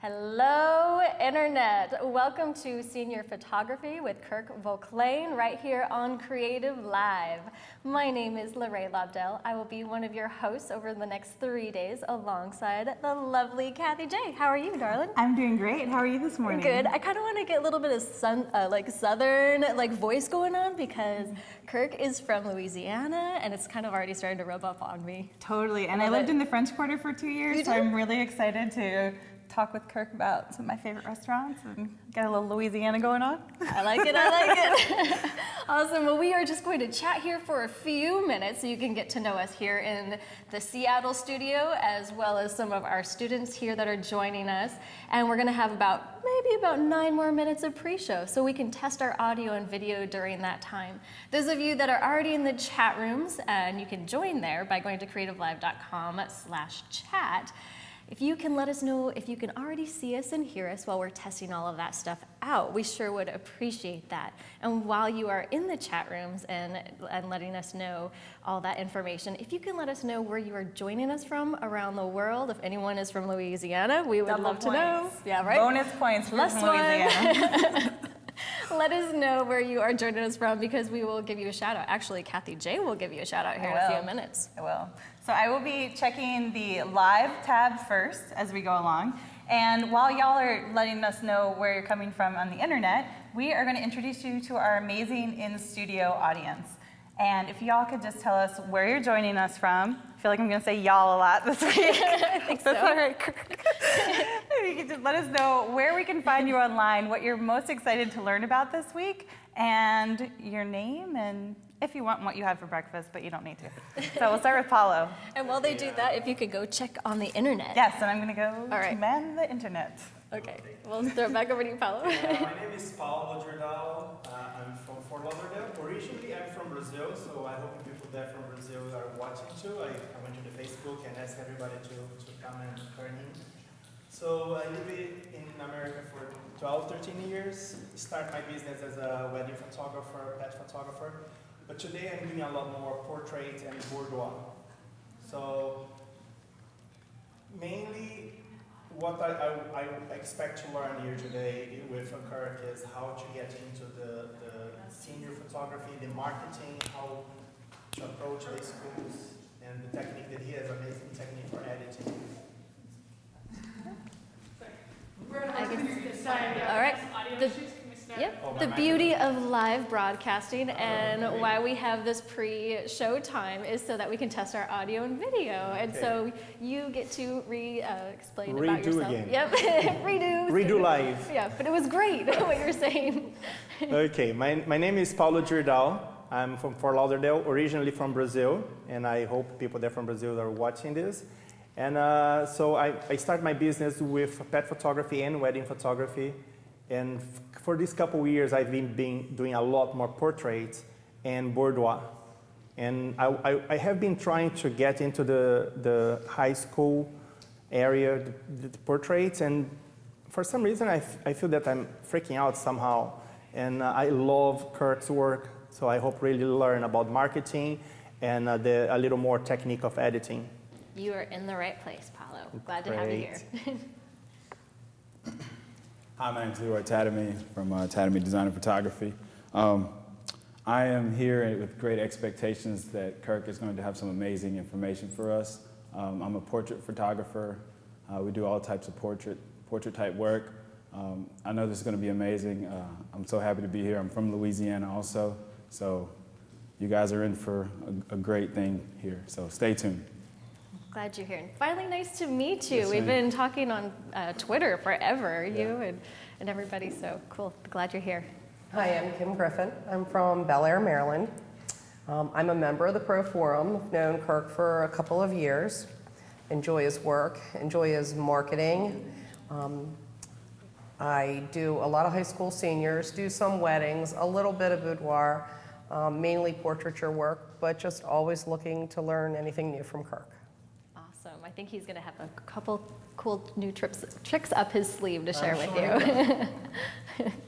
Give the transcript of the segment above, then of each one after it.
Hello, Internet. Welcome to Senior Photography with Kirk Vauclain right here on Creative Live. My name is Lorraine Lobdell. I will be one of your hosts over the next 3 days alongside the lovely Kathy J. How are you, darling? I'm doing great. How are you this morning? Good. I kind of want to get a little bit of southern voice going on because Kirk is from Louisiana and it's kind of already starting to rub up on me. Totally. And I lived in the French Quarter for 2 years, so I'm really excited to talk with Kirk about some of my favorite restaurants and get a little Louisiana going on. I like it, I like it. Awesome, well, we are just going to chat here for a few minutes so you can get to know us here in the Seattle studio, as well as some of our students here that are joining us. And we're gonna have maybe about 9 more minutes of pre-show so we can test our audio and video during that time. Those of you that are already in the chat rooms, and you can join there by going to creativelive.com/chat. If you can let us know if you can already see us and hear us while we're testing all of that stuff out, we sure would appreciate that. And while you are in the chat rooms and letting us know all that information, if you can let us know where you are joining us from around the world, if anyone is from Louisiana, we would love to know. Yeah, right? Bonus points from Louisiana. Let us know where you are joining us from because we will give you a shout out. Actually, Kathy J will give you a shout out here in a few minutes. I will. So I will be checking the live tab first as we go along. And while y'all are letting us know where you're coming from on the internet, we are going to introduce you to our amazing in-studio audience. And if y'all could just tell us where you're joining us from. I feel like I'm going to say y'all a lot this week. I think so. That's all right. You can just let us know where we can find you online, what you're most excited to learn about this week, and your name, and if you want, what you had for breakfast, but you don't need to. So we'll start with Paulo. And while they do that, if you could go check on the internet. Yes, and I'm going to go to man the internet. Okay, we'll throw it back over to you, Paulo. My name is Paulo Jordal. I'm from Fort Lauderdale. Originally, I'm from Brazil, so I hope people there from Brazil are watching too. I went to the Facebook and asked everybody to come and turn in. So I lived in America for 12, 13 years. Started my business as a wedding photographer, pet photographer. But today I'm doing a lot more portrait and boudoir. So mainly what I expect to learn here today with Kirk is how to get into the senior photography, the marketing, how to approach the schools, and the technique that he has, amazing technique for editing. All right. The beauty of live broadcasting and why we have this pre-show time is so that we can test our audio and video. And so you get to explain about yourself. Again. Yep, Redo live. Yeah, but it was great what you were saying. Okay, my name is Paulo Jordal. I'm from Fort Lauderdale, originally from Brazil, and I hope people there from Brazil are watching this. And so I started my business with pet photography and wedding photography. And for these couple of years, I've been doing a lot more portraits and boudoir. And I have been trying to get into the high school area, the portraits, and for some reason I feel that I'm freaking out somehow. And I love Kirk's work, so I hope really learn about marketing and a little more technique of editing. You are in the right place, Paulo. Glad to have you here. Hi, my name is Leroy Tatamy from Tatamy Design and Photography. I am here with great expectations that Kirk is going to have some amazing information for us. I'm a portrait photographer. We do all types of portrait type work. I know this is going to be amazing. I'm so happy to be here. I'm from Louisiana also, so you guys are in for a great thing here, so stay tuned. Glad you're here. And finally, nice to meet you. Yes, We've been talking on Twitter forever, you and everybody, so cool. Glad you're here. Hi, I'm Kim Griffin. I'm from Bel Air, Maryland. I'm a member of the Pro Forum. I've known Kirk for a couple of years. Enjoy his work, enjoy his marketing. I do a lot of high school seniors, do some weddings, a little bit of boudoir, mainly portraiture work, but just always looking to learn anything new from Kirk. Awesome. I think he's going to have a couple cool new tricks up his sleeve to share with you.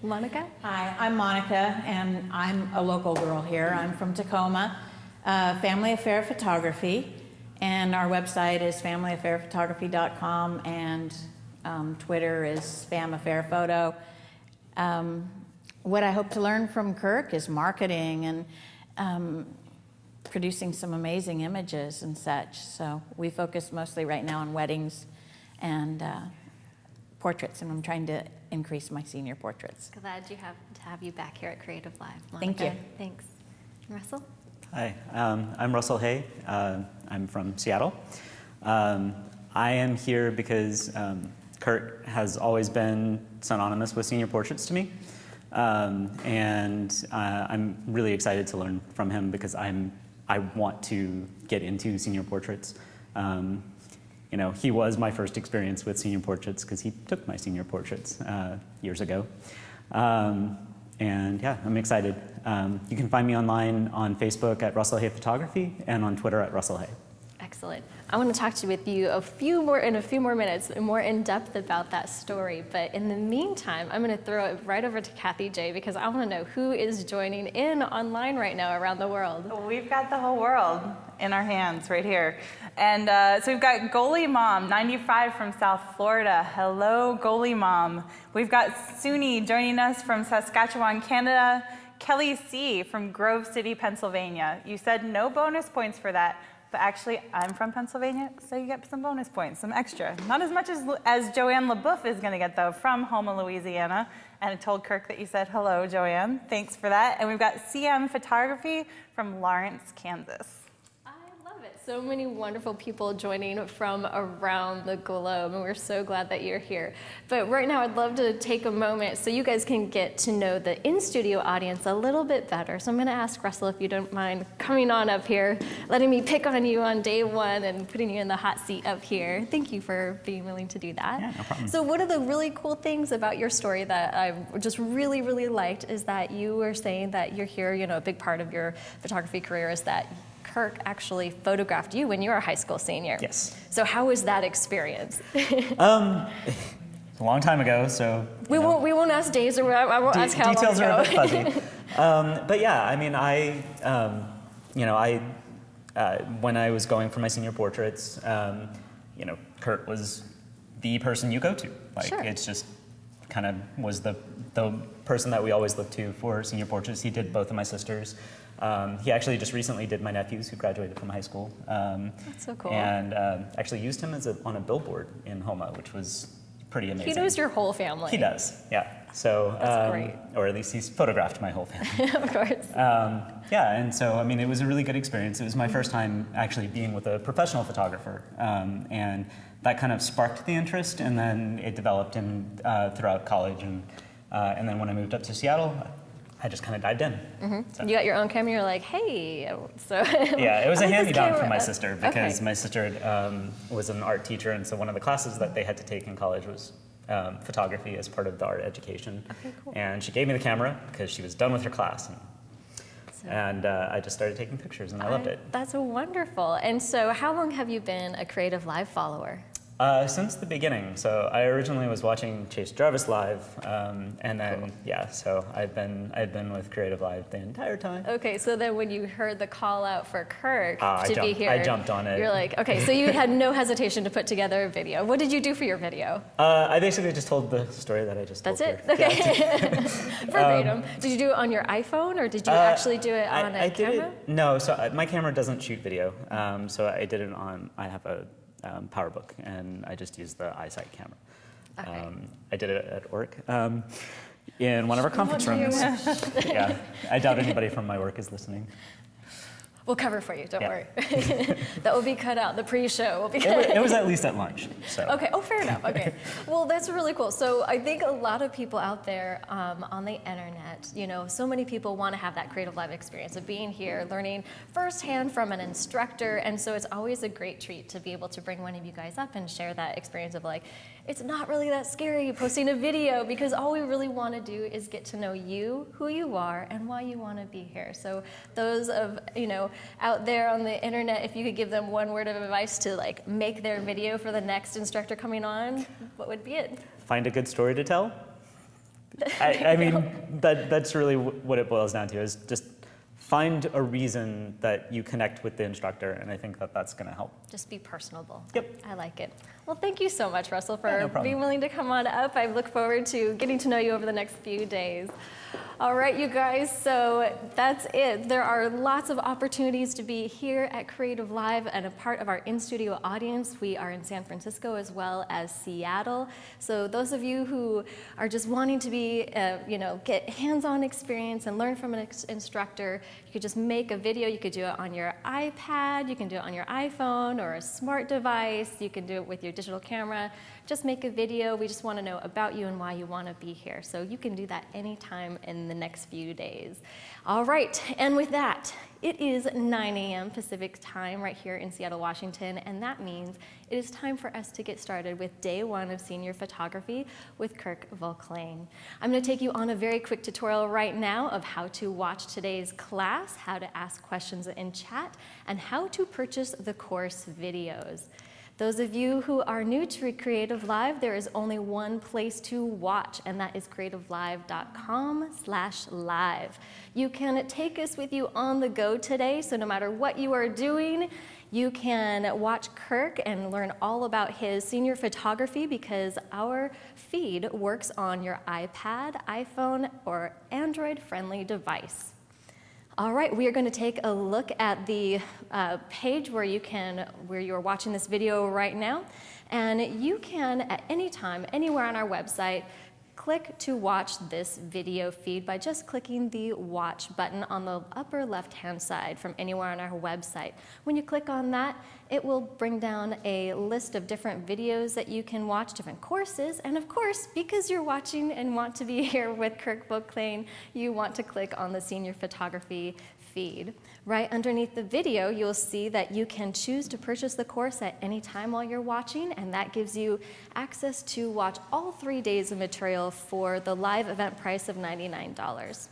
Monica? Hi, I'm Monica, and I'm a local girl here. I'm from Tacoma, Family Affair Photography, and our website is familyaffairphotography.com, and Twitter is Spam Affair Photo. What I hope to learn from Kirk is marketing and producing some amazing images and such. So we focus mostly right now on weddings and portraits, and I'm trying to increase my senior portraits. Glad to have you back here at Creative Live, Monica. Thank you. Thanks. Russell? Hi, I'm Russell Hay. I'm from Seattle. I am here because Kurt has always been synonymous with senior portraits to me. And I'm really excited to learn from him because I want to get into senior portraits. You know, he was my first experience with senior portraits because he took my senior portraits years ago. And yeah, I'm excited. You can find me online on Facebook at Russell Hay Photography and on Twitter at Russell Hay. Excellent. I want to talk to you in a few more minutes, more in depth about that story. But in the meantime, I'm going to throw it right over to Kathy J because I want to know who is joining in online right now around the world. We've got the whole world in our hands right here. And so we've got Goalie Mom, 95 from South Florida. Hello, Goalie Mom. We've got Suni joining us from Saskatchewan, Canada. Kelly C. from Grove City, Pennsylvania. You said no bonus points for that. But actually, I'm from Pennsylvania, so you get some bonus points, some extra. Not as much as Joanne LaBeouf is going to get, though, from Houma, Louisiana. And I told Kirk that you said hello, Joanne. Thanks for that. And we've got CM Photography from Lawrence, Kansas. I love it. So many wonderful people joining from around the globe, and we're so glad that you're here. But right now, I'd love to take a moment so you guys can get to know the in-studio audience a little bit better. So I'm going to ask Russell if you don't mind coming on up here, letting me pick on you on day one and putting you in the hot seat up here. Thank you for being willing to do that. Yeah, no problem. So one of the really cool things about your story that I just really, really liked is that you were saying that you're here, you know, a big part of your photography career is that Kirk actually photographed you when you were a high school senior. Yes. So how was that experience? It's a long time ago, so We won't ask days or I won't ask how details long are a ago. bit fuzzy. But yeah, I mean, when I was going for my senior portraits, Kurt was the person you go to. Like, Sure. It's just kind of was the person that we always looked to for senior portraits. He did both of my sisters. He actually just recently did my nephews who graduated from high school. That's so cool. And actually used him on a billboard in Houma, which was pretty amazing. He knows your whole family. He does, yeah. So, That's great. or at least he's photographed my whole family. Of course. Yeah, and so, I mean, it was a really good experience. It was my first time actually being with a professional photographer, and that kind of sparked the interest, and then it developed throughout college, and then when I moved up to Seattle, I just kind of dived in. Mm-hmm. So. You got your own camera, you're like, hey. So Yeah, it was I a like this hand-me-down from camera. my sister because Okay. my sister was an art teacher, and so one of the classes that they had to take in college was photography as part of the art education. Okay, cool. And she gave me the camera because she was done with her class. So- And I just started taking pictures, and I loved it. That's wonderful. And so how long have you been a Creative Live follower? Since the beginning. So I originally was watching Chase Jarvis live, and then so I've been with Creative Live the entire time. Okay, so then when you heard the call out for Kirk I to be here, jumped on it. You're like, okay, so you had no hesitation to put together a video. What did you do for your video? I basically just told the story that I just told. That's it? here. Okay. Verbatim. Did you do it on your iPhone or did you actually do it on a I did camera? it. No, so my camera doesn't shoot video. So I did it on. I have a PowerBook, and I just used the iSight camera. Okay. I did it at work in one of our conference rooms. Yeah, I doubt anybody from my work is listening. We'll cover for you, don't Yeah. worry. That will be cut out. The pre-show will be cut It was at least at lunch. So. Okay, oh, fair enough, okay. Well, that's really cool. So I think a lot of people out there on the internet, so many people want to have that Creative Live experience of being here, learning firsthand from an instructor, and so it's always a great treat to be able to bring one of you guys up and share that experience of like, it's not really that scary posting a video because all we really want to do is get to know you, who you are, and why you want to be here. So those of, out there on the internet, if you could give them one word of advice to like make their video for the next instructor coming on, what would be it? Find a good story to tell. I mean, that's really what it boils down to is just find a reason that you connect with the instructor, and I think that that's going to help. Just be personable. Yep. I like it. Well, thank you so much, Russell, for Yeah, no problem. being willing to come on up. I look forward to getting to know you over the next few days. All right, you guys, so that's it. There are lots of opportunities to be here at Creative Live and a part of our in-studio audience. We are in San Francisco as well as Seattle. So those of you who are just wanting to be, get hands-on experience and learn from an instructor, you could just make a video. You could do it on your iPad, you can do it on your iPhone or a smart device. You can do it with your digital camera. Just make a video. We just want to know about you and why you want to be here. So you can do that anytime in the next few days. All right, and with that, it is 9 a.m. Pacific time right here in Seattle, Washington, and that means it is time for us to get started with day one of senior photography with Kirk Volklane. I'm going to take you on a very quick tutorial right now of how to watch today's class, how to ask questions in chat, and how to purchase the course videos. Those of you who are new to Creative Live, there is only one place to watch, and that is creativelive.com/live. You can take us with you on the go today, so no matter what you are doing, you can watch Kirk and learn all about his senior photography because our feed works on your iPad, iPhone, or Android-friendly device. All right, we are going to take a look at the page where you're watching this video right now, and you can at any time, anywhere on our website, click to watch this video feed by just clicking the watch button on the upper left-hand side from anywhere on our website. When you click on that, it will bring down a list of different videos that you can watch, different courses, and of course, because you're watching and want to be here with Kirk Volklane, you want to click on the senior photography feed. Right underneath the video, you'll see that you can choose to purchase the course at any time while you're watching, and that gives you access to watch all 3 days of material for the live event price of $99.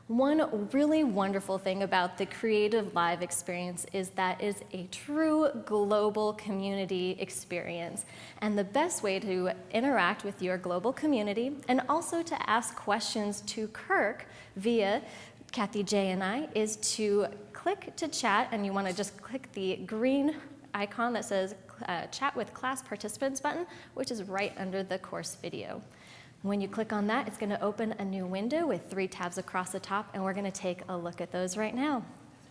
One really wonderful thing about the Creative Live experience is that it's a true global community experience. And the best way to interact with your global community and also to ask questions to Kirk via Kathy J and I is to click to chat, and you want to just click the green icon that says Chat with Class Participants button, which is right under the course video. When you click on that, it's going to open a new window with 3 tabs across the top, and we're going to take a look at those right now.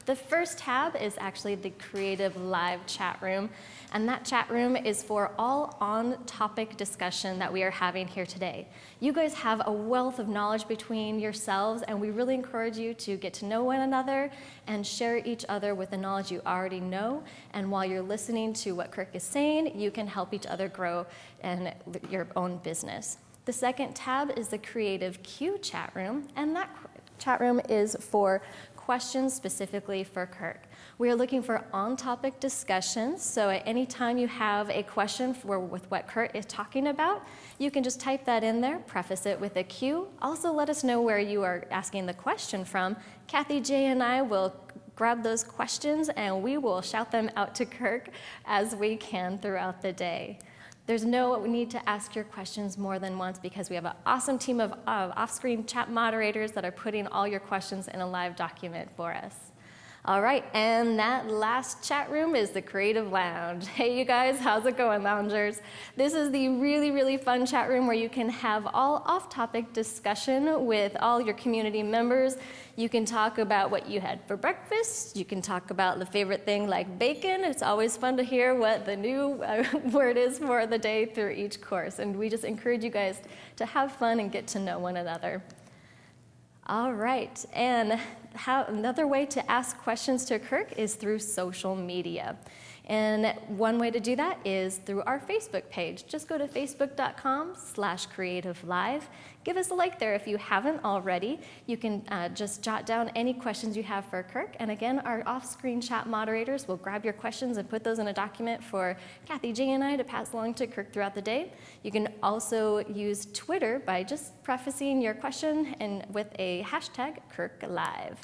The first tab is actually the Creative Live chat room, and that chat room is for all on-topic discussion that we are having here today. You guys have a wealth of knowledge between yourselves, and we really encourage you to get to know one another and share each other with the knowledge you already know. And while you're listening to what Kirk is saying, you can help each other grow in your own business. The second tab is the Creative Q chat room, and that chat room is for questions specifically for Kirk. We are looking for on-topic discussions, so at any time you have a question with what Kirk is talking about, you can just type that in there, preface it with a Q. Also let us know where you are asking the question from. Kathy J and I will grab those questions and we will shout them out to Kirk as we can throughout the day. There's no need to ask your questions more than once because we have an awesome team of off-screen chat moderators that are putting all your questions in a live document for us. All right, and that last chat room is the Creative Lounge. Hey, you guys, how's it going, loungers? This is the really, really fun chat room where you can have all off-topic discussion with all your community members. You can talk about what you had for breakfast. You can talk about the favorite thing like bacon. It's always fun to hear what the new word is for the day through each course. And we just encourage you guys to have fun and get to know one another. All right, and another way to ask questions to Kirk is through social media. And one way to do that is through our Facebook page. Just go to facebook.com/creativelive. Give us a like there if you haven't already. You can just jot down any questions you have for Kirk. And again, our off-screen chat moderators will grab your questions and put those in a document for Kathy J and I to pass along to Kirk throughout the day. You can also use Twitter by just prefacing your question and with a hashtag #KirkLive.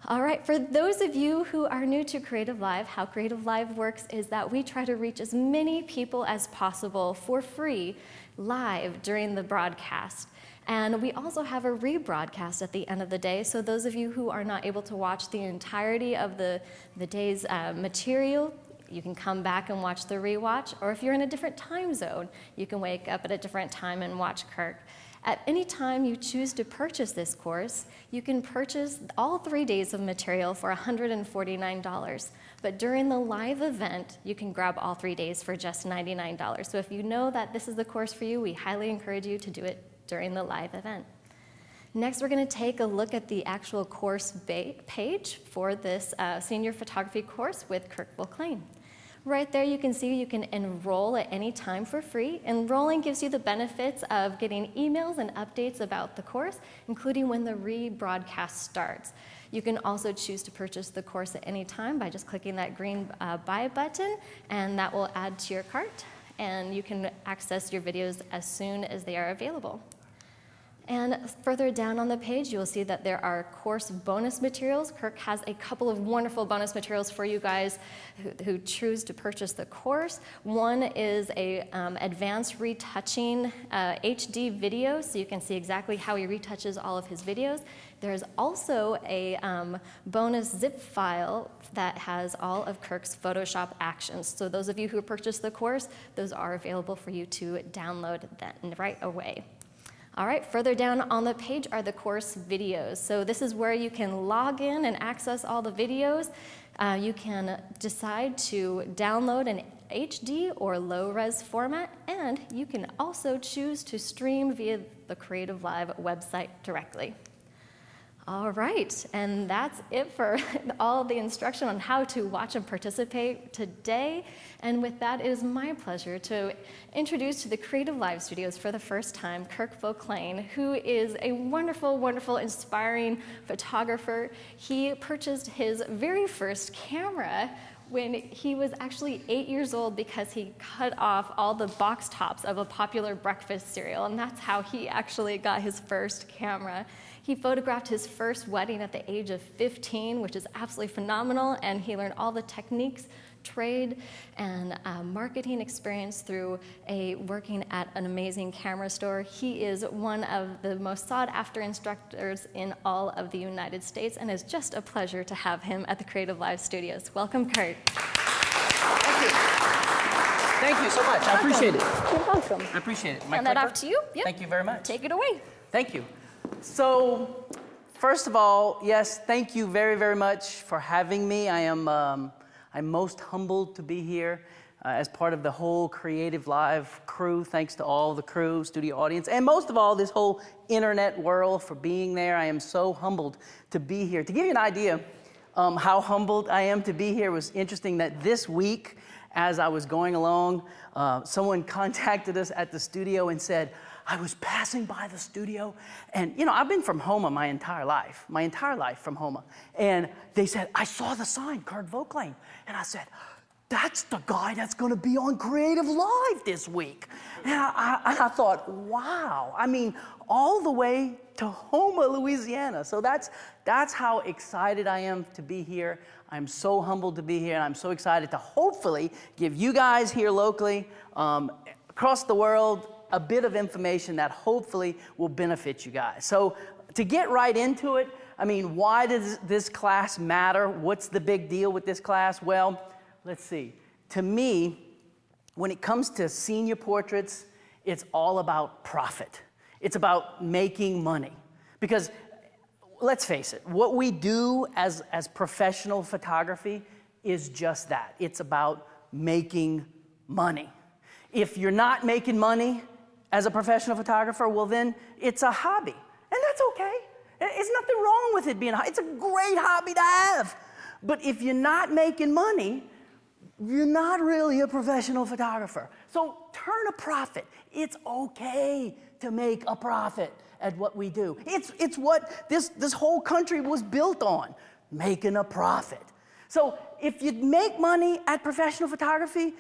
All right, for those of you who are new to Creative Live, how Creative Live works is that we try to reach as many people as possible for free live during the broadcast. And we also have a rebroadcast at the end of the day, so those of you who are not able to watch the entirety of the day's material, you can come back and watch the rewatch, or if you're in a different time zone, you can wake up at a different time and watch Kirk. At any time you choose to purchase this course, you can purchase all 3 days of material for $149. But during the live event, you can grab all 3 days for just $99. So if you know that this is the course for you, we highly encourage you to do it during the live event. Next, we're going to take a look at the actual course page for this senior photography course with Kirk Vauclain. Right there you can see you can enroll at any time for free. Enrolling gives you the benefits of getting emails and updates about the course, including when the rebroadcast starts. You can also choose to purchase the course at any time by just clicking that green buy button, and that will add to your cart, and you can access your videos as soon as they are available. And further down on the page, you'll see that there are course bonus materials. Kirk has a couple of wonderful bonus materials for you guys who choose to purchase the course. One is a advanced retouching HD video, so you can see exactly how he retouches all of his videos. There's also a bonus zip file that has all of Kirk's Photoshop actions. So those of you who purchased the course, those are available for you to download that right away. All right, further down on the page are the course videos. So this is where you can log in and access all the videos. You can decide to download an HD or low-res format, and you can also choose to stream via the Creative Live website directly. All right, and that's it for all the instruction on how to watch and participate today. And with that, it is my pleasure to introduce to the Creative Live Studios for the first time, Kirk Vauclain, who is a wonderful, wonderful, inspiring photographer. He purchased his very first camera when he was actually 8 years old because he cut off all the box tops of a popular breakfast cereal, and that's how he actually got his first camera. He photographed his first wedding at the age of 15, which is absolutely phenomenal, and he learned all the techniques, trade, and marketing experience through working at an amazing camera store. He is one of the most sought-after instructors in all of the United States, and it's just a pleasure to have him at the Creative Live Studios. Welcome, Kurt. Thank you. Thank you so much. I appreciate it. You're welcome. I appreciate it. Hand that off to you. Yep. Thank you very much. Take it away. Thank you. So, first of all, yes, thank you very, very much for having me. I'm most humbled to be here as part of the whole Creative Live crew. Thanks to all the crew, studio audience, and most of all, this whole internet world for being there. I am so humbled to be here. To give you an idea how humbled I am to be here, was interesting that this week, as I was going along, someone contacted us at the studio and said, I was passing by the studio, and you know, I've been from Houma my entire life from Houma. And they said, I saw the sign, Kirk Vauclain. And I said, that's the guy that's gonna be on Creative Live this week. And I thought, wow, I mean, all the way to Houma, Louisiana. So that's how excited I am to be here. I'm so humbled to be here, and I'm so excited to hopefully give you guys here locally, across the world, a bit of information that hopefully will benefit you guys. So to get right into it, I mean, why does this class matter? What's the big deal with this class? Well, let's see. To me, when it comes to senior portraits, it's all about profit. It's about making money. Because let's face it, what we do as professional photography is just that. It's about making money. If you're not making money as a professional photographer, well then it's a hobby, and that's okay. There's nothing wrong with it being a hobby. It's a great hobby to have. But if you're not making money, you're not really a professional photographer. So turn a profit. It's okay to make a profit at what we do. It's what this whole country was built on, making a profit. So if you make money at professional photography,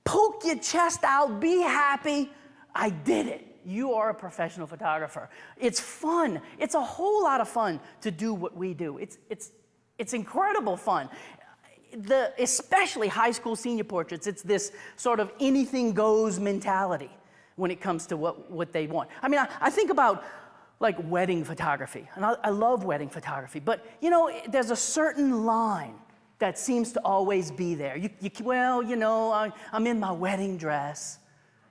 poke your chest out, be happy. I did it. You are a professional photographer. It's fun. It's a whole lot of fun to do what we do. It's incredible fun. Especially high school senior portraits, it's this sort of anything goes mentality. when it comes to what they want. I mean, I think about like wedding photography, and I love wedding photography, but you know, there's a certain line that seems to always be there. Well, you know, I'm in my wedding dress.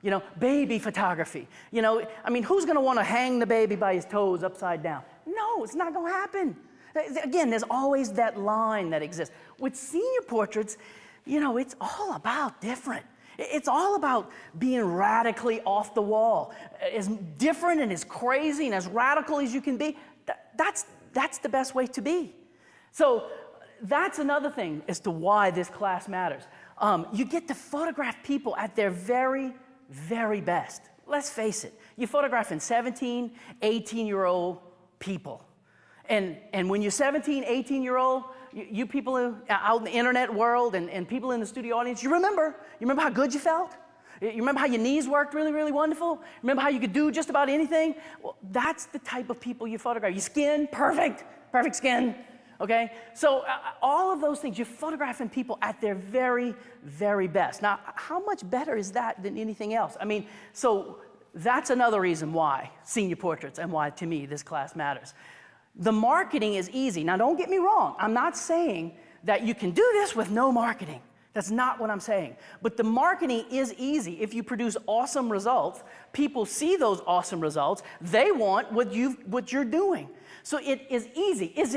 You know, baby photography. You know, I mean, who's gonna wanna hang the baby by his toes upside down? No, it's not gonna happen. Again, there's always that line that exists. With senior portraits, you know, it's all about different. It's all about being radically off the wall. As different and as crazy and as radical as you can be, that's the best way to be. So that's another thing as to why this class matters. You get to photograph people at their very, very best. Let's face it, you're photographing 17, 18-year-old people. And when you're 17, 18-year-old, you people out in the internet world and people in the studio audience, you remember how good you felt? You remember how your knees worked really, really wonderful? Remember how you could do just about anything? Well, that's the type of people you photograph. Your skin, perfect skin, okay? So all of those things, you're photographing people at their very, very best. Now, how much better is that than anything else? I mean, so that's another reason why senior portraits and why, to me, this class matters. The marketing is easy. Now, don't get me wrong. I'm not saying that you can do this with no marketing. That's not what I'm saying. But the marketing is easy. If you produce awesome results, people see those awesome results. They want what you're doing. So it is easy. Is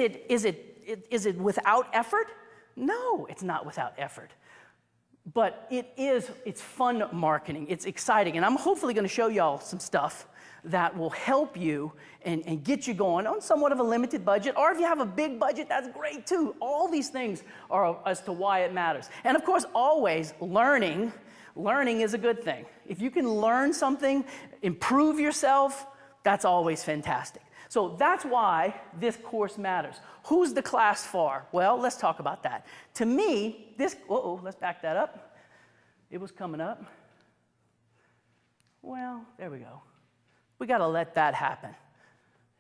it without effort? No, it's not without effort. But it's fun marketing. It's exciting. And I'm hopefully going to show y'all some stuff that will help you and get you going on somewhat of a limited budget. Or if you have a big budget, that's great too. All these things are as to why it matters. And of course, always learning is a good thing. If you can learn something, improve yourself, that's always fantastic. So that's why this course matters. Who's the class for? Well, let's talk about that. To me, let's back that up. It was coming up. Well, there we go. We got to let that happen,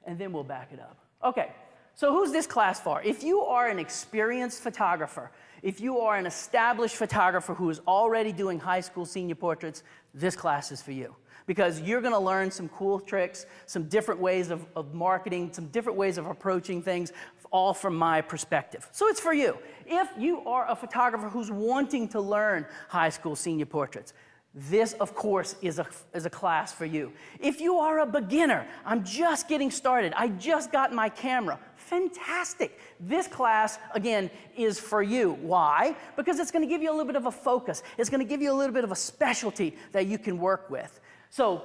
and then we'll back it up. Okay, so who's this class for? If you are an experienced photographer, if you are an established photographer who is already doing high school senior portraits, this class is for you. Because you're going to learn some cool tricks, some different ways of marketing, some different ways of approaching things, all from my perspective. So it's for you. If you are a photographer who's wanting to learn high school senior portraits, this, of course, is a class for you. If you are a beginner, I'm just getting started, I just got my camera, fantastic. This class, again, is for you. Why? Because it's going to give you a little bit of a focus. It's going to give you a little bit of a specialty that you can work with. So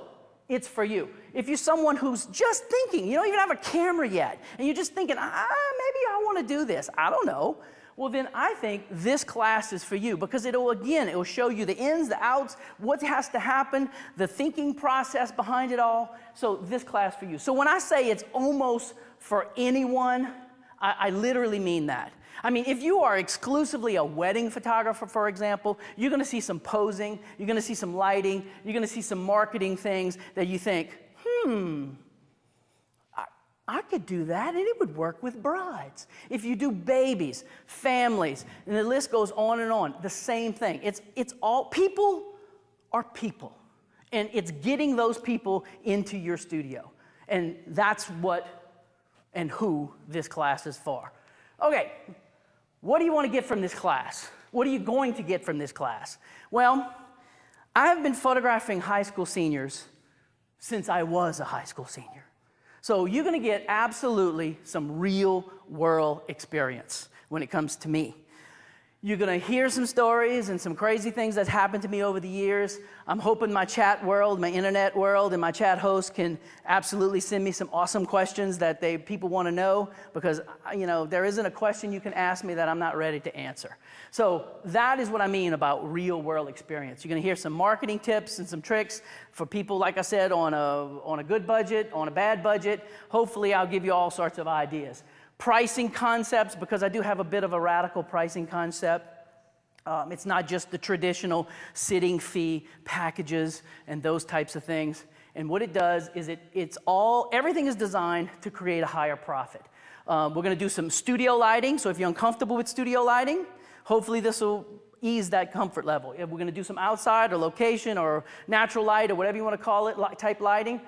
it's for you. If you're someone who's just thinking, you don't even have a camera yet, and you're just thinking, maybe I want to do this, I don't know. Well, then I think this class is for you because it'll show you the ins, the outs, what has to happen, the thinking process behind it all. So this class for you. So when I say it's almost for anyone, I literally mean that. I mean, if you are exclusively a wedding photographer, for example, you're going to see some posing, you're going to see some lighting, you're going to see some marketing things that you think, I could do that, and it would work with brides. If you do babies, families, and the list goes on and on, the same thing. It's all, people are people, and it's getting those people into your studio. And that's what and who this class is for. Okay, what do you want to get from this class? What are you going to get from this class? Well, I have been photographing high school seniors since I was a high school senior. So you're going to get absolutely some real world experience when it comes to me. You're going to hear some stories and some crazy things that happened to me over the years. I'm hoping my chat world, my internet world, and my chat host can absolutely send me some awesome questions that people want to know, because there isn't a question you can ask me that I'm not ready to answer. So that is what I mean about real world experience. You're going to hear some marketing tips and some tricks for people, like I said, on a good budget, on a bad budget. Hopefully I'll give you all sorts of ideas. Pricing concepts, because I do have a bit of a radical pricing concept. It's not just the traditional sitting fee packages and those types of things. And what it does is everything is designed to create a higher profit. We're going to do some studio lighting. So if you're uncomfortable with studio lighting, hopefully this will ease that comfort level. If we're going to do some outside or location or natural light or whatever you want to call it, type lighting,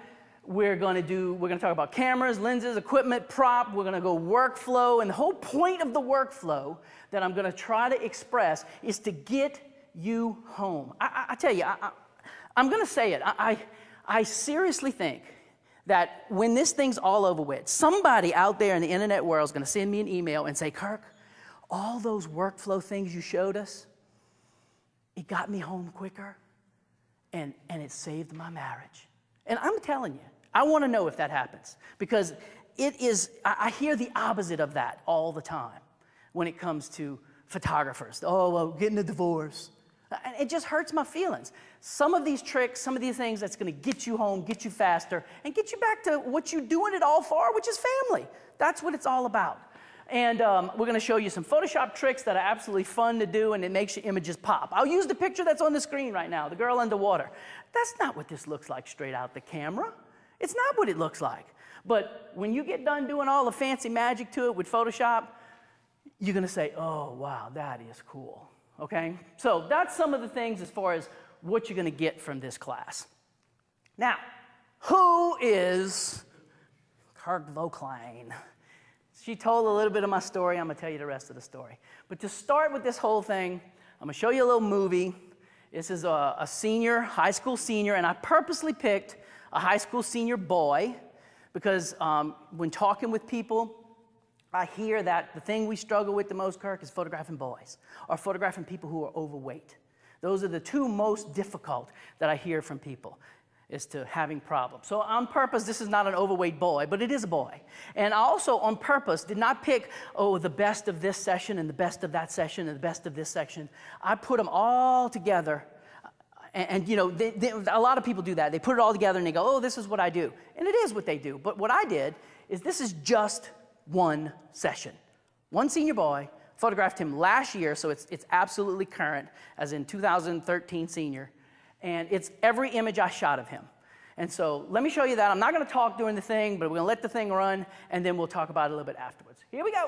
we're going to talk about cameras, lenses, equipment, prop. We're going to go workflow. And the whole point of the workflow that I'm going to try to express is to get you home. I tell you, I'm going to say it. I seriously think that when this thing's all over with, somebody out there in the internet world is going to send me an email and say, Kirk, all those workflow things you showed us, it got me home quicker, and it saved my marriage. And I'm telling you, I want to know if that happens, because I hear the opposite of that all the time when it comes to photographers. Oh, well, getting a divorce. And it just hurts my feelings. Some of these tricks, some of these things that's going to get you home, get you faster, and get you back to what you're doing it all for, which is family. That's what it's all about. And we're going to show you some Photoshop tricks that are absolutely fun to do, and it makes your images pop. I'll use the picture that's on the screen right now, the girl underwater. That's not what this looks like straight out the camera. It's not what it looks like. But when you get done doing all the fancy magic to it with Photoshop, you're going to say, oh, wow, that is cool. Okay? So that's some of the things as far as what you're going to get from this class. Now, who is Kirk Vokline? She told a little bit of my story. I'm going to tell you the rest of the story. But to start with this whole thing, I'm going to show you a little movie. This is a senior, high school senior, and I purposely picked a high school senior boy because when talking with people, I hear that the thing we struggle with the most, Kirk, is photographing boys or photographing people who are overweight. Those are the two most difficult that I hear from people, is to having problems. So on purpose, this is not an overweight boy, but it is a boy. And I also on purpose did not pick, the best of this session and the best of that session and the best of this section. I put them all together. And a lot of people do that. They put it all together and they go, oh, this is what I do. And it is what they do. But what I did is this is just one session. One senior boy, photographed him last year, so it's absolutely current, as in 2013 senior. And it's every image I shot of him. And so let me show you that. I'm not going to talk during the thing, but we're going to let the thing run, and then we'll talk about it a little bit afterwards. Here we go.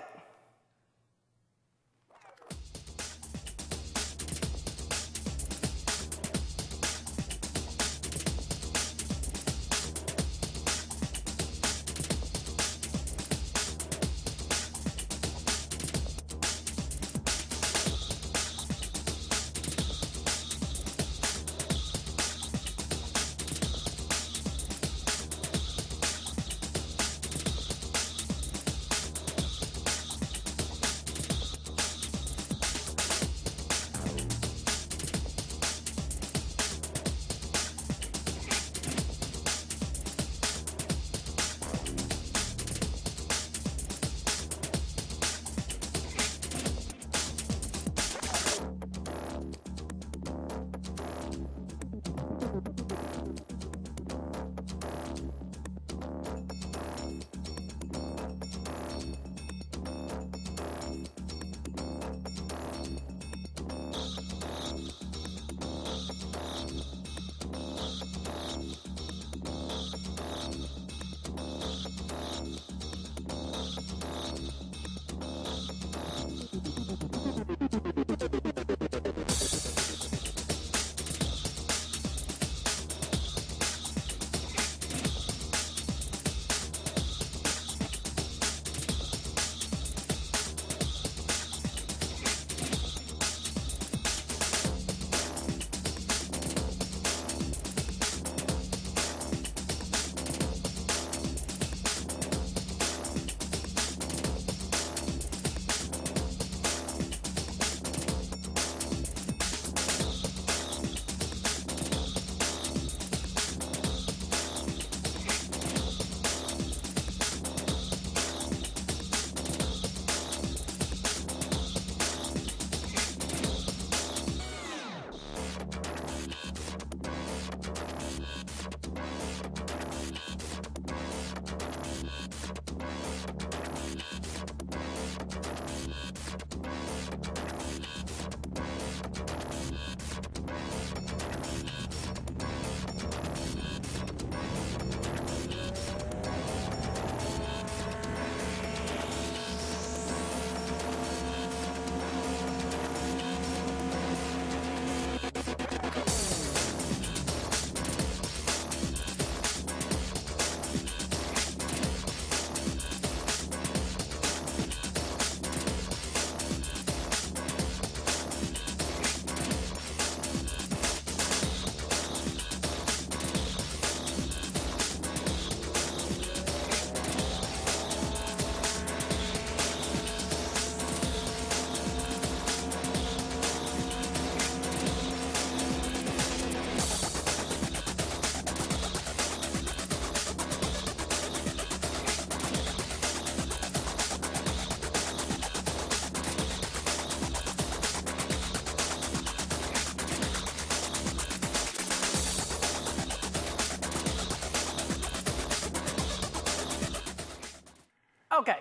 Okay,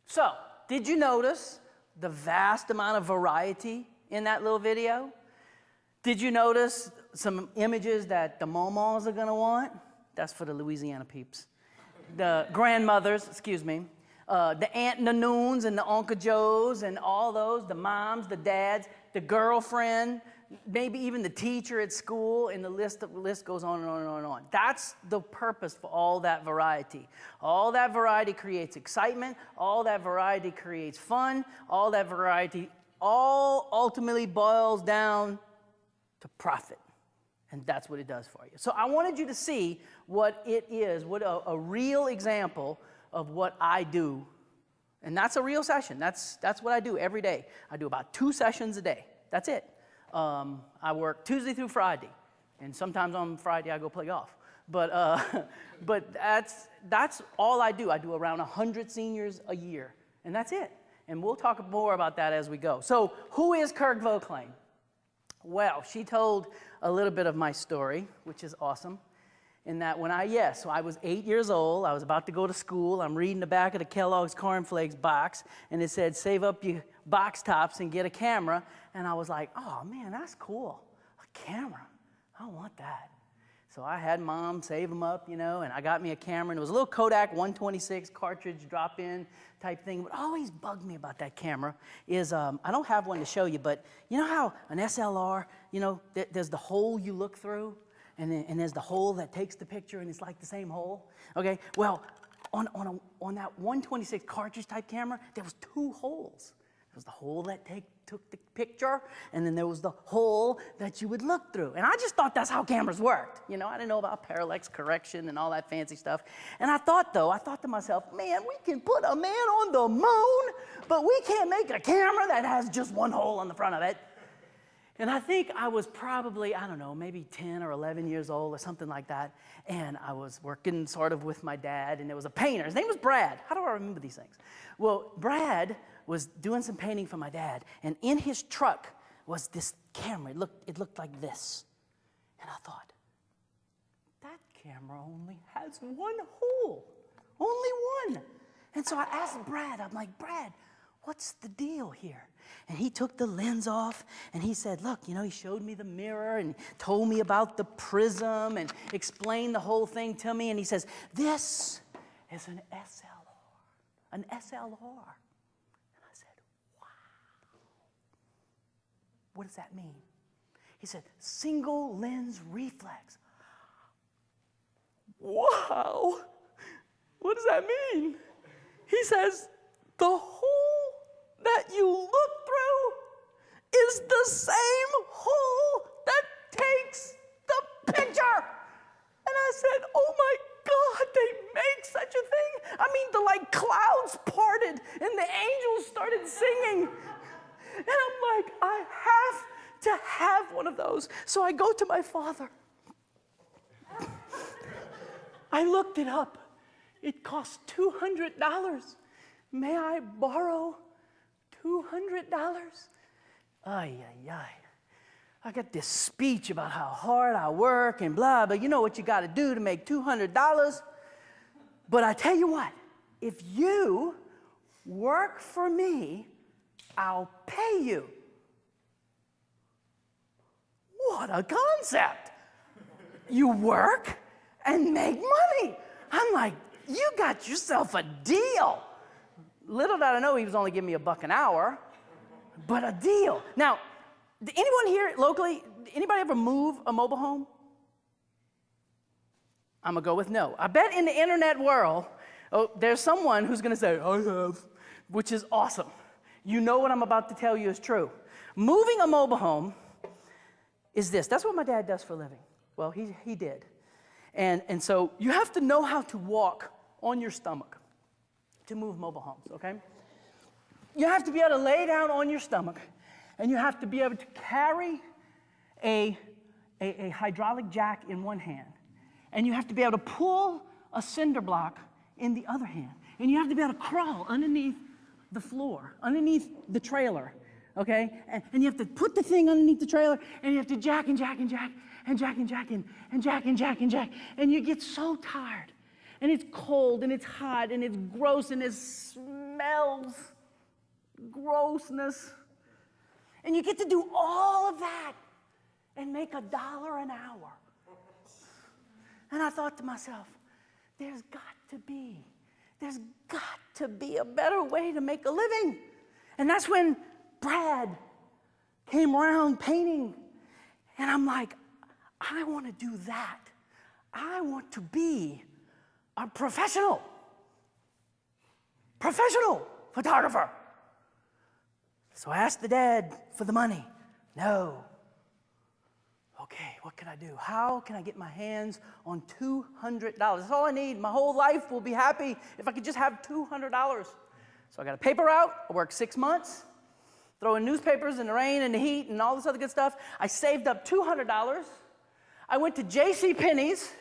so did you notice the vast amount of variety in that little video? Did you notice some images that the mamas are gonna want? That's for the Louisiana peeps. The grandmothers, excuse me. The Aunt Nanoons and the Uncle Joes and all those, the moms, the dads, the girlfriend, maybe even the teacher at school, and the list goes on and on and on and on. That's the purpose for all that variety. All that variety creates excitement. All that variety creates fun. All that variety all ultimately boils down to profit. And that's what it does for you. So I wanted you to see what it is, what a real example of what I do. And that's a real session. That's what I do every day. I do about 2 sessions a day. That's it. I work Tuesday through Friday. And sometimes on Friday I go play golf. But that's all I do. I do around 100 seniors a year. And that's it. And we'll talk more about that as we go. So who is Kirk Vauclain? Well, she told a little bit of my story, which is awesome. In that so I was 8 years old. I was about to go to school. I'm reading the back of the Kellogg's Corn Flakes box, and it said, save up your box tops and get a camera. And I was like, oh, man, that's cool. A camera. I want that. So I had Mom save them up, and I got me a camera. And it was a little Kodak 126 cartridge drop-in type thing. What always bugged me about that camera is, I don't have one to show you, but you know how an SLR, there's the hole you look through? And there's the hole that takes the picture, and it's like the same hole. Okay, well, on that 126 cartridge type camera, there was 2 holes. There was the hole that took the picture, and then there was the hole that you would look through. And I just thought that's how cameras worked. I didn't know about parallax correction and all that fancy stuff. And I thought to myself, man, we can put a man on the moon, but we can't make a camera that has just 1 hole on the front of it. And I think I was probably, I don't know, maybe 10 or 11 years old or something like that. And I was working sort of with my dad, and there was a painter. His name was Brad. How do I remember these things? Well, Brad was doing some painting for my dad, and in his truck was this camera. It looked like this. And I thought, that camera only has 1 hole. Only 1. And so I asked Brad, I'm like, Brad, what's the deal here? And he took the lens off, and he said, look, he showed me the mirror and told me about the prism and explained the whole thing to me. And he says, this is an SLR, an SLR. And I said, wow. What does that mean? He said, single lens reflex. Wow. What does that mean? He says, the hole that you look through is the same hole that takes the picture. And I said, oh my God, they make such a thing. I mean, the clouds parted and the angels started singing. And I'm like, I have to have one of those. So I go to my father. I looked it up. It costs $200. May I borrow $200? Ay, ay, ay. I got this speech about how hard I work and blah, but you know what you got to do to make $200. But I tell you what, if you work for me, I'll pay you. What a concept. You work and make money. I'm like, you got yourself a deal. Little did I know he was only giving me $1 an hour, but a deal. Now, did anyone here locally, anybody ever move a mobile home? I'm going to go with no. I bet in the internet world, there's someone who's going to say, I have, which is awesome. You know what I'm about to tell you is true. Moving a mobile home is this. That's what my dad does for a living. Well, he did. And so you have to know how to walk on your stomach to move mobile homes, okay? You have to be able to lay down on your stomach, and you have to be able to carry a hydraulic jack in one hand, and you have to be able to pull a cinder block in the other hand, and you have to be able to crawl underneath the floor, underneath the trailer, okay? And you have to put the thing underneath the trailer, and you have to jack and jack and jack and jack and jack and jack and jack and jack, and you get so tired. and it's cold, and it's hot, and it's gross, and it smells grossness. And you get to do all of that and make $1 an hour. And I thought to myself, there's got to be a better way to make a living. And that's when Brad came around painting. And I'm like, I want to do that. I want to be a professional photographer. So I asked the dad for the money. No. Okay, what can I do? How can I get my hands on $200? That's all I need. My whole life will be happy if I could just have $200. So I got a paper route. I worked 6 months, throwing newspapers in the rain and the heat and all this other good stuff. I saved up $200. I went to JCPenney's,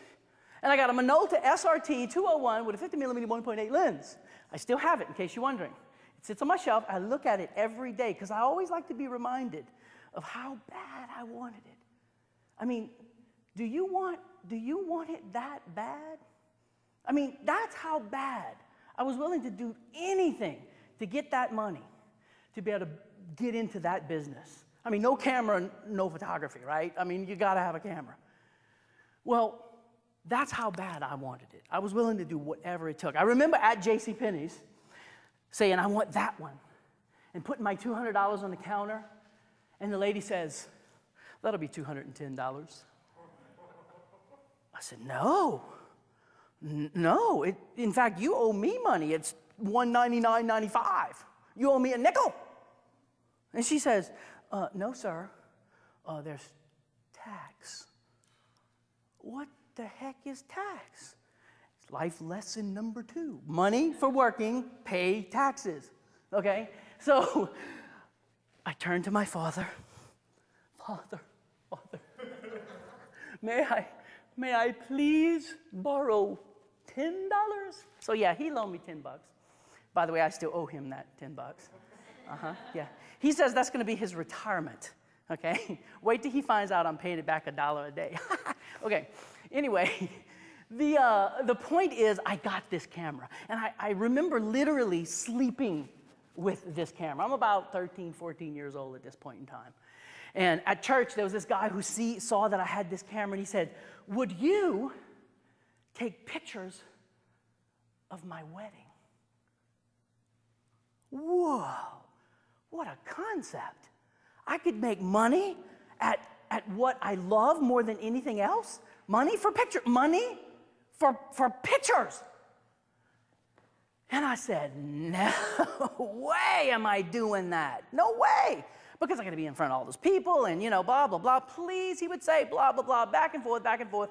and I got a Minolta SRT 201 with a 50mm 1.8 lens. I still have it, in case you're wondering. It sits on my shelf. I look at it every day because I always like to be reminded of how bad I wanted it. I mean, do you want it that bad? I mean, that's how bad I was willing to do anything to get that money, to be able to get into that business. I mean, no camera, no photography, right? I mean, you gotta have a camera. Well, that's how bad I wanted it. I was willing to do whatever it took. I remember at JCPenney's saying, I want that one, and putting my $200 on the counter, and the lady says, that'll be $210. I said, no, in fact, you owe me money. It's $199.95. You owe me a nickel. And she says, no, sir, there's tax. What the heck is tax? It's life lesson number 2. Money for working, pay taxes, okay? So I turned to my father. Father, may I please borrow $10? So yeah, he loaned me $10. By the way, I still owe him that $10. Yeah. He says that's going to be his retirement, okay? Wait till he finds out I'm paying it back $1 a day. Okay, anyway, the point is I got this camera, and I remember literally sleeping with this camera. I'm about 13, 14 years old at this point in time. And at church, there was this guy who saw that I had this camera, and he said, would you take pictures of my wedding? Whoa, what a concept. I could make money at what I love more than anything else. Money for pictures. And I said, no way am I doing that. No way. Because I got to be in front of all those people and, blah, blah, blah. Please, he would say, blah, blah, blah, back and forth, back and forth.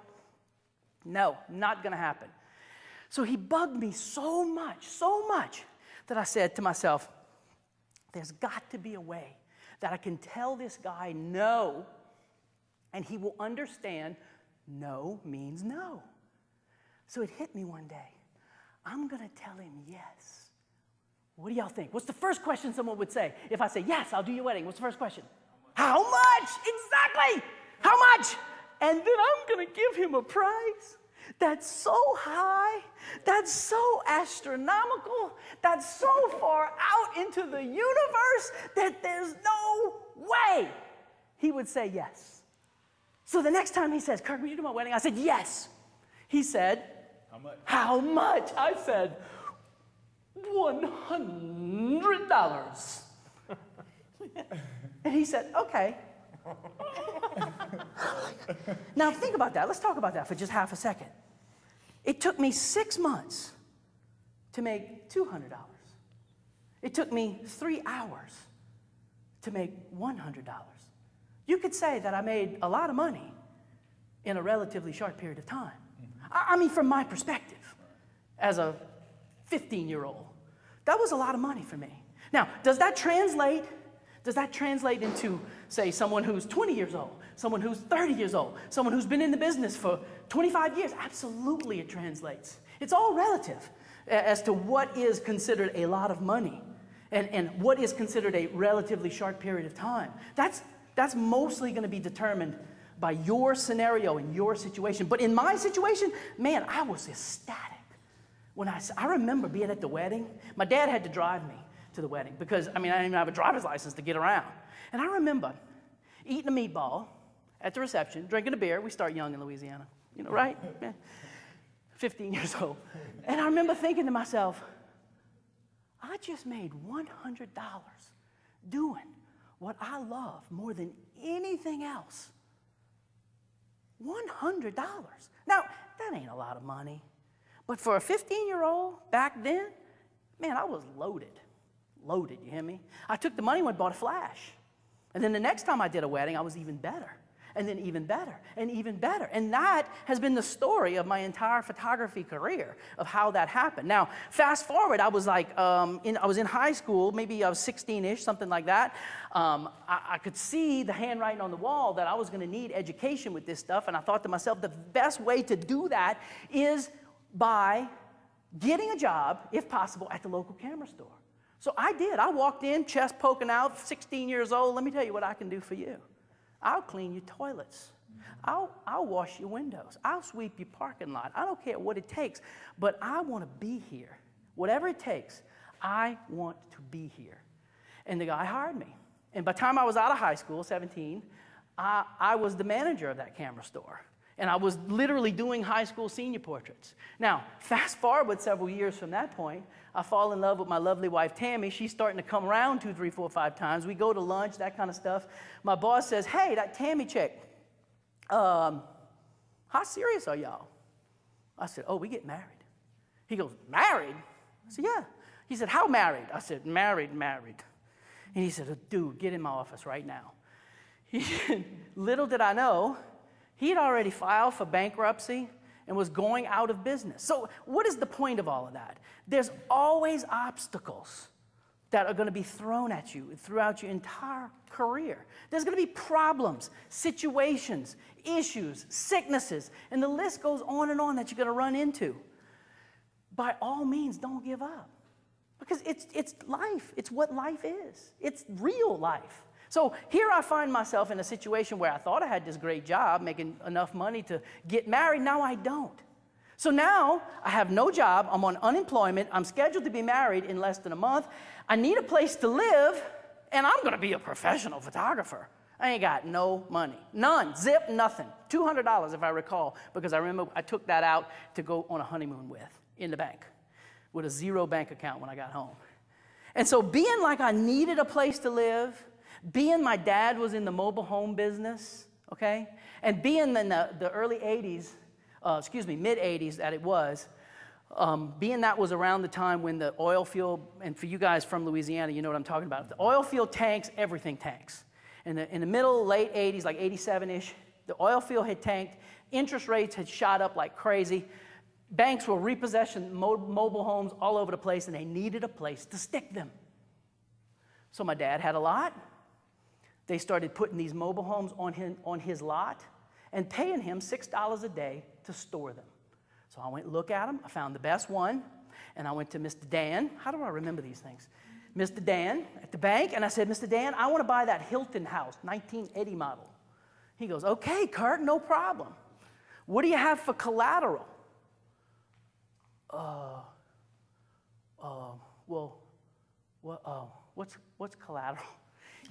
No, not going to happen. So he bugged me so much, that I said to myself, there's got to be a way that I can tell this guy no, and he will understand no means no. So it hit me one day. I'm going to tell him yes. What do y'all think? What's the first question someone would say? If I say, yes, I'll do your wedding, what's the first question? How much? Exactly. How much? And then I'm going to give him a price that's so high, that's so astronomical, that's so far out into the universe that there's no way he would say yes. So the next time he says, Kirk, will you do my wedding? I said, yes. He said, how much? How much? I said, $100. And he said, okay. Now think about that. Let's talk about that for just half a second. It took me 6 months to make $200. It took me 3 hours to make $100. You could say that I made a lot of money in a relatively short period of time. I mean, from my perspective, as a 15-year-old, that was a lot of money for me. Now, does that translate into, say, someone who's 20 years old, someone who's 30 years old, someone who's been in the business for 25 years? Absolutely it translates. It's all relative as to what is considered a lot of money and what is considered a relatively short period of time. That's mostly going to be determined by your scenario and your situation. But in my situation, man, I was ecstatic. I remember being at the wedding. My dad had to drive me to the wedding because, I didn't even have a driver's license to get around. And I remember eating a meatball at the reception, drinking a beer. We start young in Louisiana, right? 15 years old. And I remember thinking to myself, I just made $100 doing what I love more than anything else. $100. Now, that ain't a lot of money. But for a 15-year-old back then, man, I was loaded. Loaded, you hear me? I took the money and went and bought a flash. And then the next time I did a wedding, I was even better. And then even better, and even better. And that has been the story of my entire photography career, of how that happened. Now, fast forward, I was I was in high school, maybe I was 16-ish, something like that. I could see the handwriting on the wall that I was gonna need education with this stuff, and I thought to myself, the best way to do that is by getting a job, if possible, at the local camera store. So I did. I walked in, chest poking out, 16 years old. Let me tell you what I can do for you. I'll clean your toilets. I'll wash your windows. I'll sweep your parking lot. I don't care what it takes, but I want to be here. Whatever it takes, I want to be here. And the guy hired me. And by the time I was out of high school, 17, I was the manager of that camera store. And I was literally doing high school senior portraits. Now, fast forward several years from that point, I fall in love with my lovely wife, Tammy. She's starting to come around 2, 3, 4, 5 times. We go to lunch, that kind of stuff. My boss says, hey, that Tammy chick, how serious are y'all? I said, oh, we get married. He goes, married? I said, yeah. He said, how married? I said, married. And he said, dude, get in my office right now. Little did I know, he'd already filed for bankruptcy and was going out of business. So what is the point of all of that? There's always obstacles that are going to be thrown at you throughout your entire career. There's going to be problems, situations, issues, sicknesses, and the list goes on and on that you're going to run into. By all means, don't give up. Because it's life. It's what life is. It's real life. So here I find myself in a situation where I thought I had this great job, making enough money to get married. Now I don't. So now I have no job. I'm on unemployment. I'm scheduled to be married in less than a month. I need a place to live, and I'm going to be a professional photographer. I ain't got no money. None. Zip, nothing. $200 if I recall, because I remember I took that out to go on a honeymoon with in the bank with a 0 bank account when I got home. And so being like I needed a place to live, being my dad was in the mobile home business, okay, and being in the early 80s, mid 80s that it was, being that was around the time when the oil field, and for you guys from Louisiana, you know what I'm talking about. If the oil field tanks, everything tanks. In the middle, late 80s, like 87-ish, the oil field had tanked, interest rates had shot up like crazy, banks were repossessing mobile homes all over the place, and they needed a place to stick them. So my dad had a lot. They started putting these mobile homes on his lot and paying him $6 a day to store them. So I went and looked at them. I found the best one, and I went to Mr. Dan. How do I remember these things? Mr. Dan at the bank, and I said, Mr. Dan, I want to buy that Hilton house, 1980 model. He goes, okay, Kirk, no problem. What do you have for collateral? What's collateral?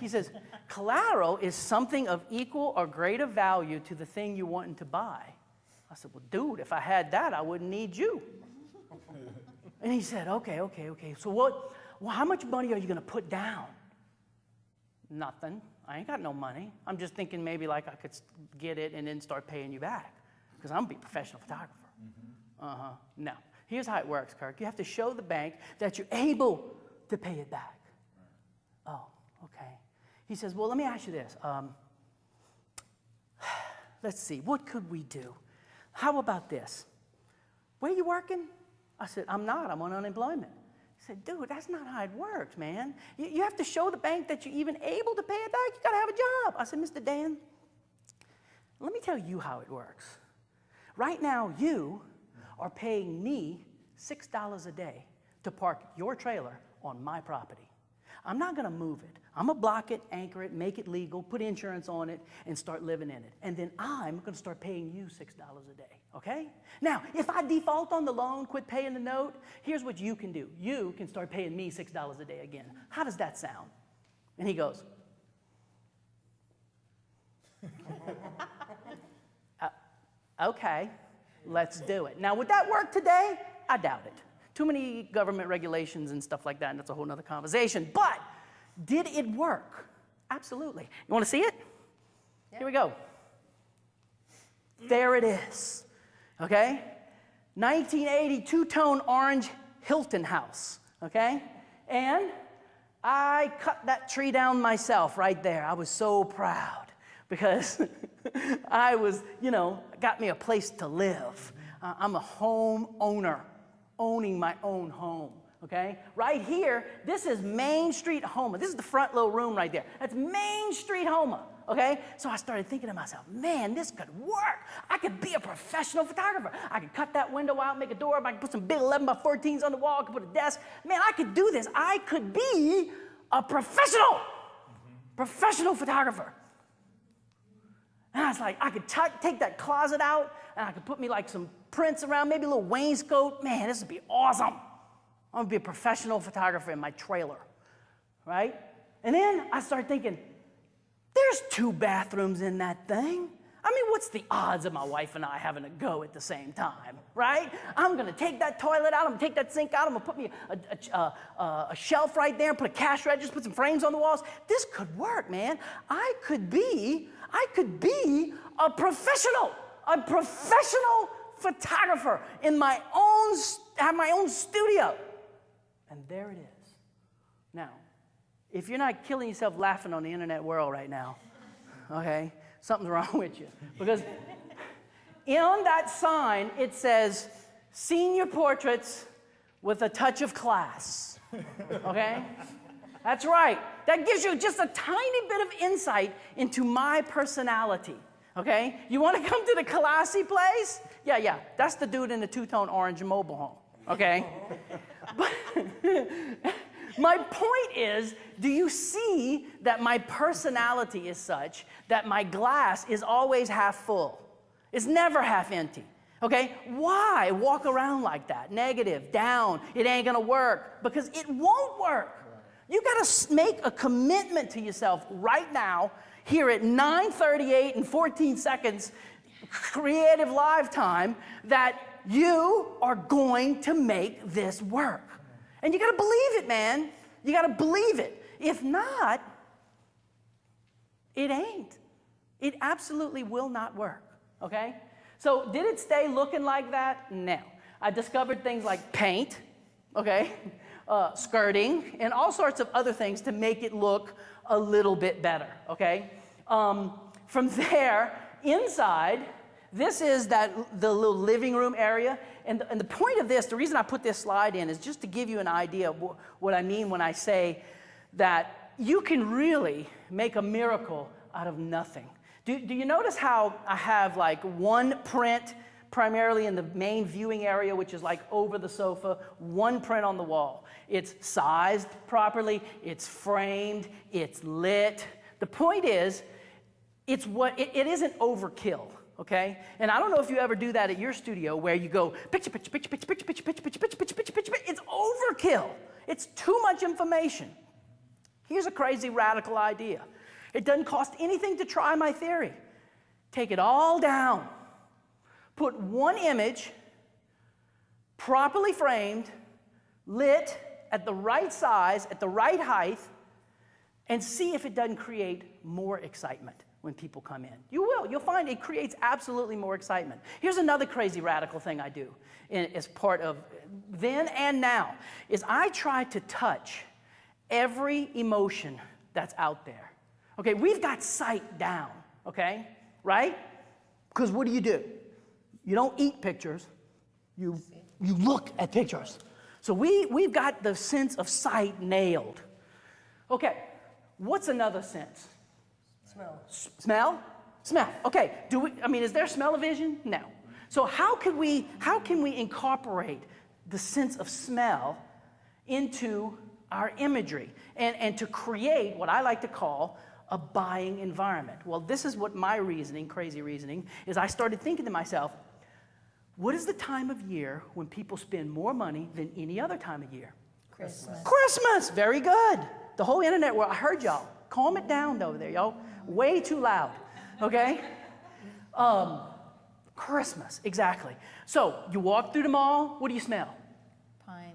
He says, collateral is something of equal or greater value to the thing you're wanting to buy. I said, well, dude, if I had that, I wouldn't need you. And he said, okay. So how much money are you going to put down? Nothing. I ain't got no money. I'm just thinking maybe like I could get it and then start paying you back because I'm going to be a professional photographer. No. Here's how it works, Kirk. You have to show the bank that you're able to pay it back. Oh, okay. He says, well, let me ask you this. Let's see, what could we do? How about this? Where you working? I said, I'm not. I'm on unemployment. He said, dude, that's not how it works, man. You have to show the bank that you're even able to pay it back. You got to have a job. I said, Mr. Dan, let me tell you how it works. Right now, you are paying me $6 a day to park your trailer on my property. I'm not going to move it. I'm going to block it, anchor it, make it legal, put insurance on it, and start living in it. And then I'm going to start paying you $6 a day, okay? Now, if I default on the loan, quit paying the note, here's what you can do. You can start paying me $6 a day again. How does that sound? And he goes, okay, let's do it. Now, would that work today? I doubt it. Too many government regulations and stuff like that, and that's a whole other conversation. But did it work? Absolutely. You want to see it? Yeah. Here we go. There it is. Okay? 1980 two-tone orange Hilton house. Okay? And I cut that tree down myself right there. I was so proud because I was, got me a place to live. I'm a home owner, owning my own home. Okay? Right here, this is Main Street Houma. This is the front little room right there. That's Main Street Houma. Okay? So I started thinking to myself, man, this could work. I could be a professional photographer. I could cut that window out, make a door, I could put some big 11x14s on the wall, I could put a desk. Man, I could do this. I could be a professional photographer. And I was like, I could take that closet out, and I could put me like some prints around, maybe a little wainscot. Man, this would be awesome. I'm gonna be a professional photographer in my trailer, right? And then I started thinking, there's 2 bathrooms in that thing. I mean, what's the odds of my wife and I having a go at the same time, right? I'm gonna take that toilet out, I'm gonna take that sink out, I'm gonna put me a shelf right there, put a cash register, put some frames on the walls. This could work, man. I could be a professional photographer in have my own studio. And there it is. Now, if you're not killing yourself laughing on the internet world right now, okay, something's wrong with you. Because on that sign, it says, senior portraits with a touch of class, okay? That's right. That gives you just a tiny bit of insight into my personality, okay? You want to come to the classy place? Yeah, that's the dude in the two-tone orange mobile home, okay? But my point is, do you see that my personality is such that my glass is always half full? It's never half empty, okay? Why walk around like that? Negative, down, it ain't gonna work, because it won't work. You gotta make a commitment to yourself right now, here at 9:38 and 14 seconds, creative live time, that you are going to make this work. And you gotta believe it, man. You gotta believe it. If not, it ain't. It absolutely will not work, okay? So did it stay looking like that? No. I discovered things like paint, okay? Skirting, and all sorts of other things to make it look a little bit better, okay? From there, inside, this is the little living room area. And the point of this, the reason I put this slide in is just to give you an idea of what I mean when I say that you can really make a miracle out of nothing. Do you notice how I have like one print primarily in the main viewing area, which is like over the sofa, one print on the wall. It's sized properly, it's framed, it's lit. The point is, it isn't overkill. Okay? And I don't know if you ever do that at your studio where you go picture, picture, picture, picture, picture, picture, picture, picture, picture, picture, picture, picture. It's overkill. It's too much information. Here's a crazy radical idea. It doesn't cost anything to try my theory. Take it all down. Put one image, properly framed, lit, at the right size, at the right height, and see if it doesn't create more excitement when people come in. You will. You'll find it creates absolutely more excitement. Here's another crazy radical thing I do as part of then and now, is I try to touch every emotion that's out there. Okay, we've got sight down, okay, right? Because what do? You don't eat pictures, you look at pictures. So we've got the sense of sight nailed. Okay, what's another sense? Smell? Smell. Okay. Is there smell-o-vision? No. So how can we incorporate the sense of smell into our imagery, and to create what I like to call a buying environment. Well, this is what my reasoning, crazy reasoning, is I started thinking to myself, what is the time of year when people spend more money than any other time of year? Christmas. Christmas, very good. The whole internet world, I heard y'all. Calm it down over there, y'all. Way too loud, okay? Christmas, exactly. So you walk through the mall, what do you smell? Pine.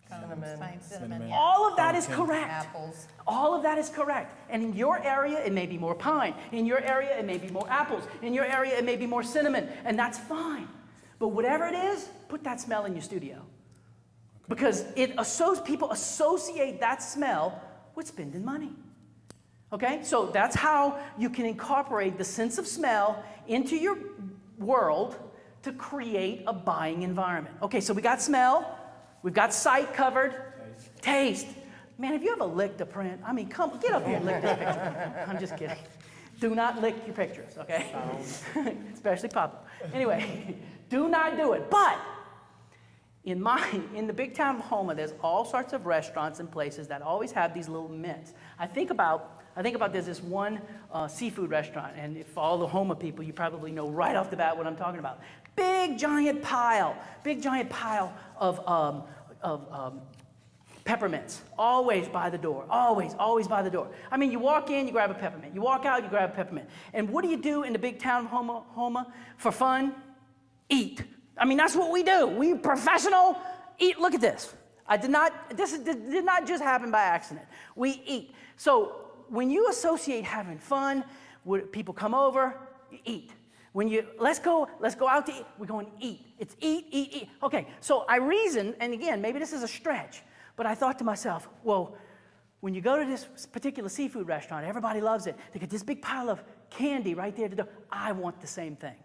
Cinnamon. Pine, cinnamon, yeah. All of that is correct. Apples. All of that is correct. And in your area, it may be more pine. In your area, it may be more apples. In your area, it may be more cinnamon. And that's fine. But whatever it is, put that smell in your studio. Because people associate that smell with spending money. Okay? So that's how you can incorporate the sense of smell into your world to create a buying environment. Okay, so we got smell. We've got sight covered. Taste. Man, have you ever licked a print? I mean, come, get up here and lick this picture. I'm just kidding. Do not lick your pictures, okay? Especially Papa. Anyway, do not do it. But in the big town of Houma, there's all sorts of restaurants and places that always have these little mints. I think about there's this one seafood restaurant, and for all the Houma people, you probably know right off the bat what I'm talking about. Big giant pile of peppermints, always by the door, always by the door. I mean, you walk in, you grab a peppermint. You walk out, you grab a peppermint. And what do you do in the big town of Houma for fun? Eat. I mean, that's what we do. We professional eat. Look at this. This did not just happen by accident. We eat. So when you associate having fun, people come over, you eat. Let's go out to eat, we're going to eat. It's eat. Okay, so I reasoned, and again, maybe this is a stretch, but I thought to myself, well, when you go to this particular seafood restaurant, everybody loves it. They get this big pile of candy right there at the door. I want the same thing.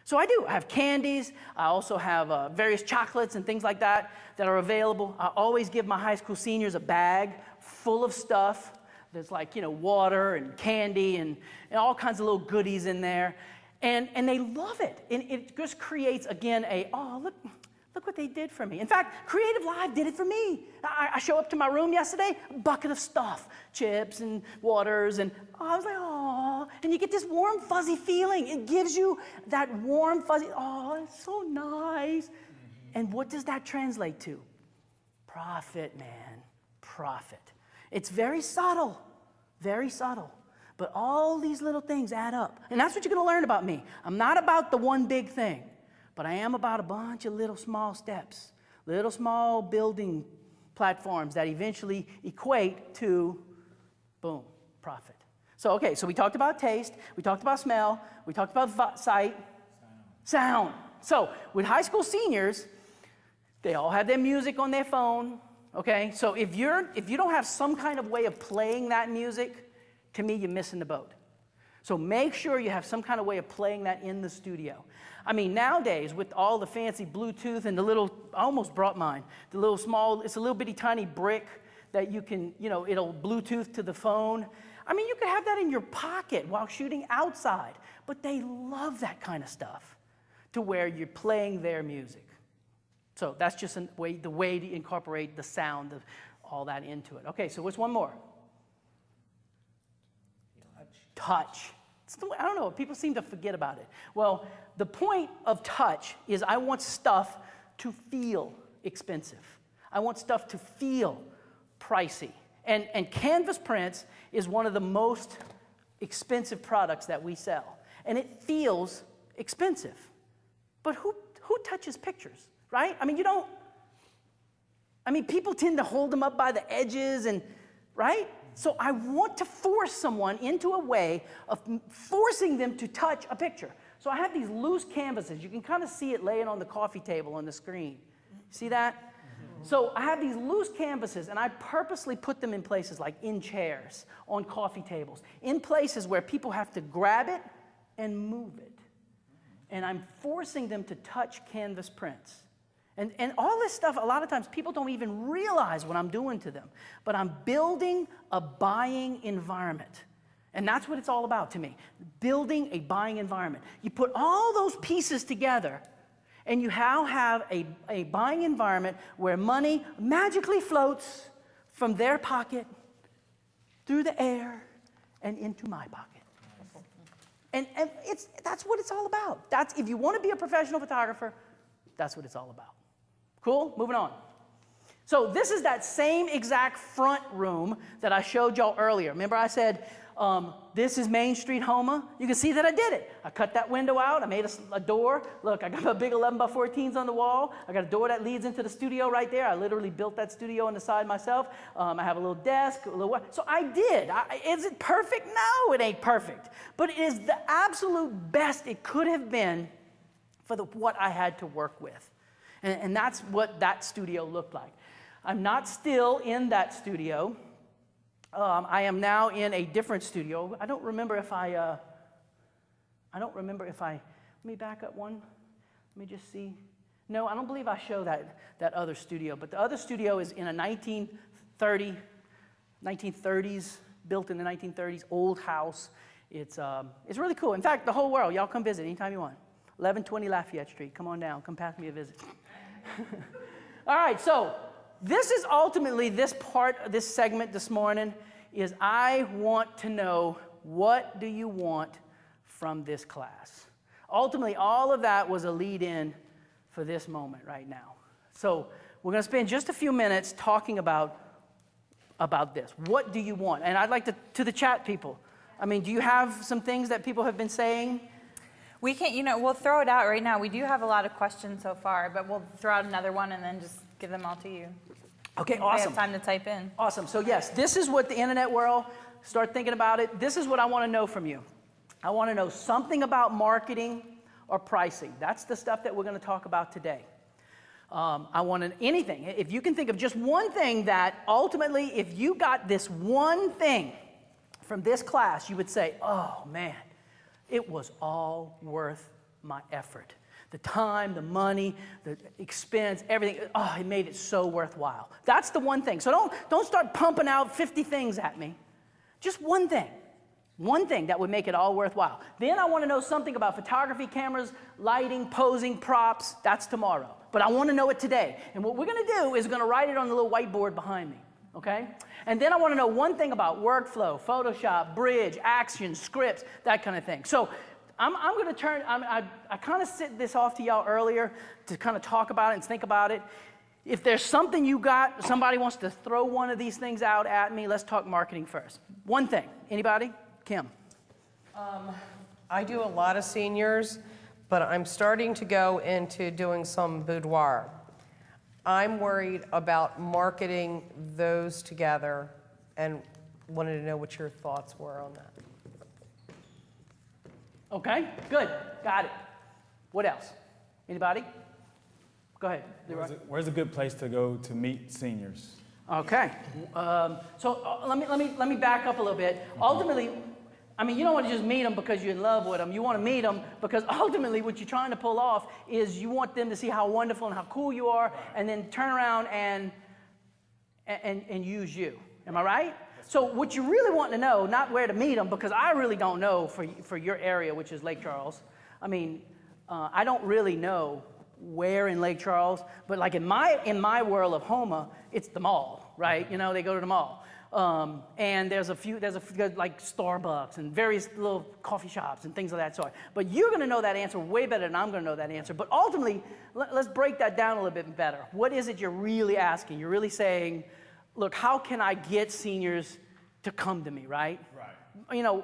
So I do. I have candies. I also have various chocolates and things like that are available. I always give my high school seniors a bag full of stuff. There's like, water and candy and all kinds of little goodies in there. And they love it. And it just creates, again, look what they did for me. In fact, Creative Live did it for me. I show up to my room yesterday, a bucket of stuff, chips and waters, and I was like, oh, and you get this warm, fuzzy feeling. It gives you that warm, fuzzy, oh, it's so nice. And what does that translate to? Profit, man, profit. It's very subtle, very subtle. But all these little things add up. And that's what you're going to learn about me. I'm not about the one big thing, but I am about a bunch of little small steps, little small building platforms that eventually equate to, boom, profit. So, okay, so we talked about taste, we talked about smell, we talked about sight, sound. So with high school seniors, they all have their music on their phone, okay? So if you don't have some kind of way of playing that music, to me, you're missing the boat. So make sure you have some kind of way of playing that in the studio. I mean, nowadays, with all the fancy Bluetooth and the little, I almost brought mine, the little small, it's a little bitty tiny brick that you can, it'll Bluetooth to the phone. I mean, you could have that in your pocket while shooting outside, but they love that kind of stuff to where you're playing their music. So that's just the way to incorporate the sound of all that into it. Okay, so what's one more? Touch. I don't know, people seem to forget about it. Well, the point of touch is I want stuff to feel expensive. I want stuff to feel pricey. And canvas prints is one of the most expensive products that we sell. And it feels expensive. But who touches pictures, right? I mean, people tend to hold them up by the edges and, right? So I want to force someone into a way of forcing them to touch a picture. So I have these loose canvases. You can kind of see it laying on the coffee table on the screen. See that? Mm-hmm. So I have these loose canvases, and I purposely put them in places like in chairs, on coffee tables, in places where people have to grab it and move it. And I'm forcing them to touch canvas prints. And all this stuff, a lot of times people don't even realize what I'm doing to them. But I'm building a buying environment. And that's what it's all about to me, building a buying environment. You put all those pieces together, and you now have a buying environment where money magically floats from their pocket through the air and into my pocket. And that's what it's all about. If you want to be a professional photographer, that's what it's all about. Cool? Moving on. So this is that same exact front room that I showed y'all earlier. Remember I said, this is Main Street Houma? You can see that I did it. I cut that window out. I made a door. Look, I got a big 11 by 14s on the wall. I got a door that leads into the studio right there. I literally built that studio on the side myself. I have a little desk. So I did. Is it perfect? No, it ain't perfect. But it is the absolute best it could have been for what I had to work with. And that's what that studio looked like. I'm not still in that studio. I am now in a different studio. I don't remember if let me back up one. Let me just see. No, I don't believe I show that other studio. But the other studio is in a 1930s, built in the 1930s, old house. It's really cool. In fact, the whole world, y'all come visit anytime you want. 1120 Lafayette Street. Come on down. Come pay me a visit. All right, so this is ultimately this segment this morning is I want to know, what do you want from this class? Ultimately, all of that was a lead-in for this moment right now. So we're going to spend just a few minutes talking about this. What do you want? And I'd like to the chat people. I mean, do you have some things that people have been saying? We can, we'll throw it out right now. We do have a lot of questions so far, but we'll throw out another one and then just give them all to you. Okay, awesome. We have time to type in. Awesome. So yes, this is what the internet world, start thinking about it. This is what I want to know from you. I want to know something about marketing or pricing. That's the stuff that we're going to talk about today. I want anything. If you can think of just one thing that ultimately, if you got this one thing from this class, you would say, oh man, it was all worth my effort. The time, the money, the expense, everything, it made it so worthwhile. That's the one thing. So don't start pumping out 50 things at me. Just one thing that would make it all worthwhile. Then I want to know something about photography, cameras, lighting, posing, props. That's tomorrow. But I want to know it today. And what we're going to do is we're going to write it on the little whiteboard behind me. Okay? And then I want to know one thing about workflow, Photoshop, bridge, action, scripts, that kind of thing. So I'm going to turn, I kind of sent this off to y'all earlier to kind of talk about it and think about it. If there's something you got, somebody wants to throw one of these things out at me, let's talk marketing first. One thing. Anybody? Kim. I do a lot of seniors, but I'm starting to go into doing some boudoir. I'm worried about marketing those together and wanted to know what your thoughts were on that. Okay, good. Got it. What else? Anybody? Go ahead. Where's a good place to go to meet seniors? Okay. So let me back up a little bit. Ultimately, I mean, you don't want to just meet them because you're in love with them. You want to meet them because ultimately what you're trying to pull off is you want them to see how wonderful and how cool you are and then turn around and use you. Am I right? So what you really want to know, not where to meet them, because I really don't know for your area, which is Lake Charles. I mean, I don't really know where in Lake Charles, but like in my world of Houma, it's the mall, right? You know, they go to the mall. And there's a few like Starbucks and various little coffee shops and things of that sort. But you're going to know that answer way better than I'm going to know that answer. But ultimately, let's break that down a little bit better. What is it you're really asking? You're really saying, look, how can I get seniors to come to me, right? Right. You know,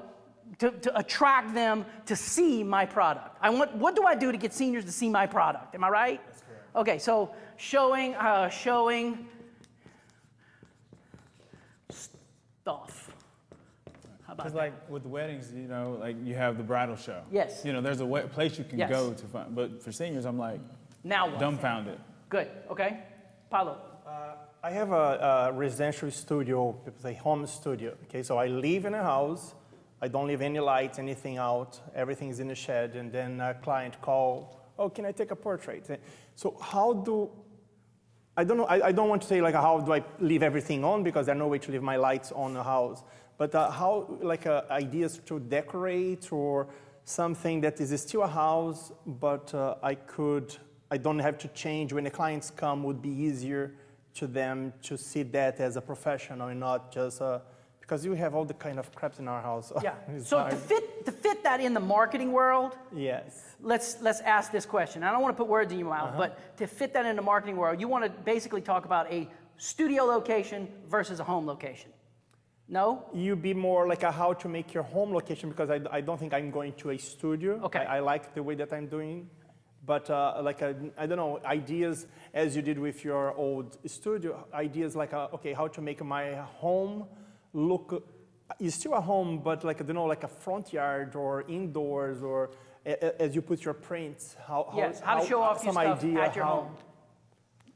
to attract them to see my product. What do I do to get seniors to see my product? Am I right? That's correct. Okay, so showing stuff. How about that? Like with weddings, you know, like you have the bridal show. Yes. You know, there's a place you can go to find. But for seniors, I'm like, now what? Dumbfounded. Good. Okay. Paulo. I have a residential studio, people say home studio. Okay, so I live in a house. I don't leave any lights, anything out. Everything's in the shed, and then a client call. Oh, can I take a portrait? So I don't know. I don't want to say like how do I leave everything on because there's no way to leave my lights on the house. But how like ideas to decorate or something that is still a house, but I don't have to change when the clients come. Would be easier to them to see that as a professional and not just because you have all the kind of crap in our house. Yeah. It's So hard. to fit that in the marketing world, Yes. let's ask this question. I don't want to put words in your mouth, but to fit that in the marketing world, you want to basically talk about a studio location versus a home location. No? You be more like a how to make your home location because I don't think I'm going to a studio. Okay. I like the way that I'm doing. But I don't know, ideas as you did with your old studio, ideas like, okay, how to make my home look, it's still a home, but like, I don't know, like a front yard or indoors or as you put your prints, how to show off your some stuff idea at your how, home.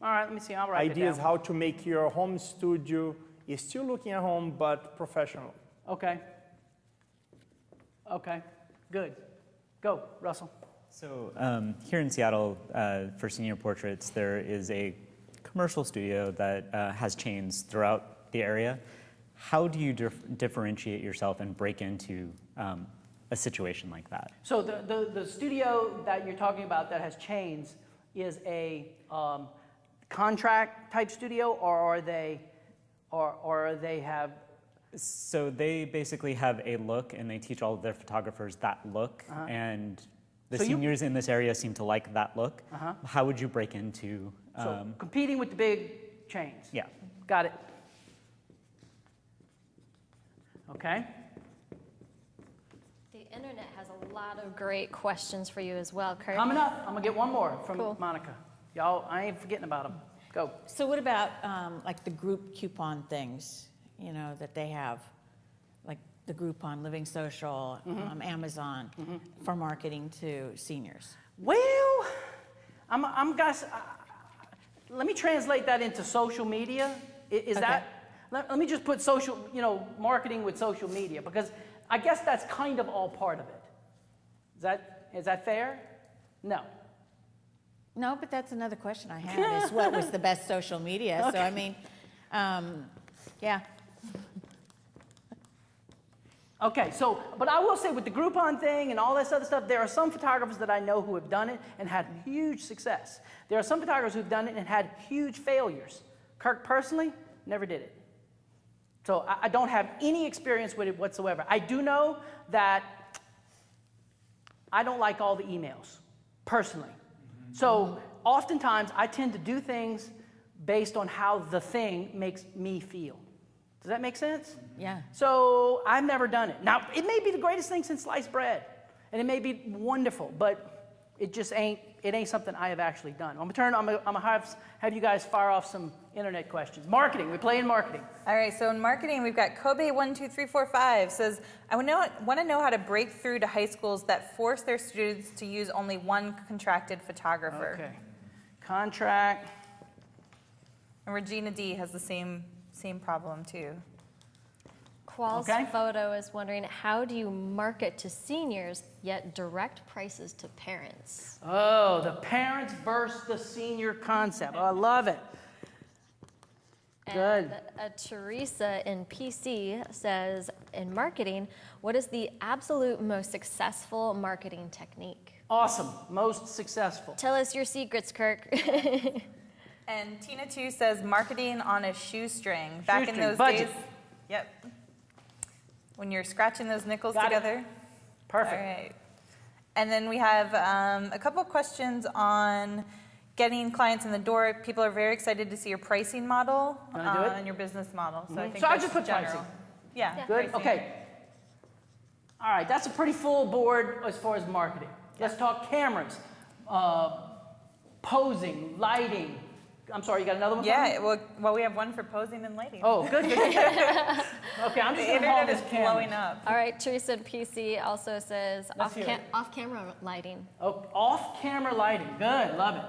All right, let me see, I'll write it ideas down. how to make your home studio is still looking at home, but professional. Okay. Okay, good. Go, Russell. So here in Seattle, for senior portraits, there is a commercial studio that has chains throughout the area. How do you differentiate yourself and break into a situation like that? So the studio that you're talking about that has chains is a contract type studio, or are they have? So they basically have a look, and they teach all of their photographers that look, and the So seniors in this area seem to like that look. How would you break into? So competing with the big chains. Yeah. Got it. Okay. The internet has a lot of great questions for you as well, Kurt. Coming up, I'm gonna get one more from Cool. Monica. Y'all, I ain't forgetting about them. Go. So what about like the group coupon things, that they have, like the Groupon, Living Social, Amazon, for marketing to seniors? Well, I'm guys. Let me translate that into social media. Is Okay. that? Let me just put social, marketing with social media, because I guess that's kind of all part of it. Is that fair? No. No, but that's another question I had, is what was the best social media? So, I mean, yeah. Okay, so, but I will say with the Groupon thing and all this other stuff, there are some photographers that I know who have done it and had huge success. There are some photographers who've done it and had huge failures. Kirk personally never did it. So I don't have any experience with it whatsoever. I do know that I don't like all the emails, personally. So oftentimes I tend to do things based on how the thing makes me feel. Does that make sense? Yeah. So I've never done it. Now, it may be the greatest thing since sliced bread, and it may be wonderful, but it just ain't something I have actually done. I'm gonna have you guys fire off some internet questions. Marketing, we play in marketing. All right, so in marketing, we've got Kobe12345 says, I want to know how to break through to high schools that force their students to use only one contracted photographer. Okay. Contract. And Regina D has the same problem too. Qual's Okay. Photo is wondering, how do you market to seniors yet direct prices to parents? Oh, the parents versus the senior concept. Oh, I love it. Good. And Teresa in PC says, in marketing, what is the absolute most successful marketing technique? Awesome. Most successful. Tell us your secrets, Kirk. And Tina 2 says, marketing on a shoestring. Back in Shoestring, those budget. days. Yep. When you're scratching those nickels Got it. together. Perfect. All right. And then we have a couple questions on getting clients in the door. People are very excited to see your pricing model Wanna do it? and your business model. So I think So I that's just put general. pricing. Yeah. Good? pricing. Okay. All right, that's a pretty full board as far as marketing. Let's talk cameras, posing, lighting. I'm sorry, you got another one? for me? Yeah, well, we have one for posing and lighting. Oh, good. Okay, I'm the just going to hold internet this is camera. blowing up. All right, Teresa in PC also says Let's hear it. off-camera lighting. Oh, off-camera lighting. Good, love it.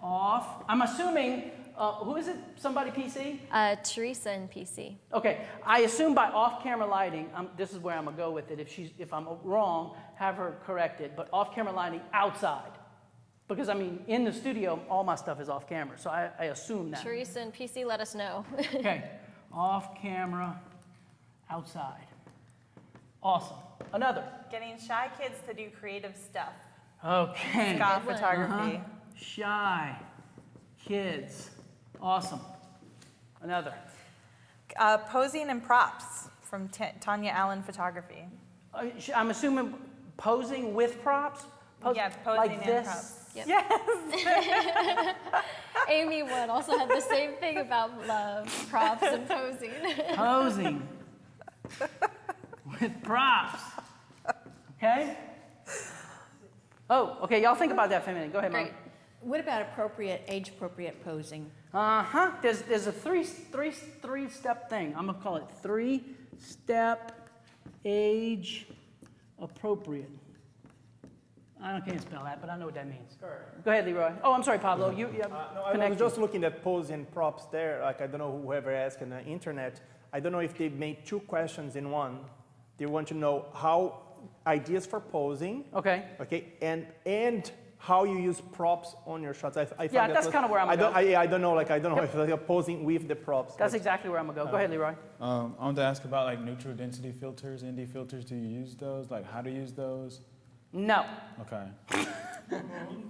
Off. I'm assuming, who is it? Somebody PC? Teresa in PC. Okay, I assume by off-camera lighting, this is where I'm gonna go with it. If I'm wrong, have her correct it. But off-camera lighting outside, because I mean, in the studio, all my stuff is off-camera, so I assume that. Teresa in PC, let us know. Okay, off-camera, outside. Awesome. Another. Getting shy kids to do creative stuff. Okay. Scott photography. Shy kids. Awesome. Another. Posing and props from Tanya Allen Photography. I'm assuming posing with props? Yeah, posing like and this? props. Yep. Yes. Amy Wood also had the same thing about love, props, and posing. Posing with props. Okay? Oh, okay. Y'all think about that for a minute. Go ahead, Mom. Great. What about age-appropriate posing? Uh-huh. There's a three-step thing. I'm gonna call it three-step age appropriate. I can't spell that, but I know what that means. Go ahead, Leroy. Oh, I'm sorry, Pablo. You No, I was just looking at pose and props there. Like, I don't know whoever asked on the internet. I don't know if they made two questions in one. They want to know how ideas for posing. Okay. Okay, and how you use props on your shots. I find Yeah, that's kind of where I'm going. I don't know. Like, I don't know if you're posing with the props. That's exactly where I'm gonna go. Go ahead, Leroy. I want to ask about like neutral density filters, ND filters. Do you use those? Like how to use those? No. Okay.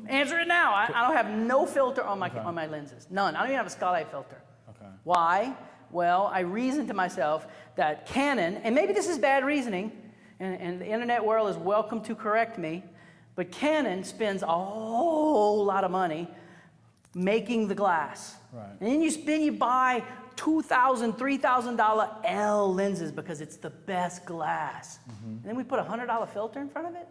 Answer it now. I don't have no filter on my lenses. None. I don't even have a Skylight filter. Okay. Why? Well, I reasoned to myself that Canon, and maybe this is bad reasoning, and the internet world is welcome to correct me, but Canon spends a whole lot of money making the glass. Right. And then you buy $2,000, $3,000 L lenses because it's the best glass. And then we put a $100 filter in front of it?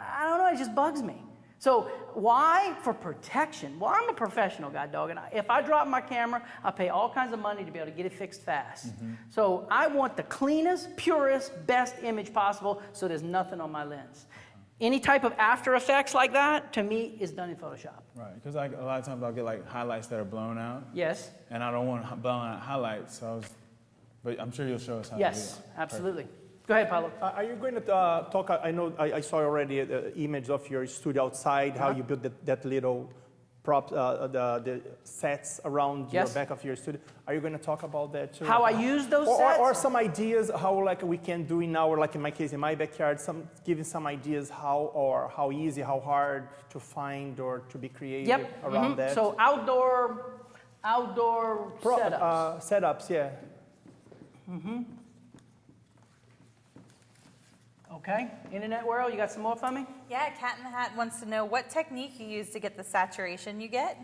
I don't know, it just bugs me. So why? For protection. Well, I'm a professional, God dog, and if I drop my camera, I pay all kinds of money to be able to get it fixed fast. So I want the cleanest, purest, best image possible so there's nothing on my lens. Any type of After Effects like that, to me, is done in Photoshop. Right. Because like a lot of times I'll get like highlights that are blown out. Yes. And I don't want blown out highlights. So but I'm sure you'll show us how Yes, to do that. absolutely. Go ahead, Paulo. Are you going to talk? I know I saw already the image of your studio outside, how you built that little prop, the sets around your back of your studio. Are you going to talk about that too? How I use those sets? Or some ideas how like we can do in our, like in my case, in my backyard, giving some ideas how easy, how hard to find or to be creative around that. So outdoor setups. Setups, yeah. Okay, internet world, you got some more for me? Yeah, Cat in the Hat wants to know what technique you use to get the saturation you get.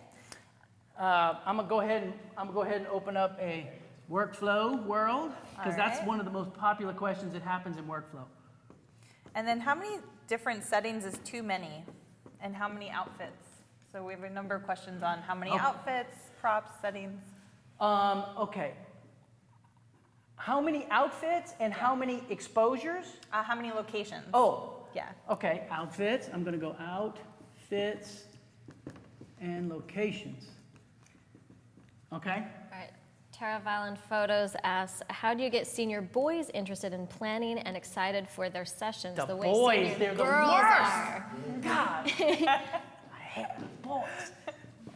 I'm gonna go ahead and open up a workflow world because that's one of the most popular questions that happens in workflow. And then how many different settings is too many, and how many outfits? So we have a number of questions on how many outfits, props, settings. Okay. How many outfits and how many exposures? How many locations? Oh. Yeah. Okay, outfits. I'm going to go outfits and locations. Okay. All right. Tara Violent Photos asks, how do you get senior boys interested in planning and excited for their sessions The way boys, senior they're the girls worst. are? God. I hate boys.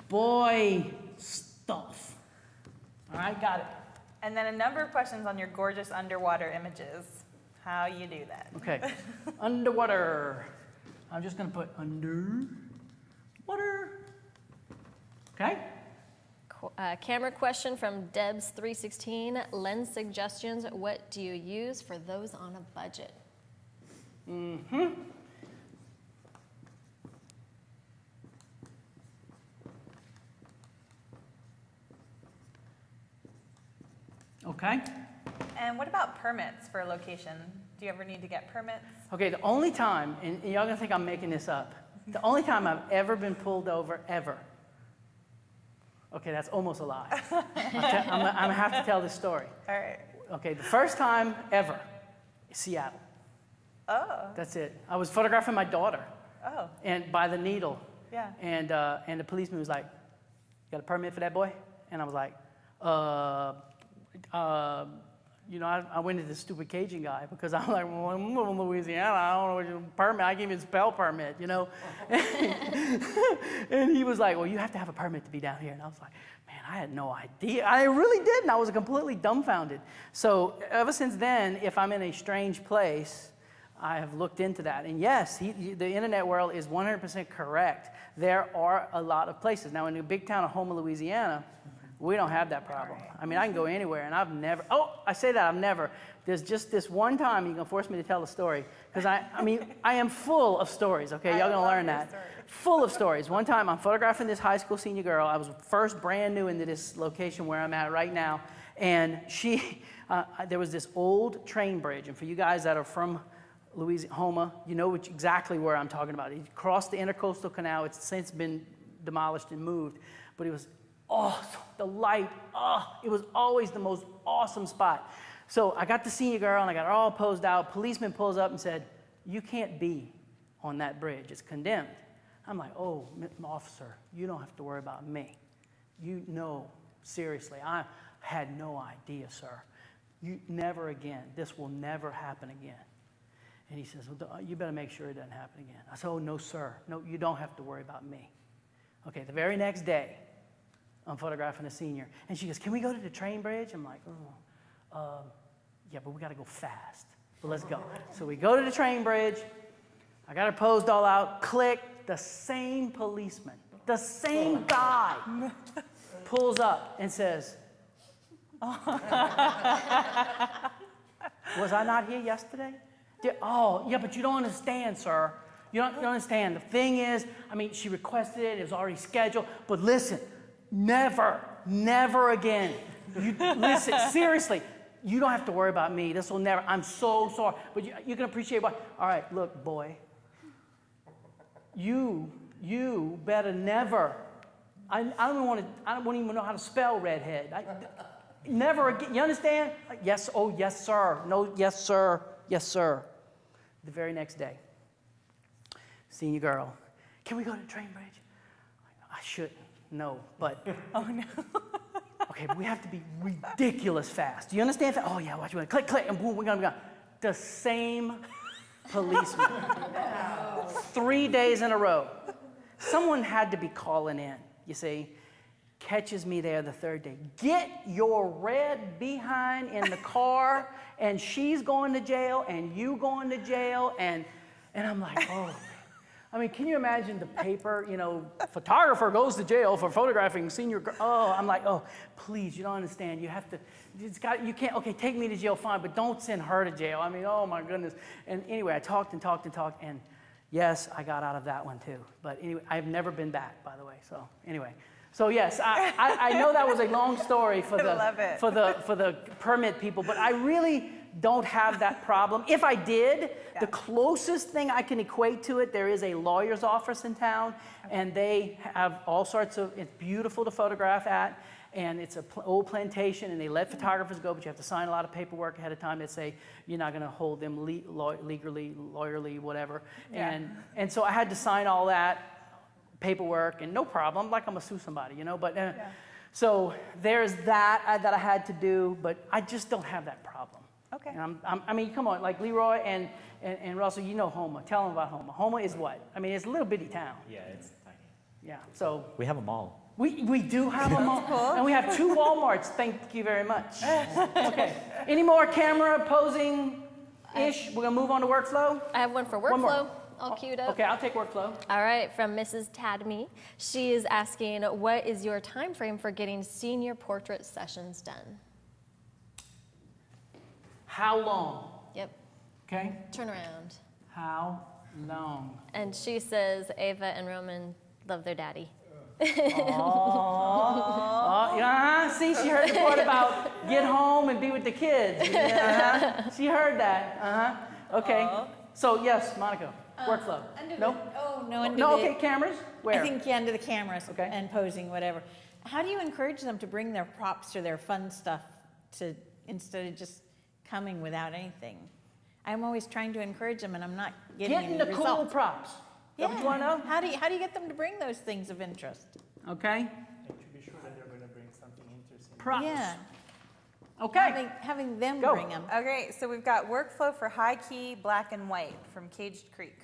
Boy stuff. All right, got it. And then a number of questions on your gorgeous underwater images. How you do that. Okay. Underwater. I'm just going to put underwater. Okay. Camera question from Debs316. Lens suggestions. What do you use for those on a budget? Okay. And what about permits for a location? Do you ever need to get permits? Okay, the only time, and y'all gonna think I'm making this up, the only time I've ever been pulled over, ever. Okay, that's almost a lie. I'm gonna have to tell this story. All right. Okay, the first time ever, Seattle. Oh. That's it. I was photographing my daughter, Oh. and by the needle. Yeah. And the policeman was like, "You got a permit for that boy?" And I was like, you know, I went to this stupid Cajun guy because I'm like, well, I'm from Louisiana. I don't know what your permit. I gave you a spell permit, you know. And he was like, well, you have to have a permit to be down here. And I was like, man, I had no idea. I really didn't. I was completely dumbfounded. So ever since then, if I'm in a strange place, I have looked into that. And yes, the internet world is 100% correct. There are a lot of places. Now, in the big town of Houma, Louisiana, We don't have that problem. I mean, I can go anywhere, and I've never, I say that, I've never. There's just this one time you're going to force me to tell a story, because I mean, I am full of stories, okay? Y'all going to learn that. Full of stories. One time, I'm photographing this high school senior girl. I was first brand new into this location where I'm at right now, and there was this old train bridge, and for you guys that are from Louisiana, you know exactly where I'm talking about. He crossed the Intercoastal Canal. It's since been demolished and moved, but it was awesome. The light, it was always the most awesome spot. So I got the senior girl, and I got her all posed out. Policeman pulls up and said, "You can't be on that bridge. It's condemned." I'm like, "Oh, officer, you don't have to worry about me. You know, seriously, I had no idea, sir. You never again. This will never happen again." And he says, "Well, you better make sure it doesn't happen again." I said, "Oh, no, sir. No, you don't have to worry about me." Okay, the very next day, I'm photographing a senior. And she goes, "Can we go to the train bridge?" I'm like, "Yeah, but we got to go fast. But let's go." So we go to the train bridge. I got her posed all out. Click. The same policeman, the same guy, pulls up and says, "Was I not here yesterday?" "Oh, yeah, but you don't understand, sir. You don't understand. The thing is, I mean, she requested it. It was already scheduled. But listen, never again. Listen, seriously, you don't have to worry about me. This will never. I'm so sorry. But you can appreciate why. All right, look, boy. You better never. I don't even know how to spell redhead. Never again. You understand? Yes. Oh, yes, sir. No, yes, sir. Yes, sir." The very next day, senior girl, "Can we go to the train bridge?" I shouldn't. No, but oh no. Okay, but we have to be ridiculous fast. Do you understand? Oh yeah, watch me. Click, click, and boom, we're gonna go. The same policeman. 3 days in a row. Someone had to be calling in, you see. Catches me there the third day. "Get your red behind in the car, and she's going to jail, and you going to jail," and I'm like, oh. I mean, can you imagine the paper, photographer goes to jail for photographing senior girl. Oh, I'm like, oh, please, you don't understand. You have to, you can't, okay, take me to jail, fine, but don't send her to jail. I mean, oh my goodness. And anyway, I talked, and yes, I got out of that one too. But anyway, I've never been back, by the way. So anyway. So yes, I know that was a long story for the permit people, but I really don't have that problem. If I did, the closest thing I can equate to it, there is a lawyer's office in town, and they have all sorts of, it's beautiful to photograph at, and it's an old plantation, and they let photographers go, but you have to sign a lot of paperwork ahead of time that say you're not going to hold them legally, lawyerly, whatever. Yeah. And so I had to sign all that paperwork, and no problem, like I'm going to sue somebody, but so there's that that I had to do, but I just don't have that problem. Okay. And I mean, come on, like Leroy and Russell, you know Houma. Tell them about Houma. Houma is what? I mean, it's a little bitty town. Yeah, it's tiny. Yeah, so. We have a mall. We do have a mall. Cool. And we have 2 Walmarts. Thank you very much. Okay. Any more camera posing-ish? We're going to move on to workflow? I have one for workflow. One more. All queued up. Okay, I'll take workflow. All right, from Mrs. Tadme. She is asking, what is your time frame for getting senior portrait sessions done? How long? Yep. Okay. Turn around. How long? And she says Ava and Roman love their daddy. Yeah. See, she heard the part about get home and be with the kids. Yeah. She heard that. Okay. So yes, Monica, workflow. No. No. Okay, cameras. Where? I think under the cameras Okay. and posing, whatever. How do you encourage them to bring their props or their fun stuff instead of just coming without anything? I'm always trying to encourage them, and I'm not getting any Getting the results. cool props. Yeah. What you want to know? How do you get them to bring those things of interest? Okay. And to be sure that they're going to bring something interesting. Props. Yeah. Okay. Having them Go. bring them. Okay, so we've got workflow for high key black and white from Caged Creek.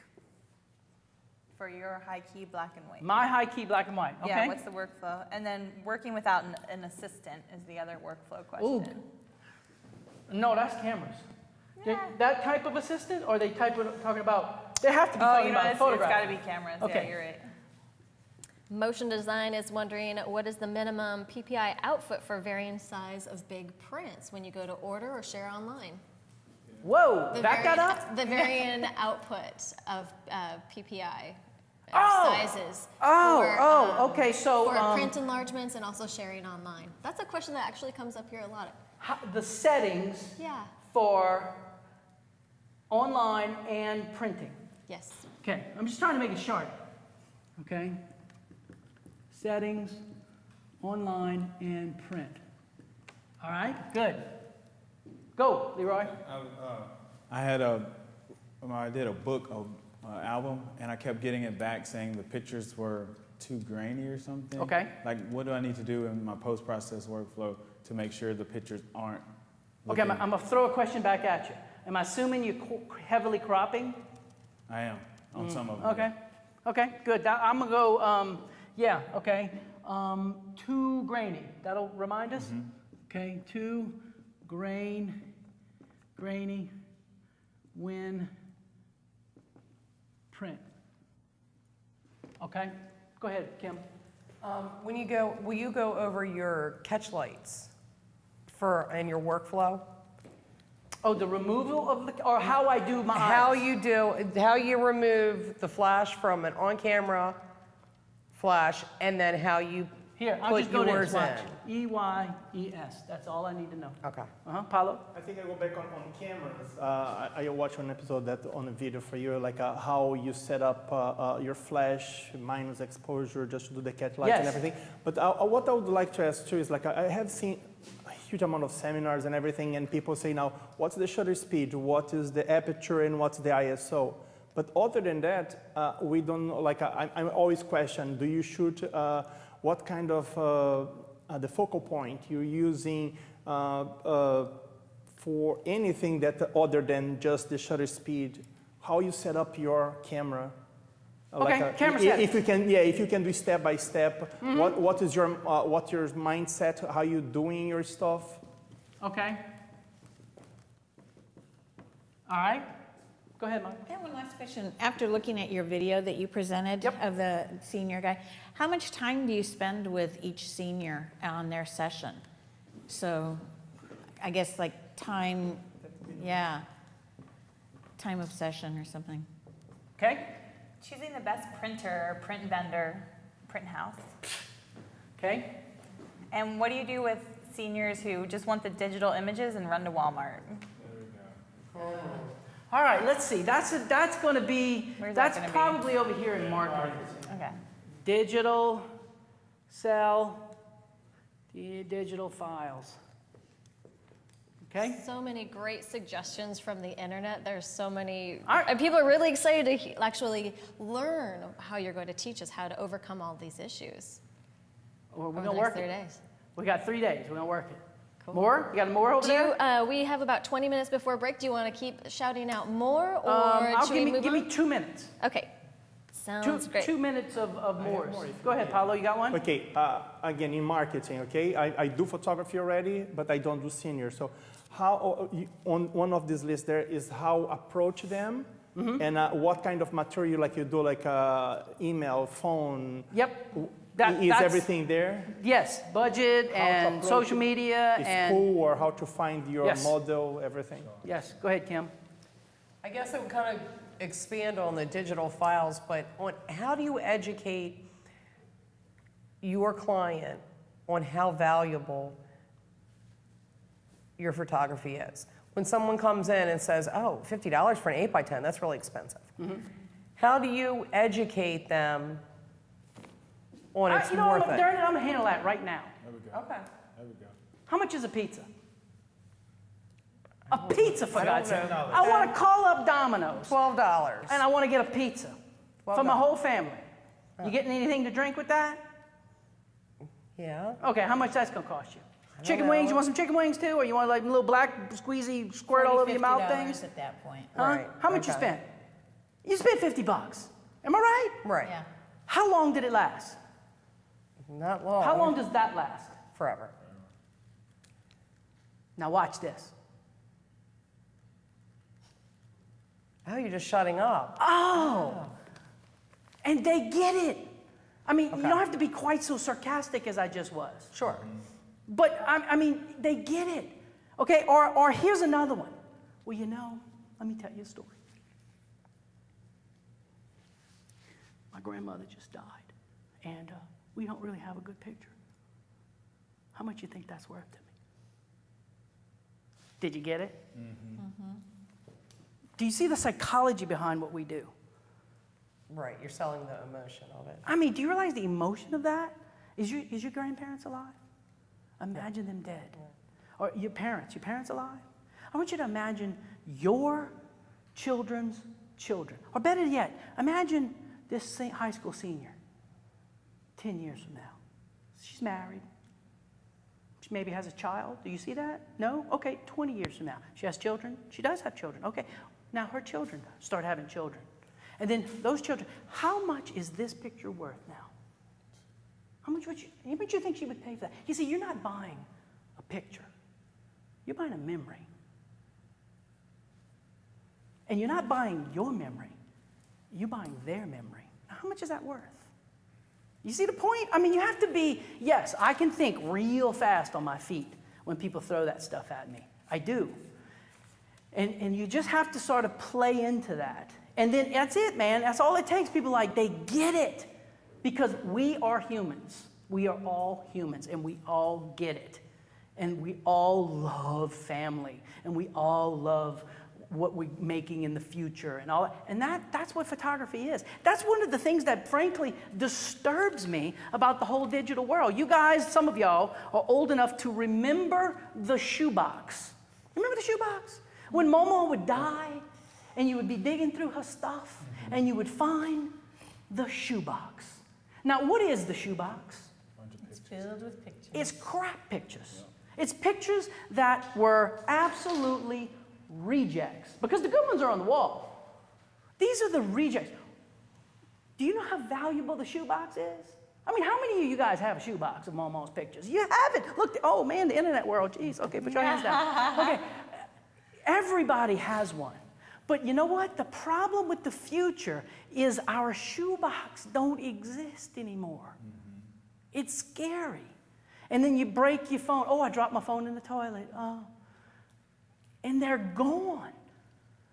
For your high key black and white. My high key black and white. Okay. Yeah, what's the workflow? And then working without an assistant is the other workflow question. No, that's cameras. Yeah. That type of assistant, or they talking about? They have to be talking about it's photography. got to be cameras. Okay. Yeah, you're right. Motion Design is wondering, what is the minimum PPI output for varying size of big prints when you go to order or share online? Whoa, back that up? The varying output of PPI Oh! sizes. Okay, so For print enlargements and also sharing online. That's a question that actually comes up here a lot. the settings Yeah. for online and printing. Yes. Okay, I'm just trying to make it sharp. Okay, settings, online, and print. All right, good. Go, Leroy. I did a book, album, and I kept getting it back saying the pictures were too grainy or something. Okay. Like, what do I need to do in my post-process workflow to make sure the pictures aren't Okay, looking- I'm gonna throw a question back at you. Am I assuming you're heavily cropping? I am, on some of them. Okay, okay, good. I'm gonna go, yeah, okay. Too grainy, that'll remind us? Okay, too grainy, when print. Okay, go ahead, Kim. Will you go over your catch lights and your workflow? Oh, the removal of the, or how I do my How eyes? you remove the flash from an on-camera flash, and then how you Here, I'll put just go yours this, watch. in. EYES, that's all I need to know. Okay. Paulo? I think I go back on cameras. I watched an episode that on a video for you, like how you set up your flash minus exposure just to do the cat lights and Yes. everything. But what I would like to ask too is like I have seen a huge amount of seminars and everything, and people say now, what's the shutter speed? What is the aperture and what's the ISO? But other than that, we don't like. I'm always question: do you shoot? What kind of the focal point you're using for anything that other than just the shutter speed? How you set up your camera? Camera settings. If you can do step by step. What is your mindset? How you doing your stuff? Okay. All right. Go ahead, Mike. I have one last question. After looking at your video that you presented Yep. of the senior guy, how much time do you spend with each senior on their session? So I guess like time of session or something. Okay. Choosing the best printer, print vendor, print house. Okay. And what do you do with seniors who just want the digital images and run to Walmart? All right, let's see. That's going to be, Where's that that's gonna be? probably over here in marketing. Okay. Digital, sell, digital files. Okay? So many great suggestions from the internet. There's so many, All right. and people are really excited to actually learn how you're going to teach us how to overcome all these issues Well, we're over going the to next work 3 it. days. We got 3 days. We're going to work it. Cool. More? You got more over there? We have about 20 minutes before break. Do you want to keep shouting out more, or I'll should we move give on? me 2 minutes. Okay, sounds great. 2 minutes of Moore's. Go ahead, Paulo. You got one? Okay, again, in marketing, okay, I do photography already, but I don't do senior. So how, on one of these lists there is how approach them, and what kind of material, like you do, like email, phone. Yep. Is That's- everything there? Yes, budget How to and approach social it? media Is and cool, or how to find your Yes. model, everything? yes. Go ahead, Kim. I guess I would kind of expand on the digital files, but on how do you educate your client on how valuable your photography is? When someone comes in and says, oh, $50 for an 8x10, that's really expensive. How do you educate them on it's You know, worth I'm it? going to handle that right now. Okay. There we go. How much is a pizza? A pizza, for I don't God's sake. know. I want to call up Domino's $12. and I want to get a pizza for my whole family. You getting anything to drink with that? Yeah. Okay, how much that's going to cost you? Chicken wings? You want some chicken wings too? Or you want like little black squeezy squirt all over your mouth things? at that point. Huh? Right, How much you okay. spent? You spent $50. Am I right? Right. Yeah. How long did it last? Not long. How long does that last? Forever. Now watch this. Oh, you're just shutting up. Oh, and they get it. I mean, Okay. you don't have to be quite so sarcastic as I just was. Sure. But, I mean, they get it. Okay, or here's another one. Well, you know, let me tell you a story. My grandmother just died, and we don't really have a good picture. How much you think that's worth to me? Did you get it? Do you see the psychology behind what we do? Right, you're selling the emotion of it. I mean, do you realize the emotion of that? Is your grandparents alive? Imagine them dead. Or your parents alive? I want you to imagine your children's children. Or better yet, imagine this high school senior 10 years from now. She's married. She maybe has a child. Do you see that? No? Okay, 20 years from now. She has children? She does have children. Okay, now her children start having children. And then those children, how much is this picture worth now? How much would you think she would pay for that? You see, you're not buying a picture. You're buying a memory. And you're not buying your memory. You're buying their memory. Now, how much is that worth? You see the point? I mean, you have to be, yes, I can think real fast on my feet when people throw that stuff at me. I do. And you just have to sort of play into that. And then that's it, man. That's all it takes. People they get it. Because we are humans. We are all humans, and we all get it. And we all love family, and we all love what we're making in the future and all that. And that's what photography is. That's one of the things that frankly disturbs me about the whole digital world. You guys, some of y'all, are old enough to remember the shoebox. Remember the shoebox? When Momo would die, and you would be digging through her stuff, and you would find the shoebox. Now, what is the shoebox? It's filled with pictures. It's crap pictures. It's pictures that were absolutely rejects, because the good ones are on the wall. These are the rejects. Do you know how valuable the shoebox is? I mean, how many of you guys have a shoebox of Momo's pictures? You haven't. Look, oh man, the internet world, geez. Okay, put your hands down. Okay, everybody has one. But you know what? The problem with the future is our shoebox don't exist anymore. It's scary. And then you break your phone. Oh, I dropped my phone in the toilet. Oh. And they're gone.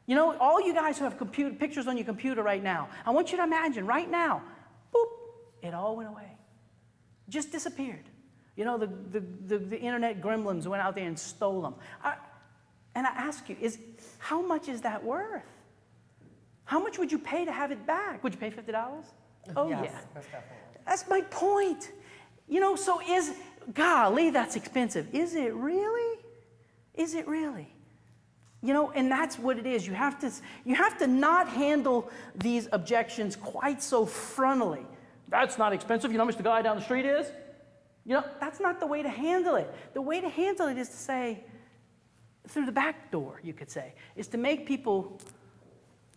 You know, all you guys who have pictures on your computer right now, I want you to imagine right now, boop, it all went away. Just disappeared. You know, the internet gremlins went out there and stole them. And I ask you, how much is that worth? How much would you pay to have it back? Would you pay $50? Oh, yes, yeah. most definitely. That's my point. You know, so golly, that's expensive. Is it really? Is it really? You know, and that's what it is. You have to not handle these objections quite so frontally. That's not expensive. You know how much the guy down the street is? You know, that's not the way to handle it. The way to handle it is to say, through the back door, you could say, is to make people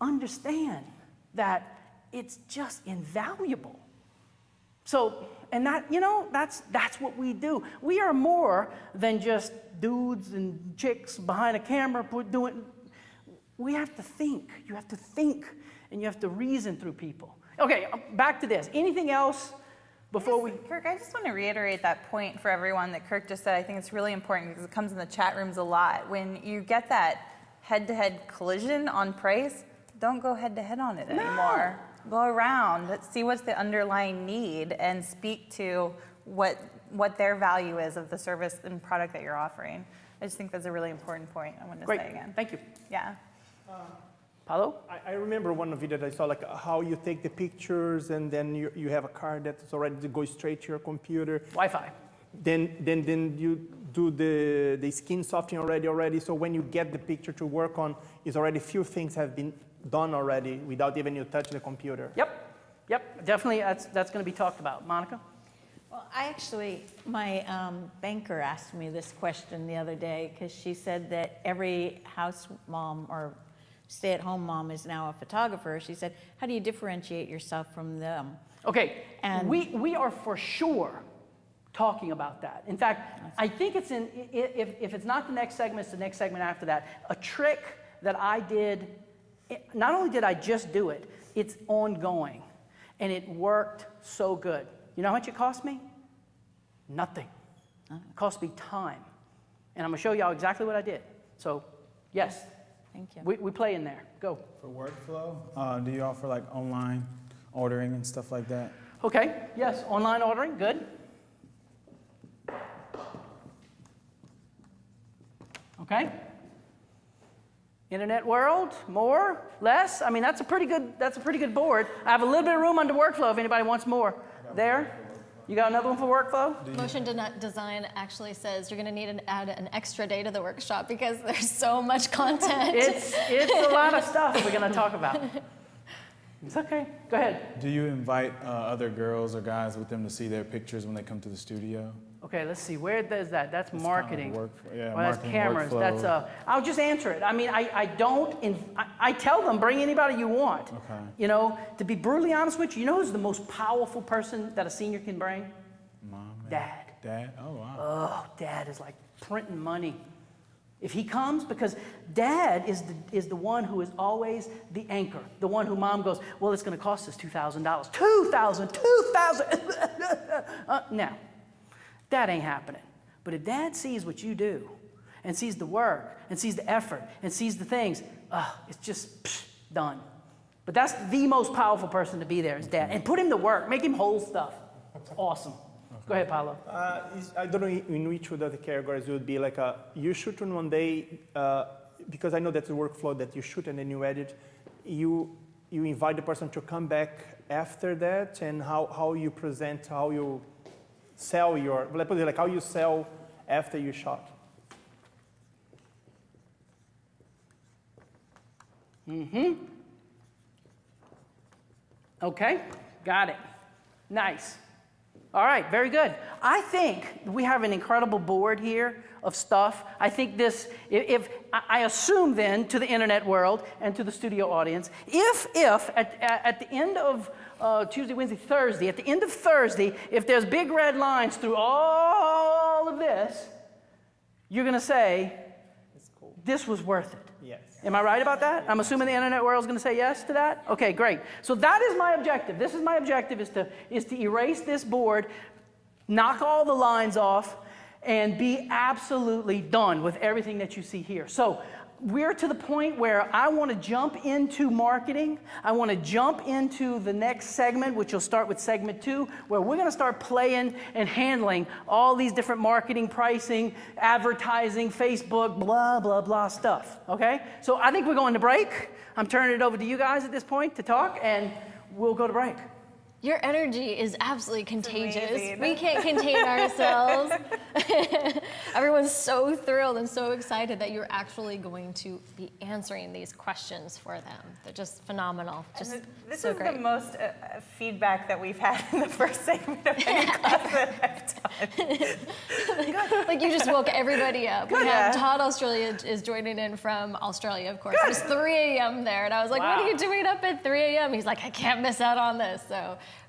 understand that it's just invaluable. So, and that, you know, that's what we do. We are more than just dudes and chicks behind a camera doing. We have to think. You have to think, and you have to reason through people. Okay, back to this. Anything else before we? Kirk, I just want to reiterate that point for everyone that Kirk just said. I think it's really important because it comes in the chat rooms a lot. When you get that head-to-head collision on price, don't go head-to-head on it anymore. Go around, see what's the underlying need, and speak to what their value is of the service and product that you're offering. I just think that's a really important point I wanted to say again. Thank you. Yeah. Paulo? I remember one video that I saw, like how you take the pictures and then you have a card that's already to go straight to your computer. Wi-Fi. Then you do the skin softening already. So when you get the picture to work on, is already few things have been done already without even you touch the computer. Yep. Definitely, that's going to be talked about. Monica? Well, my banker asked me this question the other day because she said that every house mom or stay-at-home mom is now a photographer. She said, how do you differentiate yourself from them? Okay, And we are for sure talking about that. In fact, I think it's if it's not the next segment, it's the next segment after that. A trick that I did, not only did I just do it, it's ongoing. and it worked so good. You know how much it cost me? Nothing. It cost me time. And I'm going to show y'all exactly what I did. So, yes. Thank you. We play in there. Go. For workflow, do you offer like online ordering and stuff like that? Okay, yes, online ordering, good. Okay. Internet world, more, less. I mean, that's a pretty good board. I have a little bit of room under workflow if anybody wants more. There. You got another one for workflow? Motion Design actually says you're going to need to add an extra day to the workshop because there's so much content. It's a lot of stuff we're going to talk about. It's okay. Go ahead. Do you invite other girls or guys with them to see their pictures when they come to the studio? Okay, let's see. Where does that? That's marketing. Kind of well, marketing, that's cameras. workflow. That's I'll just answer it. I mean, I tell them bring anybody you want. Okay. You know, to be brutally honest with you, you know who's the most powerful person that a senior can bring? Mom, Dad. Dad? Oh, wow. Oh, Dad is like printing money. If he comes, because Dad is the one who is always the anchor, the one who Mom goes, well, it's going to cost us $2,000. $2,000. Now, that ain't happening. But if Dad sees what you do, and sees the work, and sees the effort, and sees the things, it's just done. But that's the most powerful person to be there is Dad. And put him to work. Make him hold stuff. It's awesome. Go ahead, Paulo. I don't know in which of the categories it would be like you shoot on one day, because I know that's the workflow that you shoot and then you edit. You invite the person to come back after that, and how you present, how you sell your, let's put it like how you sell after you shot. Okay, got it. Nice. All right, very good. I think we have an incredible board here of stuff. I think this, if I assume then to the internet world and to the studio audience, if at the end of Tuesday, Wednesday, Thursday, at the end of Thursday, if there's big red lines through all of this, you're going to say, this was worth it. Yes. Am I right about that? I'm assuming the internet world is going to say yes to that? Okay, great. So that is my objective. This is my objective, is to erase this board, knock all the lines off, and be absolutely done with everything that you see here. So we're to the point where I want to jump into marketing. I want to jump into the next segment, which will start with segment 2, where we're going to start playing and handling all these different marketing, pricing, advertising, Facebook, blah, blah, blah stuff. Okay? So I think we're going to break. I'm turning it over to you guys at this point to talk, and we'll go to break. Your energy is absolutely contagious. amazing. We can't contain ourselves. Everyone's so thrilled and so excited that you're actually going to be answering these questions for them. They're just phenomenal. Just This so is great. the most feedback that we've had in the first segment of any class that I've done. Like you just woke everybody up. We Yeah. have Todd Australia is joining in from Australia, of course. It was 3 a.m. there, and I was like, Wow. what are you doing up at 3 a.m.? He's like, I can't miss out on this.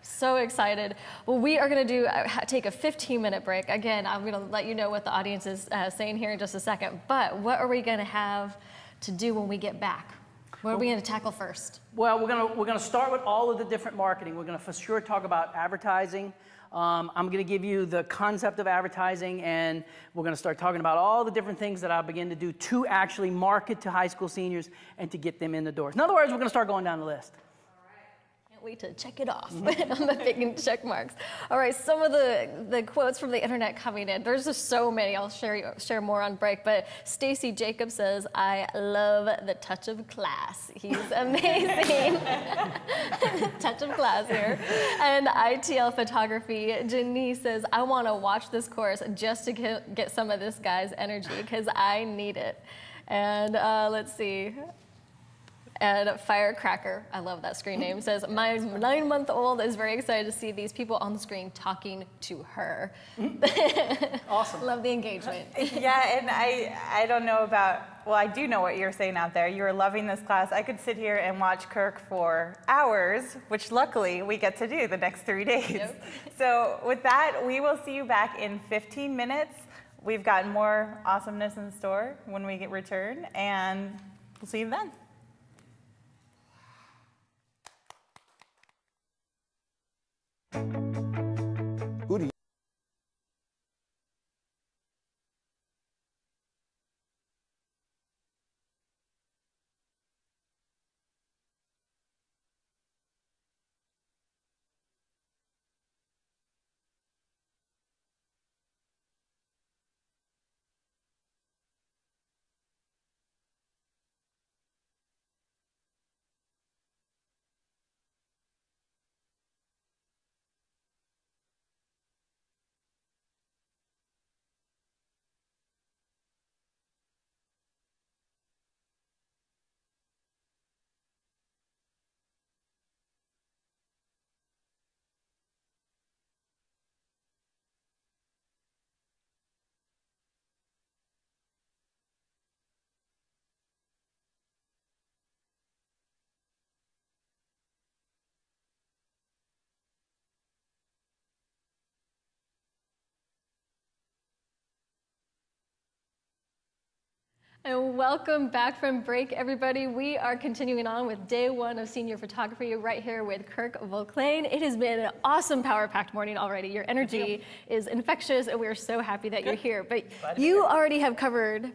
So excited. Well, we are going to take a 15-minute break. Again, I'm going to let you know what the audience is saying here in just a second. But what are we going to have to do when we get back? What are we going to tackle first? Well, we're gonna start with all of the different marketing. We're going to for sure talk about advertising. I'm going to give you the concept of advertising, and we're going to start talking about all the different things that I'll begin to do to actually market to high school seniors and to get them in the doors. In other words, we're going to start going down the list. Wait to check it off. I'm making check marks. All right, some of the quotes from the internet coming in. There's just so many. I'll share more on break. But Stacy Jacobs says, I love the touch of class. He's amazing. Touch of class here. And ITL Photography, Janice says, I want to watch this course just to get some of this guy's energy because I need it. And let's see. And Firecracker, I love that screen name, says, my 9-month-old is very excited to see these people on the screen talking to her. Awesome. Love the engagement. Yeah, and I don't know about, well, I do know what you're saying out there. You're loving this class. I could sit here and watch Kirk for hours, which luckily we get to do the next 3 days. Yep. So with that, we will see you back in 15 minutes. We've got more awesomeness in store when we return, and we'll see you then. And welcome back from break, everybody. We are continuing on with day one of senior photography right here with Kirk Volklane. It has been an awesome power-packed morning already. Your energy is infectious, and we're so happy that you're here. But you already have covered.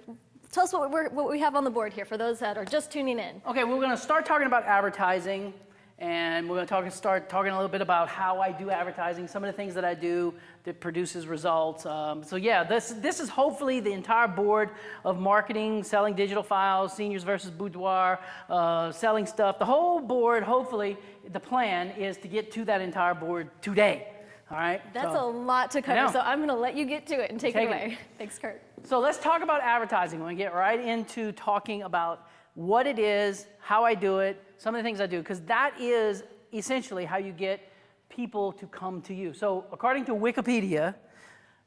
Tell us what we have on the board here for those that are just tuning in. Okay, we're going to start talking about advertising, and we're going to start talking a little bit about how I do advertising, some of the things that I do that produces results. So yeah, this is hopefully the entire board of marketing, selling digital files, seniors versus boudoir, selling stuff. The whole board, hopefully, the plan is to get to that entire board today. All right? That's a lot to cover, so I'm going to let you get to it and take it away. Thanks, Kurt. So let's talk about advertising. We're going to get right into talking about what it is, how I do it, some of the things I do, because that is essentially how you get people to come to you. So according to Wikipedia,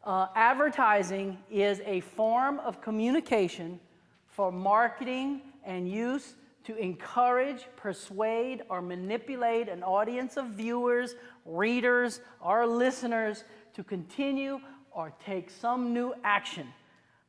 advertising is a form of communication for marketing and use to encourage, persuade, or manipulate an audience of viewers, readers, or listeners to continue or take some new action.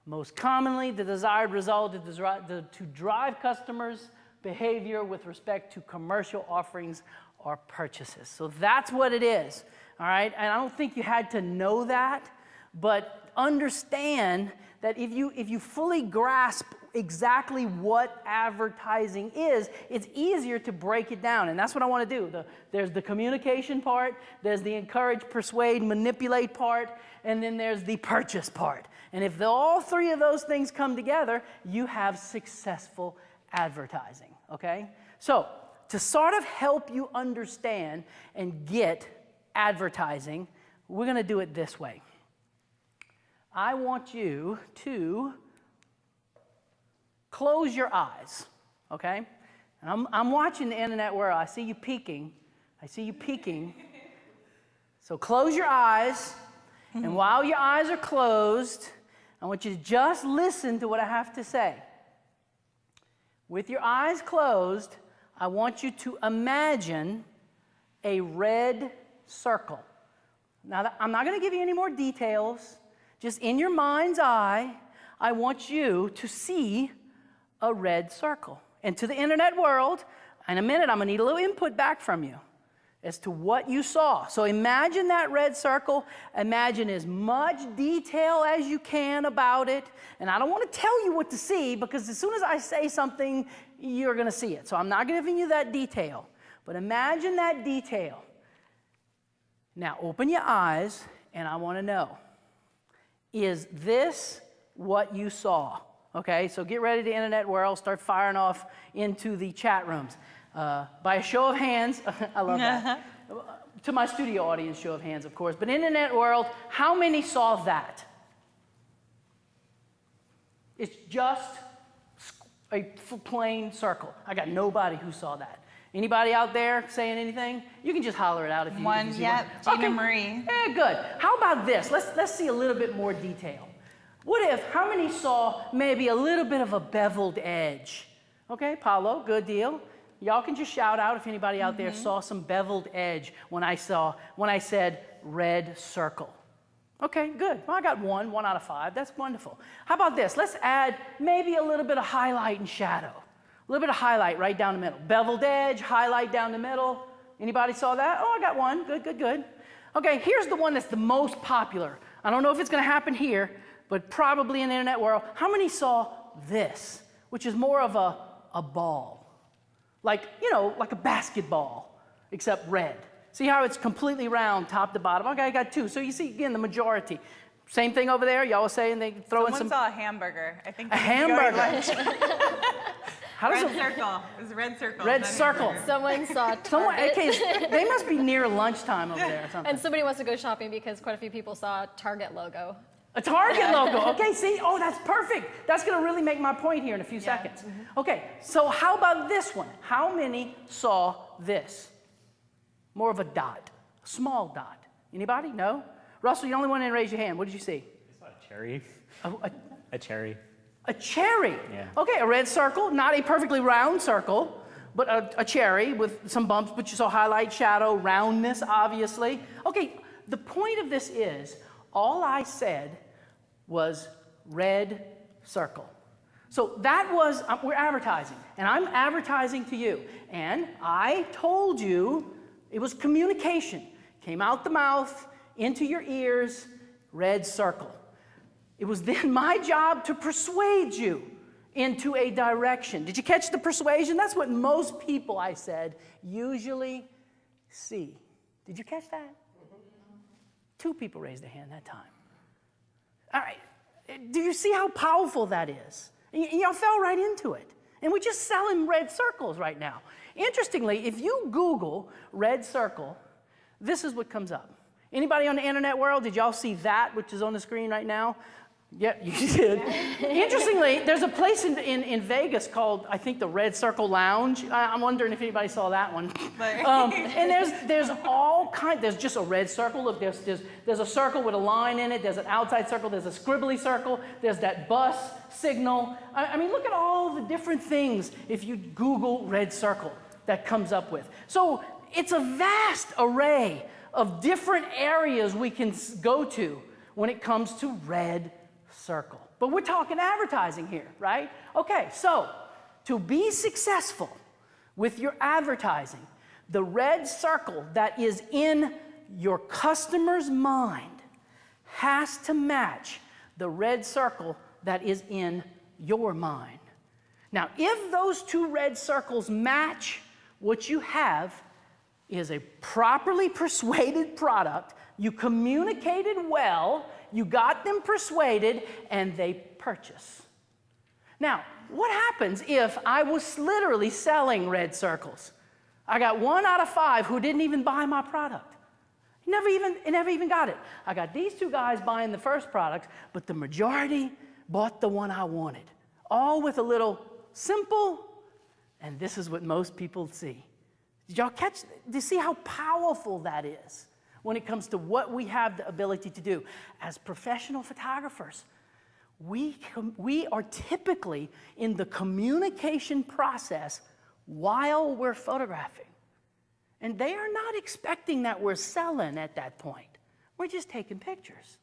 Most commonly, the desired result is to drive customers' behavior with respect to commercial offerings or purchases. So that's what it is, all right? And I don't think you had to know that, but understand that if you fully grasp exactly what advertising is, it's easier to break it down, and that's what I want to do. There's the communication part, there's the encourage, persuade, manipulate part, and then there's the purchase part. And if all three of those things come together, you have successful advertising, okay? So, to sort of help you understand and get advertising, we're going to do it this way. I want you to close your eyes, okay? And I'm watching the internet world. I see you peeking. I see you peeking. So close your eyes, and while your eyes are closed, I want you to just listen to what I have to say. With your eyes closed, I want you to imagine a red circle. Now, I'm not going to give you any more details. Just in your mind's eye, I want you to see a red circle. And to the internet world, in a minute, I'm going to need a little input back from you as to what you saw. So imagine that red circle. Imagine as much detail as you can about it. And I don't want to tell you what to see, because as soon as I say something, you're going to see it. So I'm not giving you that detail. But imagine that detail. Now open your eyes, and I want to know, is this what you saw? Okay, so get ready, the internet world, start firing off into the chat rooms. By a show of hands, I love that. To my studio audience, show of hands, of course. But internet world, how many saw that? It's just a plain circle. I got nobody who saw that. Anybody out there saying anything? You can just holler it out if you want. One, yep, Gina Marie. Hey, good. How about this? Let's see a little bit more detail. How many saw maybe a little bit of a beveled edge? Okay, Paulo, good deal. Y'all can just shout out if anybody out there saw some beveled edge when I said red circle. Okay, good. Well, I got one out of 5. That's wonderful. How about this? Let's add maybe a little bit of highlight and shadow. A little bit of highlight right down the middle. Beveled edge, highlight down the middle. Anybody saw that? Oh, I got one. Good, good, good. Okay, here's the one that's the most popular. I don't know if it's going to happen here, but probably in the internet world. How many saw this, which is more of a ball? Like a basketball, except red. See how it's completely round, top to bottom? Okay, I got 2. So you see, again, the majority. Same thing over there. Y'all were saying they throw in some. Someone saw a hamburger. I think a hamburger. Red circle. It was a red circle. Red circle. Someone saw Target. Okay, they must be near lunchtime over there or something. And somebody wants to go shopping because quite a few people saw Target logo. A Target logo. Okay, see? Oh, that's perfect. That's going to really make my point here in a few seconds. Okay, so how about this one? How many saw this? More of a dot, a small dot. Anybody? No? Russell, you're the only one that raised your hand. What did you see? I saw a cherry. A cherry. A cherry? Yeah. Okay, a red circle, not a perfectly round circle, but a cherry with some bumps, but you saw highlight, shadow, roundness, obviously. Okay, the point of this is, all I said was red circle. So that was, we're advertising, and I'm advertising to you. And I told you it was communication. Came out the mouth, into your ears, red circle. It was then my job to persuade you into a direction. Did you catch the persuasion? That's what most people, I said, usually see. Did you catch that? 2 people raised their hand that time. All right. Do you see how powerful that is? Y'all fell right into it. And we're just selling red circles right now. Interestingly, if you Google red circle, this is what comes up. Anybody on the internet world, did y'all see that, which is on the screen right now? Yeah, you did. Interestingly, there's a place in Vegas called, I think, the Red Circle Lounge. I'm wondering if anybody saw that one. And there's all kinds. There's just a red circle. Look, there's a circle with a line in it. There's an outside circle. There's a scribbly circle. There's that bus signal. I mean, look at all the different things if you Google red circle that comes up with. So it's a vast array of different areas we can go to when it comes to red circle. But we're talking advertising here, right? Okay, so to be successful with your advertising, the red circle that is in your customer's mind has to match the red circle that is in your mind. Now, if those 2 red circles match, what you have is a properly persuaded product. You communicated well, you got them persuaded, and they purchase. Now, what happens if I was literally selling red circles? I got 1 out of 5 who didn't even buy my product. Never even got it. I got these 2 guys buying the first product, but the majority bought the one I wanted. All with a little simple, and this is what most people see. Did y'all catch? Do you see how powerful that is when it comes to what we have the ability to do? As professional photographers, we are typically in the communication process while we're photographing. And they are not expecting that we're selling at that point. We're just taking pictures.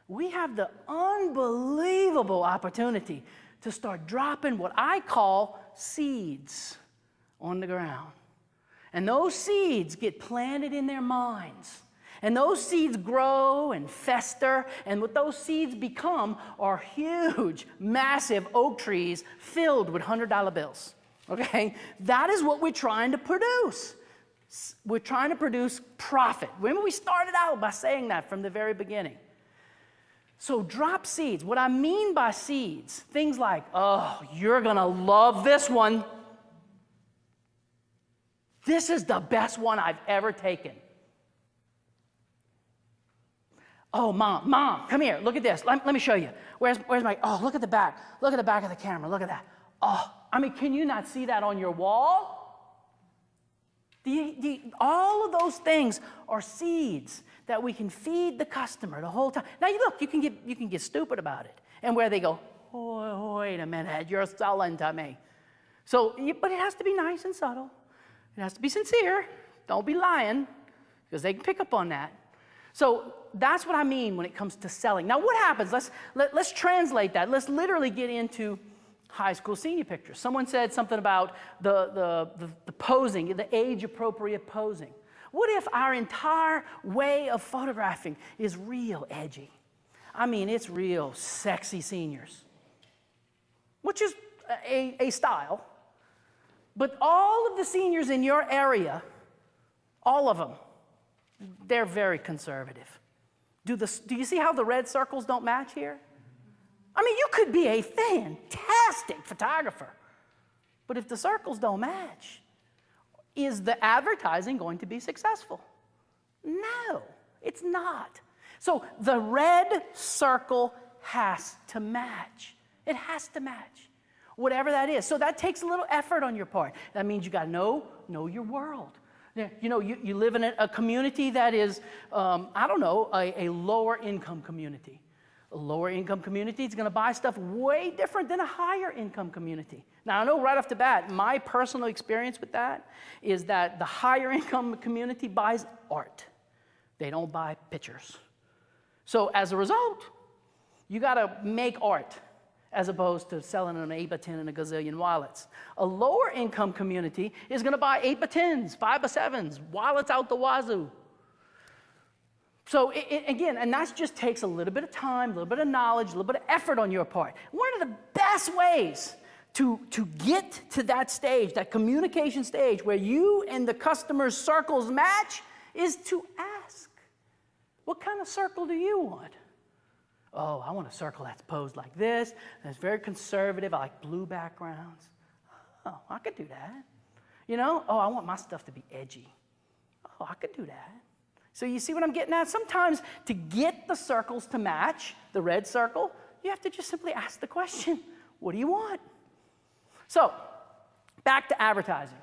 We have the unbelievable opportunity to start dropping what I call seeds on the ground. And those seeds get planted in their minds. And those seeds grow and fester, and what those seeds become are huge, massive oak trees filled with $100 bills. Okay? That is what we're trying to produce. We're trying to produce profit. Remember, we started out by saying that from the very beginning. So drop seeds. What I mean by seeds, things like, oh, you're going to love this one. This is the best one I've ever taken. Oh, mom, come here. Look at this. Let me show you. Where's my, oh, look at the back. Look at the back of the camera. Look at that. Oh, I mean, can you not see that on your wall? All of those things are seeds that we can feed the customer the whole time. Now, look, you can get stupid about it. And where they go, oh, wait a minute, you're selling to me. So, but it has to be nice and subtle. It has to be sincere. Don't be lying, because they can pick up on that. So that's what I mean when it comes to selling. Now, what happens? Let's translate that. Let's literally get into high school senior pictures. Someone said something about the posing, the age-appropriate posing. What if our entire way of photographing is real edgy? I mean, it's real sexy seniors, which is a style. But all of the seniors in your area, all of them, they're very conservative. Do you see how the red circles don't match here? I mean, you could be a fantastic photographer, but if the circles don't match, is the advertising going to be successful? No, it's not. So the red circle has to match. It has to match, whatever that is. So that takes a little effort on your part. That means you got to know your world. You know, you live in a community that is, I don't know, a lower income community. A lower income community is going to buy stuff way different than a higher income community. Now, I know right off the bat, my personal experience with that is that the higher income community buys art. They don't buy pictures. So as a result, you got to make art as opposed to selling an 8x10 and a gazillion wallets. A lower income community is going to buy 8x10s, 5x7s, wallets out the wazoo. So again, and that just takes a little bit of time, a little bit of knowledge, a little bit of effort on your part. One of the best ways to get to that stage, that communication stage where you and the customer's circles match, is to ask, what kind of circle do you want? Oh, I want a circle that's posed like this, that's very conservative. I like blue backgrounds. Oh, I could do that. You know, oh, I want my stuff to be edgy. Oh, I could do that. So you see what I'm getting at? Sometimes to get the circles to match, the red circle, you have to just simply ask the question, what do you want? So, back to advertising.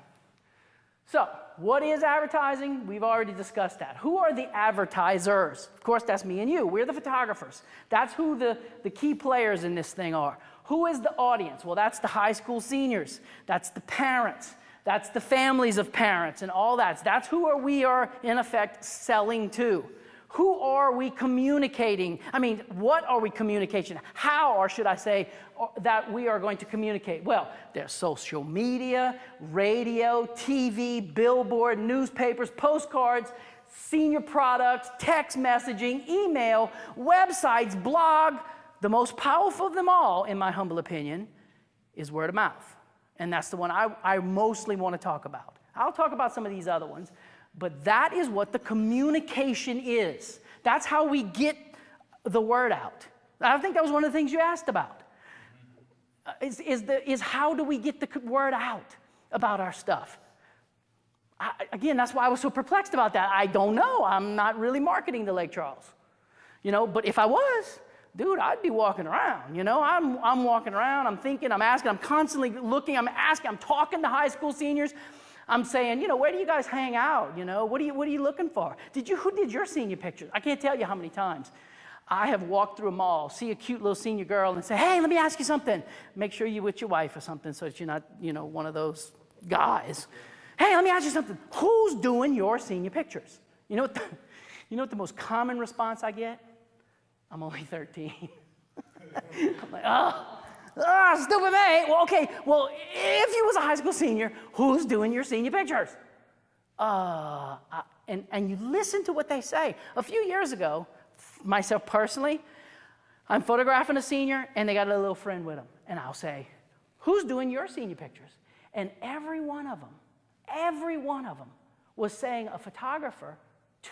So, what is advertising? We've already discussed that. Who are the advertisers? Of course, that's me and you. We're the photographers. That's who the key players in this thing are. Who is the audience? Well, that's the high school seniors. That's the parents. That's the families of parents and all that. That's who we are, in effect, selling to. Who are we communicating? I mean, what are we communicating? How, or should I say, that we are going to communicate? Well, there's social media, radio, TV, billboard, newspapers, postcards, senior products, text messaging, email, websites, blog. The most powerful of them all, in my humble opinion, is word of mouth. And that's the one I mostly want to talk about. I'll talk about some of these other ones. But that is what the communication is. That's how we get the word out. I think that was one of the things you asked about. Is how do we get the word out about our stuff? Again, that's why I was so perplexed about that. I don't know. I'm not really marketing to Lake Charles. You know, but if I was, dude, I'd be walking around. You know, I'm walking around, I'm thinking, I'm asking, I'm constantly looking, I'm asking, I'm talking to high school seniors. I'm saying, you know, where do you guys hang out? You know, what are you looking for? Who did your senior pictures? I can't tell you how many times I have walked through a mall, see a cute little senior girl, and say, hey, let me ask you something. Make sure you're with your wife or something so that you're not, you know, one of those guys. Hey, let me ask you something. Who's doing your senior pictures? You know what the most common response I get? I'm only 13. I'm like, stupid mate. Well, okay, well, if you was a high school senior, who's doing your senior pictures? And you listen to what they say. A few years ago, myself personally, I'm photographing a senior, and they got a little friend with them. And I'll say, who's doing your senior pictures? And every one of them was saying a photographer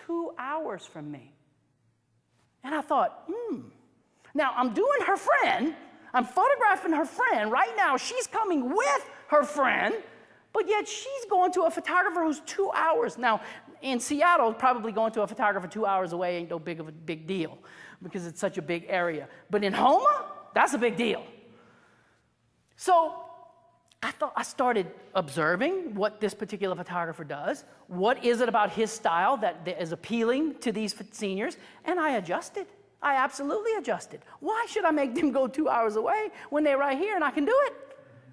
2 hours from me. And I thought, Now, I'm doing her friend. I'm photographing her friend. Right now, she's coming with her friend, but yet she's going to a photographer who's 2 hours. Now, in Seattle, probably going to a photographer 2 hours away ain't no big deal because it's such a big area. But in Houma, that's a big deal. So I started observing what this particular photographer does. What is it about his style that is appealing to these seniors? And I adjusted. I absolutely adjusted. Why should I make them go 2 hours away when they're right here and I can do it?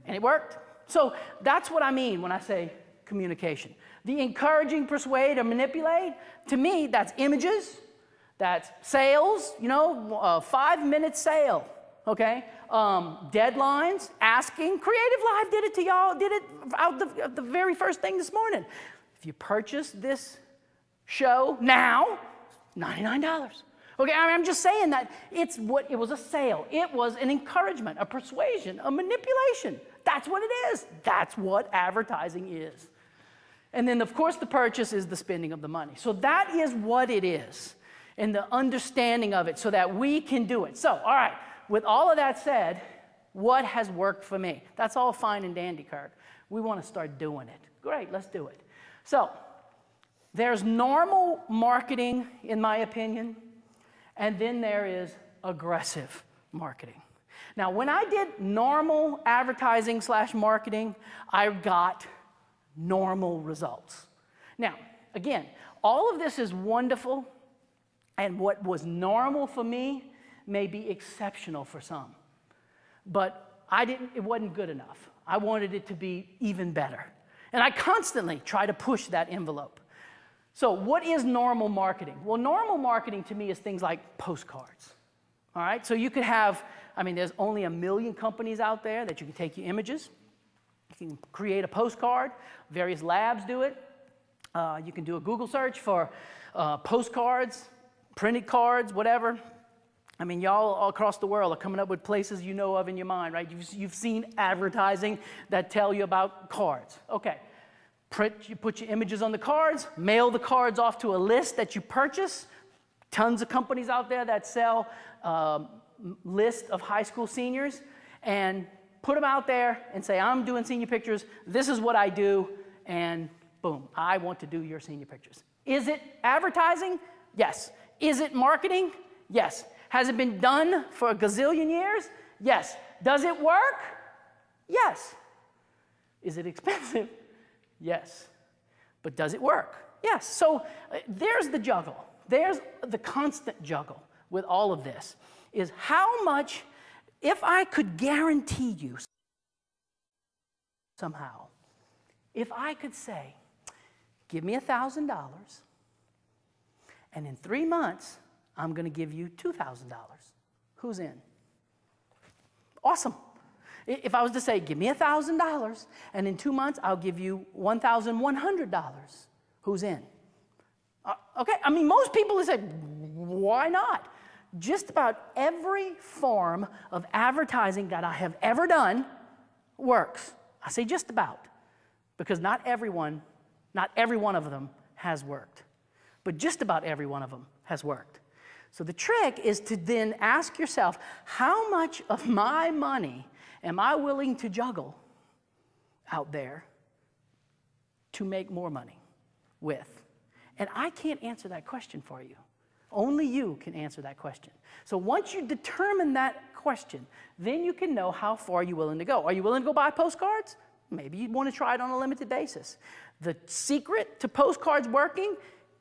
And it worked. So that's what I mean when I say communication. The encouraging, persuade, or manipulate, to me, that's images, that's sales, 5-minute sale, okay? Deadlines, asking. Creative Live did it to y'all, did it out the very first thing this morning. If you purchase this show now, $99. Okay, I'm just saying that it was a sale. It was an encouragement, a persuasion, a manipulation. That's what it is. That's what advertising is. And then, of course, the purchase is the spending of the money. So that is what it is, and the understanding of it so that we can do it. So, all right, with all of that said, what has worked for me? That's all fine and dandy, Kirk. We want to start doing it. Great, let's do it. So, there's normal marketing, in my opinion. And then there is aggressive marketing. Now, when I did normal advertising / marketing, I got normal results. Now, again, all of this is wonderful, and what was normal for me may be exceptional for some. But it wasn't good enough. I wanted it to be even better. And I constantly try to push that envelope. So what is normal marketing? Well, normal marketing to me is things like postcards, all right? So you could have, I mean, there's only 1 million companies out there that you can take your images. You can create a postcard. Various labs do it. You can do a Google search for postcards, printed cards, whatever. I mean, y'all all across the world are coming up with places you know of in your mind, right? You've seen advertising that tell you about cards. Okay. You put your images on the cards, mail the cards off to a list that you purchase. Tons of companies out there that sell list of high school seniors, and put them out there and say, I'm doing senior pictures, this is what I do, and boom, I want to do your senior pictures. Is it advertising? Yes. Is it marketing? Yes. Has it been done for a gazillion years? Yes. Does it work? Yes. Is it expensive? Yes. But does it work? Yes. So there's the juggle. There's the constant juggle with all of this, is how much, if I could guarantee you somehow, if I could say, give me $1,000, and in 3 months, I'm going to give you $2,000. Who's in? Awesome. If I was to say, give me $1,000, and in 2 months, I'll give you $1,100, who's in? Okay, I mean, most people would say, why not? Just about every form of advertising that I have ever done works. I say just about, because not every one of them has worked. But just about every one of them has worked. So the trick is to then ask yourself, how much of my money am I willing to juggle out there to make more money with? And I can't answer that question for you. Only you can answer that question. So once you determine that question, then you can know how far you're willing to go. Are you willing to go buy postcards? Maybe you want to try it on a limited basis. The secret to postcards working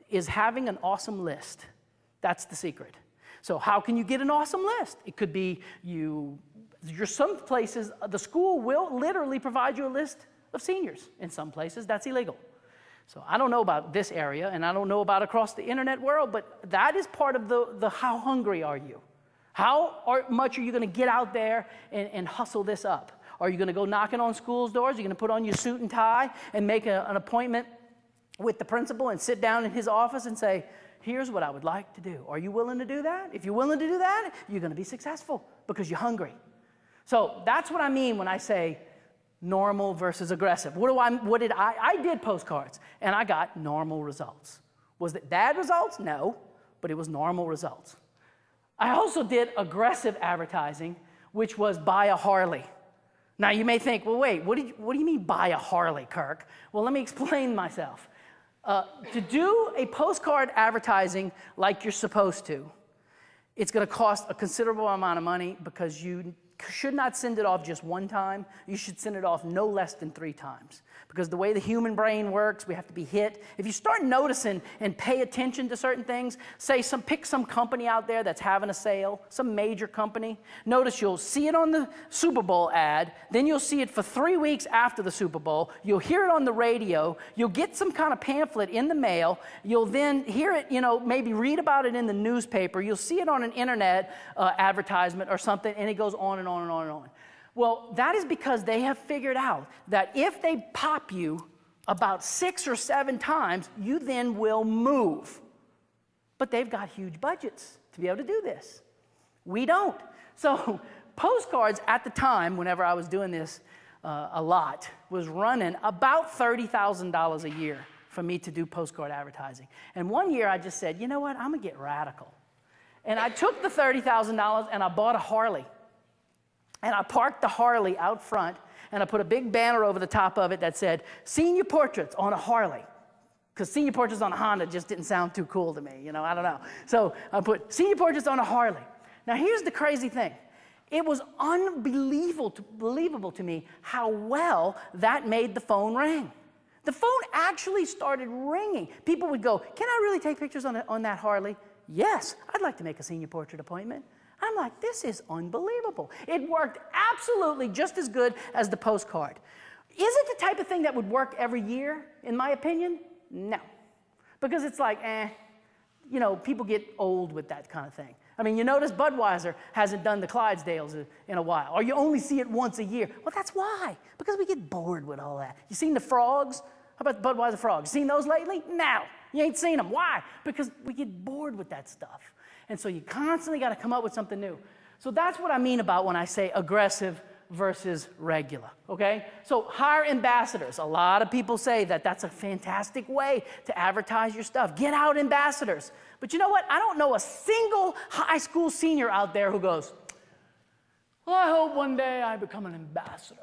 is having an awesome list. That's the secret. So how can you get an awesome list? It could be some places, the school will literally provide you a list of seniors. In some places, that's illegal. So I don't know about this area, and I don't know about across the internet world, but that is part of the how hungry are you? How much are you going to get out there and hustle this up? Are you going to go knocking on schools' doors? Are you going to put on your suit and tie and make an appointment with the principal and sit down in his office and say, here's what I would like to do. Are you willing to do that? If you're willing to do that, you're going to be successful because you're hungry. So that's what I mean when I say normal versus aggressive. I did postcards, and I got normal results. Was it bad results? No, but it was normal results. I also did aggressive advertising, which was buy a Harley. Now you may think, well, wait, what do you mean buy a Harley, Kirk? Well, let me explain myself. To do a postcard advertising like you're supposed to, it's going to cost a considerable amount of money because you should not send it off just one time. You should send it off no less than 3 times. Because the way the human brain works, we have to be hit. If you start noticing and pay attention to certain things, pick some company out there that's having a sale, some major company. Notice you'll see it on the Super Bowl ad, then you'll see it for 3 weeks after the Super Bowl. You'll hear it on the radio. You'll get some kind of pamphlet in the mail. You'll then hear it, maybe read about it in the newspaper. You'll see it on an internet advertisement or something, and it goes on and on and on and on. Well, that is because they have figured out that if they pop you about 6 or 7 times, you then will move. But they've got huge budgets to be able to do this. We don't. So postcards at the time, whenever I was doing this a lot, was running about $30,000 a year for me to do postcard advertising. And one year I just said, you know what, I'm going to get radical. And I took the $30,000 and I bought a Harley. And I parked the Harley out front, and I put a big banner over the top of it that said, Senior Portraits on a Harley. Because Senior Portraits on a Honda just didn't sound too cool to me, I don't know. So I put Senior Portraits on a Harley. Now here's the crazy thing. It was unbelievable to me how well that made the phone ring. The phone actually started ringing. People would go, can I really take pictures on that Harley? Yes, I'd like to make a senior portrait appointment. I'm like, this is unbelievable. It worked absolutely just as good as the postcard. Is it the type of thing that would work every year, in my opinion? No. Because it's like, people get old with that kind of thing. I mean, you notice Budweiser hasn't done the Clydesdales in a while, or you only see it once a year. Well, that's why, because we get bored with all that. You seen the frogs? How about the Budweiser frogs? You seen those lately? No, you ain't seen them. Why? Because we get bored with that stuff. And so you constantly got to come up with something new. So that's what I mean about when I say aggressive versus regular, okay? So hire ambassadors. A lot of people say that that's a fantastic way to advertise your stuff. Get out ambassadors. But you know what? I don't know a single high school senior out there who goes, well, I hope one day I become an ambassador.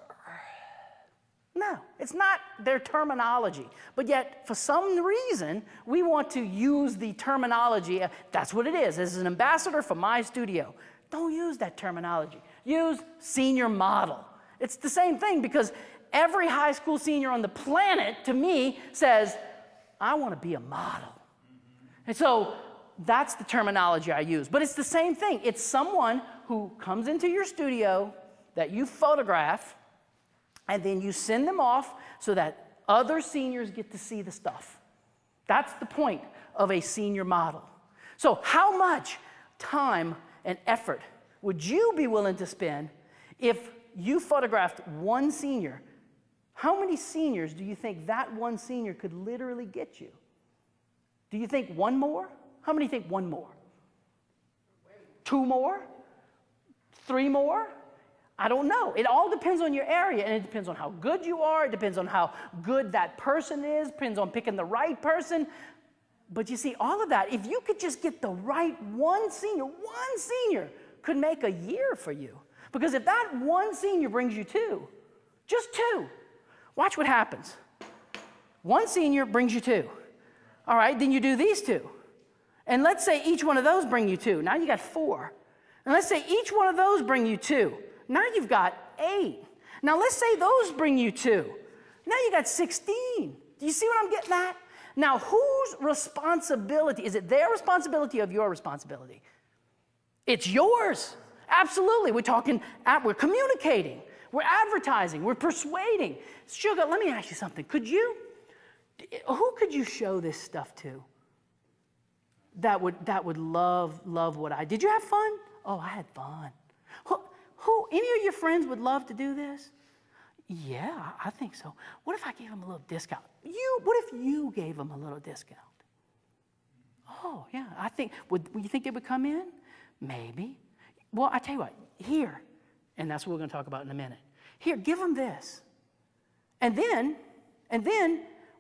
No, it's not their terminology. But yet, for some reason, we want to use the terminology. That's what it is. This is an ambassador for my studio. Don't use that terminology. Use senior model. It's the same thing because every high school senior on the planet, to me, says, I want to be a model. And so that's the terminology I use. But it's the same thing. It's someone who comes into your studio that you photograph, and then you send them off so that other seniors get to see the stuff. That's the point of a senior model. So how much time and effort would you be willing to spend if you photographed one senior? How many seniors do you think that one senior could literally get you? Do you think one more? How many think one more? Two more? Three more? I don't know. It all depends on your area, and it depends on how good you are. It depends on how good that person is. It depends on picking the right person. But you see, all of that, if you could just get the right one senior could make a year for you. Because if that one senior brings you two, just two, watch what happens. One senior brings you two. All right, then you do these two. And let's say each one of those bring you two. Now you got four. And let's say each one of those bring you two. Now you've got 8. Now let's say those bring you 2. Now you got 16. Do you see what I'm getting at? Now whose responsibility? Is it their responsibility or your responsibility? It's yours. Absolutely. We're communicating. We're advertising. We're persuading. Sugar, let me ask you something. Who could you show this stuff to that would love what I did? Did you have fun? Oh, I had fun. Any of your friends would love to do this? Yeah, I think so. What if I gave them a little discount? What if you gave them a little discount? Oh, yeah, I think, would you think they would come in? Maybe. Well, I tell you what, here, and that's what we're going to talk about in a minute. Here, give them this. And then,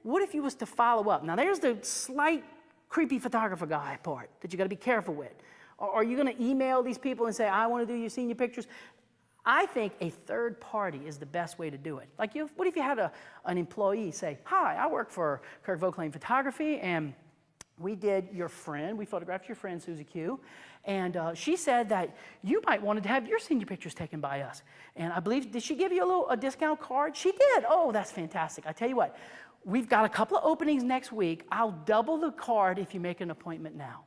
what if you was to follow up? Now, there's the slight creepy photographer guy part that you got to be careful with. Or are you going to email these people and say, I want to do your senior pictures? I think a third party is the best way to do it. Like, what if you had an employee say, hi, I work for Kirk Vauclain Photography, and we photographed your friend, Susie Q, and she said that you might want to have your senior pictures taken by us. And I believe, did she give you a discount card? She did. Oh, that's fantastic. I tell you what, we've got a couple of openings next week. I'll double the card if you make an appointment now.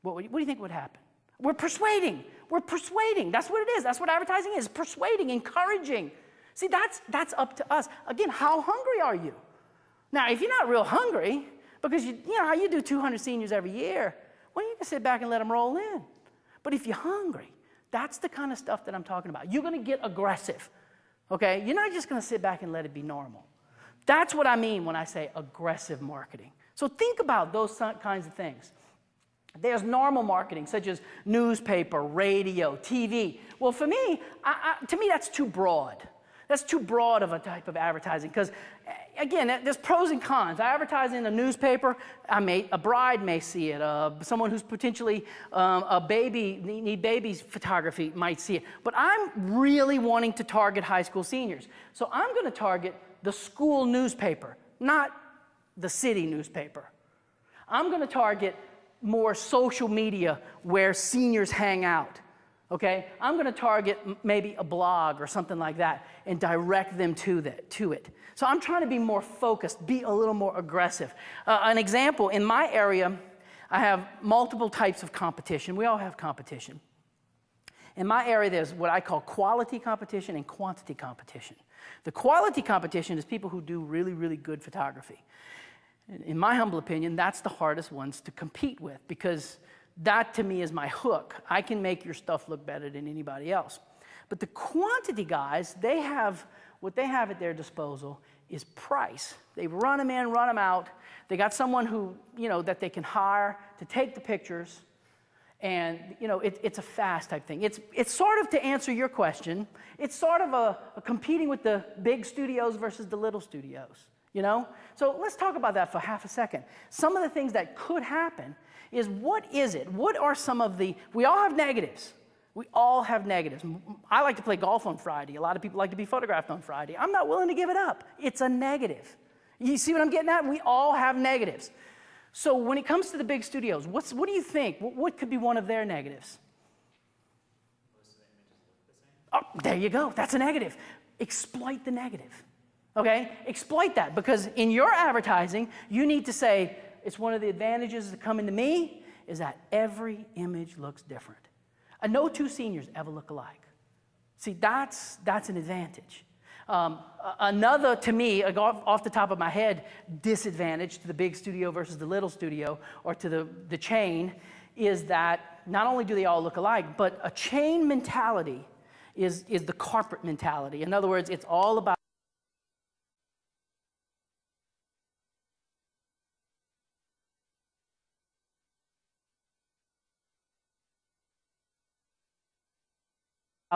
What do you think would happen? We're persuading. That's what it is. That's what advertising is, persuading, encouraging. See, that's up to us. Again, how hungry are you? Now, if you're not real hungry, because you know how you do 200 seniors every year, well, you can sit back and let them roll in. But if you're hungry, that's the kind of stuff that I'm talking about. You're going to get aggressive, okay? You're not just going to sit back and let it be normal. That's what I mean when I say aggressive marketing. So think about those kinds of things. There's normal marketing, such as newspaper, radio, TV. Well, for me, to me, that's too broad. That's too broad of a type of advertising because, again, there's pros and cons. I advertise in a newspaper. A bride may see it. Someone who's potentially a baby, need baby's photography might see it. But I'm really wanting to target high school seniors. So I'm going to target the school newspaper, not the city newspaper. I'm going to target more social media where seniors hang out, okay? I'm going to target maybe a blog or something like that and direct them to it. So I'm trying to be more focused, be a little more aggressive. An example, in my area, I have multiple types of competition. We all have competition. In my area, there's what I call quality competition and quantity competition. The quality competition is people who do really, really good photography. In my humble opinion, that's the hardest ones to compete with because That to me is my hook. I can make your stuff look better than anybody else. But the quantity guys, what they have at their disposal is price. They run them in, run them out. They got someone who, that they can hire to take the pictures. And, it's a fast type thing. It's sort of, to answer your question, it's sort of a competing with the big studios versus the little studios, So let's talk about that for half a second. Some of the things that could happen is, what is it? What are some of we all have negatives. We all have negatives. I like to play golf on Friday. A lot of people like to be photographed on Friday. I'm not willing to give it up. It's a negative. You see what I'm getting at? We all have negatives. So when it comes to the big studios, what do you think? What could be one of their negatives? Most of the images look the same. Oh, there you go. That's a negative. Exploit the negative. Okay? Exploit that, because in your advertising, you need to say, it's one of the advantages that come into me is that every image looks different. And no two seniors ever look alike. See, that's an advantage. Another, to me, off the top of my head, disadvantage to the big studio versus the little studio, or to the chain, is that not only do they all look alike, but a chain mentality is the corporate mentality. In other words, it's all about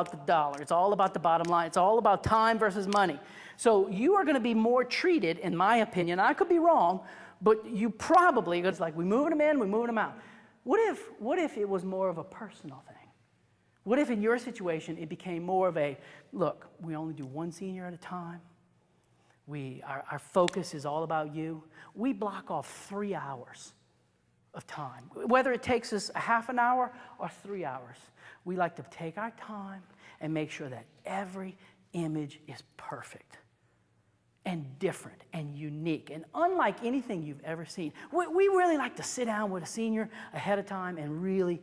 the dollar. It's all about the bottom line. It's all about time versus money. So you are going to be more treated, in my opinion, I could be wrong, but you probably, it's like, we moving them in, we moving them out. What if it was more of a personal thing? What if in your situation it became more of a, look, we only do one senior at a time. Our focus is all about you. We block off 3 hours of time. Whether it takes us a half an hour or 3 hours, we like to take our time and make sure that every image is perfect and different and unique and unlike anything you've ever seen. We really like to sit down with a senior ahead of time and really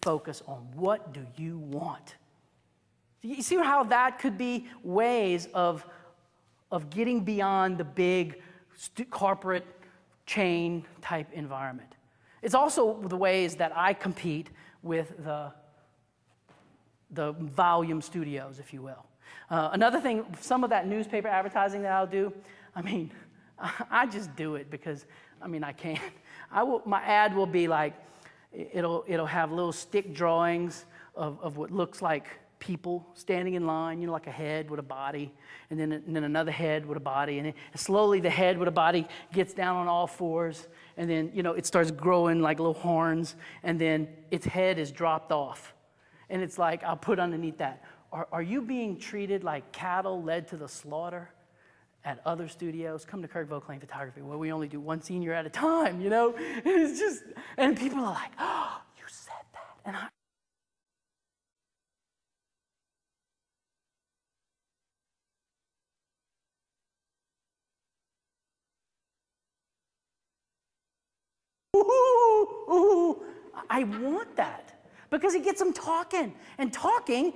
focus on, what do you want? You see how that could be ways of getting beyond the big corporate chain type environment. It's also the ways that I compete with the volume studios, if you will. Another thing, some of that newspaper advertising that I'll do, I just do it because, I can't. My ad will be like, it'll have little stick drawings of what looks like people standing in line, like a head with a body, and then another head with a body, and slowly the head with a body gets down on all fours, and then it starts growing like little horns, and then its head is dropped off, and it's like, I'll put underneath that, are you being treated like cattle led to the slaughter at other studios? Come to Kirk Vauclain Photography, where we only do one senior at a time, It's just, and people are like, oh, you said that, and I want that because it gets them talking, and talking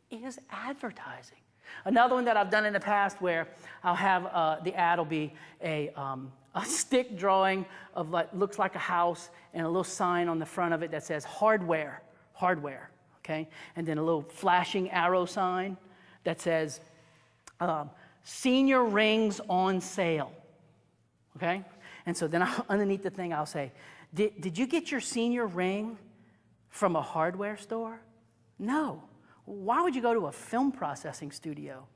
is advertising. Another one that I've done in the past where I'll have the ad will be a stick drawing of what looks like a house and a little sign on the front of it that says hardware, okay? And then a little flashing arrow sign that says senior rings on sale, okay? And so then underneath the thing I'll say, did you get your senior ring from a hardware store? No. Why would you go to a film processing studio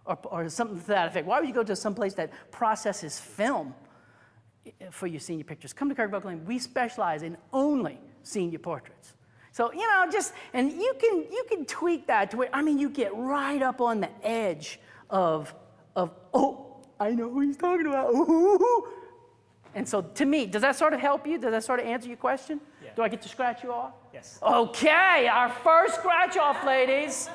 or something to that effect? Why would you go to some place that processes film for your senior pictures? Come to Kirk Vauclain. We specialize in only senior portraits. So, and you can tweak that to where, you get right up on the edge of oh, I know who he's talking about. Ooh. And so to me, does that sort of help you? Does that sort of answer your question? Yeah. Do I get to scratch you off? Yes. Okay, our first scratch off, ladies.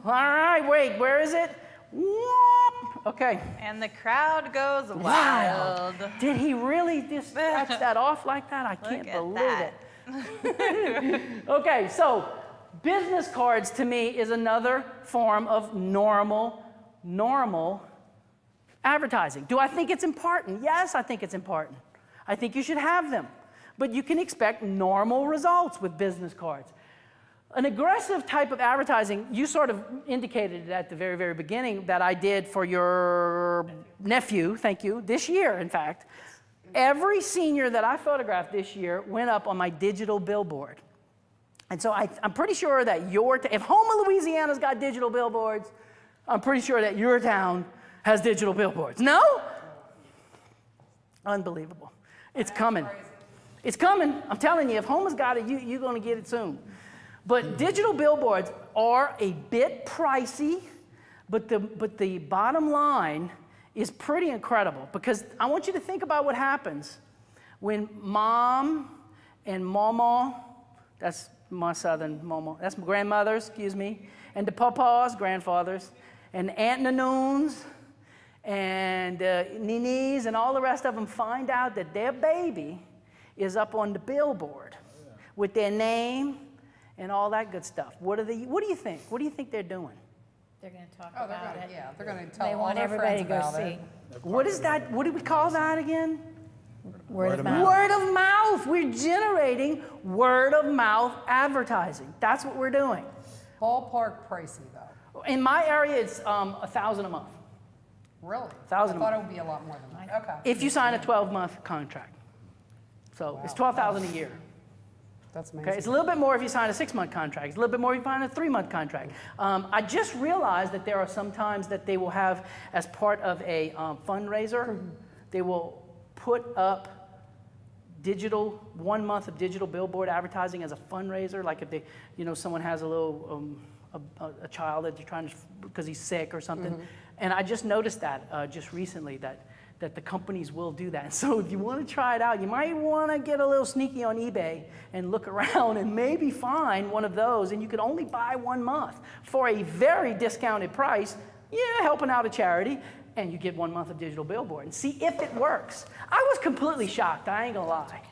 All right, wait, where is it? Whoop. Okay. And the crowd goes wild. Did he really just scratch that off like that? I can't believe it. Okay, so business cards to me is another form of normal advertising. Do I think it's important? Yes, I think it's important. I think you should have them. But you can expect normal results with business cards. An aggressive type of advertising, you sort of indicated it at the very, very beginning that I did for your nephew, thank you, this year, in fact. Every senior that I photographed this year went up on my digital billboard. And so I'm pretty sure that if Houma, Louisiana's got digital billboards, I'm pretty sure that your town has digital billboards. No? Unbelievable. It's coming. It's coming. I'm telling you, if Houma's got it, you're going to get it soon. But digital billboards are a bit pricey, but the bottom line is pretty incredible, because I want you to think about what happens when mom and mama, that's my southern mama, that's my grandmothers, excuse me, and the papas, grandfathers, and Aunt Nanoons, and Ninis, and all the rest of them find out that their baby is up on the billboard with their name and all that good stuff. What do you think? What do you think they're doing? They're going to talk about it. Yeah, they're going to tell They all want their everybody friends to go about see. it. What is that? What do we call that again? Word of mouth. Word of mouth. We're generating word of mouth advertising. That's what we're doing. Ballpark pricey, though. In my area, it's $1,000 a month. Really? 1,000 a I thought it month. would be a lot more than that. Okay. If you sign a 12-month contract. So it's $12,000 a year. That's amazing. Okay, it's a little bit more if you sign a 6-month contract. It's a little bit more if you sign a 3-month contract. I just realized that there are some times that they will have, as part of a fundraiser, they will put up 1 month of digital billboard advertising as a fundraiser. Like if they, someone has a little a child that you're trying to, because he's sick or something. And I just noticed that just recently that the companies will do that. So if you want to try it out, you might want to get a little sneaky on eBay and look around and maybe find one of those, and you could only buy 1 month for a very discounted price, helping out a charity, and you get 1 month of digital billboard and see if it works. I was completely shocked, I ain't gonna lie,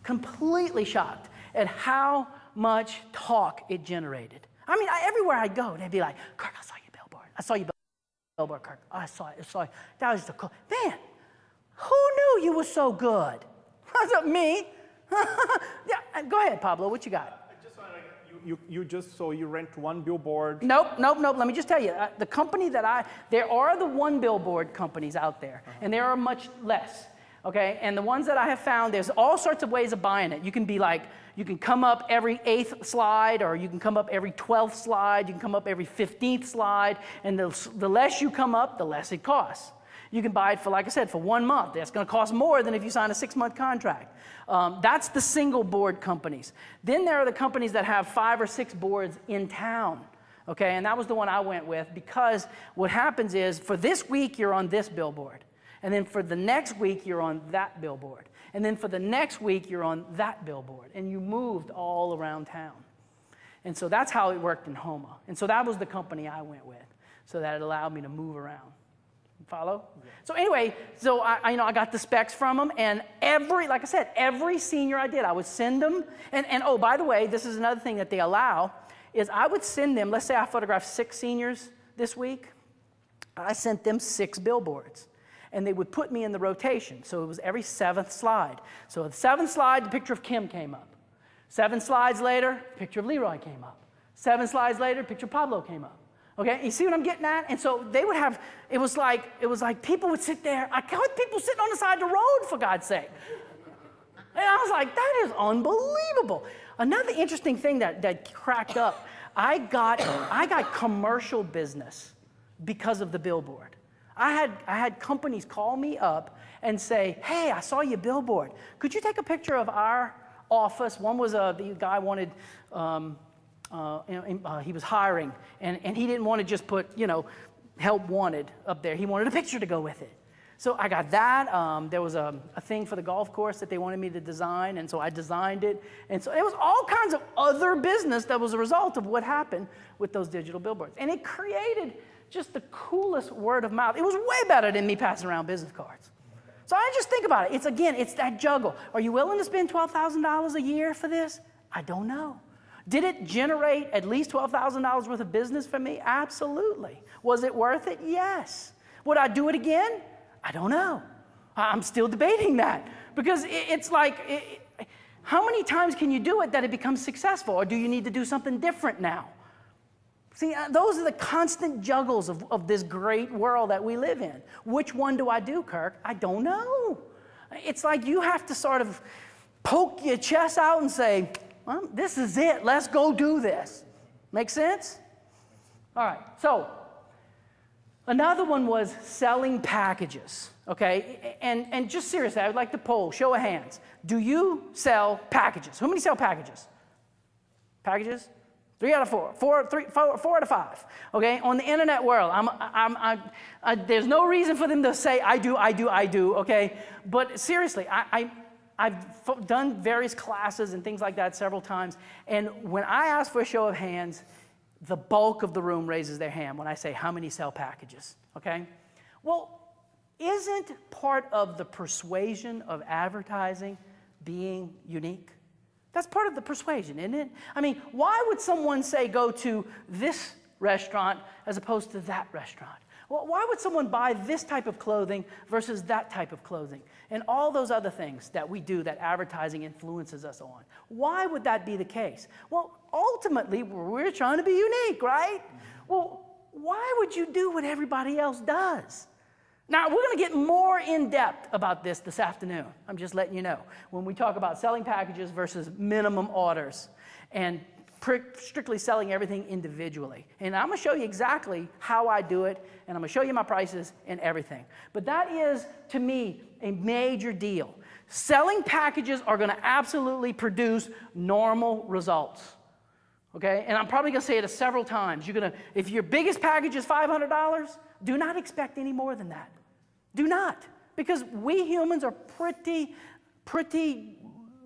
completely shocked at how much talk it generated. I mean, everywhere I go, they'd be like, Kirk, I saw your billboard. I saw your billboard, Kirk. I saw it. That was the cool. Man, who knew you were so good? That's me. Yeah, go ahead, Pablo. What you got? I just wanted you rent one billboard. Nope. Let me just tell you, the company there are the one billboard companies out there, and there are much less. Okay, and the ones that I have found, there's all sorts of ways of buying it. You can come up every 8th slide, or you can come up every 12th slide. You can come up every 15th slide, and the less you come up, the less it costs. You can buy it for, like I said, for 1 month. That's going to cost more than if you sign a 6-month contract. That's the single board companies. Then there are the companies that have 5 or 6 boards in town. Okay, and that was the one I went with, because what happens is, for this week, you're on this billboard. And then for the next week, you're on that billboard. And then for the next week, you're on that billboard. And you moved all around town. And so that's how it worked in Houma. And so that was the company I went with, so that it allowed me to move around. Follow? Yeah. So anyway, I got the specs from them, and like I said, every senior I did, I would send them. And oh, by the way, this is another thing that they allow, is I would send them, let's say I photographed 6 seniors this week. I sent them 6 billboards. And they would put me in the rotation. So it was every 7th slide. So the 7th slide, the picture of Kim came up. 7 slides later, the picture of Leroy came up. 7 slides later, the picture of Pablo came up. Okay, you see what I'm getting at? And so they would have, it was like people would sit there. I caught people sitting on the side of the road, for God's sake. And I was like, that is unbelievable. Another interesting thing that cracked up, I got commercial business because of the billboard. I had companies call me up and say, hey, I saw your billboard. Could you take a picture of our office? One was the guy wanted, he was hiring, and he didn't want to just put, help wanted up there. He wanted a picture to go with it. So I got that. There was a thing for the golf course that they wanted me to design, and so I designed it. And so it was all kinds of other business that was a result of what happened with those digital billboards. And it created just the coolest word of mouth. It was way better than me passing around business cards. So I just think about it. It's that juggle. Are you willing to spend $12,000 a year for this? I don't know. Did it generate at least $12,000 worth of business for me? Absolutely. Was it worth it? Yes. Would I do it again? I don't know. I'm still debating that. Because it's like, how many times can you do it that it becomes successful? Or do you need to do something different now? See, those are the constant juggles of this great world that we live in. Which one do I do, Kirk? I don't know. It's like you have to sort of poke your chest out and say, well, this is it. Let's go do this. Make sense? All right. So another one was selling packages. Okay? And just seriously, I would like to poll, show of hands. Do you sell packages? How many sell packages? Packages? 3 out of 4. 4 out of 5. Okay? On the internet world, there's no reason for them to say, I do, okay? But seriously, I've done various classes and things like that several times, and when I ask for a show of hands, the bulk of the room raises their hand when I say, how many sell packages, okay? Well, isn't part of the persuasion of advertising being unique? That's part of the persuasion, isn't it? I mean, why would someone say go to this restaurant as opposed to that restaurant? Well, why would someone buy this type of clothing versus that type of clothing? And all those other things that we do that advertising influences us on. Why would that be the case? Well, ultimately, we're trying to be unique, right? Well, why would you do what everybody else does? Now, we're going to get more in-depth about this afternoon. I'm just letting you know. When we talk about selling packages versus minimum orders and strictly selling everything individually. And I'm going to show you exactly how I do it, and I'm going to show you my prices and everything. But that is, to me, a major deal. Selling packages are going to absolutely produce normal results. Okay? And I'm probably going to say it several times. If your biggest package is $500, do not expect any more than that. Do not. Because we humans are pretty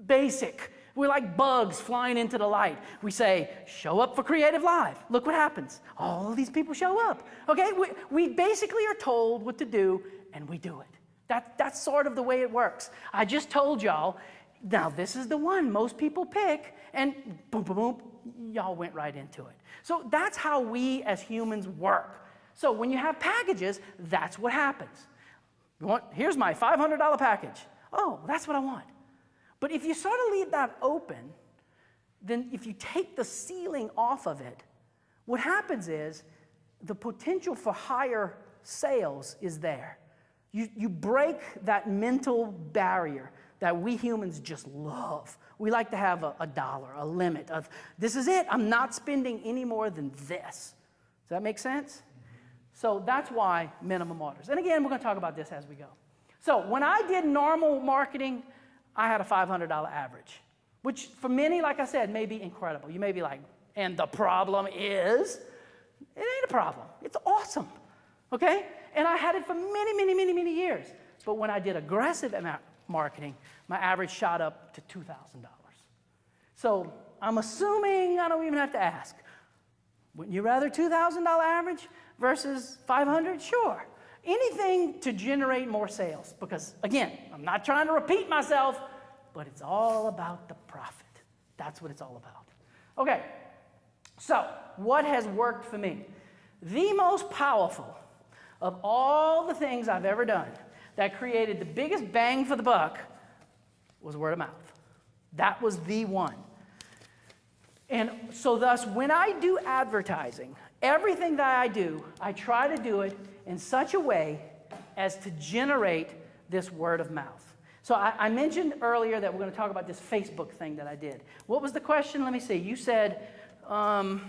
basic. We're like bugs flying into the light. We say, show up for Creative Live. Look what happens. All of these people show up. Okay? We basically are told what to do, and we do it. That's sort of the way it works. I just told y'all, now this is the one most people pick, and boom, boom, boom, y'all went right into it. So that's how we as humans work. So when you have packages, that's what happens. Here's my $500 package. Oh, that's what I want. But if you sort of leave that open, then if you take the ceiling off of it, what happens is the potential for higher sales is there. You break that mental barrier that we humans just love. We like to have a dollar, a limit of, this is it, I'm not spending any more than this. Does that make sense? So that's why minimum orders. And again, we're going to talk about this as we go. So when I did normal marketing, I had a $500 average, which for many, like I said, may be incredible. You may be like, and the problem is, it ain't a problem. It's awesome, okay? And I had it for many years. But when I did aggressive marketing, my average shot up to $2,000. So I'm assuming I don't even have to ask. Wouldn't you rather $2,000 average versus $500? Sure. Anything to generate more sales. Because, again, I'm not trying to repeat myself, but it's all about the profit. That's what it's all about. Okay, so what has worked for me? The most powerful of all the things I've ever done that created the biggest bang for the buck was word of mouth. That was the one. And so thus, when I do advertising, everything that I do, I try to do it in such a way as to generate this word of mouth. So I mentioned earlier that we're going to talk about this Facebook thing that I did. What was the question? Let me see. You said no,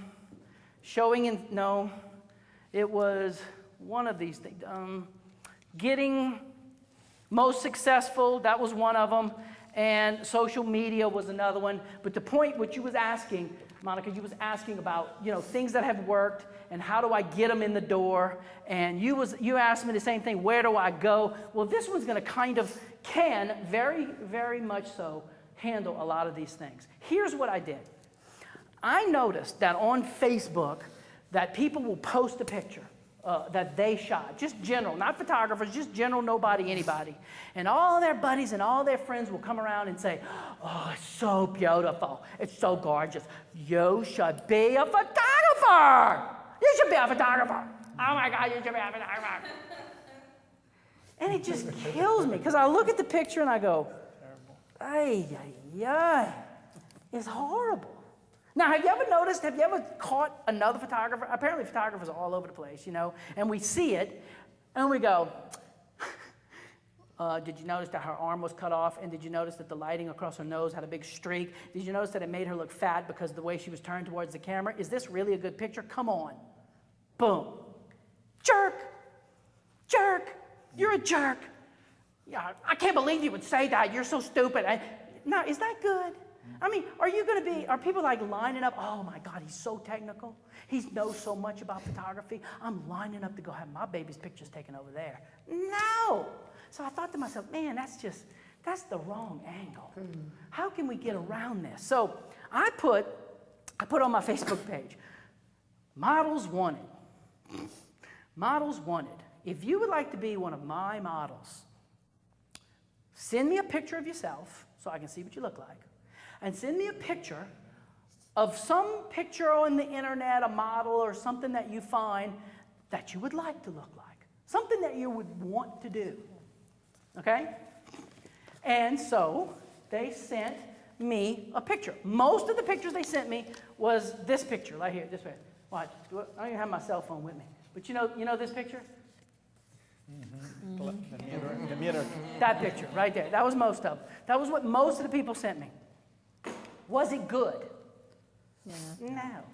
it was one of these things. Getting most successful, that was one of them. And social media was another one. But the point, what you was asking, Monica, you was asking about, things that have worked and how do I get them in the door? And you asked me the same thing, where do I go? Well, this one's going to can very, very much so handle a lot of these things. Here's what I did. I noticed that on Facebook that people will post a picture that they shot, just general, not photographers, just general, nobody, anybody. And all their buddies and all their friends will come around and say, oh, it's so beautiful. It's so gorgeous. You should be a photographer. You should be a photographer. Oh my God, you should be a photographer. And it just kills me because I look at the picture and I go, ay, ay, ay. It's horrible. Now, have you ever caught another photographer? Apparently photographers are all over the place, you know, and we see it, and we go, did you notice that her arm was cut off? And did you notice that the lighting across her nose had a big streak? Did you notice that it made her look fat because of the way she was turned towards the camera? Is this really a good picture? Come on. Boom. Jerk. Jerk. You're a jerk. Yeah, I can't believe you would say that. You're so stupid. Now, is that good? I mean, are people like lining up? Oh my God, he's so technical. He knows so much about photography. I'm lining up to go have my baby's pictures taken over there. No. So I thought to myself, man, that's the wrong angle. How can we get around this? So I put on my Facebook page, models wanted. Models wanted. If you would like to be one of my models, send me a picture of yourself so I can see what you look like. And send me a picture of some picture on the internet, a model or something that you find that you would like to look like. Something that you would want to do. Okay? And so they sent me a picture. Most of the pictures they sent me was this picture right here, this way. Watch. I don't even have my cell phone with me. But you know this picture? Mm-hmm. The mirror. That picture right there. That was most of them. That was what most of the people sent me. Was it good? Yeah. No.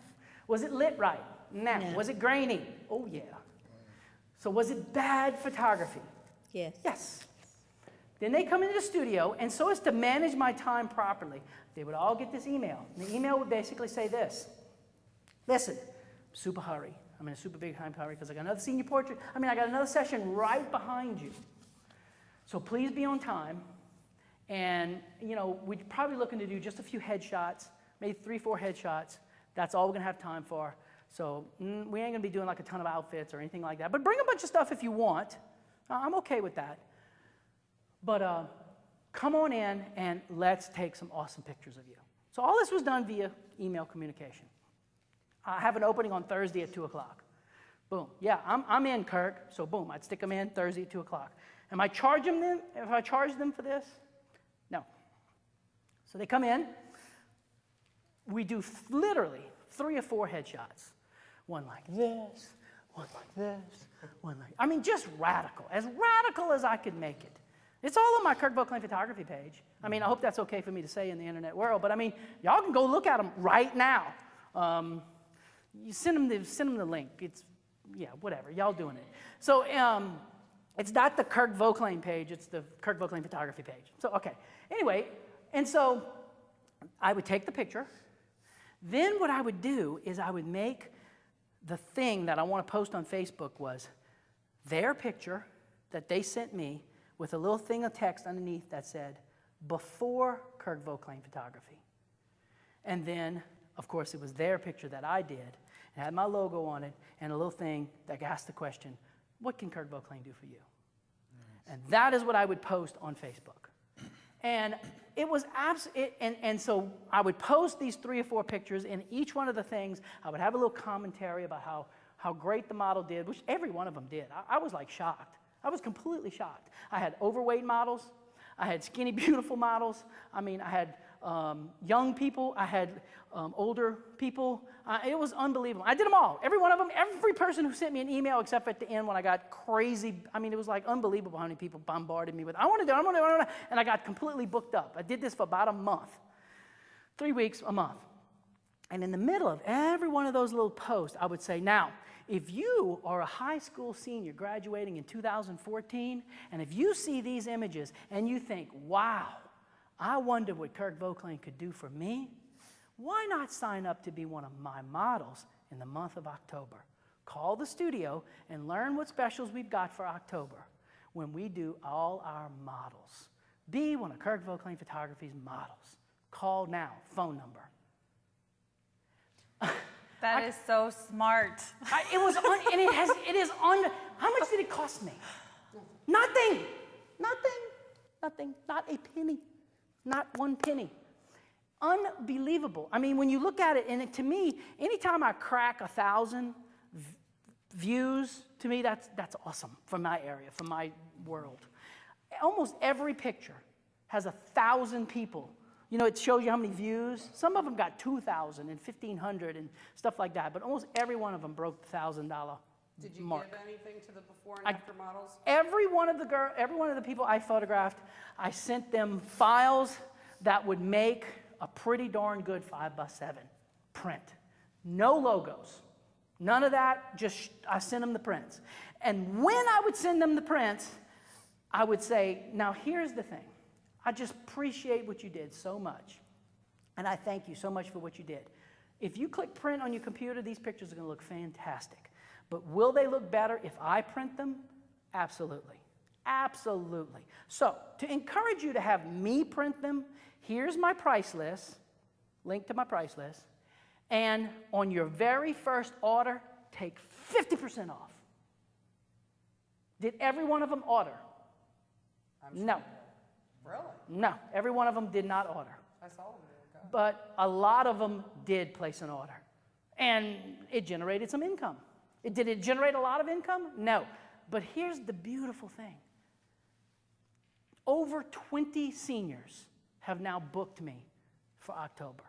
Was it lit right? No. No. Was it grainy? Oh, yeah. So was it bad photography? Yes. Yes. Then they come into the studio, and so as to manage my time properly, they would all get this email. And the email would basically say this. Listen, super hurry. I'm in a super big hurry because I got another senior portrait. I got another session right behind you. So please be on time. And, you know, we're probably looking to do just a few headshots, maybe 3, 4 headshots. That's all we're going to have time for. So we ain't going to be doing like a ton of outfits or anything like that. But bring a bunch of stuff if you want. I'm okay with that. But come on in and let's take some awesome pictures of you. So all this was done via email communication. I have an opening on Thursday at 2 o'clock. Boom. Yeah, I'm in, Kirk. So boom, I'd stick them in Thursday at 2 o'clock. Am I charging them if I charge them for this? No. So they come in. We do literally 3 or 4 headshots. One like this, one like this, one like, just radical. As radical as I could make it. It's all on my Kirk Vauclain photography page. I hope that's okay for me to say in the internet world, but y'all can go look at them right now. You send them the link. It's, yeah, whatever. Y'all doing it. So it's not the Kirk Vauclain page. It's the Kirk Vauclain photography page. So, okay. Anyway, and so I would take the picture. Then what I would do is I would make the thing that I want to post on Facebook was their picture that they sent me with a little thing of text underneath that said, before Kirk Vauclain photography. And then, of course, it was their picture that I did. It had my logo on it and a little thing that asked the question, what can Kirk Vauclain do for you? Nice. And that is what I would post on Facebook. And it was and so I would post these 3 or 4 pictures, and each one of the things, I would have a little commentary about how great the model did, which every one of them did. I was like shocked. I was completely shocked. I had overweight models. I had skinny, beautiful models. I had young people. I had older people. It was unbelievable. I did them all. Every one of them. Every person who sent me an email except at the end when I got crazy. It was like unbelievable how many people bombarded me with, I want to do it. And I got completely booked up. I did this for about a month. 3 weeks, a month. And in the middle of every one of those little posts, I would say, now, if you are a high school senior graduating in 2014, and if you see these images and you think, wow, I wonder what Kirk Vauclain could do for me, why not sign up to be one of my models in the month of October? Call the studio and learn what specials we've got for October when we do all our models. Be one of Kirk Vauclain Photography's models. Call now, phone number. That is so smart. It was on, and it is on. How much did it cost me? Nothing. Not a penny. Not 1 penny. Unbelievable. When you look at it, and to me, anytime I crack 1,000 views, to me, that's awesome for my area, for my world. Almost every picture has 1,000 people. You know, it shows you how many views. Some of them got 2,000 and 1,500 and stuff like that, but almost every one of them broke the $1,000 mark. Did you give anything to the before and after models? Every one of the people I photographed, I sent them files that would make a pretty darn good 5x7 print. No logos, none of that. Just I sent them the prints, and when I would send them the prints, I would say, "Now here's the thing. I just appreciate what you did so much, and I thank you so much for what you did. If you click print on your computer, these pictures are going to look fantastic. But will they look better if I print them? Absolutely. Absolutely. So, to encourage you to have me print them, here's my price list, link to my price list, and on your very first order, take 50% off. Did every one of them order? No. Really? No, every one of them did not order. I saw them. Okay. But a lot of them did place an order. And it generated some income. Did it generate a lot of income? No. But here's the beautiful thing. Over 20 seniors have now booked me for October.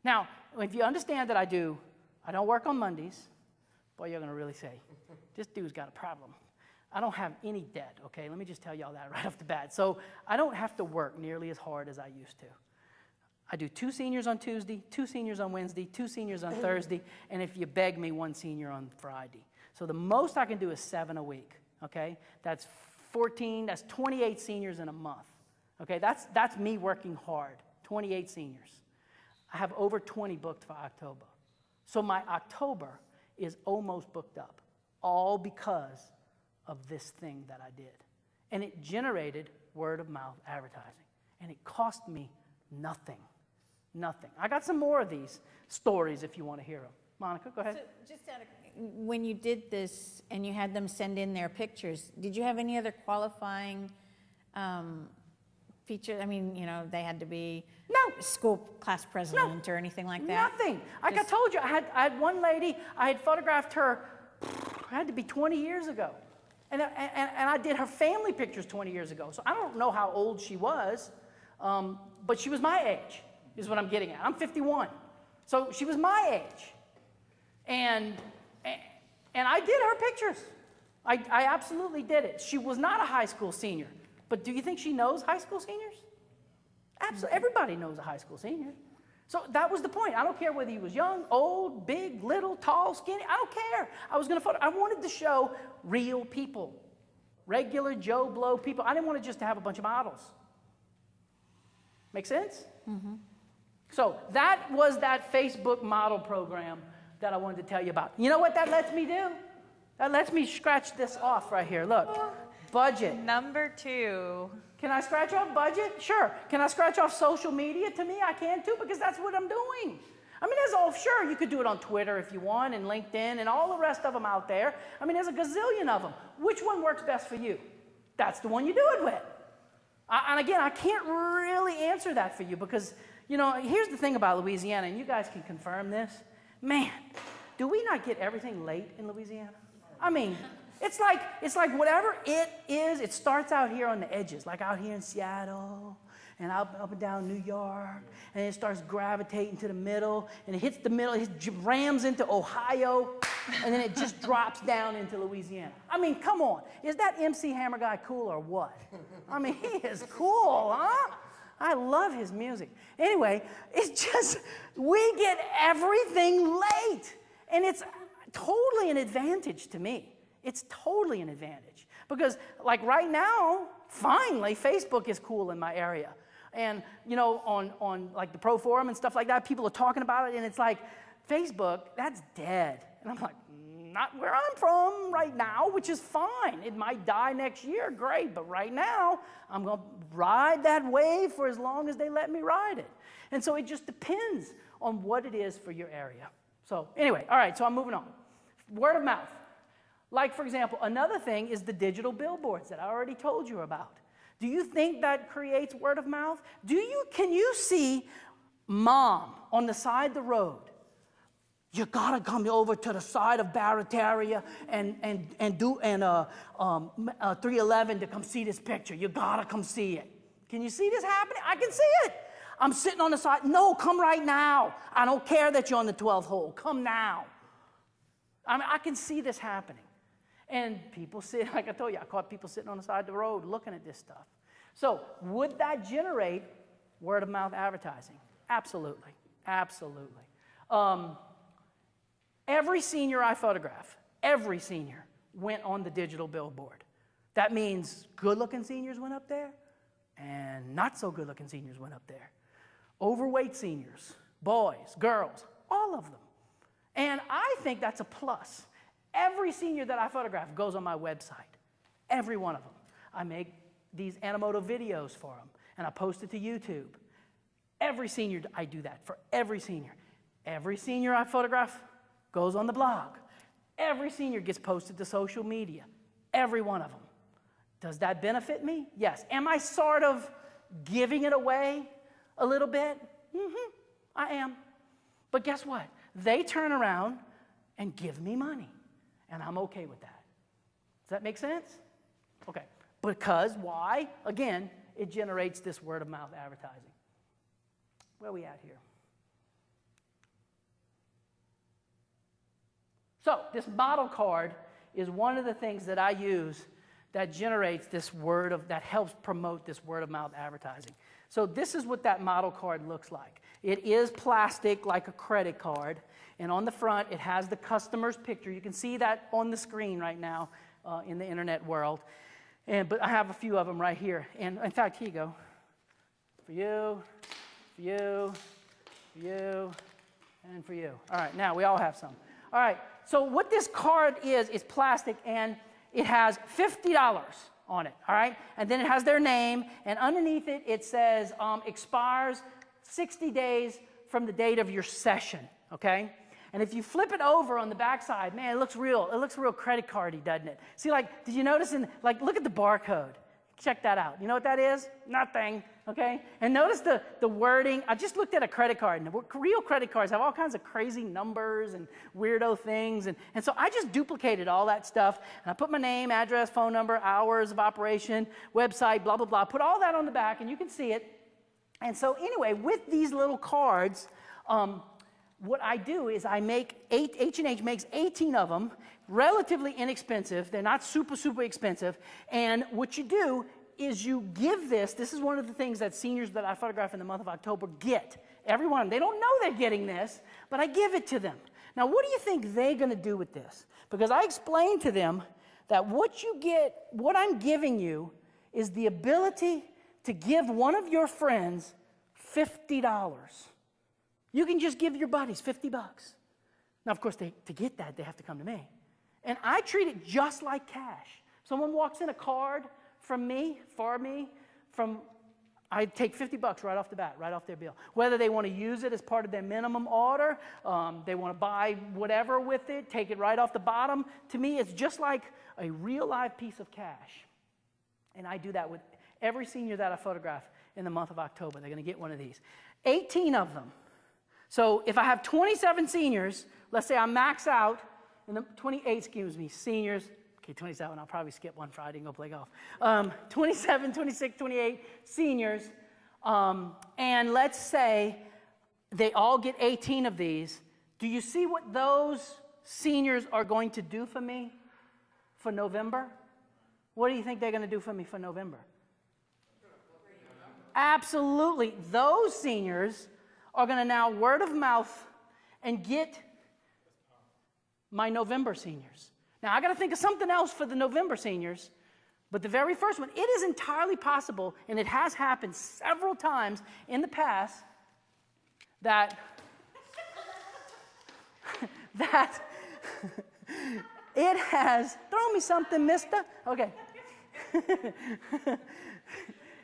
Now, if you understand that I don't work on Mondays, boy, you're going to really say, this dude's got a problem. I don't have any debt, okay? Let me just tell y'all that right off the bat. So I don't have to work nearly as hard as I used to. I do 2 seniors on Tuesday, 2 seniors on Wednesday, 2 seniors on Thursday, and if you beg me, 1 senior on Friday. So the most I can do is 7 a week, okay? That's 14, that's 28 seniors in a month, okay? That's me working hard, 28 seniors. I have over 20 booked for October. So my October is almost booked up, all because of this thing that I did. And it generated word of mouth advertising, and it cost me nothing. Nothing. I got some more of these stories if you want to hear them. Monica, go ahead. So just when you did this and you had them send in their pictures, did you have any other qualifying features? I mean, you know, they had to be school class president or anything like that? Nothing. Like I told you, I had one lady, I had photographed her, it had to be 20 years ago. And I did her family pictures 20 years ago. So I don't know how old she was, but she was my age. Is what I'm getting at. I'm 51. So she was my age. And I did her pictures. I absolutely did it. She was not a high school senior. But do you think she knows high school seniors? Absolutely. Everybody knows a high school senior. So that was the point. I don't care whether he was young, old, big, little, tall, skinny. I don't care. I wanted to show real people. Regular Joe Blow people. I didn't want to just have a bunch of models. Make sense? Mm-hmm. So that was that Facebook model program that I wanted to tell you about. You know what that lets me do? That lets me scratch this off right here. Look, budget. Number 2. Can I scratch off budget? Sure. Can I scratch off social media? To me, I can too, because that's what I'm doing. I mean, sure, you could do it on Twitter if you want, and LinkedIn, and all the rest of them out there. I mean, there's a gazillion of them. Which one works best for you? That's the one you do it with. And again, I can't really answer that for you because, you know, here's the thing about Louisiana, and you guys can confirm this. Man, do we not get everything late in Louisiana? I mean, it's like whatever it is, it starts out here on the edges, like out here in Seattle and up and down New York, and it starts gravitating to the middle, and it hits the middle, it rams into Ohio, and then it just drops down into Louisiana. I mean, come on. Is that MC Hammer guy cool or what? I mean, he is cool, huh? I love his music. Anyway, it's just, we get everything late. And it's totally an advantage to me. It's totally an advantage. Because, like, right now, finally, Facebook is cool in my area. And, you know, on like, the Pro Forum and stuff like that, people are talking about it, and it's like, Facebook, that's dead. And I'm like, not where I'm from right now, which is fine. It might die next year, great. But right now, I'm going to ride that wave for as long as they let me ride it. And so it just depends on what it is for your area. So anyway, all right, so I'm moving on. Word of mouth. Like, for example, another thing is the digital billboards that I already told you about. Do you think that creates word of mouth? Can you see mom on the side of the road? You gotta come over to the side of Barataria and 311 to come see this picture. You gotta come see it. Can you see this happening? I can see it. I'm sitting on the side. No, come right now. I don't care that you're on the 12th hole. Come now. I mean, I can see this happening. And people sit, like I told you, I caught people sitting on the side of the road looking at this stuff. So would that generate word of mouth advertising? Absolutely. Absolutely. Every senior I photograph, every senior went on the digital billboard. That means good-looking seniors went up there, and not so good-looking seniors went up there. Overweight seniors, boys, girls, all of them. And I think that's a plus. Every senior that I photograph goes on my website, every one of them. I make these Animoto videos for them, and I post it to YouTube. Every senior, I do that for every senior. Every senior I photograph goes on the blog. Every senior gets posted to social media, every one of them. Does that benefit me? Yes. Am I sort of giving it away a little bit? Mm-hmm, I am. But guess what? They turn around and give me money, and I'm okay with that. Does that make sense? Okay. Because why? Again, it generates this word of mouth advertising. Where are we at here? So this model card is one of the things that I use that generates this that helps promote this word of mouth advertising. So this is what that model card looks like. It is plastic like a credit card, and on the front it has the customer's picture. You can see that on the screen right now in the internet world. But I have a few of them right here. And in fact, here you go. For you, for you, for you, and for you. All right, now we all have some. All right, so what this card is plastic, and it has $50 on it, all right? And then it has their name, and underneath it, it says expires 60 days from the date of your session, okay? And if you flip it over on the backside, man, it looks real credit cardy, doesn't it? See, like, did you notice, look at the barcode. Check that out. You know what that is? Nothing, okay? And notice the wording. I just looked at a credit card, and real credit cards have all kinds of crazy numbers and weirdo things. And so I just duplicated all that stuff, and I put my name, address, phone number, hours of operation, website, blah, blah, blah. Put all that on the back, and you can see it. And so anyway, with these little cards, what I do is I make H&H makes 18 of them, relatively inexpensive. They're not super, super expensive. And what you do is you give this is one of the things that seniors that I photograph in the month of October get. Everyone, they don't know they're getting this, but I give it to them. Now, what do you think they're going to do with this? Because I explained to them that what I'm giving you is the ability to give one of your friends $50. You can just give your buddies $50. Now, of course, to get that, they have to come to me. And I treat it just like cash. Someone walks in a card from me, I take $50 right off the bat, right off their bill. Whether they want to use it as part of their minimum order, they want to buy whatever with it, take it right off the bottom. To me, it's just like a real live piece of cash. And I do that with every senior that I photograph in the month of October. They're going to get one of these. 18 of them. So if I have 27 seniors, let's say I max out, and the 28, seniors, okay, 27, I'll probably skip one Friday and go play golf. 27, 26, 28 seniors, and let's say they all get 18 of these. Do you see what those seniors are going to do for me for November? What do you think they're going to do for me for November? Absolutely. Those seniors are going to now word of mouth and get my November seniors. Now, I got to think of something else for the November seniors, but the very first one, it is entirely possible, and it has happened several times in the past, that it has, throw me something, mister. Okay.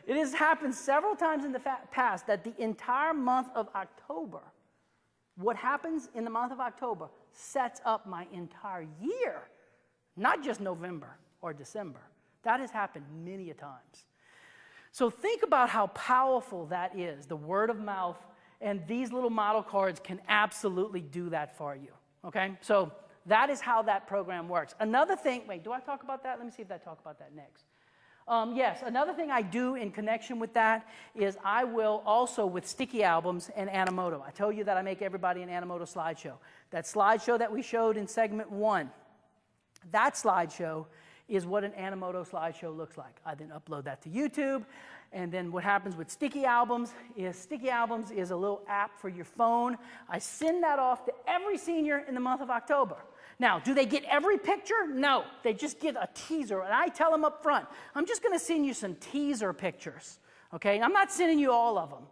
It has happened several times in the past that the entire month of October, what happens in the month of October sets up my entire year, not just November or December. That has happened many a times. So think about how powerful that is, the word of mouth, and these little model cards can absolutely do that for you, okay? So that is how that program works. Another thing, wait, do I talk about that? Let me see if I talk about that next. Yes, another thing I do in connection with that is I will also, with sticky albums and Animoto. I told you that I make everybody an Animoto slideshow. That slideshow that we showed in segment 1, that slideshow is what an Animoto slideshow looks like. I then upload that to YouTube, and then what happens with sticky albums is a little app for your phone. I send that off to every senior in the month of October. Now, do they get every picture? No, they just get a teaser, and I tell them up front, I'm just going to send you some teaser pictures, okay? I'm not sending you all of them,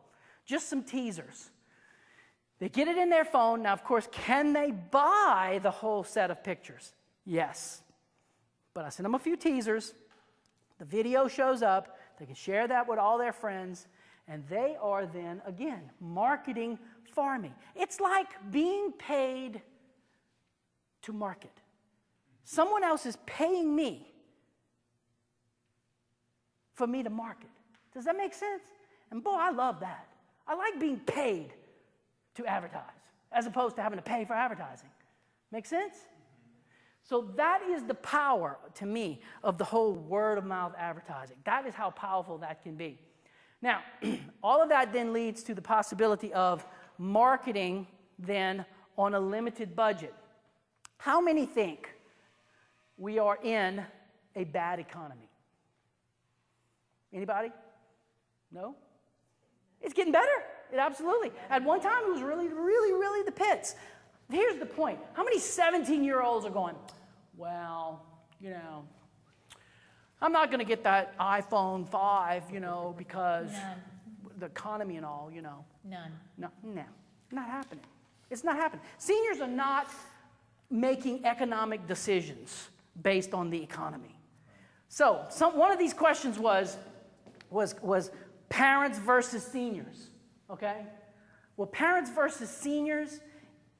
just some teasers. They get it in their phone. Now, of course, can they buy the whole set of pictures? Yes, but I send them a few teasers. The video shows up. They can share that with all their friends, and they are then, again, marketing for me. It's like being paid to market. Someone else is paying me for me to market. Does that make sense? And boy, I love that. I like being paid to advertise as opposed to having to pay for advertising. Make sense? So that is the power, to me, of the whole word-of-mouth advertising. That is how powerful that can be. Now, all of that then leads to the possibility of marketing then on a limited budget. How many think we are in a bad economy? Anybody? No? It's getting better. It absolutely. At one time, it was really, really, really the pits. Here's the point. How many 17-year-olds are going, well, you know, I'm not going to get that iPhone 5, you know, because the economy and all, you know. None. No, not happening. It's not happening. Seniors are not making economic decisions based on the economy. So one of these questions was parents versus seniors, okay? Well, parents versus seniors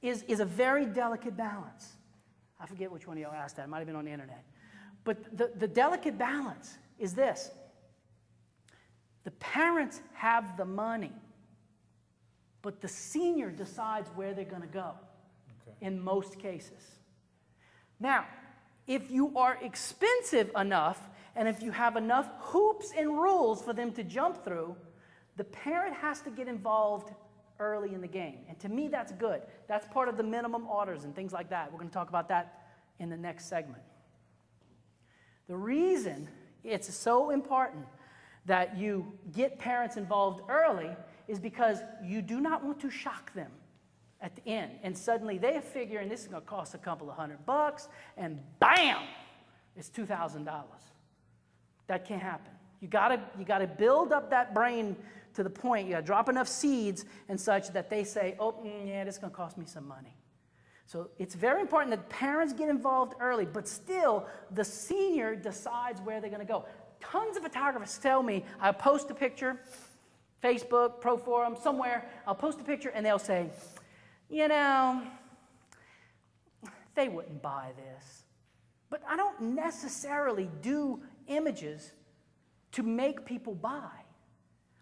is a very delicate balance. I forget which one of y'all asked that. It might have been on the internet. But the delicate balance is this. The parents have the money, but the senior decides where they're going to go. In most cases. Now, if you are expensive enough, and if you have enough hoops and rules for them to jump through, the parent has to get involved early in the game. And to me, that's good. That's part of the minimum orders and things like that. We're going to talk about that in the next segment. The reason it's so important that you get parents involved early is because you do not want to shock them at the end, and suddenly they figure, and this is going to cost a couple of $100, and bam, it's $2,000. That can't happen. You gotta build up that brain to the point. You got to drop enough seeds and such that they say, oh, yeah, this is going to cost me some money. So it's very important that parents get involved early, but still, the senior decides where they're going to go. Tons of photographers tell me, I'll post a picture, Facebook, Pro Forum, somewhere, I'll post a picture, and they'll say, you know, they wouldn't buy this. But I don't necessarily do images to make people buy.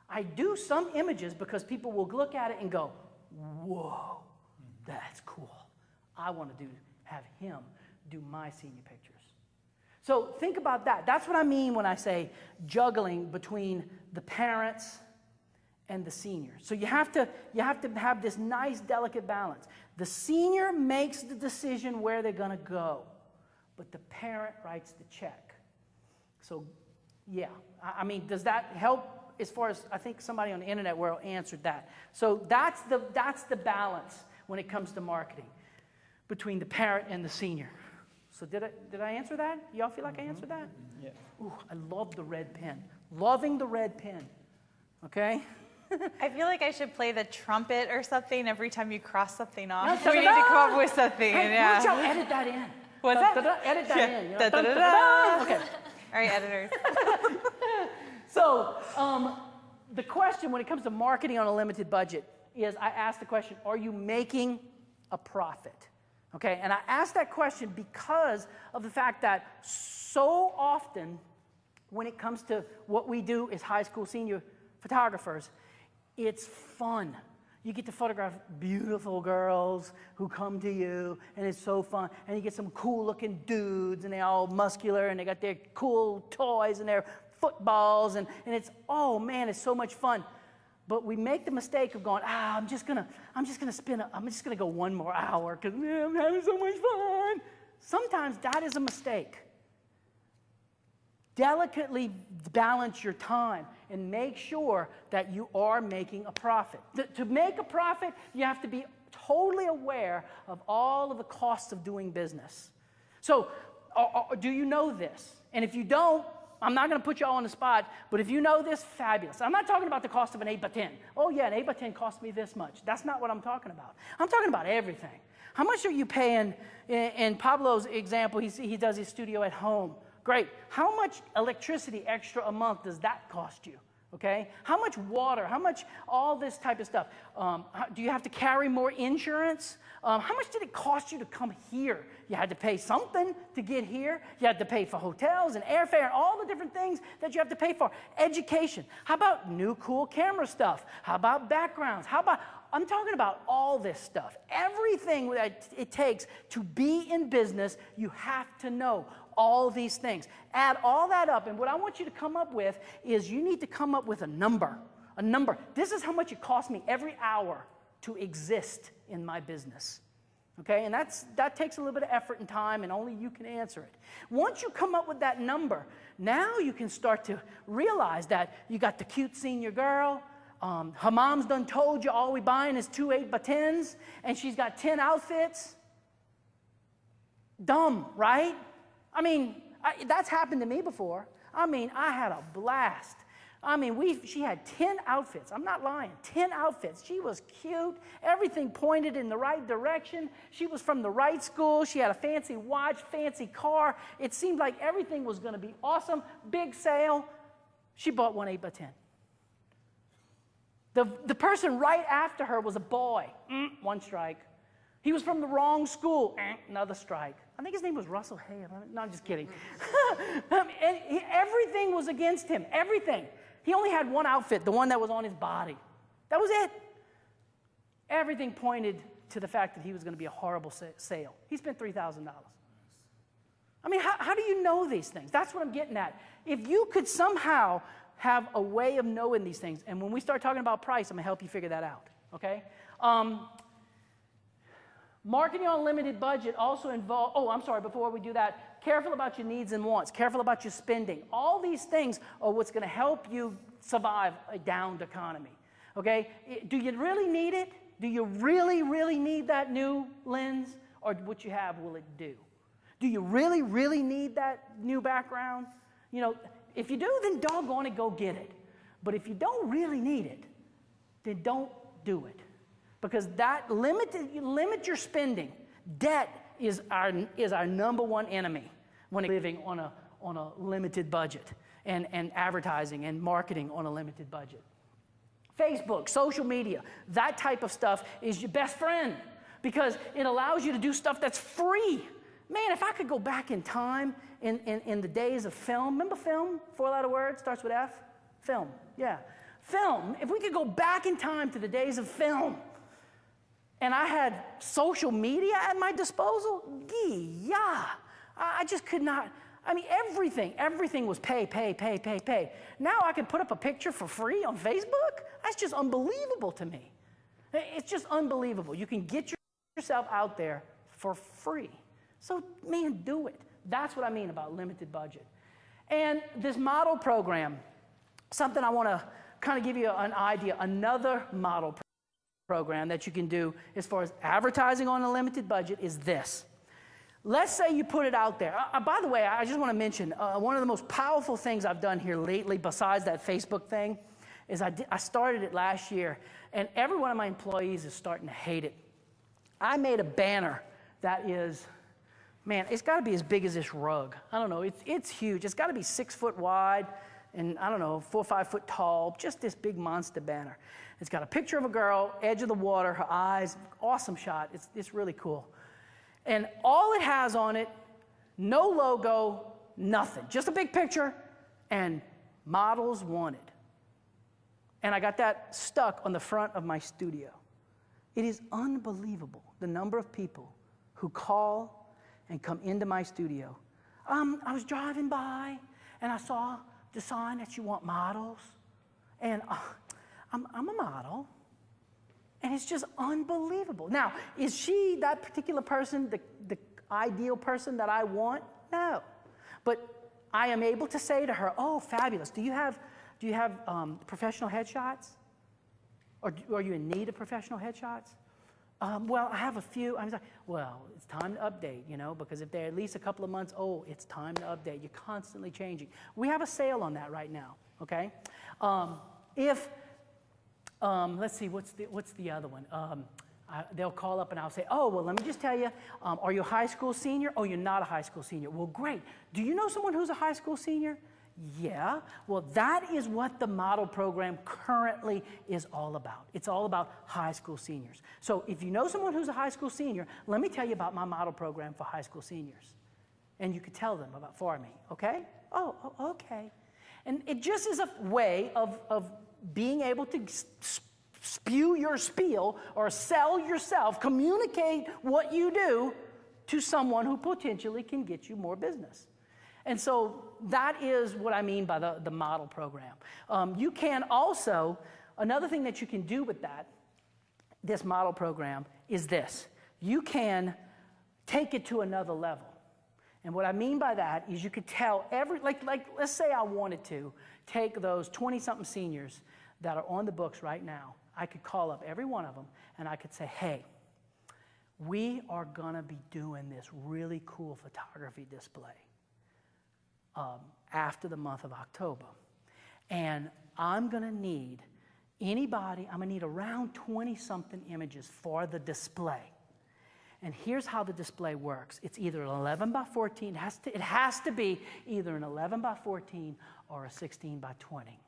I do some images because people will look at it and go, whoa, that's cool. I want to have him do my senior pictures. So think about that. That's what I mean when I say juggling between the parents and the senior. So you have to have this nice, delicate balance. The senior makes the decision where they're going to go, but the parent writes the check. So, yeah. I mean, does that help as far as, I think somebody on the internet world answered that. So that's the balance when it comes to marketing between the parent and the senior. So did I answer that? Y'all feel like I answered that? Yeah. Ooh, I love the red pen. Loving the red pen. Okay? I feel like I should play the trumpet or something every time you cross something off. No, We need to come up with something. Hey, yeah. why don't y'all edit that in? What's that? Edit that in. You know? Da-da-da-da. Okay. All right, editors. So the question when it comes to marketing on a limited budget is I asked the question, are you making a profit? Okay, and I asked that question because of the fact that so often when it comes to what we do as high school senior photographers, it's fun. You get to photograph beautiful girls who come to you, and it's so fun. And you get some cool-looking dudes, and they're all muscular, and they got their cool toys, and they're footballs, and it's, oh man, it's so much fun. But we make the mistake of going, I'm just gonna go 1 more hour because I'm having so much fun. Sometimes that is a mistake. Delicately balance your time and make sure that you are making a profit. To make a profit, you have to be totally aware of all of the costs of doing business. So, do you know this? And if you don't, I'm not going to put you all on the spot, but if you know this, fabulous. I'm not talking about the cost of an 8x10. Oh yeah, an 8x10 cost me this much. That's not what I'm talking about. I'm talking about everything. How much are you paying? In Pablo's example, he does his studio at home. Great. How much electricity extra a month does that cost you? Okay? How much water? How much all this type of stuff? Do you have to carry more insurance? How much did it cost you to come here? You had to pay something to get here. You had to pay for hotels and airfare and all the different things that you have to pay for. Education. How about new cool camera stuff? How about backgrounds? I'm talking about all this stuff. Everything that it takes to be in business, you have to know all these things. Add all that up, and what I want you to come up with is you need to come up with a number. A number. This is how much it costs me every hour to exist in my business. Okay, and that takes a little bit of effort and time, and only you can answer it. Once you come up with that number, now you can start to realize that you got the cute senior girl. Her mom's done told you all we buying is 2 8x10s, and she's got 10 outfits. Dumb, right? I mean, that's happened to me before. I mean, I had a blast. I mean, she had 10 outfits. I'm not lying, 10 outfits. She was cute. Everything pointed in the right direction. She was from the right school. She had a fancy watch, fancy car. It seemed like everything was going to be awesome. Big sale. She bought one 8x10. The person right after her was a boy. One strike. He was from the wrong school. Another strike. I think his name was Russell Hay. No, I'm just kidding. Everything was against him. Everything. He only had one outfit, the one that was on his body. That was it. Everything pointed to the fact that he was going to be a horrible sale. He spent $3,000. I mean, how do you know these things? That's what I'm getting at. If you could somehow have a way of knowing these things, and when we start talking about price, I'm going to help you figure that out, okay? Marketing on a limited budget also involves, before we do that, careful about your needs and wants, careful about your spending. All these things are what's going to help you survive a downed economy, okay? Do you really need it? Do you really, really need that new lens? Or what you have, will it do? Do you really, really need that new background? You know, if you do, then doggone it, go get it. But if you don't really need it, then don't do it. Because that limit your spending. Debt is our number one enemy when living on a limited budget, and advertising and marketing on a limited budget. Facebook, social media, that type of stuff is your best friend because it allows you to do stuff that's free. Man, if I could go back in time in the days of film, remember film? 4-letter word, starts with F? Film, yeah. Film, if we could go back in time to the days of film, and I had social media at my disposal, I just could not. I mean, everything was pay. Now I can put up a picture for free on Facebook? That's just unbelievable to me. It's just unbelievable. You can get yourself out there for free. So, man, do it. That's what I mean about limited budget. And this model program, something I want to kind of give you an idea, another model program that you can do as far as advertising on a limited budget is this. Let's say you put it out there. By the way, I just want to mention one of the most powerful things I've done here lately, besides that Facebook thing, is I started it last year, and every one of my employees is starting to hate it. I made a banner that is, man, it's got to be as big as this rug. I don't know, it's huge. It's got to be 6 foot wide and, I don't know, 4 or 5 foot tall, just this big monster banner. It's got a picture of a girl, edge of the water, her eyes, awesome shot. It's really cool. And all it has on it, no logo, nothing. Just a big picture and models wanted. And I got that stuck on the front of my studio. It is unbelievable, the number of people who call and come into my studio. I was driving by and I saw decide that you want models? And I'm a model. And it's just unbelievable. Now, is she that particular person, the ideal person that I want? No. But I am able to say to her, oh, fabulous. Do you have professional headshots? Or are you in need of professional headshots? Well, I have a few. I was like, well, it's time to update, because if they're at least a couple of months old, it's time to update. You're constantly changing. We have a sale on that right now, okay? Let's see, what's the other one? They'll call up and I'll say, oh, well, let me just tell you, are you a high school senior? Oh, you're not a high school senior. Well, great. Do you know someone who's a high school senior? Yeah. Well, that is what the model program currently is all about. It's all about high school seniors. So if you know someone who's a high school senior, let me tell you about my model program for high school seniors. And you could tell them about for me, okay? Oh, okay. And it just is a way of being able to spew your spiel or sell yourself, communicate what you do to someone who potentially can get you more business. And so that is what I mean by the model program. You can also, another thing that you can do with this model program is this. You can take it to another level. And what I mean by that is you could tell like let's say I wanted to take those 20-something seniors that are on the books right now. I could call up every one of them and I could say, hey, we are going to be doing this really cool photography display after the month of October. And I'm going to need around 20-something images for the display. And here's how the display works. It's either an 11 by 14. It has to be either an 11 by 14 or a 16 by 20.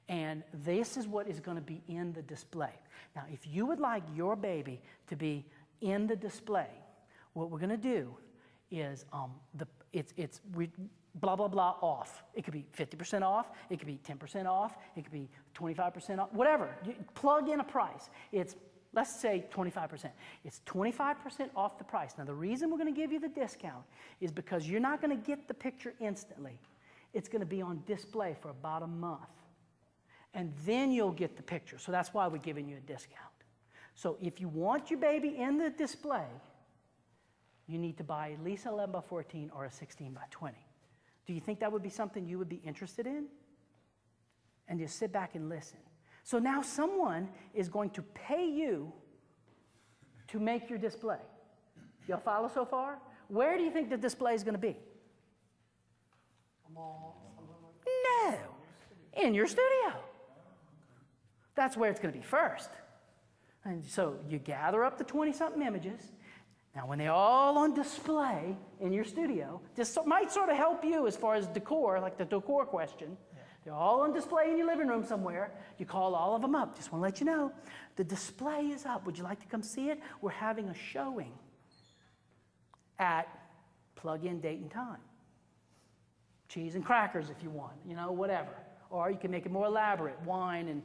And this is what is going to be in the display. Now, if you would like your baby to be in the display, what we're going to do is blah, blah, blah off. It could be 50% off. It could be 10% off. It could be 25% off, whatever. You plug in a price. Let's say 25%. It's 25% off the price. Now, the reason we're going to give you the discount is because you're not going to get the picture instantly. It's going to be on display for about a month. And then you'll get the picture. So that's why we're giving you a discount. So if you want your baby in the display, you need to buy at least an 11 by 14 or a 16 by 20. Do you think that would be something you would be interested in? And just sit back and listen. So now someone is going to pay you to make your display. Y'all follow so far? Where do you think the display is going to be? No, in your studio. That's where it's going to be first. And so you gather up the 20-something images. Now, when they're all on display in your studio, this might sort of help you as far as decor, like the decor question. Yeah. They're all on display in your living room somewhere. You call all of them up. Just want to let you know, the display is up. Would you like to come see it? We're having a showing at plug-in date and time. Cheese and crackers if you want, whatever. Or you can make it more elaborate, wine and,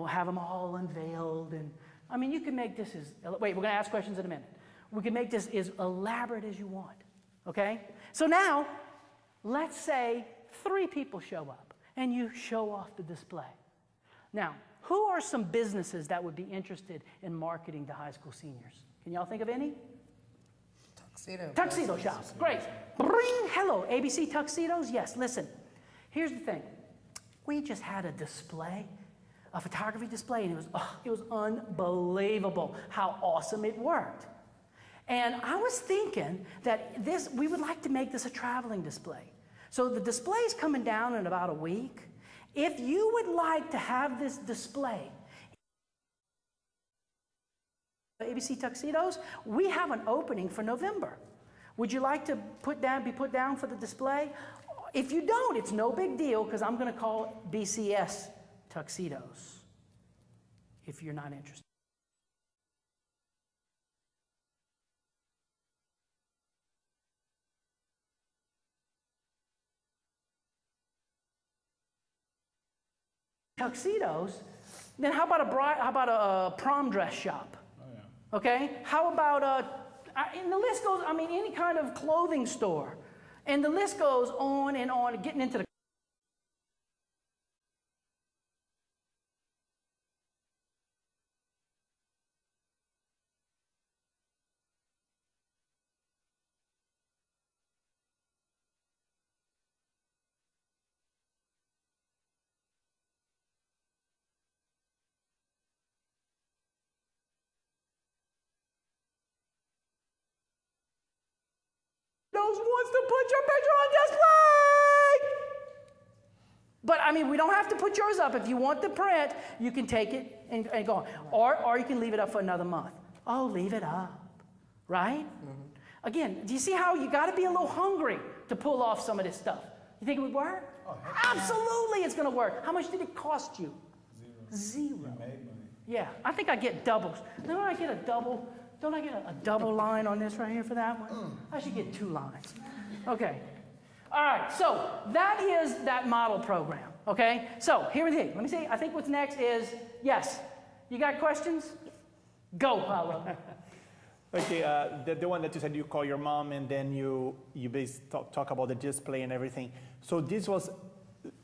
have them all unveiled. And you can make this wait, we're going to ask questions in a minute. We can make this as elaborate as you want, okay? So now, let's say 3 people show up and you show off the display. Now, who are some businesses that would be interested in marketing to high school seniors? Can y'all think of any? Tuxedo shops, great. Bring, hello, ABC Tuxedos? Yes, listen, here's the thing. We just had a display, a photography display, and it was unbelievable how awesome it worked. And I was thinking that we would like to make this a traveling display. So the display is coming down in about a week. If you would like to have this display, ABC Tuxedos, we have an opening for November. Would you like to be put down for the display? If you don't, it's no big deal because I'm going to call it BCS Tuxedos if you're not interested. Tuxedos, then how about a prom dress shop? Oh, yeah. Okay? How about and the list goes, any kind of clothing store. And the list goes on and on, getting into the else wants to put your picture on display? But I mean, we don't have to put yours up. If you want the print, you can take it and go on. Or you can leave it up for another month. Oh, leave it up, right? Again, do you see how you got to be a little hungry to pull off some of this stuff? You think it would work? Oh, absolutely, it's going to work. How much did it cost you? Zero. Yeah, I think I get doubles. Don't I get a double? Don't I get a double line on this right here for that one? I should get 2 lines. Okay. All right, so that is that model program, okay? So here it is. Let me see. I think what's next is, yes. You got questions? Go, Paulo. Okay, the one that you said you call your mom and then you basically talk about the display and everything. So this was,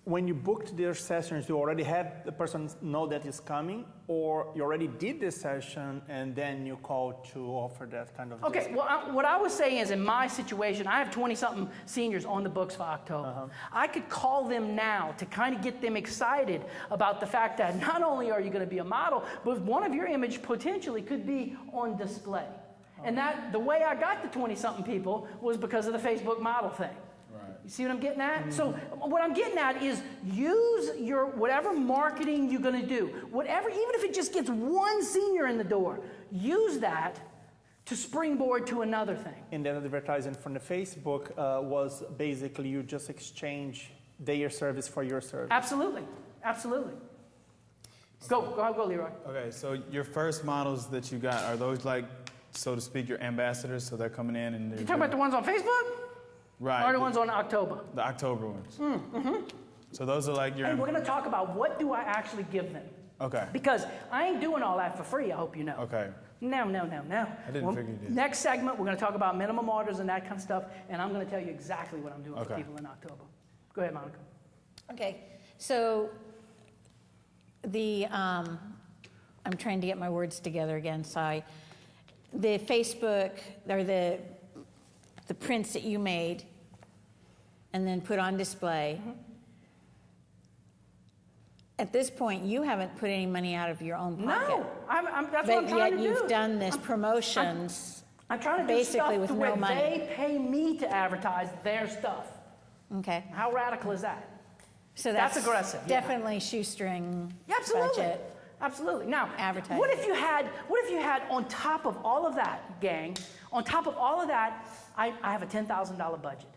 when you booked their sessions, you already had the person know that is coming, or you already did the session and then you called to offer that kind of Okay, display? well, what I was saying is in my situation, I have 20-something seniors on the books for October. I could call them now to kind of get them excited about the fact that not only are you going to be a model, but one of your image potentially could be on display. And that the way I got the 20-something people was because of the Facebook model thing. You see what I'm getting at? So what I'm getting at is use your whatever marketing you're going to do, whatever, even if it just gets one senior in the door, use that to springboard to another thing. And then advertising from the Facebook was basically you just exchange their service for your service. Absolutely, absolutely. Go, Leroy. Okay, so your first models that you got, are those like, so to speak, your ambassadors? So they're coming in and they're... You talking about the ones on Facebook? Right. Or the ones on October? The October ones. So those are like your... And we're going to talk about what do I actually give them. Okay. Because I ain't doing all that for free, I hope you know. Okay. No. I didn't figure you did. Next segment, we're going to talk about minimum orders and that kind of stuff, and I'm going to tell you exactly what I'm doing for people in October. Go ahead, Monica. Okay, so I'm trying to get my words together again, sorry. The Facebook, or the prints that you made and then put on display, at this point, you haven't put any money out of your own pocket. No, that's what I'm trying to do. But yet you've done this promotions I'm trying to basically do with stuff no to where money. they pay me to advertise their stuff. Okay. How radical is that? So That's aggressive, yeah. Definitely shoestring Absolutely. budget. Absolutely. Now, Advertising. what if you had on top of all of that, gang, on top of all of that, I have a $10,000 budget.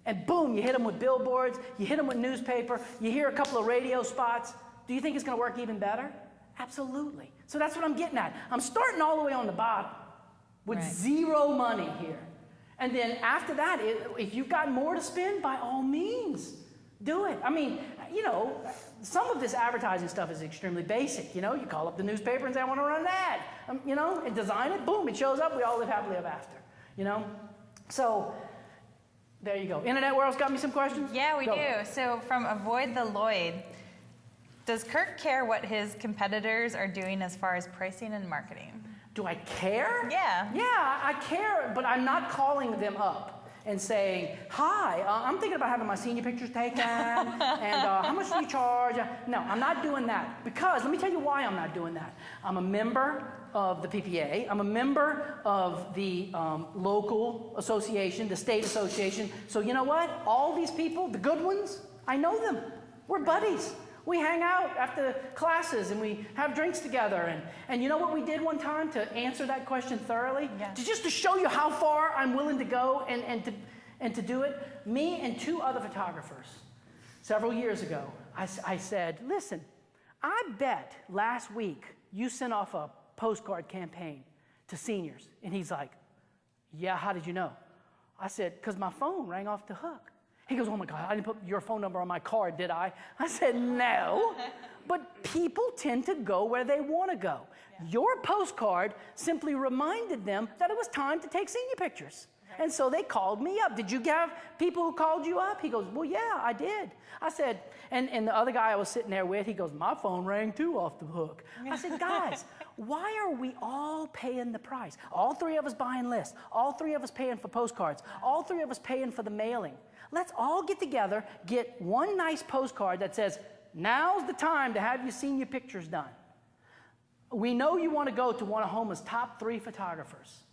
And boom, you hit them with billboards, you hit them with newspaper, you hear a couple of radio spots. Do you think it's going to work even better? Absolutely. So that's what I'm getting at. I'm starting all the way on the bottom with zero money here. And then after that, if you've got more to spend, by all means, do it. I mean, you know, some of this advertising stuff is extremely basic. You know, you call up the newspaper and say, I want to run an ad. You know, and design it, boom, it shows up, we all live happily ever after. You know? So, there you go. Internet World's got me some questions? Yeah, we do. So from Avoid the Lloyd, does Kirk care what his competitors are doing as far as pricing and marketing? Do I care? Yeah. Yeah, I care, but I'm not calling them up and saying, hi, I'm thinking about having my senior pictures taken, and how much do you charge? No, I'm not doing that, because let me tell you why I'm not doing that. I'm a member of the PPA. I'm a member of the local association, the state association. So you know what? All these people, the good ones, I know them. We're buddies. We hang out after classes and we have drinks together. And you know what we did one time to answer that question thoroughly? Yes. Just to show you how far I'm willing to go and to do it. Me and 2 other photographers, several years ago, I said, listen, I bet last week you sent off a postcard campaign to seniors. And he's like, yeah, how did you know? I said, because my phone rang off the hook. He goes, oh my God, I didn't put your phone number on my card, did I? I said, no, but people tend to go where they want to go. Yeah. Your postcard simply reminded them that it was time to take senior pictures. And so they called me up. Did you have people who called you up? He goes, well, yeah, I did. I said, and the other guy I was sitting there with, he goes, my phone rang too off the hook. I said, guys, why are we all paying the price? All 3 of us buying lists, all 3 of us paying for postcards, all 3 of us paying for the mailing. Let's all get together, get one nice postcard that says, now's the time to have your senior pictures done. We know you want to go to one of Homa's top 3 photographers.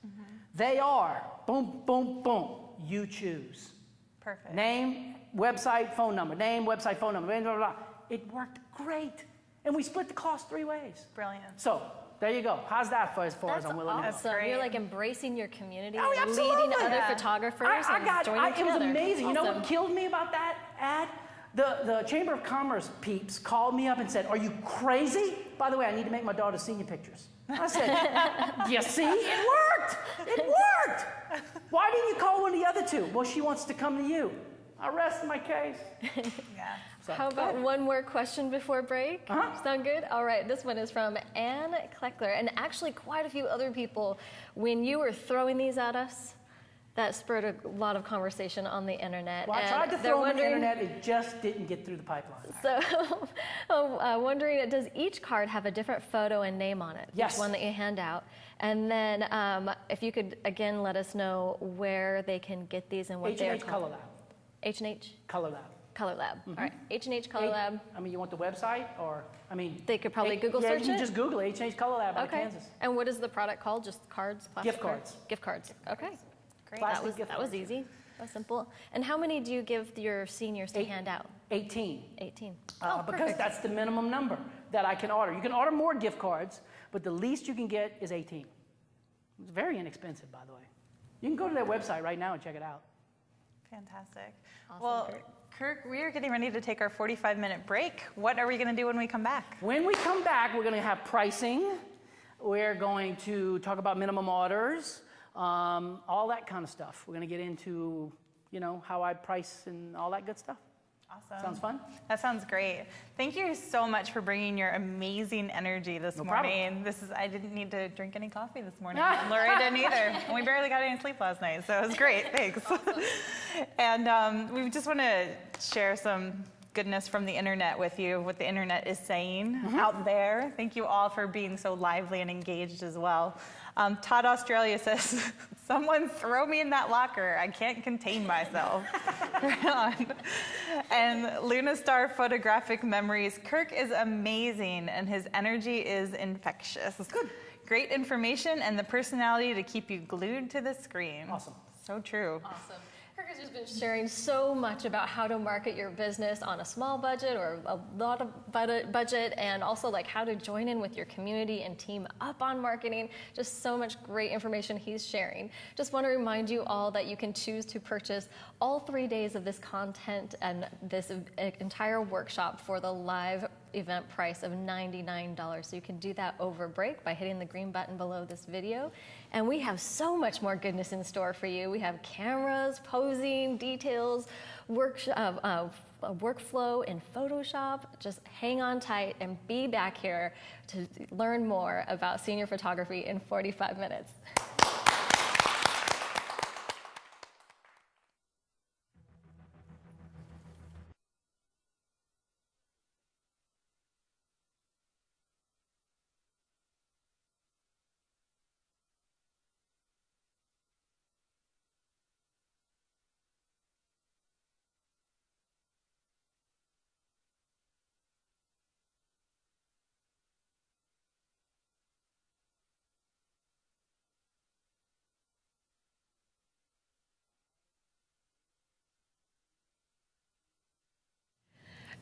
They are, boom, boom, boom. you choose. Perfect. Name, website, phone number. Name, website, phone number. Blah, blah, blah. It worked great. And we split the cost 3 ways. Brilliant. So there you go. How's that for as far as I'm willing to go? Awesome. You're like embracing your community Oh, and absolutely. leading other Yeah. photographers I got and joining it was together. amazing. You know Awesome. what killed me about that ad? The Chamber of Commerce peeps called me up and said, "Are you crazy? By the way, I need to make my daughter senior pictures." I said, "You see, it worked. It worked. Why didn't you call one of the other two?" "Well, she wants to come to you." I rest my case. Yeah. So, How about one more question before break? Uh-huh. Sound good? All right, this one is from Ann Kleckler, and actually quite a few other people. When you were throwing these at us, that spurred a lot of conversation on the internet. Well, I and tried to they're throw on the wondering- internet. It just didn't get through the pipeline. So, wondering, does each card have a different photo and name on it? Yes. Each one that you hand out. And then if you could, again, let us know where they can get these and what they're H&H Color called. Lab. H&H Color Lab. Color Lab. All right, H&H Color Lab. I mean, you want the website or, I mean. They could probably Google search you it? just Google H&H Color Lab out of Okay. Kansas. And what is the product called? Just cards? Plastic Gift cards. Gift cards. Okay. Great. Plastic gift That was cards. easy. That was simple. And how many do you give your seniors to hand out? 18. 18. Because perfect. that's the minimum number that I can order. You can order more gift cards, but the least you can get is 18. It's very inexpensive, by the way. You can go to their website right now and check it out. Fantastic. Awesome, Well, Kirk, we are getting ready to take our 45-minute break. What are we going to do when we come back? When we come back, we're going to have pricing. We're going to talk about minimum orders, all that kind of stuff. We're going to get into, how I price and all that good stuff. Awesome. Sounds fun? That sounds great. Thank you so much for bringing your amazing energy this morning. I didn't need to drink any coffee this morning. And Lori didn't either. And we barely got any sleep last night, so it was great. Thanks. And we just want to share some goodness from the internet with you, what the internet is saying out there. Thank you all for being so lively and engaged as well. Todd Australia says, "Someone throw me in that locker. I can't contain myself." And Luna Star Photographic Memories, "Kirk is amazing and his energy is infectious. Good. Great information and the personality to keep you glued to the screen." Awesome. So true. Awesome. Kirk has just been sharing so much about how to market your business on a small budget or a lot of budget, and also like how to join in with your community and team up on marketing. Just so much great information he's sharing. Just want to remind you all that you can choose to purchase all 3 days of this content and this entire workshop for the live event price of $99. So you can do that over break by hitting the green button below this video. And we have so much more goodness in store for you. We have cameras, posing, details, workflow in Photoshop. Just hang on tight and be back here to learn more about senior photography in 45 minutes.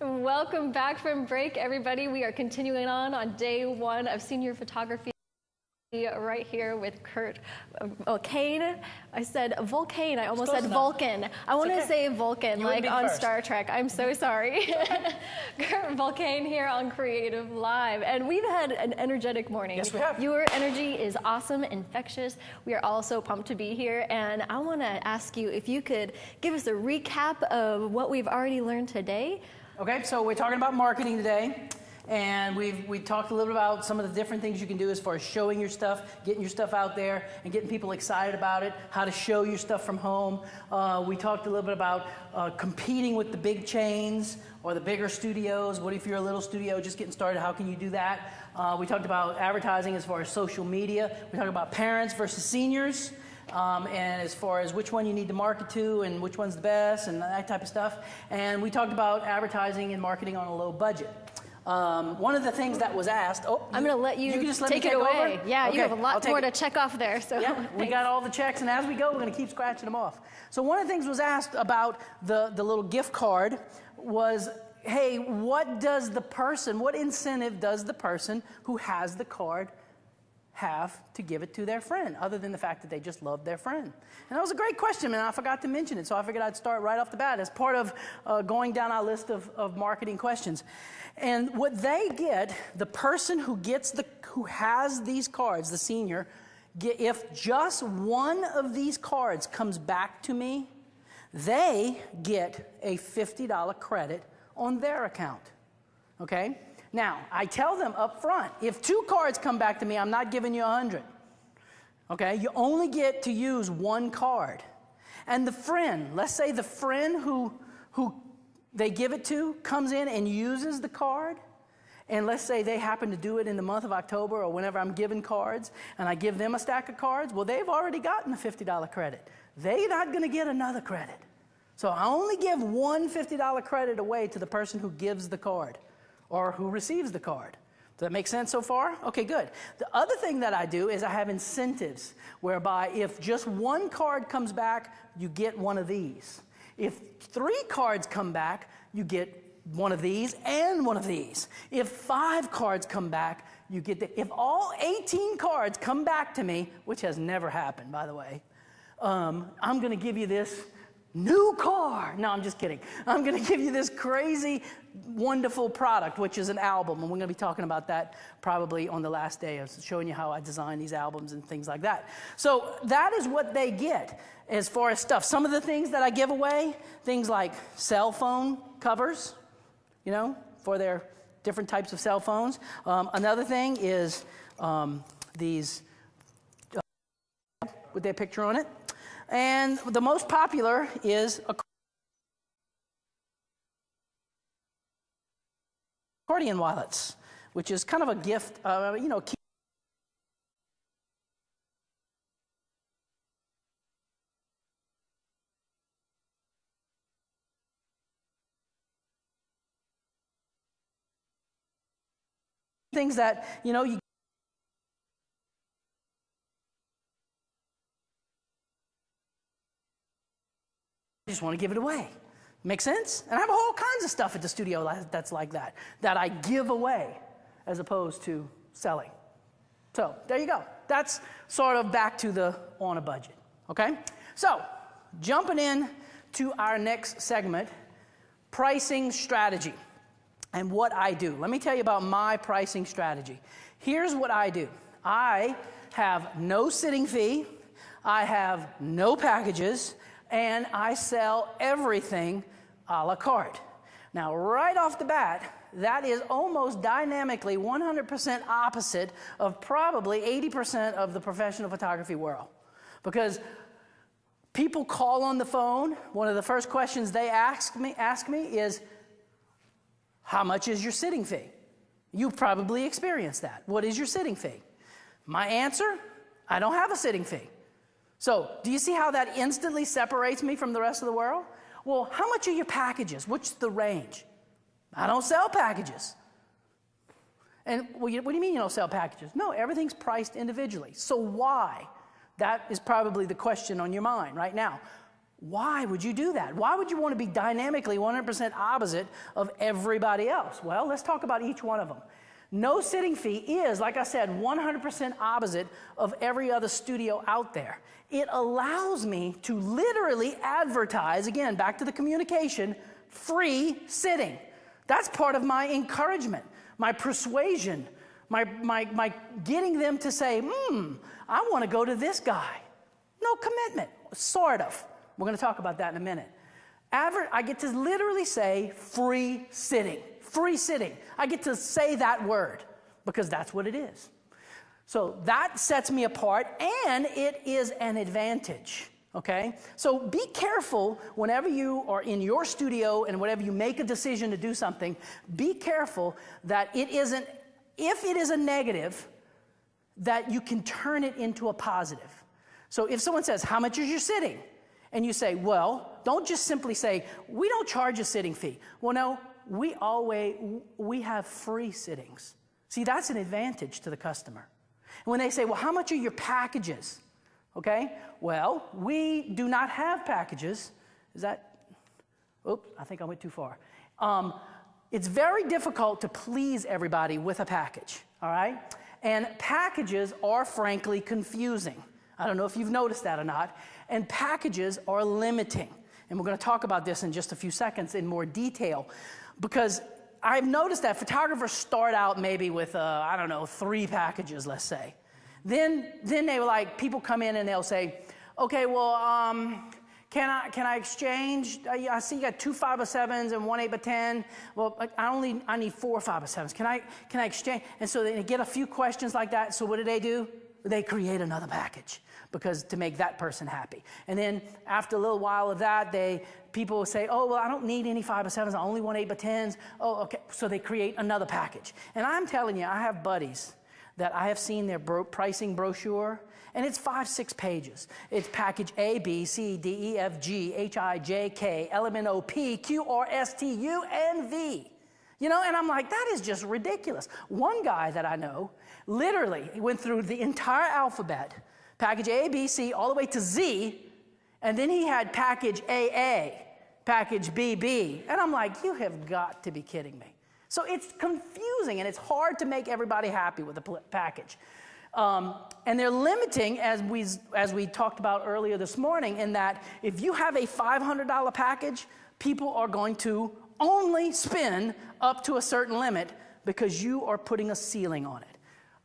Welcome back from break, everybody. We are continuing on day one of senior photography right here with Kurt Vulcane. I said Vulcane. I almost said Vulcan. I want to say Vulcan, like on Star Trek. I'm so sorry. Kurt Vulcane here on Creative Live. And we've had an energetic morning. Yes, we have. Your energy is awesome, infectious. We are all so pumped to be here. And I want to ask you if you could give us a recap of what we've already learned today. Okay, so we're talking about marketing today, and we talked a little bit about some of the different things you can do as far as showing your stuff, getting your stuff out there, and getting people excited about it, how to show your stuff from home. We talked a little bit about competing with the big chains or the bigger studios. What if you're a little studio just getting started? How can you do that? We talked about advertising as far as social media. We talked about parents versus seniors. And as far as which one you need to market to and which one's the best and that type of stuff. And we talked about advertising and marketing on a low budget. One of the things that was asked, I'm going to let you can just let me take it take away. over? Yeah, Okay, you have a I'll lot take more it. to check off there. So Yeah, we got all the checks, and as we go, we're going to keep scratching them off. So one of the things was asked about the little gift card was, hey, what incentive does the person who has the card have to give it to their friend, other than the fact that they just love their friend? And that was a great question, and I forgot to mention it, so I figured I'd start right off the bat as part of going down our list of marketing questions. And what they get, the person who has these cards, the senior, if just one of these cards comes back to me, they get a $50 credit on their account. Okay? Now, I tell them up front, if 2 cards come back to me, I'm not giving you 100. Okay? You only get to use 1 card. And the friend, let's say the friend who they give it to comes in and uses the card, and let's say they happen to do it in the month of October or whenever I'm giving cards, and I give them a stack of cards, well, they've already gotten a $50 credit. They're not going to get another credit. So I only give one $50 credit away to the person who gives the card or who receives the card. Does that make sense so far? Okay, good. The other thing that I do is I have incentives whereby if just 1 card comes back, you get one of these. If 3 cards come back, you get one of these and one of these. If 5 cards come back, you get if all 18 cards come back to me, which has never happened, by the way, I'm going to give you this new car. No, I'm just kidding. I'm going to give you this crazy, wonderful product, which is an album. And we're going to be talking about that probably on the last day. I was showing you how I design these albums and things like that. So that is what they get as far as stuff. Some of the things that I give away, things like cell phone covers, you know, for their different types of cell phones. Another thing is these with their picture on it. And the most popular is accordion wallets, which is kind of a gift, things that, you just want to give it away. Make sense? And I have all kinds of stuff at the studio that's like that I give away as opposed to selling. So there you go. That's sort of back to the on a budget. Okay? So jumping in to our next segment, pricing strategy and what I do. Let me tell you about my pricing strategy. Here's what I do. I have no sitting fee. I have no packages. And I sell everything a la carte. Now, right off the bat, that is almost dynamically 100% opposite of probably 80% of the professional photography world. Because people call on the phone, one of the first questions they ask me is, how much is your sitting fee? You've probably experienced that. What is your sitting fee? My answer, I don't have a sitting fee. So, do you see how that instantly separates me from the rest of the world? Well, how much are your packages? What's the range? I don't sell packages. And what do you mean you don't sell packages? No, everything's priced individually. So why? That is probably the question on your mind right now. Why would you do that? Why would you want to be dynamically 100% opposite of everybody else? Well, let's talk about each one of them. No sitting fee is, like I said, 100% opposite of every other studio out there. It allows me to literally advertise, again, back to the communication, free sitting. That's part of my encouragement, my persuasion, my getting them to say, I want to go to this guy. No commitment, sort of. We're going to talk about that in a minute. I get to literally say free sitting. Free sitting. I get to say that word because that's what it is. So that sets me apart, and it is an advantage, okay? So be careful whenever you are in your studio and whenever you make a decision to do something, be careful that it isn't, if it is a negative, that you can turn it into a positive. So if someone says, how much is your sitting? And you say, well, don't just simply say, we don't charge a sitting fee. Well, no, we have free sittings. See, that's an advantage to the customer. And when they say, well, how much are your packages? Okay, well, we do not have packages. Is that, oops, I think I went too far. It's very difficult to please everybody with a package, all right? And packages are frankly confusing. I don't know if you've noticed that or not. And packages are limiting. And we're going to talk about this in just a few seconds in more detail, because I've noticed that photographers start out maybe with, 3 packages, let's say. Then they were like, people come in and they'll say, okay, well, can I exchange? I see you got 2 5x7s and 1 8x10. Well, I need 4 5x7s. Can I exchange? And so they get a few questions like that. So what do? They create another package to make that person happy. And then after a little while of that, people will say, oh, well, I don't need any 5x7s. I only want 8x10s. Oh, okay. So they create another package. And I'm telling you, I have buddies that I have seen their pricing brochure, and it's 5-6 pages. It's package A, B, C, D, E, F, G, H, I, J, K, L, M, N, O, P, Q, R, S, T, U, and V. And I'm like, that is just ridiculous. One guy that I know, literally, he went through the entire alphabet, package A, B, C, all the way to Z, and then he had package AA, package BB. And I'm like, you have got to be kidding me. So it's confusing, and it's hard to make everybody happy with a package. And they're limiting, as we talked about earlier this morning, in that if you have a $500 package, people are going to only spend up to a certain limit because you are putting a ceiling on it.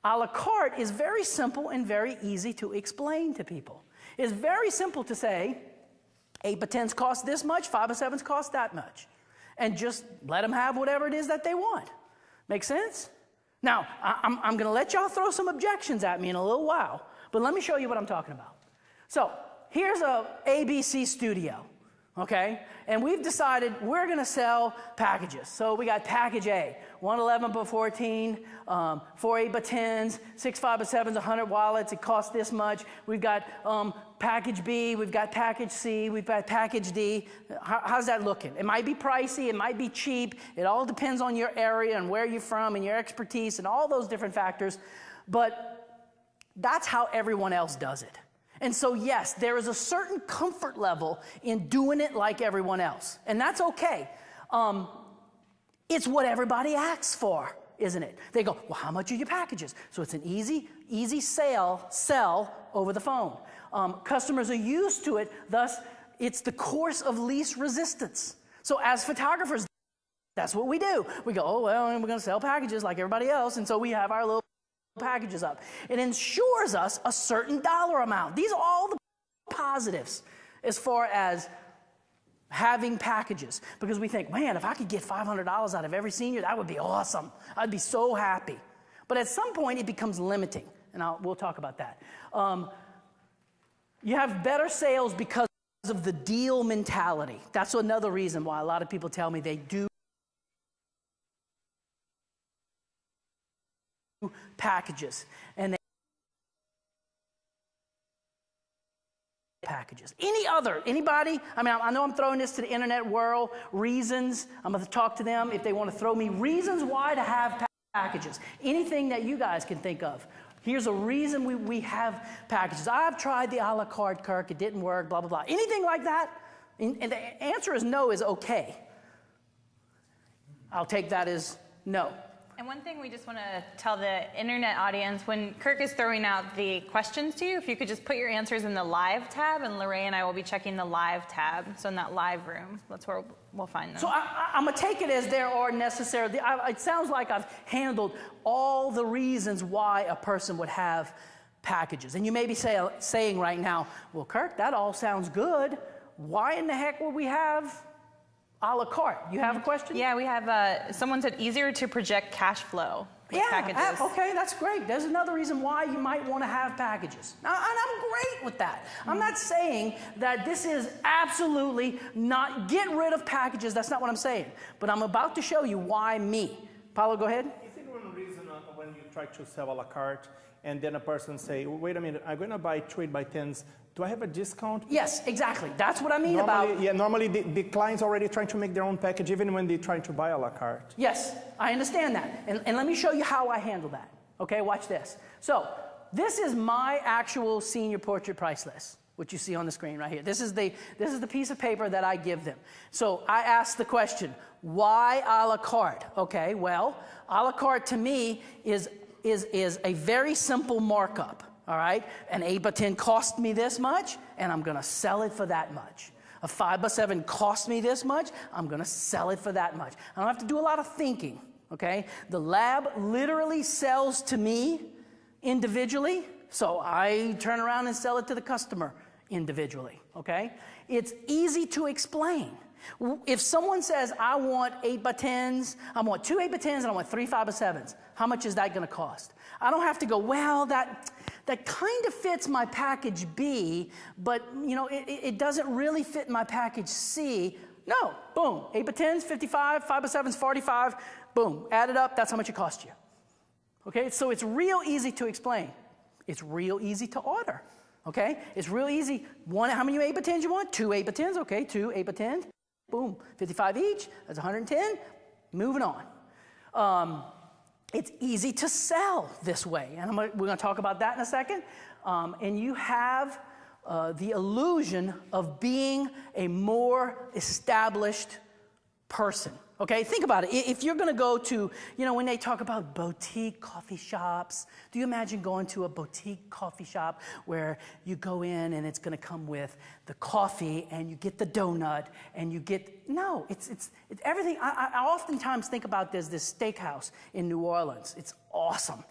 A la carte is very simple and very easy to explain to people. It's very simple to say, 8x10s cost this much, 5x7s cost that much. And just let them have whatever it is that they want. Make sense? Now, I'm going to let y'all throw some objections at me in a little while, but let me show you what I'm talking about. So here's a ABC studio, okay? And we've decided we're going to sell packages. So we got package A, 111x14, 4 8x10s, 6 5x7s, 100 wallets. It costs this much. We've got package B, we've got package C, we've got package D. How's that looking? It might be pricey, it might be cheap. It all depends on your area and where you're from and your expertise and all those different factors. But that's how everyone else does it. And so, yes, there is a certain comfort level in doing it like everyone else. And that's okay. It's what everybody asks for, isn't it? They go, well, how much are your packages? So it's an easy sell over the phone. Customers are used to it, thus it's the course of least resistance. So as photographers, that's what we do. We go, oh, well, we're going to sell packages like everybody else, and so we have our little packages up. It ensures us a certain dollar amount. These are all the positives as far as having packages, because we think, man, if I could get $500 out of every senior, that would be awesome. I'd be so happy. But at some point, it becomes limiting, and we'll talk about that. You have better sales because of the deal mentality. That's another reason why a lot of people tell me they do packages. And they packages. Anybody? I mean, I know I'm throwing this to the internet world. Reasons. I'm going to talk to them if they want to throw me reasons why to have packages. Anything that you guys can think of. Here's a reason we have packages. I've tried the a la carte, Kirk. It didn't work, blah, blah, blah. Anything like that? And the answer is no is okay. I'll take that as no. And one thing we just want to tell the internet audience, when Kirk is throwing out the questions to you, if you could just put your answers in the live tab, and Lorraine and I will be checking the live tab. So in that live room, that's where we'll find them. So I'm going to take it as there are necessarily, it sounds like I've handled all the reasons why a person would have packages. And you may be saying right now, well, Kirk, that all sounds good. Why in the heck would we have a la carte? You have a question? Yeah, we have, someone said easier to project cash flow with packages. Okay, that's great. There's another reason why you might want to have packages. Now, and I'm great with that. I'm not saying that this is absolutely not, get rid of packages. That's not what I'm saying. But I'm about to show you why me. Paulo, go ahead. I think one reason when you try to sell a la carte, and then a person say, wait a minute, I'm going to buy 2 8x10s. Do I have a discount? Yes, exactly. That's what I mean Normally, about. yeah, normally the client's already trying to make their own package, even when they're trying to buy a la carte. Yes, I understand that. And let me show you how I handle that. Okay, watch this. So this is my actual senior portrait price list, which you see on the screen right here. This is the piece of paper that I give them. So I ask the question, why a la carte? Okay, well, a la carte to me is a very simple markup. All right, an 8x10 cost me this much, and I'm going to sell it for that much. A 5x7 cost me this much, I'm going to sell it for that much. I don't have to do a lot of thinking, okay? The lab literally sells to me individually, so I turn around and sell it to the customer individually, okay? It's easy to explain. If someone says, I want 8x10s, I want 2 8x10s, and I want 3 5x7s, how much is that going to cost? I don't have to go, well, that kind of fits my package B, but you know, it doesn't really fit my package C. No, boom, 8x10s, 55, 5x7s, 45, boom, add it up, that's how much it cost you. Okay, so it's real easy to explain. It's real easy to order. Okay, it's real easy. How many 8x10s you want? 2 8x10s, okay, 2 8x10s, boom, 55 each, that's 110, moving on. It's easy to sell this way, and we're going to talk about that in a second. And you have the illusion of being a more established person. Okay, think about it. If you're going to go to, you know, when they talk about boutique coffee shops, do you imagine going to a boutique coffee shop where you go in and it's going to come with the coffee and you get the donut and you get, no, it's everything. I oftentimes think about this steakhouse in New Orleans. It's awesome.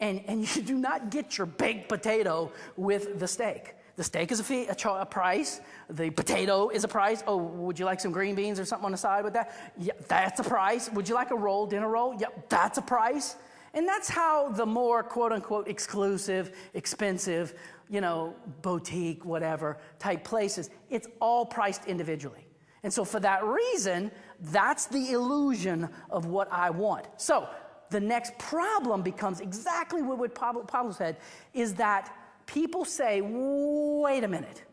And you do not get your baked potato with the steak. The steak is a price. The potato is a price. Oh, would you like some green beans or something on the side with that? Yeah, that's a price. Would you like a roll, dinner roll? Yep, that's a price. And that's how the more quote-unquote exclusive, expensive, you know, boutique, whatever, type places, it's all priced individually. And so for that reason, that's the illusion of what I want. So the next problem becomes exactly what Pablo said, is that people say, wait a minute,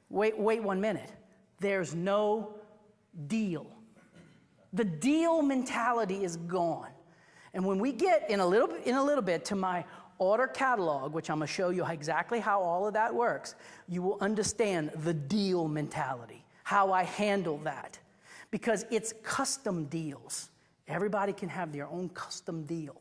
wait 1 minute. There's no deal. The deal mentality is gone. And when we get in a little bit to my order catalog, which I'm going to show you exactly how all of that works, you will understand the deal mentality, how I handle that. Because it's custom deals. Everybody can have their own custom deal.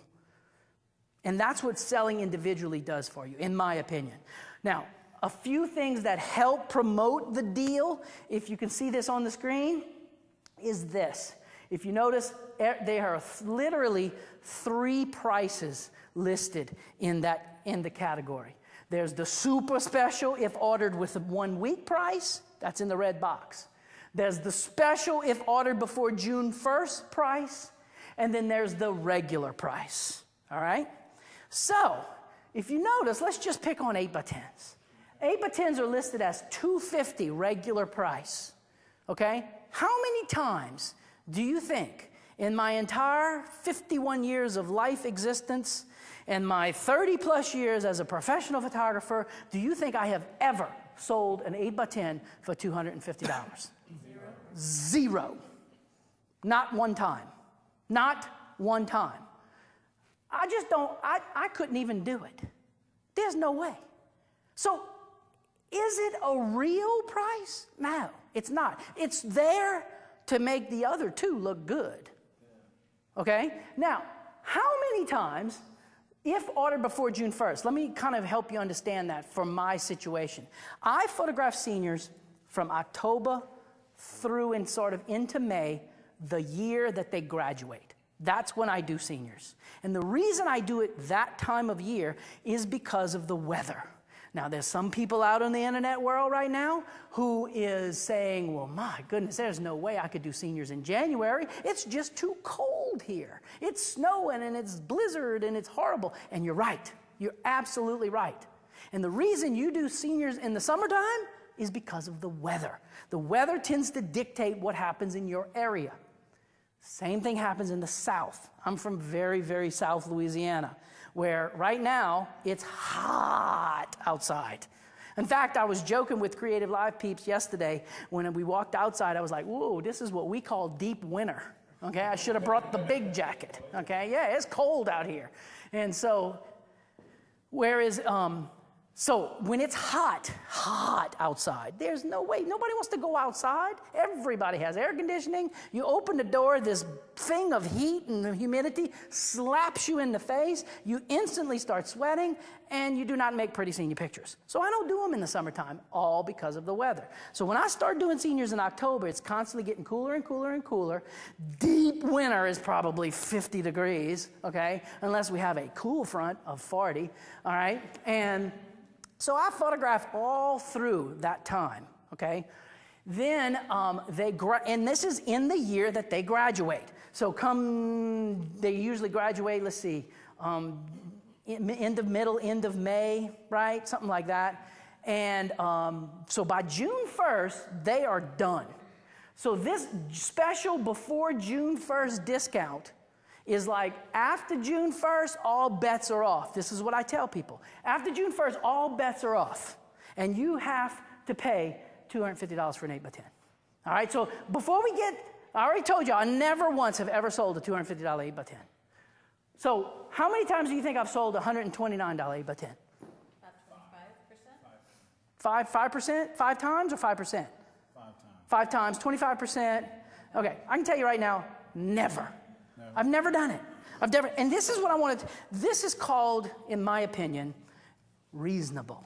And that's what selling individually does for you, in my opinion. Now, a few things that help promote the deal, if you can see this on the screen, is this. If you notice, there are literally 3 prices listed in the category. There's the super special if ordered with a 1 week price. That's in the red box. There's the special if ordered before June 1st price. And then there's the regular price. All right? So, if you notice, let's just pick on 8x10s. 8x10s are listed as $250 regular price. Okay? How many times do you think in my entire 51 years of life existence and my 30 plus years as a professional photographer, do you think I have ever sold an 8x10 for $250? Zero. Not one time. Not one time. I just don't, I couldn't even do it. There's no way. So, is it a real price? No, it's not. It's there to make the other 2 look good. Okay? Now, how many times, if ordered before June 1st, let me kind of help you understand that for my situation. I photograph seniors from October through and sort of into May, the year that they graduate. That's when I do seniors. And the reason I do it that time of year is because of the weather. Now, there's some people out in the internet world right now who is saying, well, my goodness, there's no way I could do seniors in January. It's just too cold here. It's snowing and it's blizzard and it's horrible. And you're right. You're absolutely right. And the reason you do seniors in the summertime is because of the weather. The weather tends to dictate what happens in your area. Same thing happens in the South. I'm from very, very South Louisiana, where right now it's hot outside. In fact, I was joking with Creative Live peeps yesterday when we walked outside. I was like, whoa, this is what we call deep winter. Okay, I should have brought the big jacket. Okay, yeah, it's cold out here. And so, so when it's hot outside, there's no way. Nobody wants to go outside. Everybody has air conditioning. You open the door, this thing of heat and humidity slaps you in the face. You instantly start sweating, and you do not make pretty senior pictures. So I don't do them in the summertime, all because of the weather. So when I start doing seniors in October, it's constantly getting cooler and cooler and cooler. Deep winter is probably 50 degrees, okay, unless we have a cool front of 40, all right? And so I photograph all through that time, okay? Then and this is in the year that they graduate. So they usually graduate, let's see, end of May, right? Something like that. And so by June 1st, they are done. So this special before June 1st discount is like after June 1st, all bets are off. This is what I tell people. After June 1st, all bets are off. And you have to pay $250 for an 8x10. All right, so before I already told you, I never once have ever sold a $250 8x10. So how many times do you think I've sold a $129 8x10? About 25%? 5%? 5 times or 5%? 5 times. 5 times, 25%. Okay, I can tell you right now, never. I've never done it. And this is what I wanted. This is called, in my opinion, reasonable.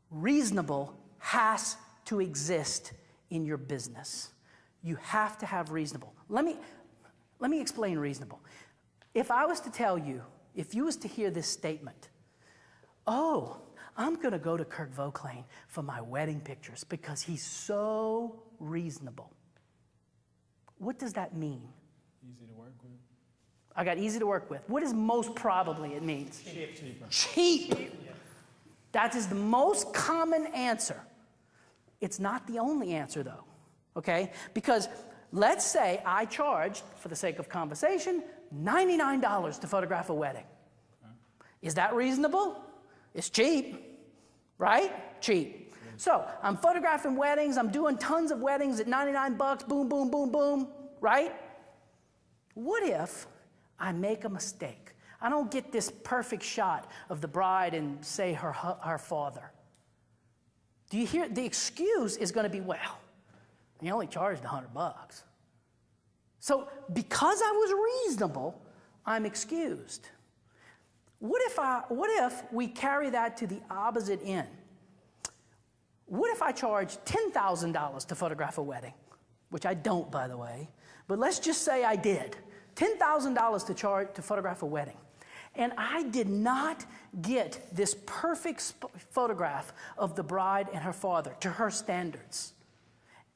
Reasonable has to exist in your business. You have to have reasonable. Let me explain reasonable. If I was to tell you, if you was to hear this statement, oh, I'm going to go to Kirk Vauclain for my wedding pictures because he's so reasonable. What does that mean? Easy to work with. I got easy to work with. What is most probably it means? Cheap. That is the most common answer. It's not the only answer, though, okay? Because let's say I charged, for the sake of conversation, $99 to photograph a wedding. Is that reasonable? It's cheap, right? Cheap. So I'm photographing weddings. I'm doing tons of weddings at $99, boom, boom, boom, boom, right? What if I make a mistake? I don't get this perfect shot of the bride and, say, her father. Do you hear? The excuse is going to be, well, he only charged $100. So because I was reasonable, I'm excused. What if we carry that to the opposite end? What if I charge $10,000 to photograph a wedding? Which I don't, by the way. But let's just say I did. $10,000 to photograph a wedding. And I did not get this perfect photograph of the bride and her father to her standards.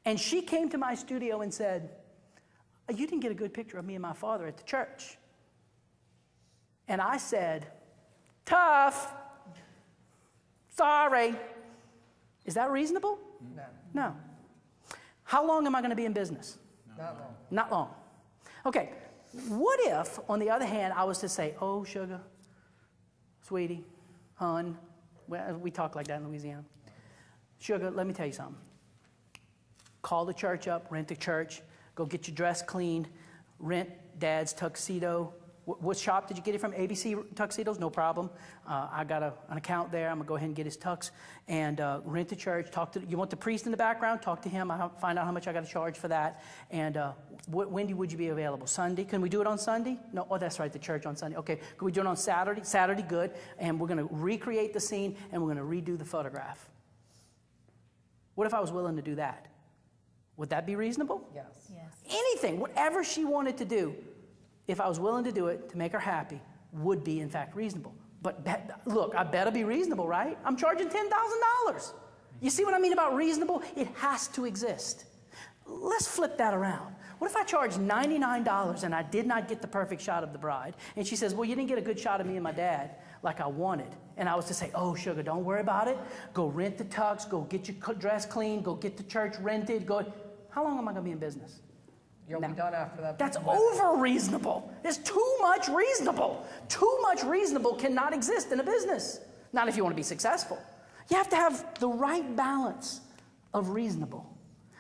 And she came to my studio and said, you didn't get a good picture of me and my father at the church. And I said, tough. Sorry. Is that reasonable? No. No. How long am I going to be in business? Not long. Not long. Okay. What if, on the other hand, I was to say, oh, sugar, sweetie, hun, we talk like that in Louisiana. Sugar, let me tell you something. Call the church up, rent a church, go get your dress cleaned, rent Dad's tuxedo. What shop did you get it from? ABC Tuxedos? No problem. I got an account there. I'm going to go ahead and get his tux and rent the church. You want the priest in the background? Talk to him. I'll find out how much I got to charge for that. And when would you be available? Sunday? Can we do it on Sunday? No. Oh, that's right. The church on Sunday. Okay. Can we do it on Saturday? Saturday, good. And we're going to recreate the scene and we're going to redo the photograph. What if I was willing to do that? Would that be reasonable? Yes. Anything, whatever she wanted to do, if I was willing to do it to make her happy, would be in fact reasonable. But look, I better be reasonable, right? I'm charging $10,000. You see what I mean about reasonable? It has to exist. Let's flip that around. What if I charged $99 and I did not get the perfect shot of the bride? And she says, well, you didn't get a good shot of me and my dad like I wanted. And I was to say, oh, sugar, don't worry about it. Go rent the tux, go get your dress clean, go get the church rented. How long am I going to be in business? You'll be done after that. That's over reasonable. It's too much reasonable. Too much reasonable cannot exist in a business. Not if you want to be successful. You have to have the right balance of reasonable.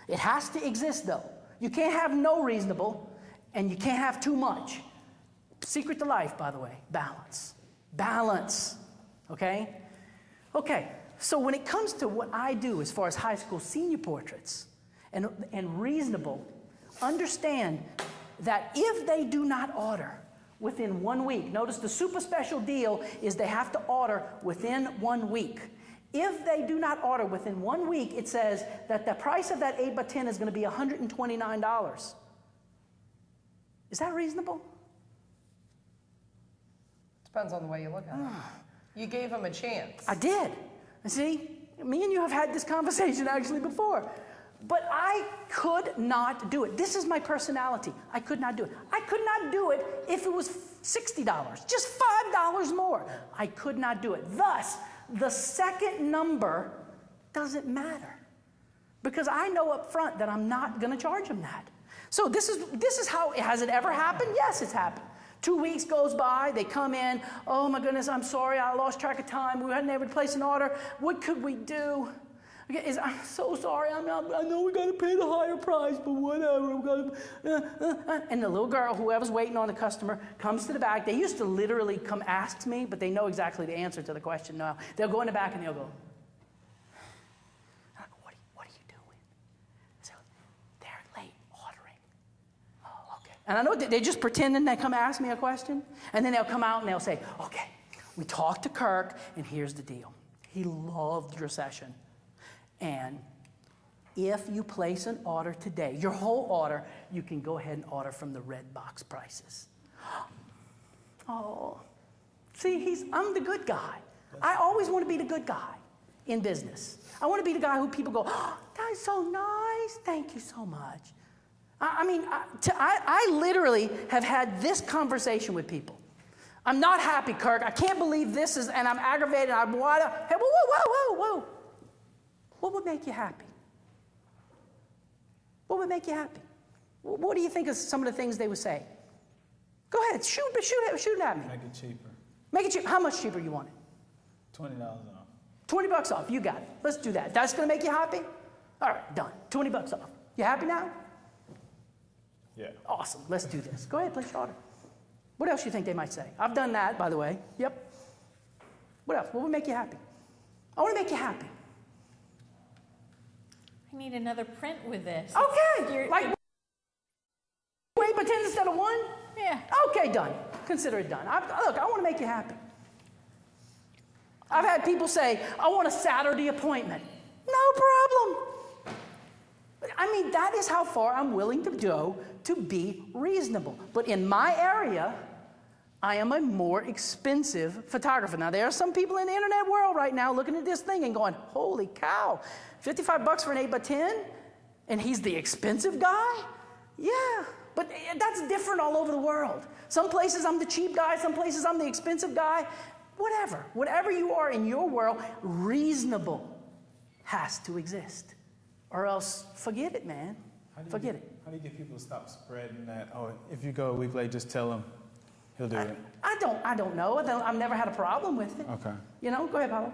It has to exist though. You can't have no reasonable and you can't have too much. Secret to life, by the way, balance. Balance, okay? Okay, so when it comes to what I do as far as high school senior portraits and reasonable, understand that if they do not order within 1 week, notice the super special deal is they have to order within 1 week. If they do not order within 1 week, it says that the price of that 8x10 is going to be $129. Is that reasonable? Depends on the way you look at it. You gave him a chance. I did. See, me and you have had this conversation actually before. But I could not do it. This is my personality. I could not do it. I could not do it if it was $60, just $5 more. I could not do it. Thus, the second number doesn't matter because I know up front that I'm not going to charge them that. So this is how, has it ever happened? Yes, it's happened. 2 weeks goes by, they come in, oh my goodness, I'm sorry, I lost track of time, we hadn't able to place an order, what could we do? I'm so sorry, I know we got to pay the higher price, but whatever. And the little girl, whoever's waiting on the customer, comes to the back. They used to literally come ask me, but they know exactly the answer to the question now. They'll go in the back and they'll go, what are you doing? So they're late ordering. Oh, okay. And I know they just pretending they come ask me a question, and then they'll come out and they'll say, okay, we talked to Kirk, and here's the deal. He loved your session. And if you place an order today, your whole order, you can go ahead and order from the red box prices. Oh, see, I'm the good guy. I always want to be the good guy in business. I want to be the guy who people go, oh, that's so nice. Thank you so much. I literally have had this conversation with people. I'm not happy, Kirk. I can't believe this is, and I'm aggravated. Hey, whoa. What would make you happy? What would make you happy? What do you think of some of the things they would say? Go ahead, shoot it at me. Make it cheaper. Make it cheaper. How much cheaper you want it? $20 off. $20 off, you got it. Let's do that. That's gonna make you happy? All right, done. $20 off. You happy now? Yeah. Awesome, let's do this. Go ahead, place your order. What else do you think they might say? I've done that, by the way. Yep. What else? What would make you happy? I wanna make you happy. I need another print with this. Okay, like 8 by 10 instead of 1? Yeah. Okay, done. Consider it done. Look, I want to make you happy. I've had people say, I want a Saturday appointment. No problem. I mean, that is how far I'm willing to go to be reasonable. But in my area, I am a more expensive photographer. Now, there are some people in the internet world right now looking at this thing and going, holy cow, $55 for an 8 by 10? And he's the expensive guy? Yeah, but that's different all over the world. Some places I'm the cheap guy, some places I'm the expensive guy. Whatever. Whatever you are in your world, reasonable has to exist. Or else, forget it, man. Forget it. How do you get people to stop spreading that? Oh, if you go a week late, just tell them. He'll do it. I don't know. I've never had a problem with it. Okay. You know, go ahead, Paulo.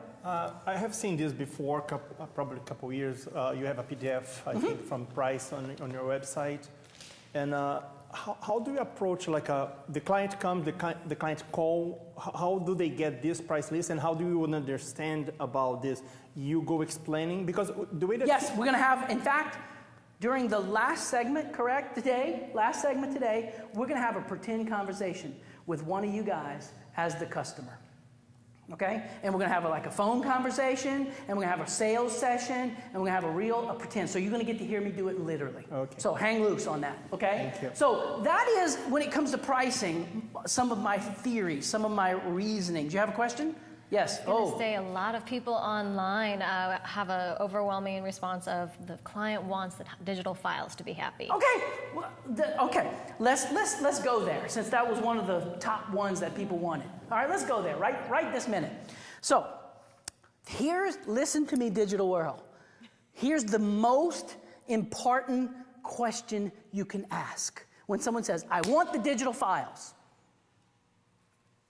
I have seen this before, probably a couple years. You have a PDF, I think, from Price on your website. And how do you approach, like, the client comes, the client call, how do they get this price list, and how do you understand about this? You go explaining, because the way that... Yes, we're going to have, in fact, during the last segment, correct, today, we're going to have a pretend conversation with one of you guys as the customer. Okay? And we're going to have a phone conversation, and we're going to have a sales session, and we're going to have a pretend. So you're going to get to hear me do it literally. Okay. So hang loose on that, okay? Thank you. So that is, when it comes to pricing, some of my theories, some of my reasonings. You have a question? Yes. I was going to say a lot of people online have an overwhelming response of the client wants the digital files to be happy. Okay. Well, okay. Let's go there, since that was one of the top ones that people wanted. All right, let's go there right this minute. So listen to me, digital world. Here's the most important question you can ask. When someone says, I want the digital files,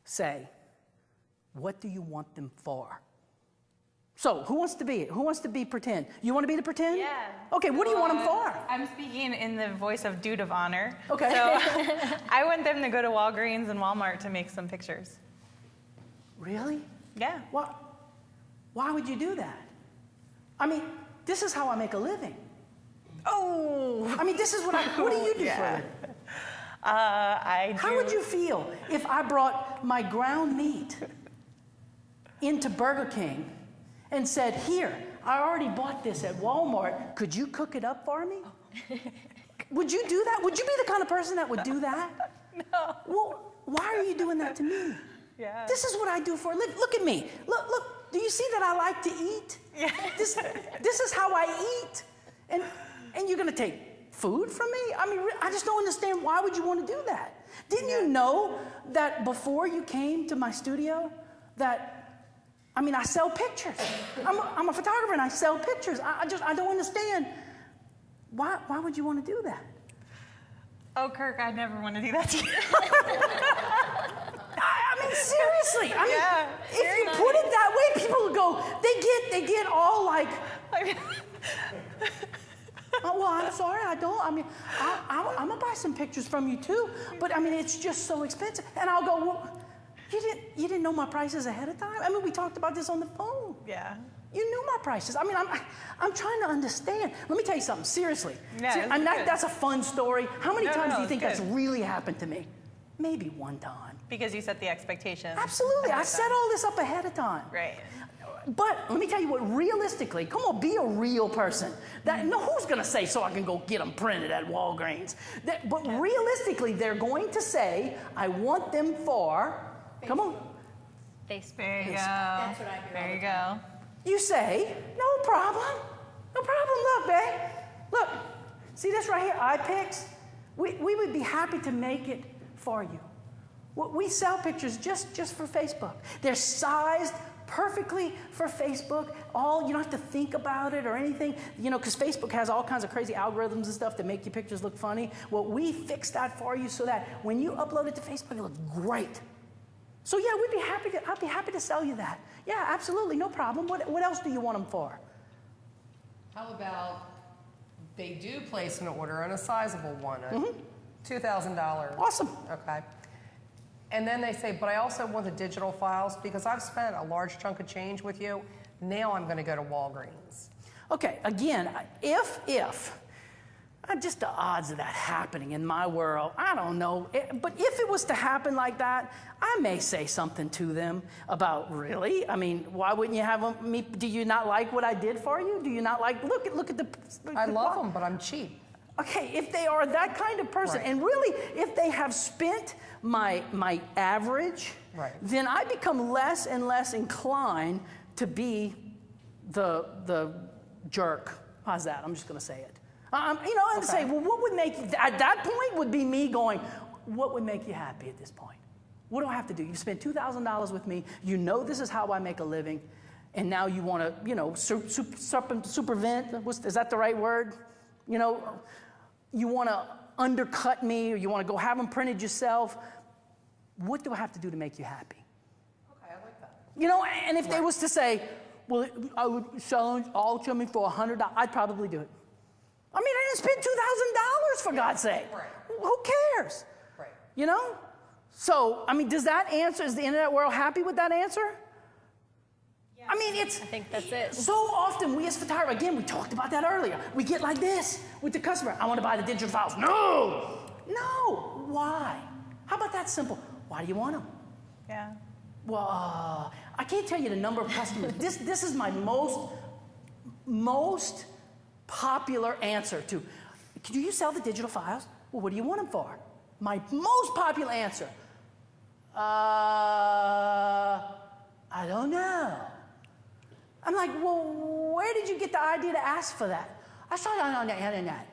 say, what do you want them for? So, who wants to be it? Who wants to be pretend? You want to be the pretend? Yeah. Okay, what do you want them for? I'm speaking in the voice of Dude of Honor. Okay. So I want them to go to Walgreens and Walmart to make some pictures. Really? Yeah. Why would you do that? I mean, this is how I make a living. Oh. I mean, this is what do you do for a living? How would you feel if I brought my ground meat into Burger King and said, here, I already bought this at Walmart. Could you cook it up for me? Would you do that? Would you be the kind of person that would do that? No. Well, why are you doing that to me? Yeah. This is what I do for a living. Look at me. Look. Do you see that I like to eat? Yeah. This is how I eat. And you're going to take food from me? I mean, I just don't understand, why would you want to do that? Didn't you know that before you came to my studio that, I mean, I sell pictures. I'm a photographer and I sell pictures. I don't understand. Why would you want to do that? Oh, Kirk, I'd never want to do that to you. I mean, seriously. I mean, Yeah, if you put it that way, people will go, they get all like, oh, well, I'm sorry, I don't. I mean, I'm going to buy some pictures from you too, but I mean, it's just so expensive. And I'll go, well, you didn't know my prices ahead of time? I mean, we talked about this on the phone. Yeah. You knew my prices. I mean, I'm trying to understand. Let me tell you something, seriously. Yeah, I mean, that's a fun story. How many times do you think it's that's good. really happened to me? Maybe one time. Because you set the expectations. Absolutely. ahead I of set time. all this up ahead of time. Right. But let me tell you what, realistically, come on, be a real person. Who's going to say, so I can go get them printed at Walgreens? But realistically, they're going to say, I want them for, come on. Facebook. There you go. That's what I hear all There the you go. You say, no problem. No problem. Look, babe. Look. See this right here, iPics? We would be happy to make it for you. We sell pictures just for Facebook. They're sized perfectly for Facebook. You don't have to think about it or anything, because Facebook has all kinds of crazy algorithms and stuff that make your pictures look funny. Well, we fix that for you so that when you upload it to Facebook, it looks great. So yeah, I'd be happy to sell you that. Yeah, absolutely, no problem. What else do you want them for? How about they do place an order on a sizable one, $2,000. Awesome. Okay. And then they say, but I also want the digital files because I've spent a large chunk of change with you. Now I'm going to go to Walgreens. Okay, again, if just the odds of that happening in my world, I don't know. But if it was to happen like that, I may say something to them about, really? I mean, why wouldn't you have me? Do you not like what I did for you? Do you not like, look at the I love them, but I'm cheap. Okay, if they are that kind of person, Right. and really, if they have spent my average, Right. then I become less and less inclined to be the jerk. How's that? I'm just going to say it. And say, well, what would make you, at that point would be me going, what would make you happy at this point? What do I have to do? You spent $2,000 with me. You know this is how I make a living. And now you want to, supervent. Is that the right word? You want to undercut me, or you want to go have them printed yourself. What do I have to do to make you happy? Okay, I like that. And if they was to say, well, I would sell all to me for $100, I'd probably do it. I mean, I didn't spend $2,000 for God's sake. Right. Who cares? Right. So, I mean, does that answer, is the internet world happy with that answer? Yeah. I mean, I think that's it. So often we as photographers, again, we talked about that earlier. We get like this with the customer. I want to buy the digital files. No. Why? How about that simple? Why do you want them? Yeah. Well, I can't tell you the number of customers. This is my most popular answer to, do you sell the digital files? Well, what do you want them for? My most popular answer, I don't know. I'm like, well, where did you get the idea to ask for that? I saw that on the internet.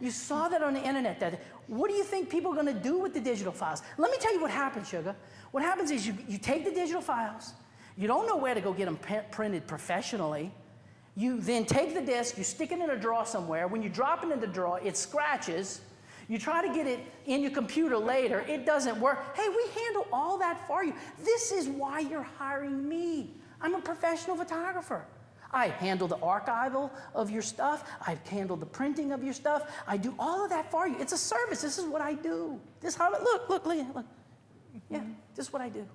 You saw that on the internet. What do you think people are going to do with the digital files? Let me tell you what happens, Sugar. What happens is you take the digital files. You don't know where to go get them printed professionally. You then take the disc, you stick it in a drawer somewhere. When you drop it in the drawer, it scratches. You try to get it in your computer later, it doesn't work. Hey, we handle all that for you. This is why you're hiring me. I'm a professional photographer. I handle the archival of your stuff. I handle the printing of your stuff. I do all of that for you. It's a service. This is what I do. This is how, look. Yeah, this is what I do.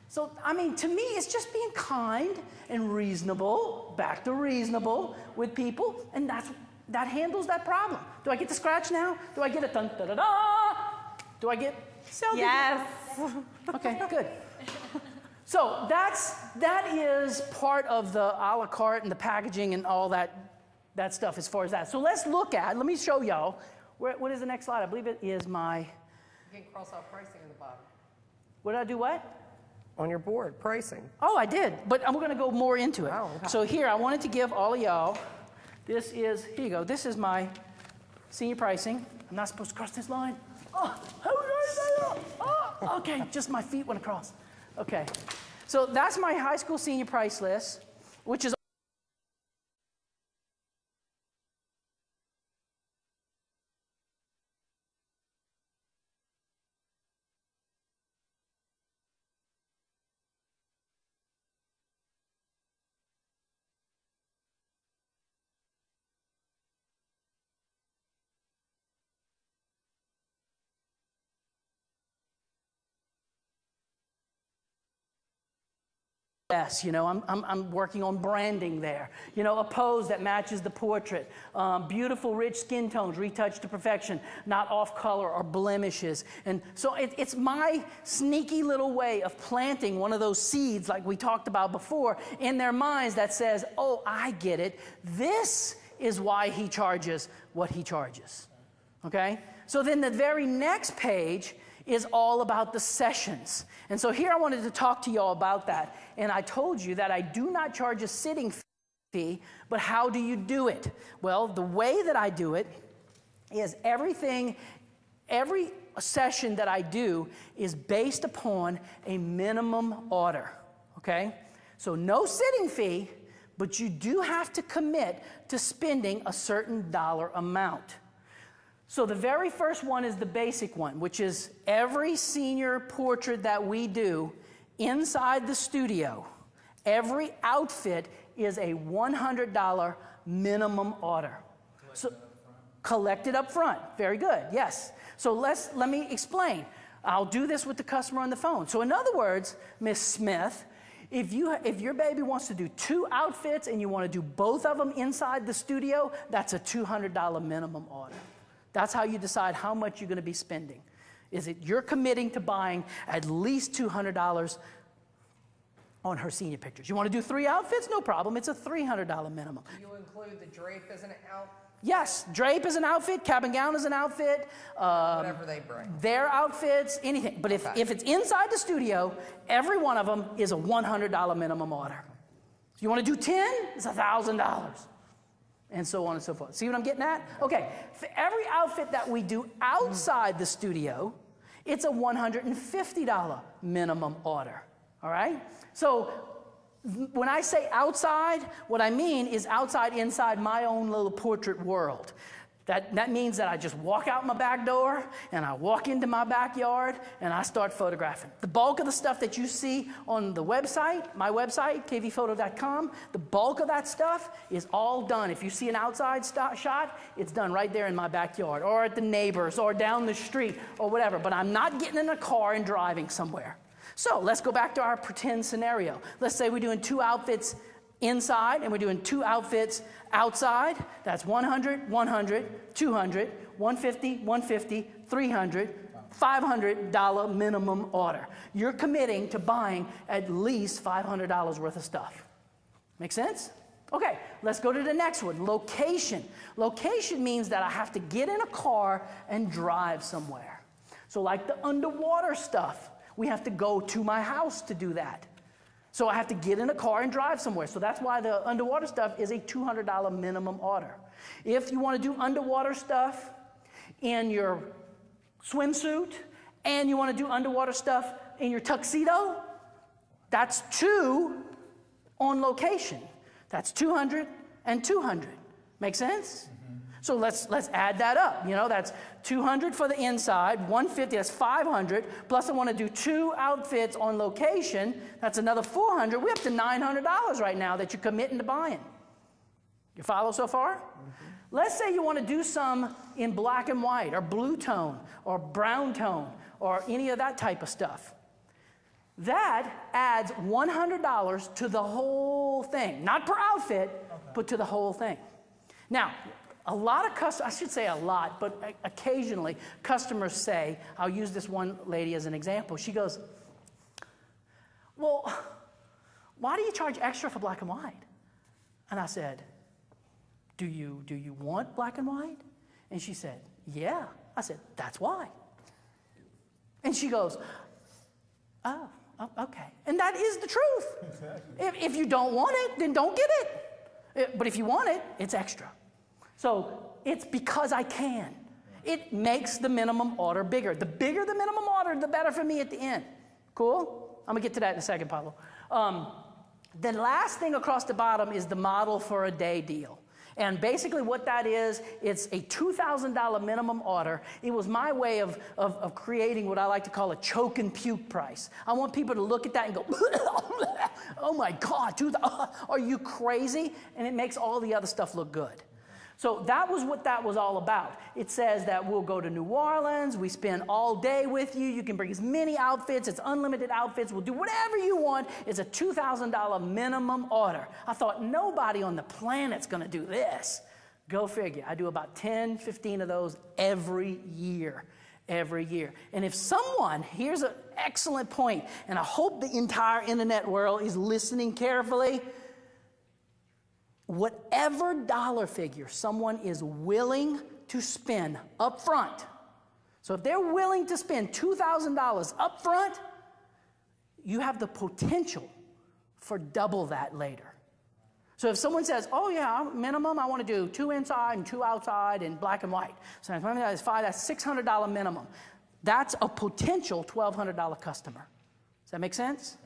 So, I mean, to me, it's just being kind and reasonable, back to reasonable with people, and that handles that problem. Do I get the scratch now? Do I get a dun-da-da-da? Do I get selfie? Yes. Okay, good. So that is part of the a la carte and the packaging and all that stuff as far as that. So let me show y'all. What is the next slide? I believe it is my... You can cross out pricing in the bottom. What did I do what? On your board, pricing. Oh, I did, but I'm going to go more into it. Oh, okay. So here, I wanted to give all of y'all, here you go. This is my senior pricing. I'm not supposed to cross this line. Oh, how did I do that? Oh, okay, just my feet went across. Okay, so that's my high school senior price list, which is yes, you know, I'm working on branding there. You know, a pose that matches the portrait. Beautiful, rich skin tones, retouched to perfection, not off color or blemishes. And so it's my sneaky little way of planting one of those seeds like we talked about before in their minds that says, oh, I get it. This is why he charges what he charges. Okay? So then the very next page is all about the sessions. And so here I wanted to talk to y'all about that. And I told you that I do not charge a sitting fee, but how do you do it? Well, the way that I do it is every session that I do is based upon a minimum order, okay? So no sitting fee, but you do have to commit to spending a certain dollar amount. So the very first one is the basic one, which is every senior portrait that we do inside the studio, every outfit is a $100 minimum order. So collected up front. Very good, yes. So let me explain. I'll do this with the customer on the phone. So in other words, Miss Smith, if your baby wants to do 2 outfits and you want to do both of them inside the studio, that's a $200 minimum order. That's how you decide how much you're going to be spending. Is it you're committing to buying at least $200 on her senior pictures. You want to do 3 outfits? No problem. It's a $300 minimum. Do you include the drape as an outfit? Yes, drape is an outfit, cap and gown is an outfit. Whatever they bring. Their outfits, anything. But if it's inside the studio, every one of them is a $100 minimum order. If you want to do 10, it's $1,000. And so on and so forth. See what I'm getting at? Okay, for every outfit that we do outside the studio, it's a $150 minimum order, all right? So when I say outside, what I mean is outside inside my own little portrait world. That means that I just walk out my back door and I walk into my backyard and I start photographing. The bulk of the stuff that you see on the website, my website, kvphoto.com, the bulk of that stuff is all done. If you see an outside shot, it's done right there in my backyard or at the neighbors or down the street or whatever. But I'm not getting in a car and driving somewhere. So let's go back to our pretend scenario. Let's say we're doing 2 outfits inside and we're doing 2 outfits outside. That's 100, 100, 200, 150, 150, 300, $500 minimum order. You're committing to buying at least $500 worth of stuff. Make sense? Okay, let's go to the next one, location. Location means that I have to get in a car and drive somewhere. So like the underwater stuff, we have to go to my house to do that. So I have to get in a car and drive somewhere. So that's why the underwater stuff is a $200 minimum order. If you want to do underwater stuff in your swimsuit and you want to do underwater stuff in your tuxedo, that's 2 on location. That's $200 and 200. Make sense? So let's add that up. You know, that's 200 for the inside, 150, that's 500, plus I want to do 2 outfits on location, that's another 400. We're up to $900 right now that you're committing to buying. You follow so far? Let's say you want to do some in black and white, or blue tone, or brown tone, or any of that type of stuff. That adds $100 to the whole thing. Not per outfit, but to the whole thing. Now, a lot of customers, I should say a lot, but occasionally customers say, I'll use this one lady as an example. She goes, well, why do you charge extra for black and white? And I said, do you want black and white? And she said, yeah. I said, that's why. And she goes, oh, okay. And that is the truth. Exactly. If you don't want it, then don't get it. But if you want it, it's extra. So it's because I can. It makes the minimum order bigger. The bigger the minimum order, the better for me at the end. Cool? I'm going to get to that in a second, Pablo. The last thing across the bottom is the model for a day deal. And basically what that is, it's a $2,000 minimum order. It was my way of creating what I like to call a choke and puke price. I want people to look at that and go, oh my God, are you crazy? And it makes all the other stuff look good. So that was what that was all about. It says that we'll go to New Orleans, we spend all day with you, you can bring as many outfits, it's unlimited outfits, we'll do whatever you want. It's a $2,000 minimum order. I thought nobody on the planet's gonna do this. Go figure, I do about 10, 15 of those every year. And if someone, here's an excellent point, and I hope the entire internet world is listening carefully. Whatever dollar figure someone is willing to spend up front, so if they're willing to spend $2,000 up front, you have the potential for double that later. So if someone says, oh yeah, minimum, I want to do 2 inside and 2 outside in black and white. So if that's $5, that's $600 minimum. That's a potential $1,200 customer. Does that make sense?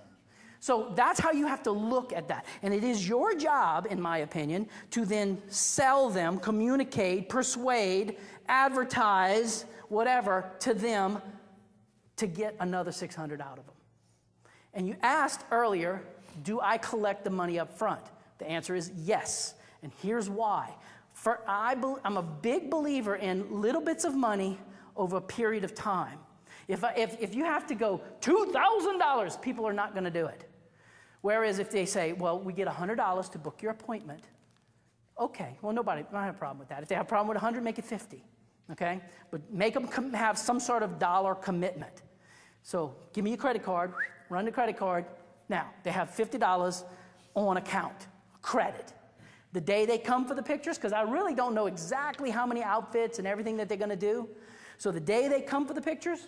So that's how you have to look at that. And it is your job, in my opinion, to then sell them, communicate, persuade, advertise, whatever, to them to get another $600 out of them. And you asked earlier, do I collect the money up front? The answer is yes. And here's why. I'm a big believer in little bits of money over a period of time. If you have to go $2,000, people are not going to do it. Whereas if they say, well, we get $100 to book your appointment, okay, well, I don't have a problem with that. If they have a problem with 100, make it 50, okay? But make them have some sort of dollar commitment. So give me your credit card, run the credit card. Now, they have $50 on account, credit. The day they come for the pictures, because I really don't know exactly how many outfits and everything that they're going to do. So the day they come for the pictures,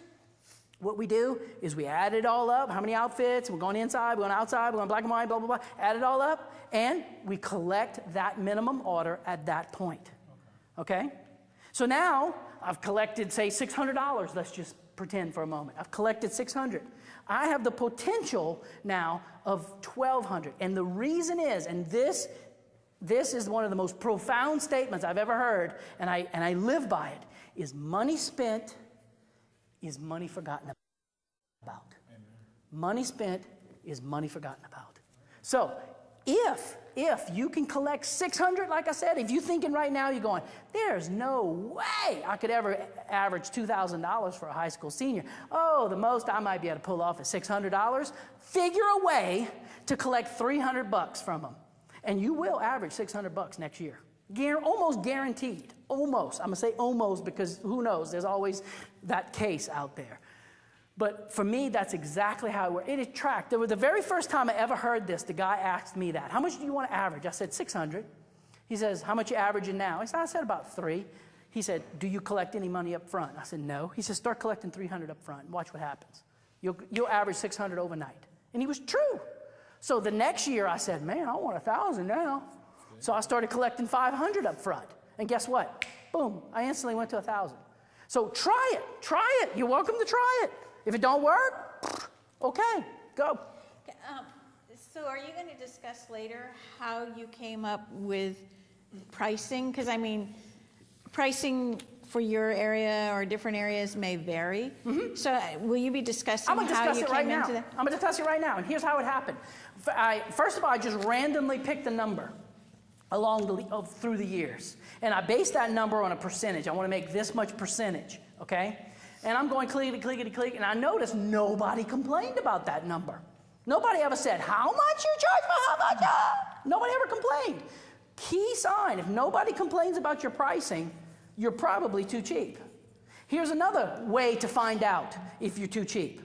what we do is we add it all up, how many outfits, we're going inside, we're going outside, we're going black and white, blah, blah, blah, add it all up, and we collect that minimum order at that point, okay? So now, I've collected, say, $600, let's just pretend for a moment. I've collected $600. I have the potential now of $1,200, and the reason is, and this is one of the most profound statements I've ever heard, and I live by it, is money spent is money forgotten about. Amen. Money spent is money forgotten about. So if you can collect $600, like I said, if you're thinking right now, you're going, there's no way I could ever average $2,000 for a high school senior. Oh, the most I might be able to pull off is $600. Figure a way to collect $300 from them. And you will average $600 next year. Almost guaranteed. Almost. I'm going to say almost because who knows? There's always that case out there. But for me, that's exactly how it worked. It tracked. The very first time I ever heard this, the guy asked me that. How much do you want to average? I said, 600. He says, how much are you averaging now? I said, about 3. He said, do you collect any money up front? I said, no. He said, start collecting 300 up front and watch what happens. You'll average 600 overnight. And he was true. So the next year I said, man, I want 1,000 now. So I started collecting 500 up front. And guess what? Boom, I instantly went to 1,000. So try it. You're welcome to try it. If it don't work, okay, go. So are you going to discuss later how you came up with pricing? Because I mean, pricing for your area or different areas may vary. So will you be discussing I'm gonna how discuss you it right came now. into that? I'm gonna discuss it right now, and here's how it happened. First of all, I just randomly picked a number through the years, and I based that number on a percentage. I want to make this much percentage, okay? And I'm going clickety, clickety, click, and I noticed nobody complained about that number. Nobody ever said, how much you charge for how much? Nobody ever complained. Key sign, if nobody complains about your pricing, you're probably too cheap. Here's another way to find out if you're too cheap.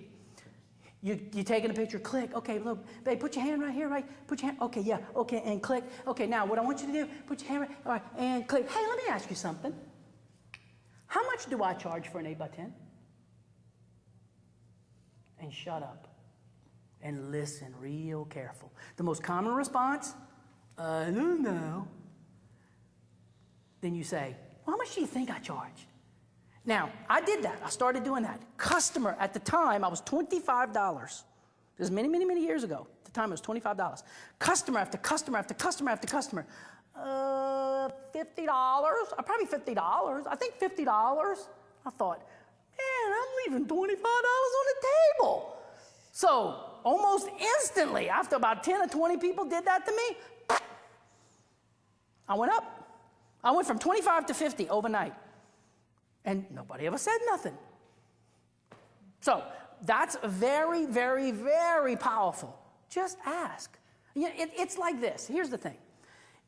You taking a picture, click, okay, look, babe, put your hand right here, right? Put your hand, okay, yeah, okay, and click. Okay, now what I want you to do, put your hand right, all right, and click. Hey, let me ask you something. How much do I charge for an 8x10? And shut up and listen real careful. The most common response, I don't know. Then you say, well, how much do you think I charged? Now, I did that. I started doing that. Customer, at the time, I was $25. This is many, many, many years ago. At the time, it was $25. Customer after customer after customer after customer. $50? Probably $50. I think $50. I thought, man, I'm leaving $25 on the table. So almost instantly, after about 10 or 20 people did that to me, I went up. I went from 25 to 50 overnight. And nobody ever said nothing. So that's very, very, very powerful. Just ask. It's like this. Here's the thing.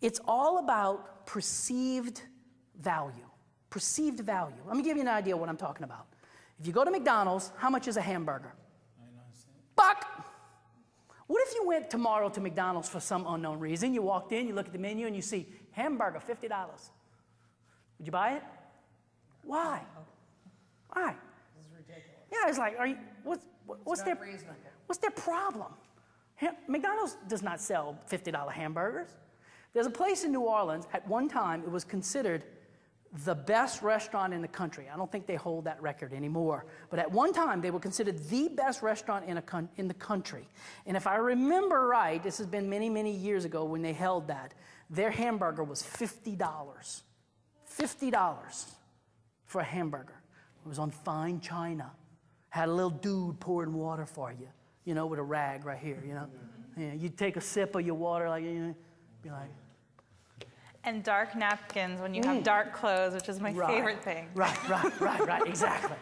It's all about perceived value. Perceived value. Let me give you an idea of what I'm talking about. If you go to McDonald's, how much is a hamburger? $1. What if you went tomorrow to McDonald's for some unknown reason? You walked in, you look at the menu, and you see hamburger, $50. Would you buy it? Why? Why? This is ridiculous. Yeah, it's like, what's their problem? McDonald's does not sell $50 hamburgers. There's a place in New Orleans, at one time, it was considered the best restaurant in the country. I don't think they hold that record anymore. But at one time, they were considered the best restaurant in the country. And if I remember right, this has been many, many years ago when they held that, their hamburger was $50. $50 for a hamburger. It was on fine china. Had a little dude pouring water for you, you know, with a rag right here, you know. Yeah, you'd take a sip of your water, like, you know, be like. And dark napkins when you have dark clothes, which is my favorite thing. Right, exactly.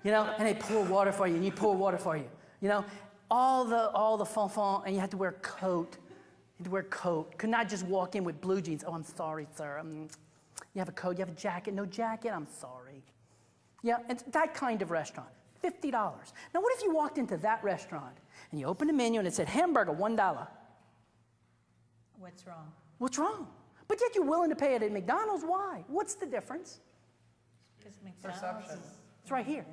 You know, and they pour water for you, and you pour water for you. You know, all the fun, and you had to wear a coat. You had to wear a coat. Could not just walk in with blue jeans. Oh, I'm sorry, sir. You have a coat, you have a jacket, no jacket, I'm sorry. Yeah, it's that kind of restaurant, $50. Now, what if you walked into that restaurant and you opened the menu and it said hamburger, $1? What's wrong? What's wrong? But yet you're willing to pay it at McDonald's. Why? What's the difference? Perception. It's right here.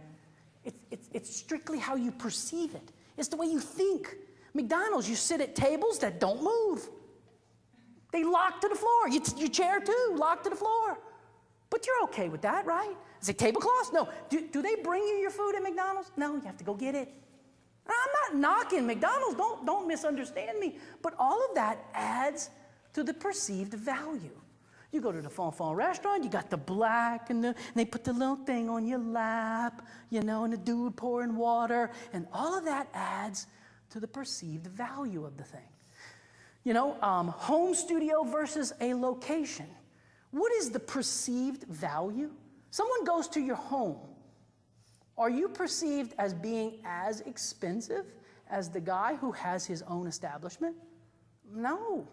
It's strictly how you perceive it. It's the way you think. McDonald's, you sit at tables that don't move. They lock to the floor. Your chair too, locked to the floor. But you're okay with that, right? Is it tablecloths? No. Do they bring you your food at McDonald's? No, you have to go get it. I'm not knocking McDonald's. Don't misunderstand me. But all of that adds to the perceived value. You go to the Fon restaurant, you got the black, and they put the little thing on your lap, you know, and the dude pouring water, and all of that adds to the perceived value of the thing. You know, home studio versus a location. What is the perceived value? Someone goes to your home. Are you perceived as being as expensive as the guy who has his own establishment? No.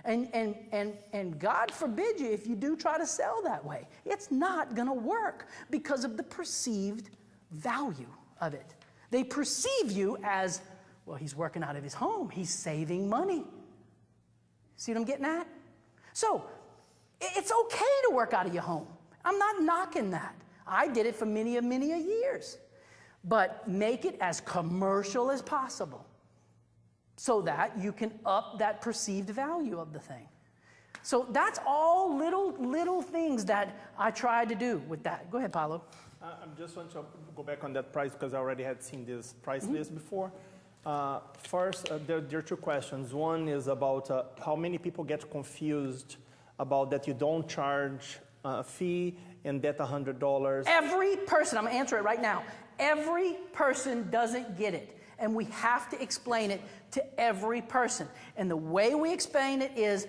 And God forbid you if you do try to sell that way. It's not going to work because of the perceived value of it. They perceive you as, well, he's working out of his home. He's saving money. See what I'm getting at? So it's okay to work out of your home. I'm not knocking that. I did it for many years. But make it as commercial as possible so that you can up that perceived value of the thing. So that's all little things that I tried to do with that. Go ahead, Paulo. I just want to go back on that price because I already had seen this price list before. First, there are two questions. One is about how many people get confused about that you don't charge a fee and that $100. Every person, I'm going to answer it right now. Every person doesn't get it. And we have to explain it to every person. And the way we explain it is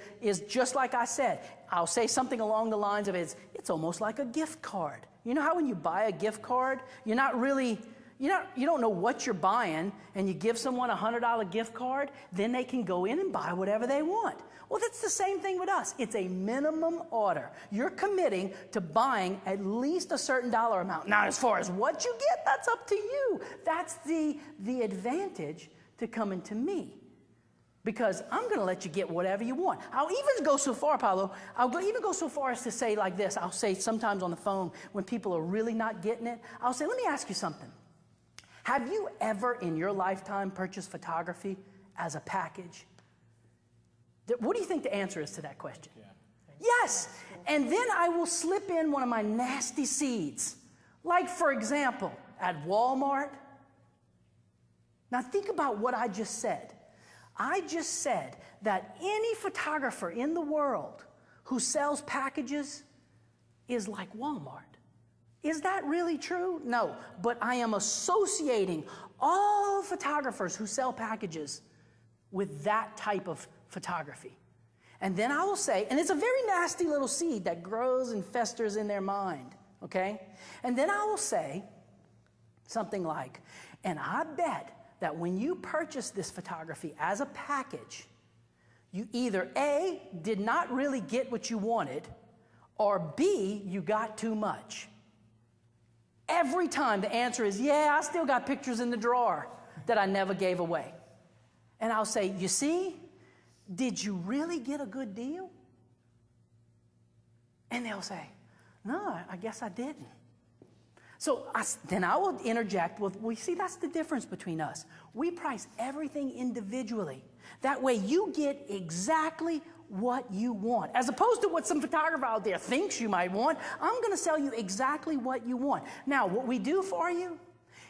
just like I said. I'll say something along the lines of it's almost like a gift card. You know how when you buy a gift card, you don't know what you're buying, and you give someone a $100 gift card, then they can go in and buy whatever they want. Well, that's the same thing with us. It's a minimum order. You're committing to buying at least a certain dollar amount. Now, as far as what you get, that's up to you. That's the advantage to coming to me. Because I'm going to let you get whatever you want. I'll even go so far, Paulo, even go so far as to say like this. I'll say sometimes on the phone when people are really not getting it, I'll say, let me ask you something. Have you ever in your lifetime purchased photography as a package? What do you think the answer is to that question? Yeah. Yes. And then I will slip in one of my nasty seeds. Like, for example, at Walmart. Now think about what I just said. I just said that any photographer in the world who sells packages is like Walmart. Is that really true? No, but I am associating all photographers who sell packages with that type of photography. And then I will say, and it's a very nasty little seed that grows and festers in their mind, okay? And then I will say something like, and I bet that when you purchase this photography as a package, you either A, did not really get what you wanted, or B, you got too much. Every time the answer is, yeah, I still got pictures in the drawer that I never gave away. And I'll say, you see, did you really get a good deal? And they'll say, no, I guess I didn't. So then I will interject with, well, see, that's the difference between us. We price everything individually. That way you get exactly what you want. As opposed to what some photographer out there thinks you might want, I'm going to sell you exactly what you want. Now, what we do for you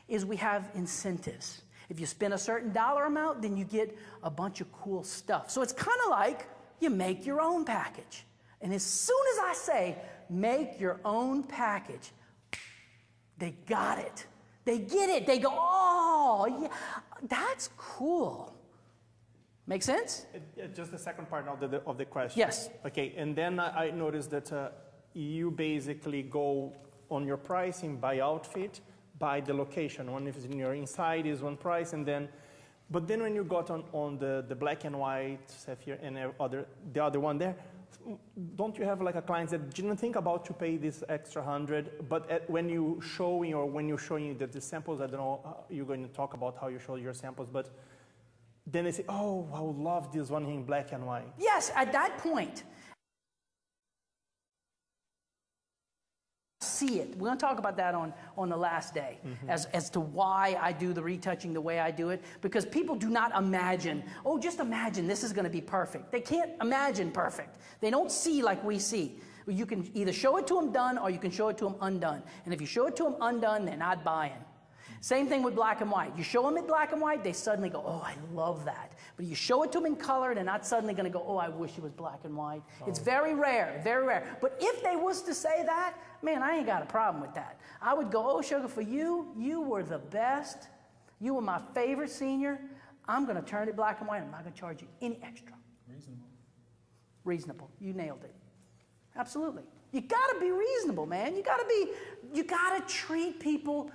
is we have incentives. If you spend a certain dollar amount, then you get a bunch of cool stuff. So it's kind of like you make your own package. And as soon as I say, make your own package, they got it. They get it. They go, oh, yeah, that's cool. Make sense? Just the second part of the question. Yes. Okay, and then I noticed that you basically go on your pricing by outfit, by the location. One is in your inside is one price, and then, but then when you got on the black and white Sapphire and the other one there, don't you have like a client that didn't think about to pay this extra 100, but when you showing or when you're showing the samples, I don't know, you're going to talk about how you show your samples, but then they say, oh, I would love this one in black and white. Yes, at that point. See it. We're going to talk about that on the last day as to why I do the retouching the way I do it, because people do not imagine, oh, just imagine this is going to be perfect. They can't imagine perfect. They don't see like we see. You can either show it to them done or you can show it to them undone. And if you show it to them undone, they're not buying. Same thing with black and white. You show them in black and white, they suddenly go, oh, I love that. But you show it to them in color, they're not suddenly going to go, oh, I wish it was black and white. Oh. It's very rare, very rare. But if they was to say that, man, I ain't got a problem with that. I would go, oh, Sugar, for you, you were the best. You were my favorite senior. I'm going to turn it black and white. I'm not going to charge you any extra. Reasonable. Reasonable. You nailed it. Absolutely. You got to be reasonable, man. You got to treat people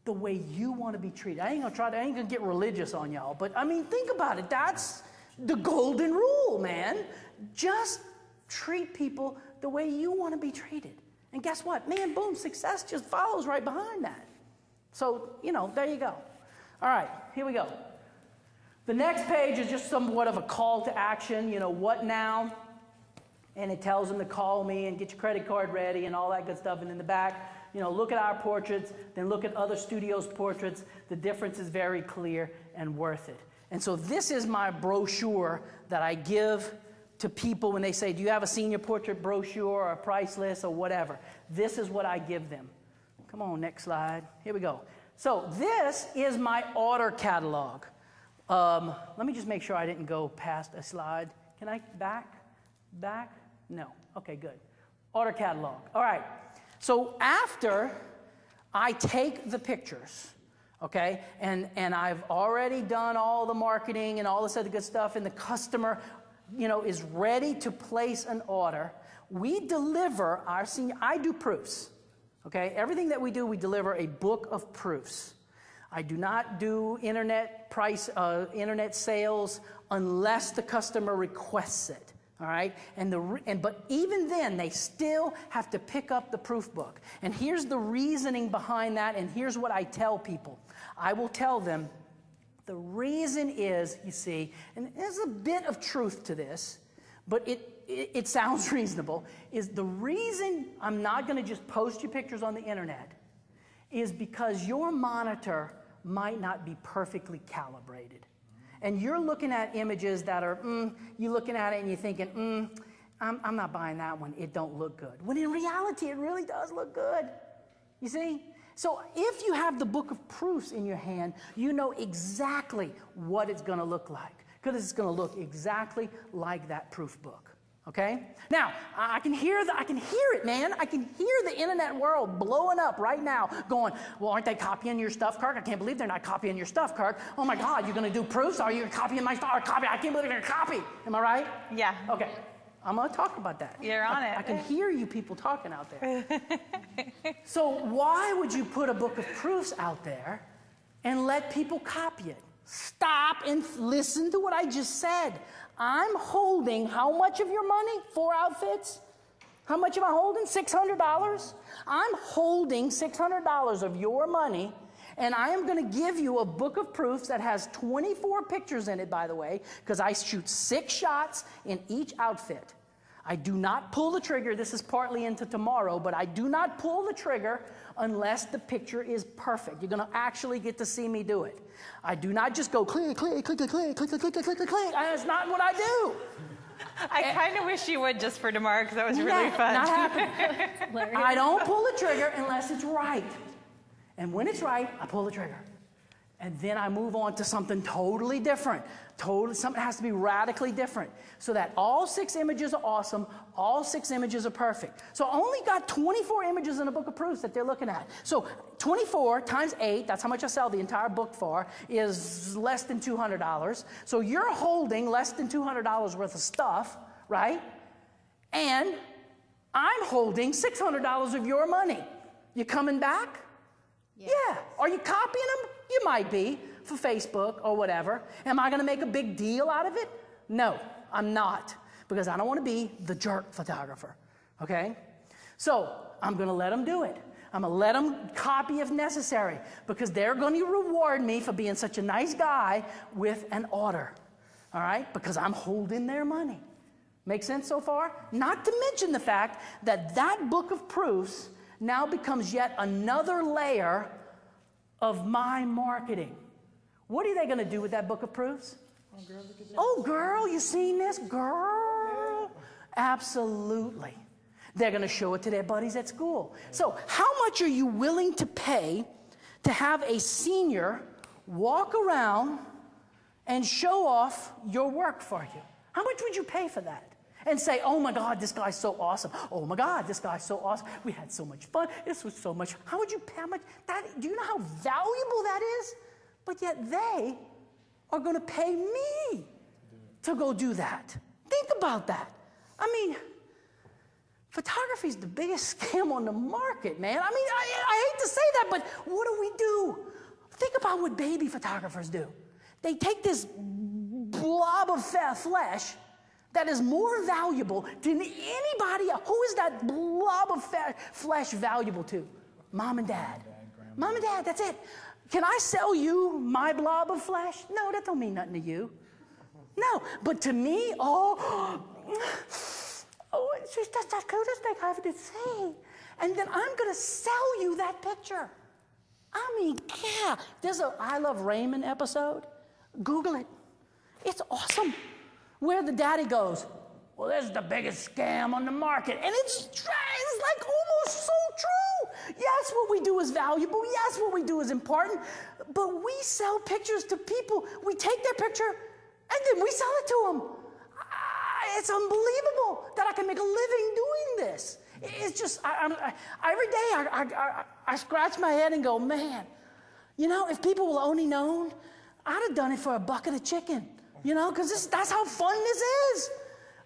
the way you want to be treated. I ain't gonna get religious on y'all, but I mean, think about it. That's the golden rule, man. Just treat people the way you want to be treated. And guess what? Man, boom, success just follows right behind that. So, there you go. All right, here we go. The next page is just somewhat of a call to action, what now? And it tells them to call me and get your credit card ready and all that good stuff. And in the back, look at our portraits, then look at other studios' portraits. The difference is very clear and worth it. And so this is my brochure that I give to people when they say, do you have a senior portrait brochure or a price list or whatever? This is what I give them. Come on, next slide. Here we go. So this is my order catalog. Let me just make sure I didn't go past a slide. Can I back? No. Okay, good. Order catalog. All right. So after I take the pictures, okay, and I've already done all the marketing and all this other good stuff, and the customer, is ready to place an order, we deliver our senior, I do proofs, okay? Everything that we do, we deliver a book of proofs. I do not do internet sales unless the customer requests it. All right, but even then, they still have to pick up the proof book. And here's the reasoning behind that, and here's what I tell people. I will tell them, the reason is, you see, and there's a bit of truth to this, but it sounds reasonable, is the reason I'm not going to just post your pictures on the internet is because your monitor might not be perfectly calibrated. And you're looking at images that are, you're looking at it and you're thinking, I'm not buying that one. It don't look good. When in reality, it really does look good. You see? So if you have the book of proofs in your hand, you know exactly what it's going to look like. Because it's going to look exactly like that proof book. Okay? Now, I can hear it, man. I can hear the internet world blowing up right now going, well, aren't they copying your stuff, Kirk? I can't believe they're not copying your stuff, Kirk. Oh my God, you're going to do proofs? Are you copying my stuff? I can't believe they're going to copy. Am I right? Yeah. Okay. I'm going to talk about that. You're on it. I can hear you people talking out there. So why would you put a book of proofs out there and let people copy it? Stop and listen to what I just said. I'm holding how much of your money? 4 outfits? How much am I holding? $600? I'm holding $600 of your money, and I am going to give you a book of proofs that has 24 pictures in it, by the way, because I shoot 6 shots in each outfit. I do not pull the trigger. This is partly into tomorrow, but I do not pull the trigger unless the picture is perfect. You're going to actually get to see me do it. I do not just go click, click, click, click, click, click, click, click, click, click, click. That's not what I do. I kind of wish you would just for tomorrow because that was really fun. Not happening. I don't pull the trigger unless it's right. And when it's right, I pull the trigger. And then I move on to something totally different. Something has to be radically different so that all 6 images are awesome, all 6 images are perfect. So I only got 24 images in a book of proofs that they're looking at. So 24 times 8, that's how much I sell the entire book for, is less than $200. So you're holding less than $200 worth of stuff, right? And I'm holding $600 of your money. You coming back? Yes. Yeah. Are you copying them? You might be for Facebook or whatever. Am I going to make a big deal out of it? No, I'm not, because I don't want to be the jerk photographer, okay? So I'm going to let them do it. I'm going to let them copy if necessary, because they're going to reward me for being such a nice guy with an order, all right? Because I'm holding their money. Make sense so far? Not to mention the fact that that book of proofs now becomes yet another layer of my marketing. What are they going to do with that book of proofs? Oh, girl, you seen this? Girl. Absolutely. They're going to show it to their buddies at school. So how much are you willing to pay to have a senior walk around and show off your work for you? How much would you pay for that? And say, oh my God, this guy's so awesome. Oh my God, this guy's so awesome. We had so much fun. This was so much. How would you pay? Do you know how valuable that is? But yet they are going to pay me to go do that. Think about that. I mean, photography is the biggest scam on the market, man. I mean, I hate to say that, but what do? Think about what baby photographers do. They take this blob of flesh that is more valuable than anybody else. Who is that blob of flesh valuable to? Mom and Dad. Mom and Dad, that's it. Can I sell you my blob of flesh? No, that don't mean nothing to you. No, but to me, it's just the cutest thing I have to say. And then I'm going to sell you that picture. I mean, yeah. There's a I Love Raymond episode. Google it. It's awesome. Where the daddy goes, well, this is the biggest scam on the market. And it's like almost so true. Yes, what we do is valuable. Yes, what we do is important. But we sell pictures to people. We take their picture and then we sell it to them. It's unbelievable that I can make a living doing this. It's just, every day I scratch my head and go, man, you know, if people will only known, I'd have done it for a bucket of chicken, you know, because that's how fun this is.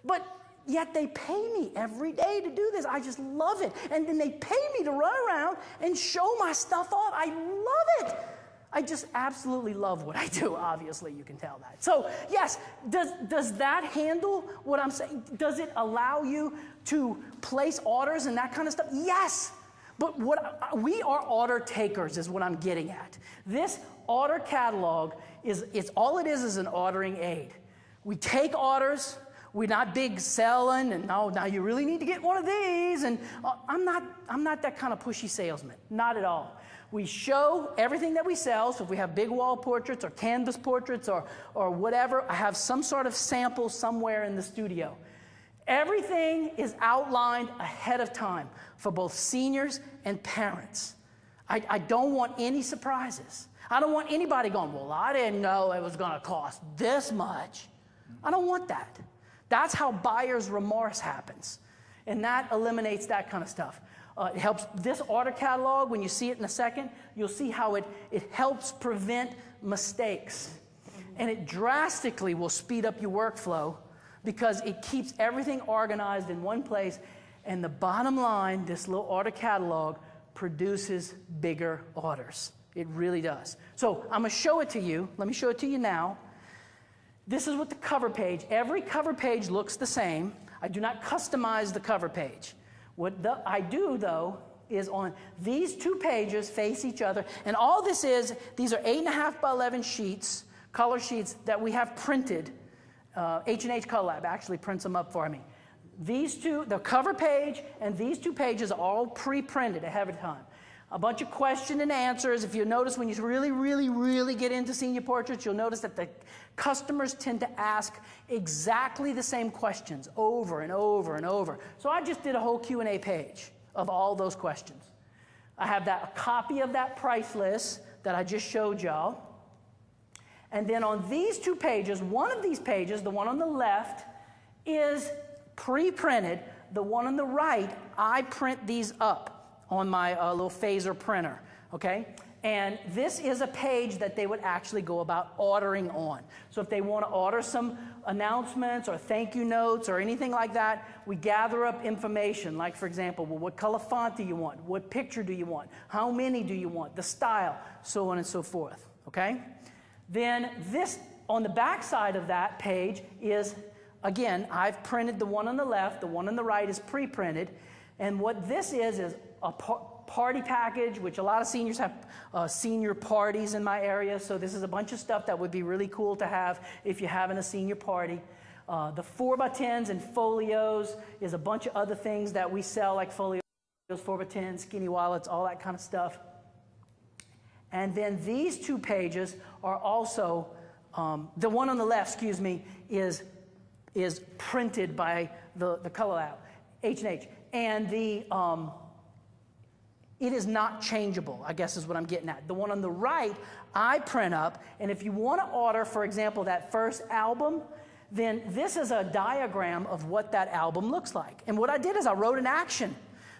But yet they pay me every day to do this. I just love it. And then they pay me to run around and show my stuff off. I love it. I just absolutely love what I do. Obviously, you can tell that. So yes, does that handle what I'm saying? Does it allow you to place orders and that kind of stuff? Yes. But we are order takers is what I'm getting at. This order catalog is all it is an ordering aid. We take orders. We're not big selling and now you really need to get one of these. And I'm not that kind of pushy salesman. Not at all. We show everything that we sell. So if we have big wall portraits or canvas portraits or whatever, I have some sort of sample somewhere in the studio. Everything is outlined ahead of time for both seniors and parents. I don't want any surprises. I don't want anybody going, well, I didn't know it was going to cost this much. I don't want that. That's how buyer's remorse happens. And that eliminates that kind of stuff. It helps this order catalog, when you see it in a second, you'll see how it helps prevent mistakes. And it drastically will speed up your workflow because it keeps everything organized in one place. And the bottom line, this little order catalog produces bigger orders. It really does. So I'm going to show it to you. Let me show it to you now. This is what the cover page, every cover page looks the same. I do not customize the cover page. What I do, though, is on these two pages face each other. And all this is, these are 8.5 by 11 sheets, color sheets that we have printed. H&H Color Lab actually prints them up for me. These two, the cover page and these two pages are all pre-printed ahead of time. A bunch of question and answers. If you notice, when you really, really, really get into senior portraits, you'll notice that the customers tend to ask exactly the same questions over and over and over. So I just did a whole Q&A page of all those questions. I have a copy of that price list that I just showed y'all. And then on these two pages, one of these pages, the one on the left, is pre-printed. The one on the right, I print these up on my little phaser printer, okay? And this is a page that they would actually go about ordering on. So if they want to order some announcements or thank you notes or anything like that, we gather up information. Like, for example, well, what color font do you want? What picture do you want? How many do you want? The style, so on and so forth, okay? Then this, on the back side of that page is, again, I've printed the one on the left, the one on the right is pre-printed. And what this is a party package, which a lot of seniors have senior parties in my area. So this is a bunch of stuff that would be really cool to have if you're having a senior party. The 4x10s and folios is a bunch of other things that we sell, like folios, 4x10s, skinny wallets, all that kind of stuff. And then these two pages are also, the one on the left, excuse me, is printed by the Color Lab, H&H. And it is not changeable, I guess is what I'm getting at. The one on the right, I print up, and if you want to order, for example, that first album, then this is a diagram of what that album looks like. And what I did is I wrote an action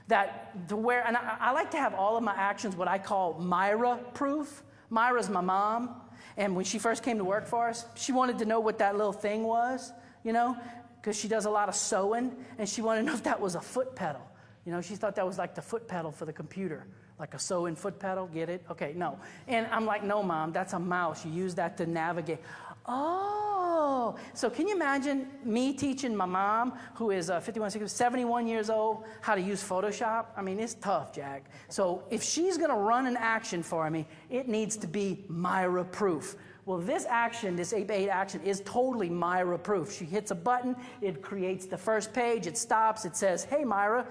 and I like to have all of my actions what I call Myra-proof. Myra's my mom, and when she first came to work for us, she wanted to know what that little thing was, you know, because she does a lot of sewing, and she wanted to know if that was a foot pedal. You know, she thought that was like the foot pedal for the computer, like a sewing foot pedal, get it? Okay, no. And I'm like, no, Mom, that's a mouse. You use that to navigate. Oh, so can you imagine me teaching my mom, who is 71 years old, how to use Photoshop? I mean, it's tough, Jack. So if she's going to run an action for me, it needs to be Myra-proof. Well, this action, this 8x8 action, is totally Myra-proof. She hits a button, it creates the first page, it stops, it says, hey, Myra,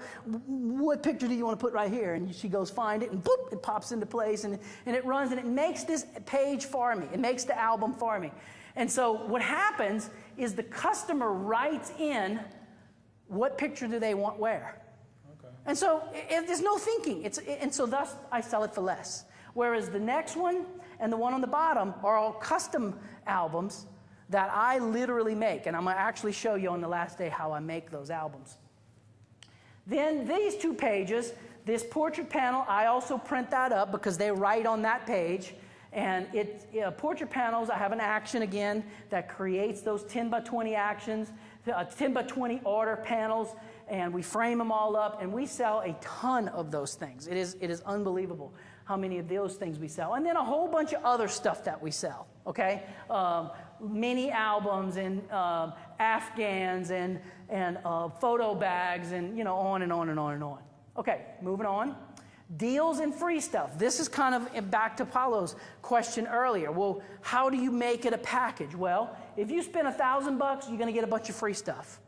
what picture do you want to put right here? And she goes find it, and boop, it pops into place, and it runs, and it makes this page for me. It makes the album for me. And so what happens is the customer writes in what picture do they want where. Okay. And so there's no thinking. And so thus I sell it for less. Whereas the next one and the one on the bottom are all custom albums that I literally make. And I'm going to actually show you on the last day how I make those albums. Then these 2 pages, this portrait panel, I also print that up because they write on that page. And portrait panels, I have an action again that creates those 10 by 20 actions, 10 by 20 order panels, and we frame them all up, and we sell a ton of those things. It is unbelievable how many of those things we sell. And then a whole bunch of other stuff that we sell, okay? Mini albums and Afghans and photo bags and, you know, on and on and on and on. Okay, moving on. Deals and free stuff. This is kind of back to Paulo's question earlier. Well, how do you make it a package? Well, if you spend $1,000, you're going to get a bunch of free stuff.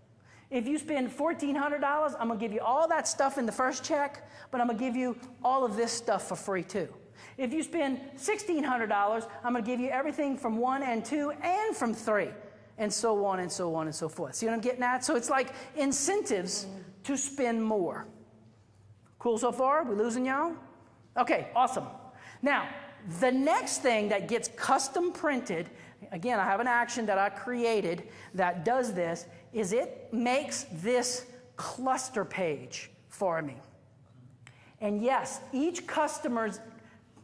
If you spend $1,400, I'm going to give you all that stuff in the first check, but I'm going to give you all of this stuff for free too. If you spend $1,600, I'm going to give you everything from 1 and 2 and from 3, and so on and so on and so forth. See what I'm getting at? So it's like incentives to spend more. Cool so far? We losing y'all? Okay, awesome. Now, the next thing that gets custom printed, again, I have an action that I created that does this, is it makes this cluster page for me. And yes, each customer's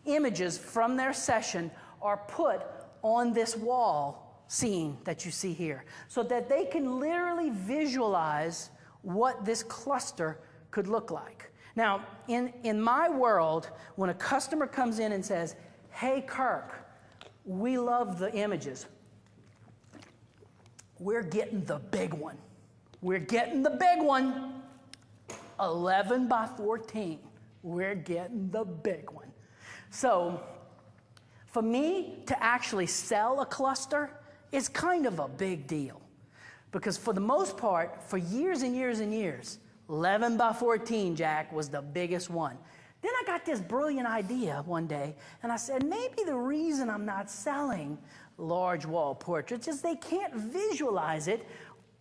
images from their session are put on this wall scene that you see here, so that they can literally visualize what this cluster could look like. Now, in my world, when a customer comes in and says, hey, Kirk, we love the images, we're getting the big one. We're getting the big one, 11 by 14. We're getting the big one. So for me to actually sell a cluster is kind of a big deal. Because for the most part, for years and years and years, 11 by 14, Jack, was the biggest one. Then I got this brilliant idea one day, and I said, maybe the reason I'm not selling large wall portraits is they can't visualize it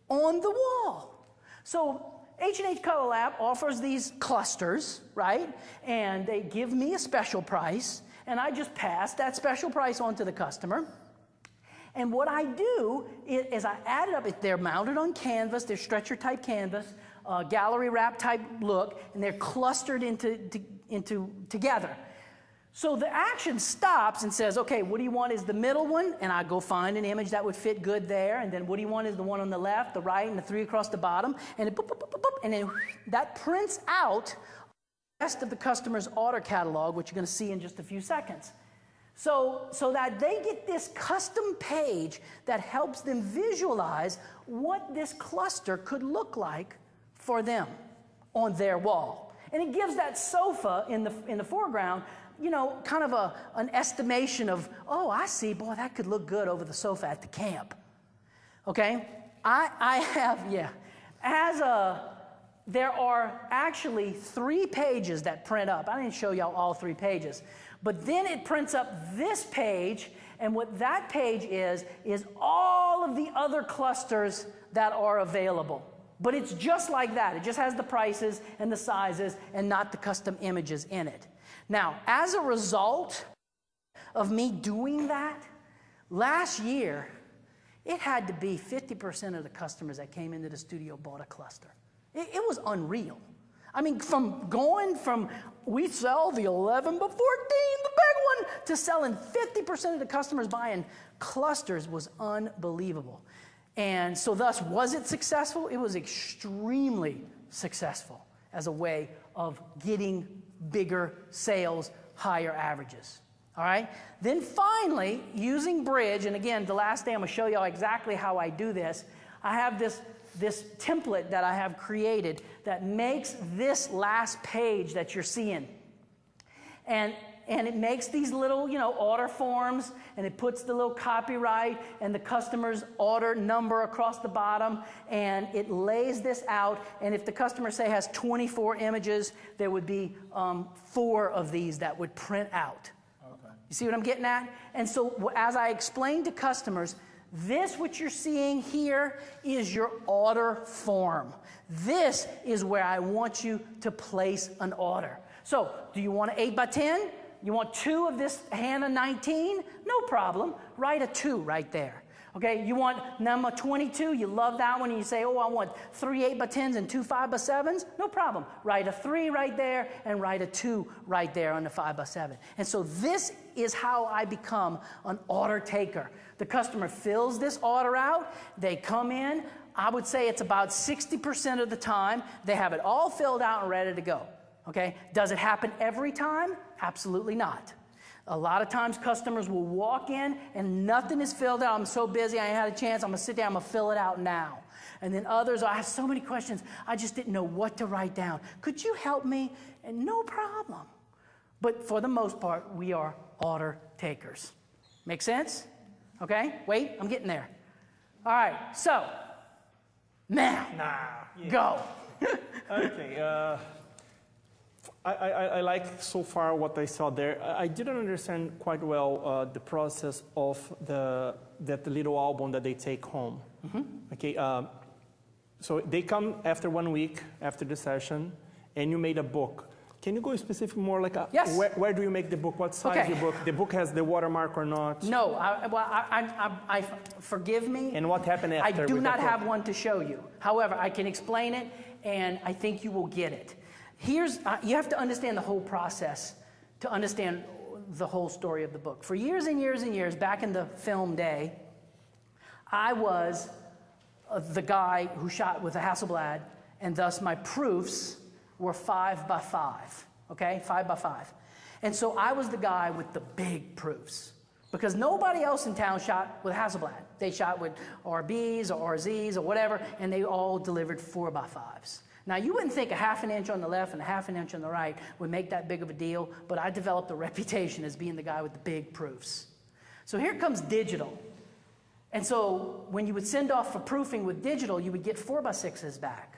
on the wall. So H&H Color Lab offers these clusters, right? And they give me a special price, and I just pass that special price on to the customer. And what I do is I add it up. They're mounted on canvas. They're stretcher type canvas, gallery wrap type look, and they're clustered together. So the action stops and says, okay, what do you want is the middle one? And I go find an image that would fit good there. And then what do you want is the one on the left, the right, and the 3 across the bottom. And it, boop, boop, boop, boop, boop, and then that prints out the rest of the customer's order catalog, which you're going to see in just a few seconds. So that they get this custom page that helps them visualize what this cluster could look like for them on their wall. And it gives that sofa in the foreground, you know, kind of an estimation of, oh, I see, boy, that could look good over the sofa at the camp. Okay? I have, yeah. There are actually 3 pages that print up. I didn't show y'all all 3 pages. But then it prints up this page, and what that page is all of the other clusters that are available. But it's just like that. It just has the prices and the sizes and not the custom images in it. Now, as a result of me doing that, last year, it had to be 50% of the customers that came into the studio bought a cluster. It was unreal. I mean, from we sell the 11 by 14, the big one, to selling 50% of the customers buying clusters was unbelievable. And so thus, was it successful? It was extremely successful as a way of getting bigger sales, higher averages. All right? Then finally, using Bridge, and again, the last day I'm going to show y'all exactly how I do this. I have this template that I have created that makes this last page that you're seeing. And it makes these little, you know, order forms, and it puts the little copyright and the customer's order number across the bottom, and it lays this out. And if the customer, say, has 24 images, there would be 4 of these that would print out. Okay. You see what I'm getting at? And so as I explain to customers, this, what you're seeing here, is your order form. This is where I want you to place an order. So, do you want an 8 by 10? You want 2 of this Hannah 19? No problem. Write a 2 right there. Okay, you want number 22, you love that one, and you say, oh, I want 3 8x10s and 2 5x7s. No problem. Write a 3 right there and write a 2 right there on the 5x7. And so this is how I become an order taker. The customer fills this order out, they come in, I would say it's about 60% of the time, they have it all filled out and ready to go. Okay, does it happen every time? Absolutely not. A lot of times customers will walk in and nothing is filled out. I'm so busy, I ain't had a chance. I'm going to sit down, I'm going to fill it out now. And then others, I have so many questions, I just didn't know what to write down. Could you help me? And no problem. But for the most part, we are order takers. Make sense? Okay, wait, I'm getting there. All right, so now, go. Okay. I like so far what I saw there. I didn't understand quite well the process of that little album that they take home. Okay, so they come after 1 week after the session, and you made a book. Can you go specific more like yes. Where do you make the book? What size the book? The book has the watermark or not? No, forgive me. And what happened after? I do not have one to show you. However, I can explain it, and I think you will get it. You have to understand the whole process to understand the whole story of the book. For years and years and years, back in the film day, I was the guy who shot with a Hasselblad, and thus my proofs were 5x5, okay, 5x5. And so I was the guy with the big proofs because nobody else in town shot with Hasselblad. They shot with RBs or RZs or whatever, and they all delivered 4x5s. Now, you wouldn't think a 1/2 inch on the left and a 1/2 inch on the right would make that big of a deal, but I developed a reputation as being the guy with the big proofs. So here comes digital. And so when you would send off for proofing with digital, you would get 4x6s back.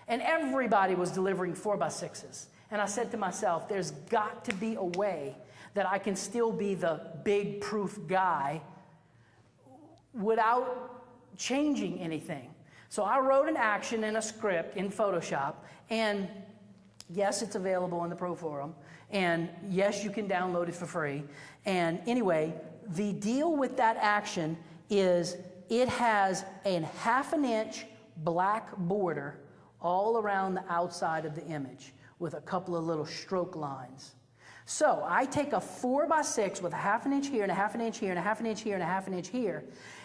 And everybody was delivering 4x6s. And I said to myself, there's got to be a way that I can still be the big proof guy without changing anything. So I wrote an action in a script in Photoshop, and yes, it's available in the Pro Forum, and yes, you can download it for free. And anyway, the deal with that action is it has a 1/2 inch black border all around the outside of the image with a couple of little stroke lines. So I take a 4x6 with a 1/2 inch here and a 1/2 inch here and a 1/2 inch here and a 1/2 inch here,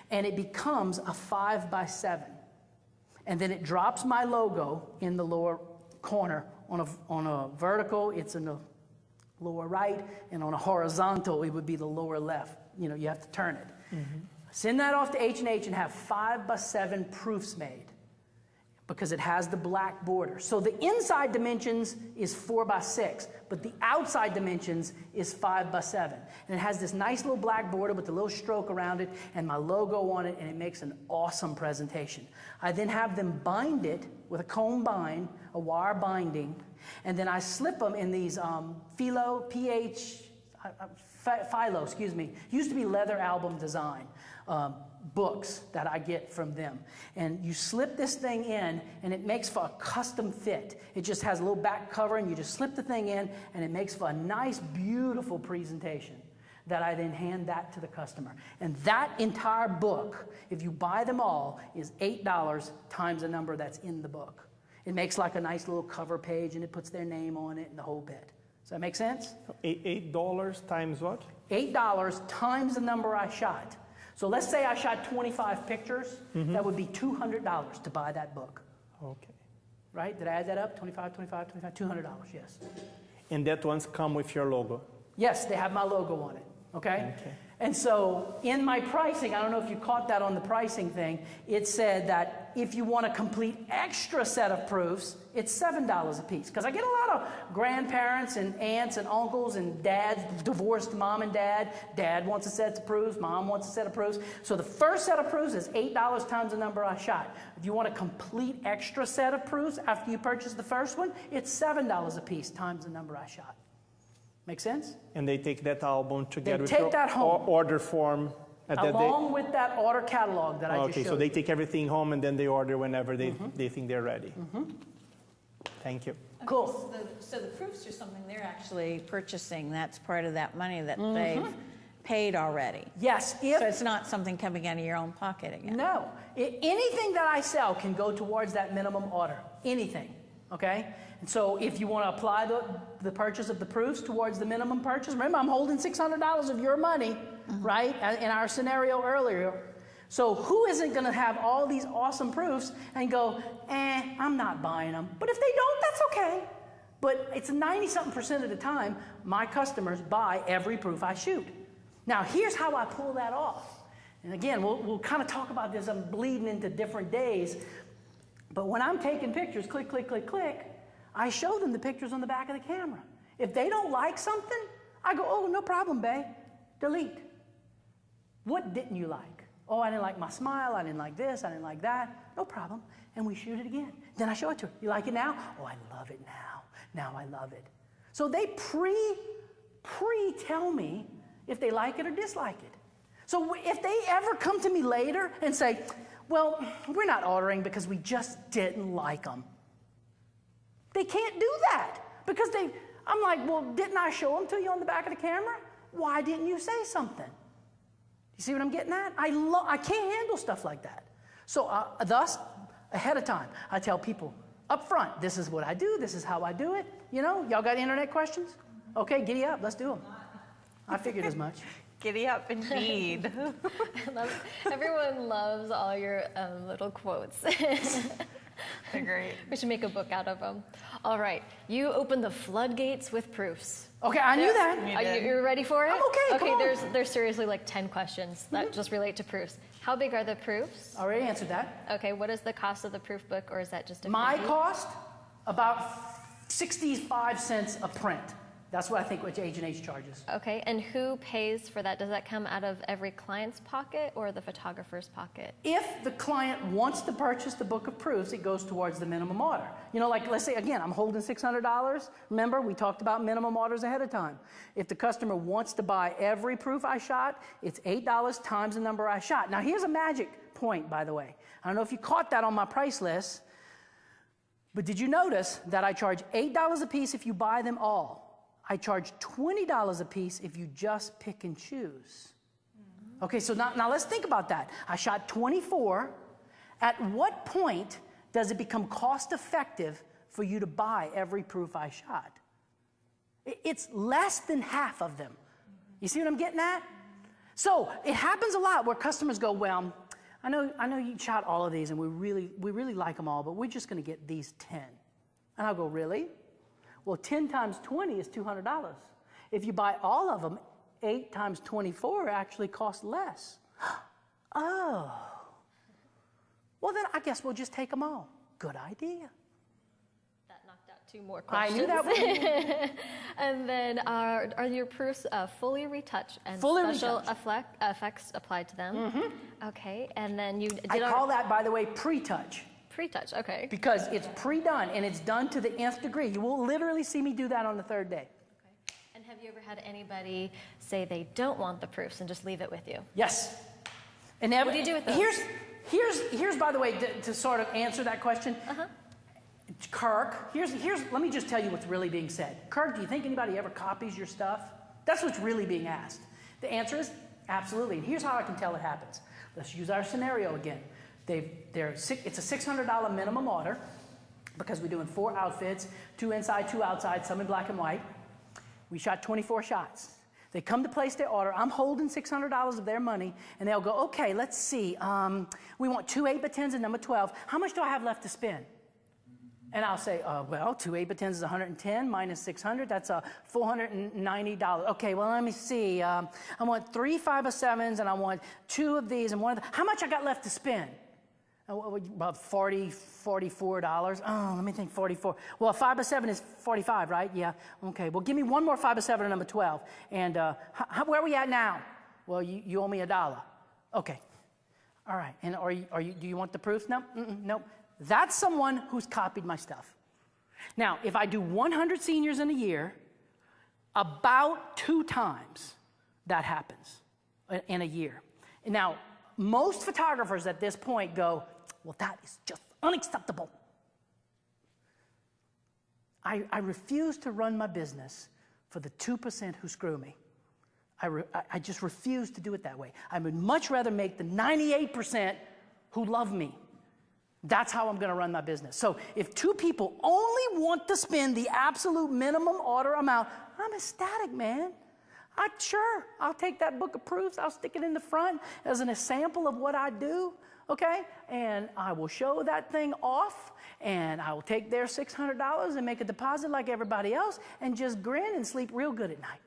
and it becomes a 5x7. And then it drops my logo in the lower corner. On a vertical, it's in the lower right, and on a horizontal, it would be the lower left. You know, you have to turn it. Send that off to H&H and have 5x7 proofs made because it has the black border. So the inside dimensions is 4x6, but the outside dimensions is 5x7. And it has this nice little black border with a little stroke around it and my logo on it, and it makes an awesome presentation. I then have them bind it with a comb bind, a wire binding, and then I slip them in these Philo, excuse me, used to be Leather Album Design books that I get from them. And you slip this thing in, and it makes for a custom fit. It just has a little back cover, and you just slip the thing in, and it makes for a nice, beautiful presentation that I then hand that to the customer. And that entire book, if you buy them all, is $8 times the number that's in the book. It makes like a nice little cover page, and it puts their name on it and the whole bit. Does that make sense? $8 times what? $8 times the number I shot. So let's say I shot 25 pictures. That would be $200 to buy that book. Okay. Right? Did I add that up? 25, 25, 25, $200, yes. And that ones come with your logo? Yes, they have my logo on it. Okay? And so in my pricing, I don't know if you caught that on the pricing thing, it said that if you want a complete extra set of proofs, it's $7 a piece. Because I get a lot of grandparents and aunts and uncles and dads, divorced mom and dad. Dad wants a set of proofs, mom wants a set of proofs. So the first set of proofs is $8 times the number I shot. If you want a complete extra set of proofs after you purchase the first one, it's $7 a piece times the number I shot. Make sense? And they take that album together with take that home. Order form. Along with that order catalog that I just showed you. Okay, so they take everything home and then they order whenever they think they're ready. Thank you. Cool. So the proofs are something they're actually purchasing. That's part of that money that they've paid already. Yes, So it's not something coming out of your own pocket again. No. Anything that I sell can go towards that minimum order. Anything. Okay? And so if you want to apply the purchase of the proofs towards the minimum purchase, remember I'm holding $600 of your money, right? In our scenario earlier. So who isn't going to have all these awesome proofs and go, I'm not buying them. But if they don't, that's okay. But it's 90-something% of the time, my customers buy every proof I shoot. Now, here's how I pull that off. And again, we'll kind of talk about this. I'm bleeding into different days. But when I'm taking pictures, click, click, click, click, I show them the pictures on the back of the camera. If they don't like something, I go, oh, no problem, babe. Delete. What didn't you like? Oh, I didn't like my smile. I didn't like this. I didn't like that. No problem. And we shoot it again. Then I show it to her. You like it now? Oh, I love it now. Now I love it. So they pre-tell me if they like it or dislike it. So if they ever come to me later and say, well, we're not ordering because we just didn't like them. They can't do that because I'm like, well, didn't I show them to you on the back of the camera? Why didn't you say something? You see what I'm getting at? I can't handle stuff like that. So thus, ahead of time, I tell people up front, this is what I do, this is how I do it. You know, y'all got internet questions? Okay, giddy up, let's do them. I figured as much. Giddy up, indeed. Everyone loves all your little quotes. They're great. We should make a book out of them. All right, you opened the floodgates with proofs. Okay, I knew that. Are you ready for it? I'm okay, come on. There's seriously like 10 questions that just relate to proofs. How big are the proofs? Already answered that. Okay, what is the cost of the proof book, or is that just a My freebie? cost, about 65 cents a print. That's what I think what H&H charges. Okay, and who pays for that? Does that come out of every client's pocket or the photographer's pocket? If the client wants to purchase the book of proofs, it goes towards the minimum order. You know, like let's say, again, I'm holding $600. Remember, we talked about minimum orders ahead of time. If the customer wants to buy every proof I shot, it's $8 times the number I shot. Now, here's a magic point, by the way. I don't know if you caught that on my price list, but did you notice that I charge $8 a piece if you buy them all? I charge $20 a piece if you just pick and choose. Okay, so now let's think about that. I shot 24. At what point does it become cost effective for you to buy every proof I shot? It's less than half of them. You see what I'm getting at? So it happens a lot where customers go, well, I know you shot all of these and we really like them all, but we're just going to get these 10. And I'll go, really? Well, 10 times 20 is $200. If you buy all of them, 8 times 24 actually costs less. Oh. Well, then I guess we'll just take them all. Good idea. That knocked out 2 more questions. I knew that one. And then are your proofs fully retouched and Fully special retouched. effects applied to them? Mm-hmm. Okay, and then you did I call that, by the way, pre-touch. Pre-touch, okay. Because it's pre-done and it's done to the nth degree. You will literally see me do that on the 3rd day. Okay. And have you ever had anybody say they don't want the proofs and just leave it with you? Yes. And what do you do with those? Here's by the way, to sort of answer that question. Kirk, let me just tell you what's really being said. Kirk, do you think anybody ever copies your stuff? That's what's really being asked. The answer is absolutely. And here's how I can tell it happens. Let's use our scenario again. It's a $600 minimum order because we're doing 4 outfits, 2 inside, 2 outside, some in black and white. We shot 24 shots. They come to place their order. I'm holding $600 of their money, and they'll go, okay, let's see. We want 2 8x10s and number 12. How much do I have left to spend? And I'll say, well, 2 8x10s is 110 minus 600. That's $490. Okay, well, let me see. I want 3 5x7s, and I want 2 of these and 1 of the. How much I got left to spend? About $44. Oh, let me think, 44. Well, 5x7 is 45, right? Yeah. Okay. Well, give me 1 more 5x7 and number 12. And where are we at now? Well, you owe me $1. Okay. All right. And do you want the proof? No. Nope. That's someone who's copied my stuff. Now, if I do 100 seniors in a year, about 2 times that happens in a year. Now, most photographers at this point go, well, that is just unacceptable. I refuse to run my business for the 2% who screw me. I just refuse to do it that way. I would much rather make the 98% who love me. That's how I'm going to run my business. So if two people only want to spend the absolute minimum order amount, I'm ecstatic, man. I'll take that book of proofs, I'll stick it in the front as an example of what I do, okay? And I will show that thing off, and I will take their $600 and make a deposit like everybody else, and just grin and sleep real good at night.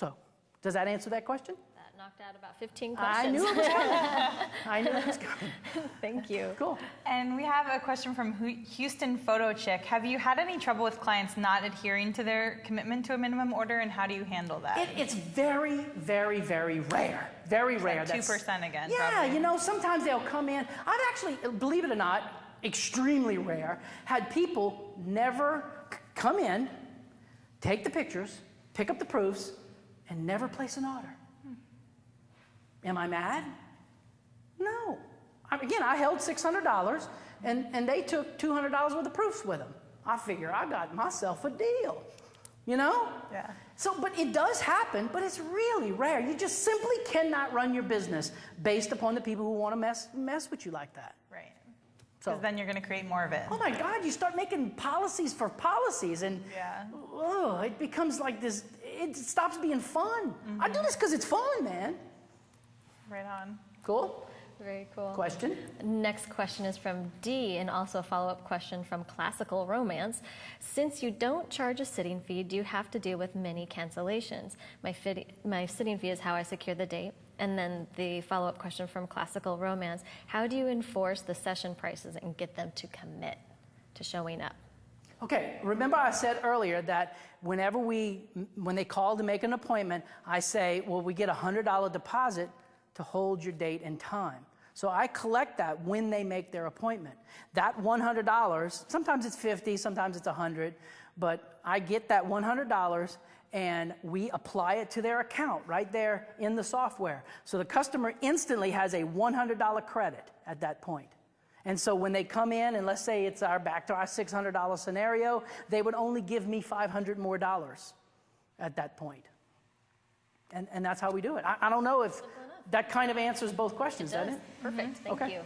So, does that answer that question? That knocked out about 15 questions. I knew it was coming. I knew it was coming. Thank you. Cool. And we have a question from Houston Photo Chick. Have you had any trouble with clients not adhering to their commitment to a minimum order, and how do you handle that? It's very, very, very rare. Very rare. Like 2% again, Yeah, probably. you know, sometimes they'll come in. I've actually, believe it or not, extremely rare, had people never come in, take the pictures, pick up the proofs, and never place an order. Am I mad? No. Again, I held $600, and they took $200 worth of proofs with them. I figure I got myself a deal, you know? Yeah. So, but it does happen, but it's really rare. You just simply cannot run your business based upon the people who want to mess with you like that. Right. So Because then you're going to create more of it. oh my God, you start making policies for policies, and Yeah. oh, it becomes like this, it stops being fun. I do this because it's fun, man. Right on. Cool? Very cool. Question? Next question is from D, and also a follow-up question from Classical Romance. Since you don't charge a sitting fee, do you have to deal with many cancellations? My sitting fee is how I secure the date. And then the follow-up question from Classical Romance, how do you enforce the session prices and get them to commit to showing up? Okay, remember I said earlier that when they call to make an appointment, I say, well, we get a $100 deposit to hold your date and time. So I collect that when they make their appointment. That $100, sometimes it's $50, sometimes it's $100, but I get that $100 and we apply it to their account right there in the software. So the customer instantly has a $100 credit at that point. And so when they come in, and let's say it's back to our $600 scenario, they would only give me $500 more at that point. And that's how we do it. I don't know if that kind of answers both questions, doesn't it? Perfect. Thank Okay. you.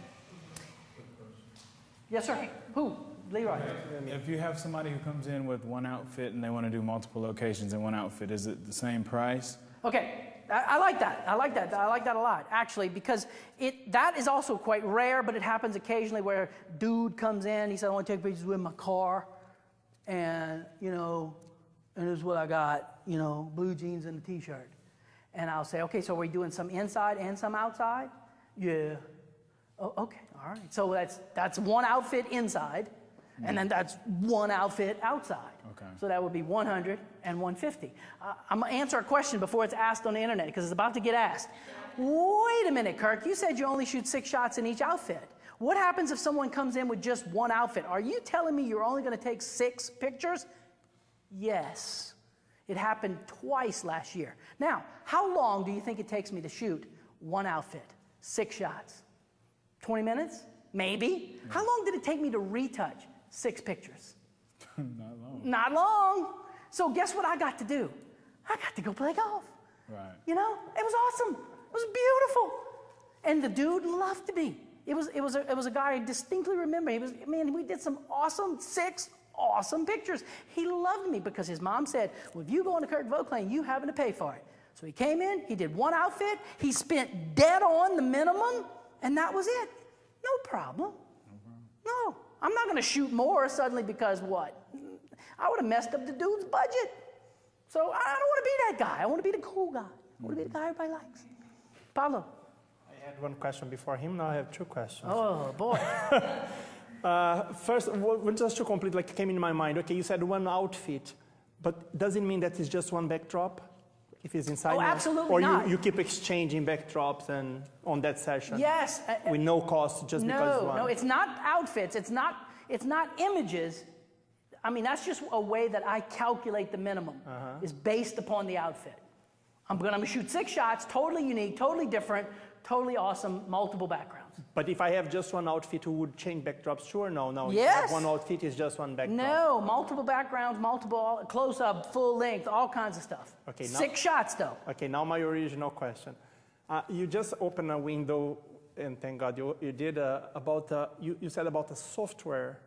Yes, sir. Who? Leroy. If you have somebody who comes in with one outfit and they want to do multiple locations in one outfit, is it the same price? Okay. I like that. I like that. I like that a lot, actually, because that is also quite rare, but it happens occasionally where dude comes in, he said, I want to take pictures with my car, and, and this is what I got, blue jeans and a t-shirt. And I'll say, okay, so are we doing some inside and some outside? Yeah. Oh, okay, all right. So that's one outfit inside, and then that's one outfit outside. Okay. So that would be 100 and 150. I'm going to answer a question before it's asked on the internet, because it's about to get asked. Wait a minute, Kirk. You said you only shoot 6 shots in each outfit. What happens if someone comes in with just one outfit? Are you telling me you're only going to take 6 pictures? Yes. It happened twice last year. Now, how long do you think it takes me to shoot one outfit? 6 shots. 20 minutes? Maybe. How long did it take me to retouch 6 pictures? Not long. Not long. So guess what I got to do? I got to go play golf. Right. It was awesome. It was beautiful. And the dude loved me. It was a guy I distinctly remember. We did some 6 awesome pictures. He loved me because his mom said, well, if you go on to Kirk Vauquelin, you having to pay for it. So he came in, he did one outfit, he spent dead on the minimum, and that was it. No problem. No, I'm not going to shoot more suddenly because what? I would have messed up the dude's budget. So I don't want to be that guy. I want to be the cool guy. I want to be the guy everybody likes. Pablo. I had one question before him. Now I have 2 questions. Oh, boy. First, just to complete, came in my mind. Okay, you said one outfit, but does it mean that it's just one backdrop? If it's inside? Oh, absolutely or not. Or you keep exchanging backdrops and on that session? Yes. With no cost, just because one? No, it's not outfits. It's not images. That's just a way that I calculate the minimum. Is based upon the outfit. I'm going to shoot 6 shots, totally unique, totally different, totally awesome, multiple backgrounds. But if I have just one outfit, would change backdrops too or no? No, if you Yes. have one outfit is just one backdrop. No, multiple backgrounds, multiple close-up, full length, all kinds of stuff. Okay, now- 6 shots though. Okay, now my original question. You just opened a window, and thank God you did, you said about the software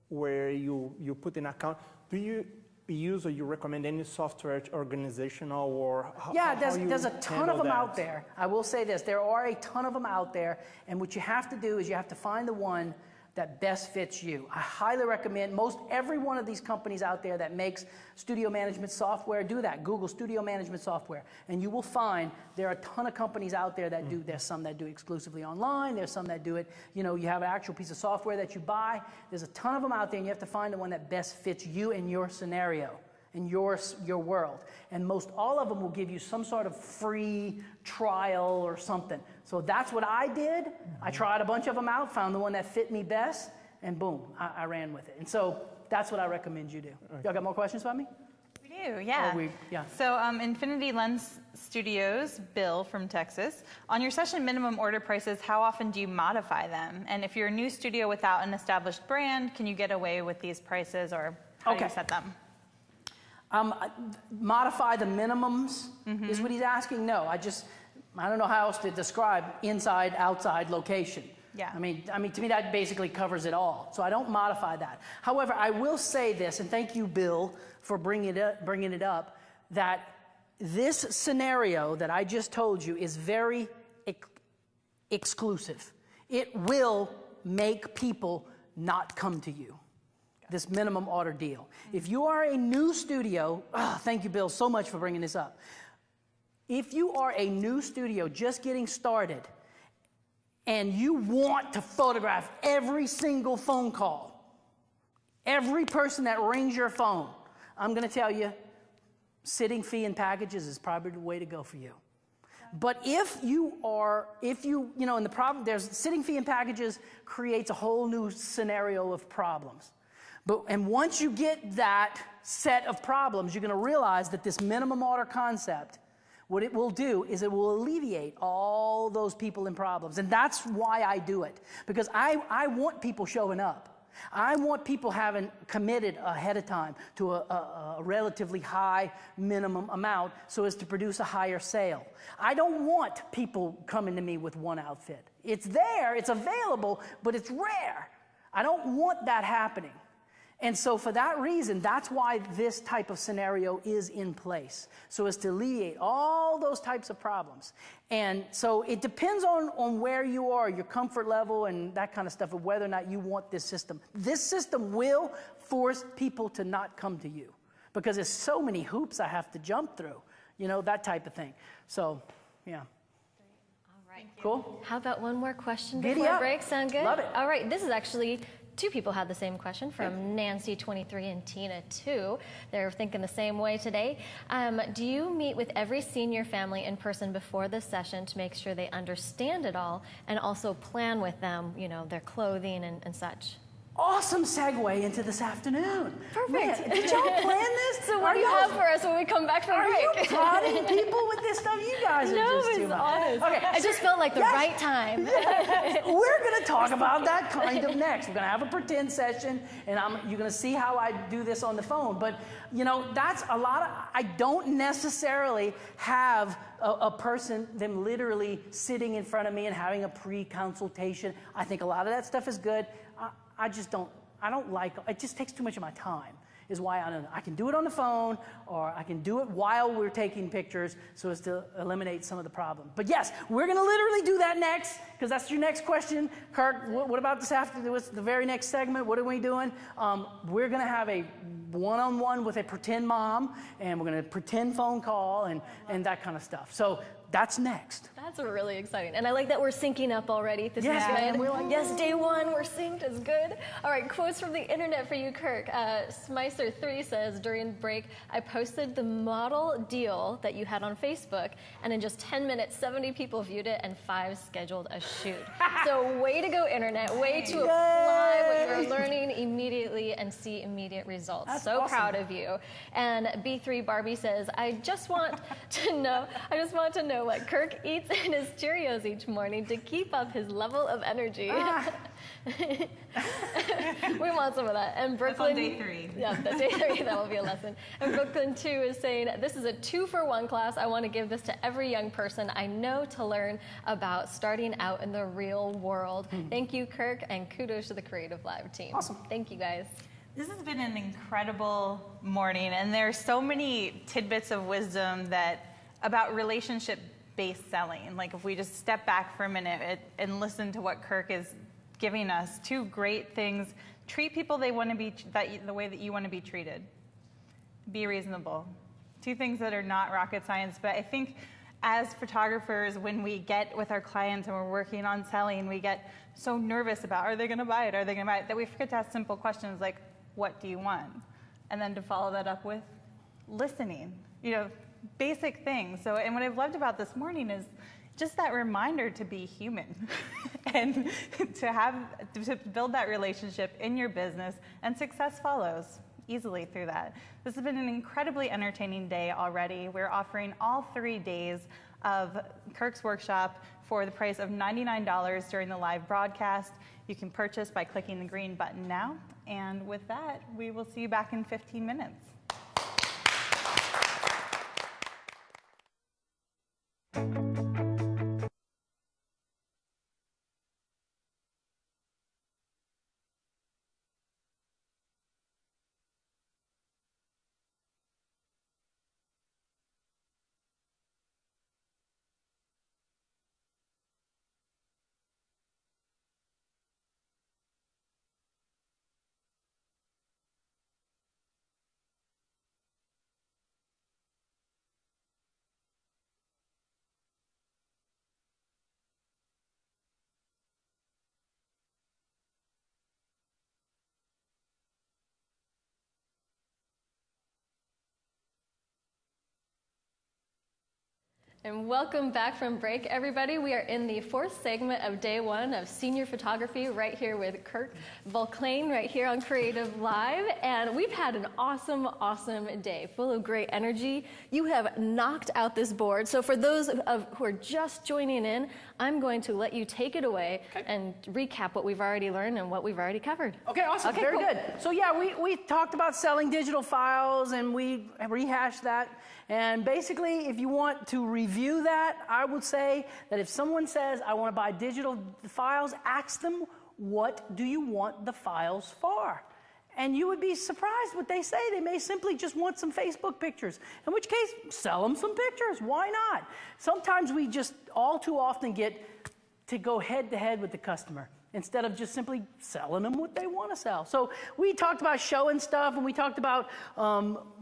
where you put in account. Do you use or you recommend any software organizational or how, Yeah, how you there's a ton of handle them out that? there. I will say this, there are a ton of them out there, and what you have to do is you have to find the one that best fits you. I highly recommend every one of these companies out there that makes studio management software, do that. Google studio management software, and you will find there are a ton of companies out there that do. There's some that do exclusively online. There's some that do it, you have an actual piece of software that you buy. There's a ton of them out there, and you have to find the one that best fits you and your scenario in your world. And most all of them will give you some sort of free trial or something. So that's what I did. I tried a bunch of them out, found the one that fit me best, and boom, I ran with it. And so that's what I recommend you do. Y'all got more questions about me? We do, yeah. Yeah. So Infinity Lens Studios, Bill from Texas, on your session minimum order prices, how often do you modify them? And if you're a new studio without an established brand, can you get away with these prices, or how do you set them? Modify the minimums is what he's asking. No, I don't know how else to describe inside, outside location. Yeah. I mean, to me that basically covers it all. So I don't modify that. However, I will say this, and thank you, Bill, for bringing it up, that this scenario that I just told you is very exclusive. It will make people not come to you. This minimum order deal. If you are a new studio, thank you, Bill, so much for bringing this up. If you are a new studio just getting started and you want to photograph every single phone call, every person that rings your phone, I'm going to tell you, sitting fee and packages is probably the way to go for you. But and the problem, there's sitting fee and packages creates a whole new scenario of problems. And once you get that set of problems, you're going to realize that this minimum order concept, what it will do is it will alleviate all those people and problems. And that's why I do it. Because I want people showing up. I want people having committed ahead of time to a relatively high minimum amount so as to produce a higher sale. I don't want people coming to me with one outfit. It's there, it's available, but it's rare. I don't want that happening. And so for that reason, that's why this type of scenario is in place, so as to alleviate all those types of problems. And so it depends on where you are, your comfort level and that kind of stuff, of whether or not you want this system. This system will force people to not come to you because there's so many hoops I have to jump through, that type of thing. So, yeah. All right. Cool. How about one more question Giddy before up. break? Sound good? Love it. All right. This is actually two people had the same question, from Nancy 23 and Tina 2. They're thinking the same way today. Do you meet with every senior family in person before the session to make sure they understand it all, and also plan with them, their clothing and such? Awesome segue into this afternoon. Perfect. Man, did y'all plan this? So what do you have for us when we come back from Are break? you prodding people with this stuff? You guys are just too it's much. honest. Okay, I just felt like the right time. We're going to talk about that kind of next. We're going to have a pretend session, and you're going to see how I do this on the phone. But, that's a lot of, I don't necessarily have a person, them literally sitting in front of me and having a pre-consultation. I think a lot of that stuff is good. I don't like, it just takes too much of my time, is why I can do it on the phone, or I can do it while we're taking pictures so as to eliminate some of the problem. But yes, we're going to literally do that next, because that's your next question. Kirk, what about this after, what's the very next segment? What are we doing? We're going to have a one-on-one with a pretend mom, and we're going to pretend phone call and that kind of stuff. So that's next. That's really exciting. And I like that we're syncing up already. This Yes, is good. man, we're like, yes, day one, we're synced. It's good. All right, quotes from the internet for you, Kirk. Smicer3 says, during break, I posted the model deal that you had on Facebook, and in just 10 minutes, 70 people viewed it and 5 scheduled a shoot. So way to go, internet. Way to apply what you're learning immediately and see immediate results. That's so awesome. proud of you. And B3 Barbie says, I just want to know know what Kirk eats in his Cheerios each morning to keep up his level of energy. We want some of that. And Brooklyn, That's on day 3. Yeah, that's day 3. That will be a lesson. And Brooklyn 2 is saying, this is a 2-for-1 class. I want to give this to every young person I know to learn about starting out in the real world. Thank you, Kirk, and kudos to the Creative Live team. Awesome. Thank you, guys. This has been an incredible morning, and there are so many tidbits of wisdom about relationship-based selling. Like if we just step back for a minute and listen to what Kirk is giving us, 2 great things: treat people the way that you want to be treated. Be reasonable. 2 things that are not rocket science, but I think as photographers, when we get with our clients and we're working on selling, we get so nervous about, are they going to buy it? Are they going to buy it? That we forget to ask simple questions like, what do you want? And then to follow that up with listening, basic things. So, and what I've loved about this morning is just that reminder to be human and to build that relationship in your business, and success follows easily through that. This has been an incredibly entertaining day already. We're offering all 3 days of Kirk's workshop for the price of $99 during the live broadcast. You can purchase by clicking the green button now. And with that, we will see you back in 15 minutes. And welcome back from break, everybody. We are in the 4th segment of day 1 of senior photography right here with Kirk Volklane right here on Creative Live. And we've had an awesome, awesome day full of great energy. You have knocked out this board. So for those who are just joining in, I'm going to let you take it away and recap what we've already learned and what we've already covered. Okay, awesome. Okay, Very cool. good. So yeah, we talked about selling digital files, and we rehashed that. And basically, if you want to review that, I would say that if someone says, I want to buy digital files, ask them, what do you want the files for? And you would be surprised what they say. They may simply just want some Facebook pictures, in which case, sell them some pictures. Why not? Sometimes we just all too often get to go head to head with the customer instead of just simply selling them what they want to sell. So we talked about showing stuff, and we talked about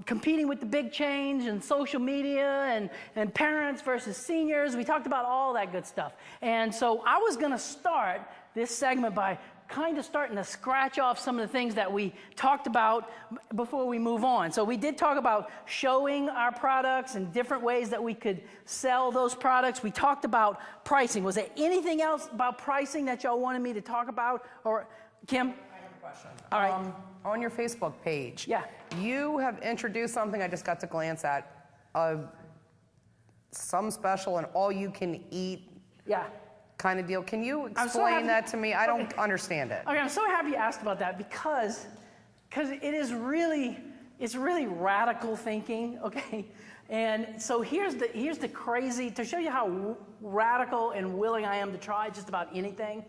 competing with the big chains and social media and parents versus seniors. We talked about all that good stuff. And so I was going to start this segment by kind of starting to scratch off some of the things that we talked about before we move on. So we did talk about showing our products and different ways that we could sell those products. We talked about pricing. Was there anything else about pricing that y'all wanted me to talk about? Or Kim? I have a question. All right. On your Facebook page, Yeah. you have introduced something I just got to glance at, some special and all you can eat Yeah. kind of deal. Can you so explain happy- that to me? I don't understand it. Okay, I'm so happy you asked about that because it is really, it's really radical thinking, okay? And so here's the crazy, to show you how radical and willing I am to try just about anything.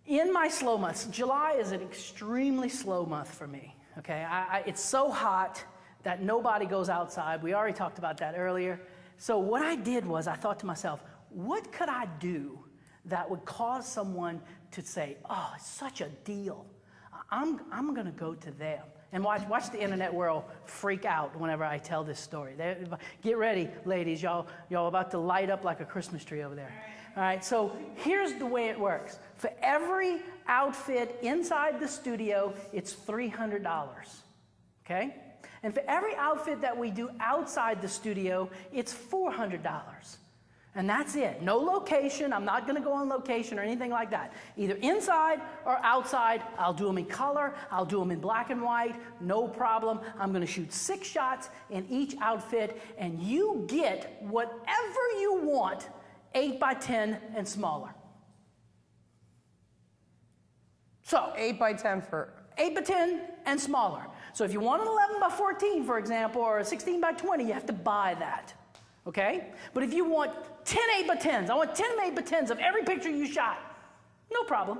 In my slow months, July is an extremely slow month for me, okay? It's so hot that nobody goes outside. We already talked about that earlier. So what I did was I thought to myself, what could I do that would cause someone to say, oh, it's such a deal. I'm going to go to them. And watch the internet world freak out whenever I tell this story. Get ready, ladies. Y'all about to light up like a Christmas tree over there. All right, so here's the way it works. For every outfit inside the studio, it's $300, okay? And for every outfit that we do outside the studio, it's $400. And that's it. No location. I'm not going to go on location or anything like that. Either inside or outside. I'll do them in color. I'll do them in black and white. No problem. I'm going to shoot 6 shots in each outfit, and you get whatever you want, 8 by 10 and smaller. So 8 by 10 for 8 by 10 and smaller. So if you want an 11 by 14, for example, or a 16 by 20, you have to buy that. Okay? But if you want 10 8 by 10s, I want 10 8 by 10s of every picture you shot, no problem.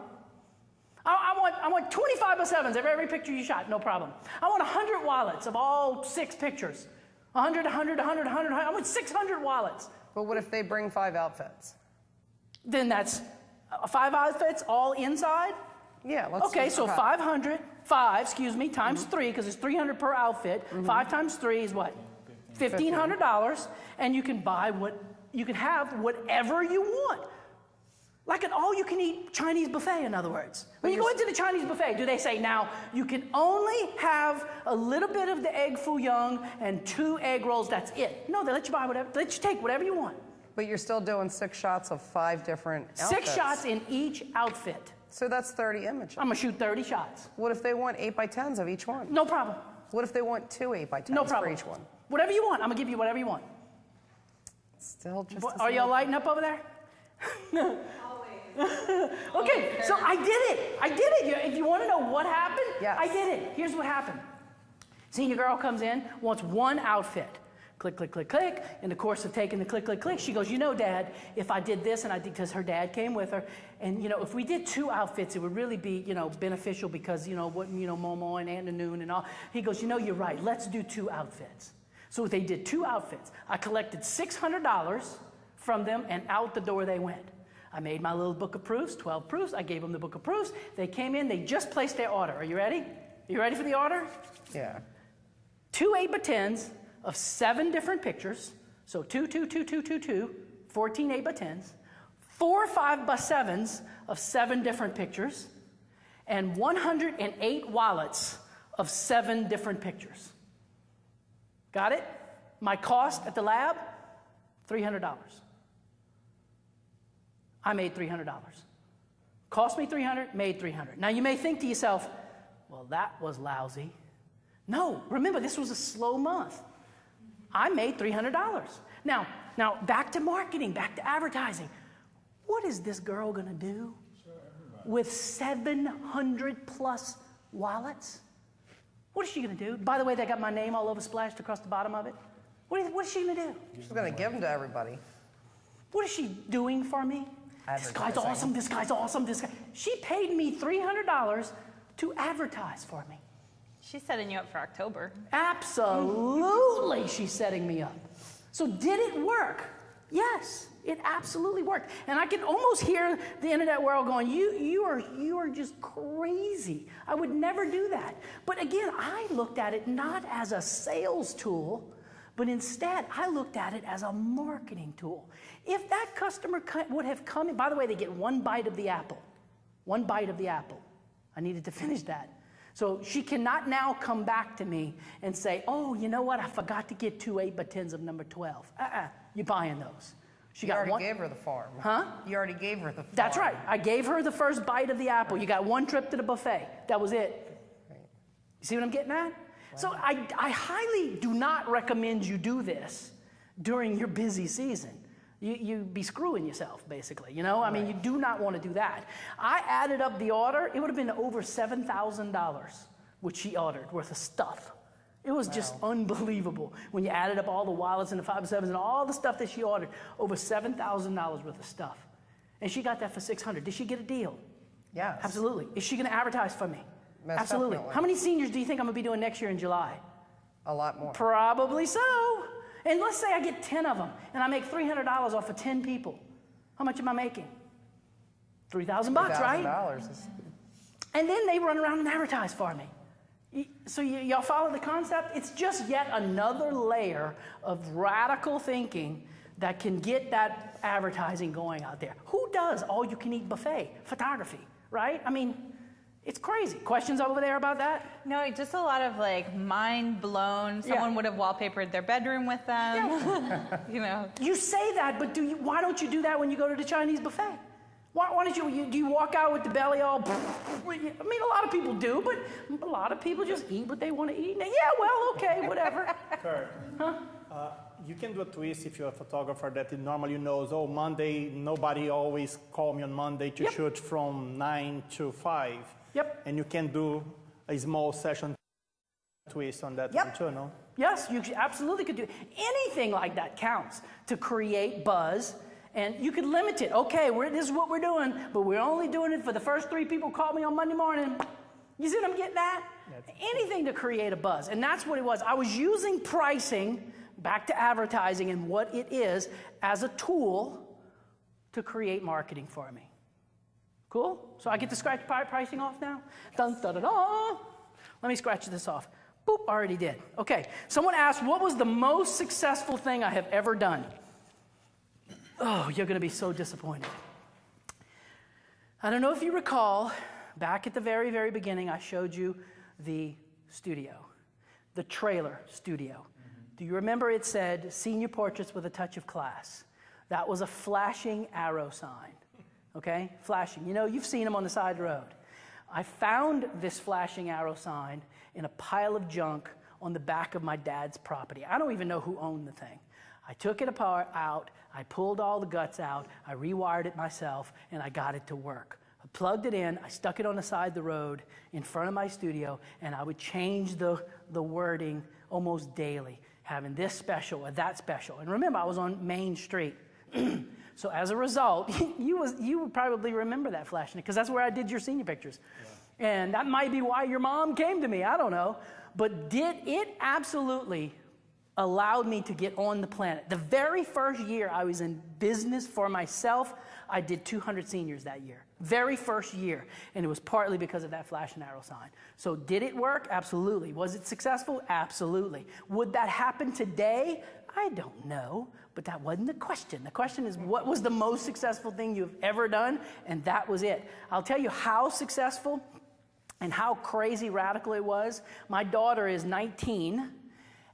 I want 25 by 7s of every picture you shot, no problem. I want 100 wallets of all 6 pictures. 100, 100, 100, 100, I want 600 wallets. But what if they bring 5 outfits? Then that's 5 outfits all inside? Yeah, let's Okay, so 5 times 3, because it's 300 per outfit. 5 times 3 is what? $1,500, and you can buy you can have whatever you want. Like an all-you-can-eat Chinese buffet, in other words. When you go into the Chinese buffet, do they say, now, you can only have a little bit of the egg foo young and 2 egg rolls, that's it. No, they let you buy whatever, they let you take whatever you want. But you're still doing 6 shots of 5 different outfits. 6 shots in each outfit. So that's 30 images. I'm gonna shoot 30 shots. What if they want 8 by 10s of each one? No problem. What if they want 2 8 by 10s No problem. for each one? Whatever you want, I'm gonna give you whatever you want. Still just Are y'all lighting up over there? Okay, so I did it. If you want to know what happened, yes. I did it. Here's what happened. Senior girl comes in, wants 1 outfit. Click, click, click, click. In the course of taking the click, click, click, she goes, you know, Dad, if I did this, and I did, because her dad came with her, and, you know, if we did 2 outfits, it would really be, you know, beneficial because, you know, what, you know, Momo and Aunt Noon and all. He goes, you know, you're right. Let's do 2 outfits. So they did 2 outfits. I collected $600 from them, and out the door they went. I made my little book of proofs, 12 proofs. I gave them the book of proofs. They came in. They just placed their order. Are you ready? You ready for the order? Yeah. 2 8 by 10s of 7 different pictures. So 2, 2, 2, 2, 2, 2, 14 8 by 10s. 4 5 by 7s of 7 different pictures. And 108 wallets of 7 different pictures. Got it? My cost at the lab, $300. I made $300. Cost me $300, made $300. Now you may think to yourself, well, that was lousy. No, remember, this was a slow month. I made $300. Now back to marketing, back to advertising. What is this girl gonna do with 700 plus wallets? What is she gonna do? By the way, they got my name all over splashed across the bottom of it. What is she gonna do? She's gonna give them to everybody. What is she doing for me? This guy's awesome, this guy's awesome, this guy. She paid me $300 to advertise for me. She's setting you up for October. Absolutely, she's setting me up. So did it work? Yes, it absolutely worked. And I can almost hear the internet world going, you are just crazy. I would never do that. But again, I looked at it not as a sales tool, but instead, I looked at it as a marketing tool. If that customer would have come in, by the way, they get 1 bite of the apple. 1 bite of the apple. I needed to finish that. So she cannot now come back to me and say, oh, you know what, I forgot to get 2 8 by 10s of number 12. You're buying those. You already gave her the farm. Huh? You already gave her the farm. That's right. I gave her the first bite of the apple. You got 1 trip to the buffet. That was it. Right. You see what I'm getting at? So I highly do not recommend you do this during your busy season. You'd be screwing yourself, basically. You know, I mean, you do not want to do that. I added up the order. It would have been over $7,000, which she ordered, worth of stuff. It was just unbelievable. When you added up all the wallets and the 5 7s and all the stuff that she ordered, over $7,000 worth of stuff. And she got that for $600. Did she get a deal? Yes. Absolutely. Is she going to advertise for me? Most Absolutely. definitely. How many seniors do you think I'm going to be doing next year in July? A lot more. Probably so. And let's say I get 10 of them, and I make $300 off of 10 people. How much am I making? $3,000 bucks, right? $3,000. And then they run around and advertise for me. So y'all follow the concept? It's just yet another layer of radical thinking that can get that advertising going out there. Who does all-you-can-eat buffet? Photography, right? I mean, It's crazy. Questions over there about that? No, just a lot of like mind blown. Someone would have wallpapered their bedroom with them. You know. You say that, but why don't you do that when you go to the Chinese buffet? Why don't do you walk out with the belly all, I mean, a lot of people do, but a lot of people just eat what they want to eat. Yeah, well, okay, whatever. Kurt, you can do a twist if you're a photographer that normally knows, oh, Monday, nobody always call me on Monday to shoot from 9 to 5. Yep. And you can do a small session twist on that one too, no? Yes, you absolutely could do anything like that counts to create buzz. And you could limit it. Okay, this is what we're doing, but we're only doing it for the first 3 people who call me on Monday morning. You see what I'm getting at? Anything to create a buzz. And that's what it was. I was using pricing, back to advertising and what it is, as a tool to create marketing for me. Cool? So I get to scratch pricing off now? Dun, da, da, da. Let me scratch this off. Boop, already did. Okay, someone asked, what was the most successful thing I have ever done? Oh, you're going to be so disappointed. I don't know if you recall, back at the very, very beginning, I showed you the studio, the trailer studio. Do you remember it said, Senior Portraits with a Touch of Class? That was a flashing arrow sign. Okay, flashing. You know, you've seen them on the side of the road. I found this flashing arrow sign in a pile of junk on the back of my dad's property. I don't even know who owned the thing. I took it out, I pulled all the guts out, I rewired it myself, and I got it to work. I plugged it in, I stuck it on the side of the road in front of my studio, and I would change the wording almost daily, having this special or that special. And remember, I was on Main Street. So as a result, you would probably remember that flashing, because that's where I did your senior pictures. Yeah. And that might be why your mom came to me, I don't know. But it absolutely allowed me to get on the planet. The very first year I was in business for myself, I did 200 seniors that year. Very first year. And it was partly because of that flash and arrow sign. So did it work? Absolutely. Was it successful? Absolutely. Would that happen today? I don't know. But that wasn't the question. The question is, what was the most successful thing you've ever done? And that was it. I'll tell you how successful and how crazy radical it was. My daughter is 19,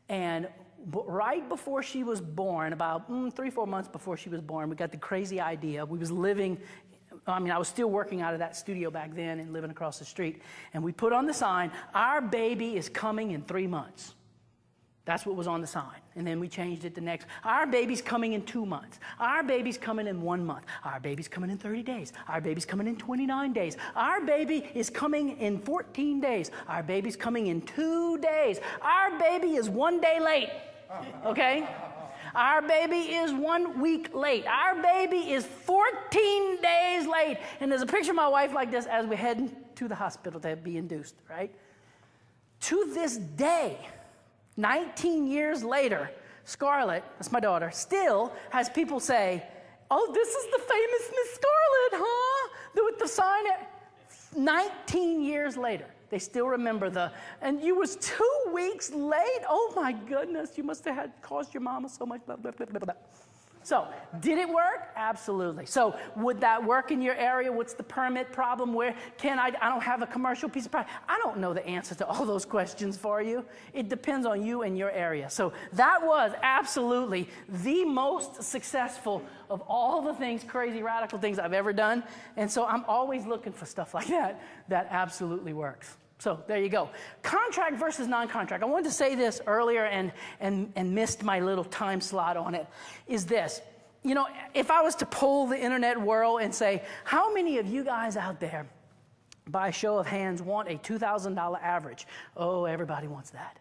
and right before she was born, about 3-4 months before she was born, we got the crazy idea. We was living, I was still working out of that studio back then and living across the street. And we put on the sign, our baby is coming in 3 months. That's what was on the sign. And then we changed it to next. Our baby's coming in 2 months. Our baby's coming in 1 month. Our baby's coming in 30 days. Our baby's coming in 29 days. Our baby is coming in 14 days. Our baby's coming in 2 days. Our baby is 1 day late. Okay? Our baby is 1 week late. Our baby is 14 days late. And there's a picture of my wife like this as we're heading to the hospital to be induced, right? To this day, 19 years later, Scarlett, that's my daughter, still has people say, oh, this is the famous Miss Scarlett, huh? With the sign. 19 years later, they still remember and you was 2 weeks late? Oh my goodness, you must have had cost your mama so much, blah, blah, blah, blah, blah. So, did it work? Absolutely. So, would that work in your area? What's the permit problem? Where I don't have a commercial piece of property. I don't know the answer to all those questions for you. It depends on you and your area. So, that was absolutely the most successful of all the things, crazy, radical things I've ever done. And so, I'm always looking for stuff like that absolutely works. So there you go. Contract versus non-contract. I wanted to say this earlier and missed my little time slot on it, is this. You know, if I was to poll the internet world and say, how many of you guys out there, by a show of hands, want a $2,000 average? Oh, everybody wants that.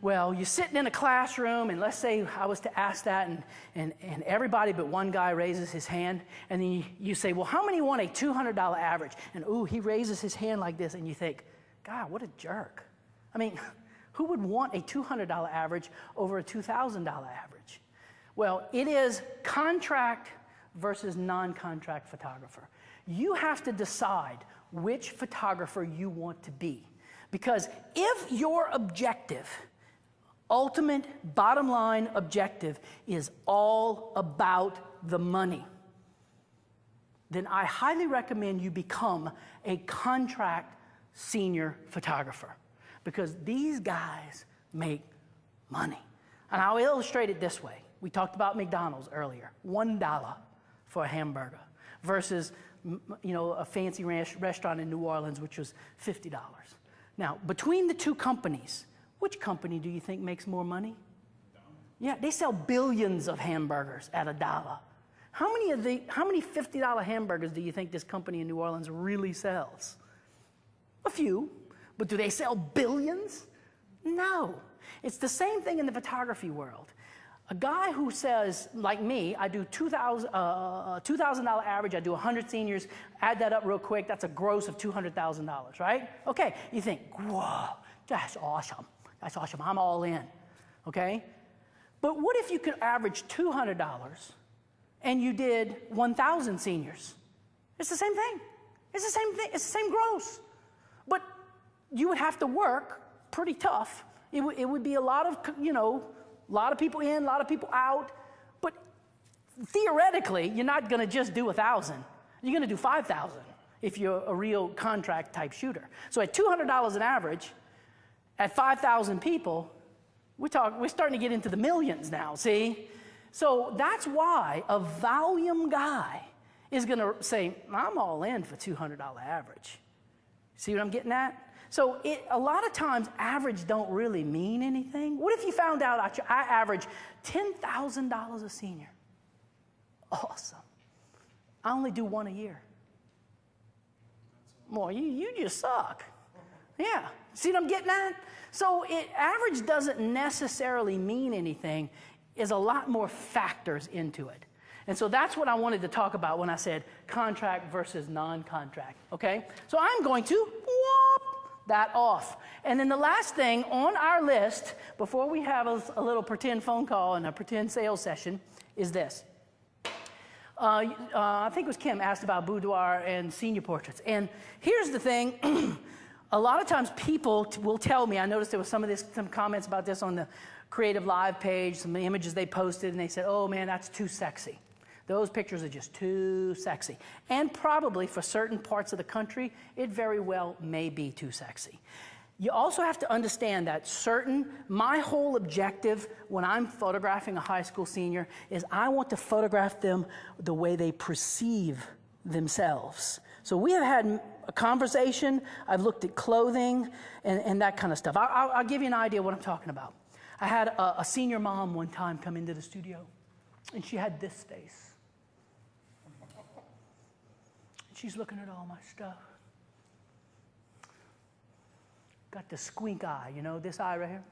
Well, you're sitting in a classroom, and let's say I was to ask that, and everybody but one guy raises his hand, and then you say, well, how many want a $200 average? And ooh, he raises his hand like this, and you think, God, what a jerk. I mean, who would want a $200 average over a $2,000 average? Well, it is contract versus non-contract photographer. You have to decide which photographer you want to be. Because if your objective, ultimate bottom line objective, is all about the money, then I highly recommend you become a contract senior photographer, because these guys make money. And I'll illustrate it this way. We talked about McDonald's earlier. $1 for a hamburger versus a fancy restaurant in New Orleans, which was $50. Now, between the two companies, which company do you think makes more money? Yeah, they sell billions of hamburgers at $1. How many $50 hamburgers do you think this company in New Orleans really sells? A few, but do they sell billions? No. It's the same thing in the photography world. A guy who says, like me, I do $2,000 average, I do 100 seniors, add that up real quick, that's a gross of $200,000, right? Okay, you think, whoa, that's awesome. That's awesome, I'm all in, okay? But what if you could average $200 and you did 1,000 seniors? It's the same thing. It's the same thing, it's the same gross. But you would have to work pretty tough. It would be a lot of, a lot of people in, a lot of people out. But theoretically, you're not going to just do 1,000. You're going to do 5,000 if you're a real contract type shooter. So at $200 an average, at 5,000 people, we're starting to get into the millions now, see? So that's why a volume guy is going to say, I'm all in for $200 average. See what I'm getting at? So a lot of times, average don't really mean anything. What if you found out I average $10,000 a senior? Awesome. I only do one a year. Boy, you just suck. Yeah. See what I'm getting at? So average doesn't necessarily mean anything. There's a lot more factors into it. And so that's what I wanted to talk about when I said contract versus non-contract, okay? So I'm going to whoop that off. And then the last thing on our list, before we have a little pretend phone call and a pretend sales session, is this. I think it was Kim asked about boudoir and senior portraits. And here's the thing. A lot of times people will tell me, I noticed there was some comments about this on the Creative Live page, some images they posted, and they said, oh man, that's too sexy. Those pictures are just too sexy. And probably for certain parts of the country, it very well may be too sexy. You also have to understand that my whole objective when I'm photographing a high school senior is I want to photograph them the way they perceive themselves. So we have had a conversation, I've looked at clothing and that kind of stuff. I'll give you an idea of what I'm talking about. I had a senior mom one time come into the studio, and she had this face. She's looking at all my stuff. Got the squint eye, this eye right here.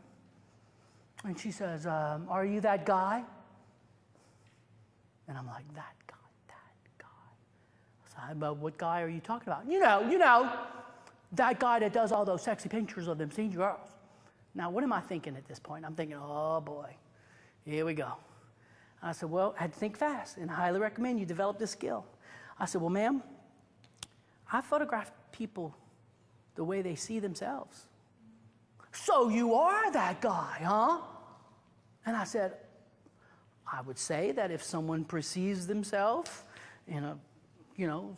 And she says, are you that guy? And I'm like, that guy. I said, but what guy are you talking about? You know, that guy that does all those sexy pictures of them senior girls. Now, what am I thinking at this point? I'm thinking, oh boy, here we go. I said, well, I had to think fast, and I highly recommend you develop this skill. I said, well, ma'am, I photograph people the way they see themselves. So you are that guy, huh? And I said, I would say that if someone perceives themselves in a,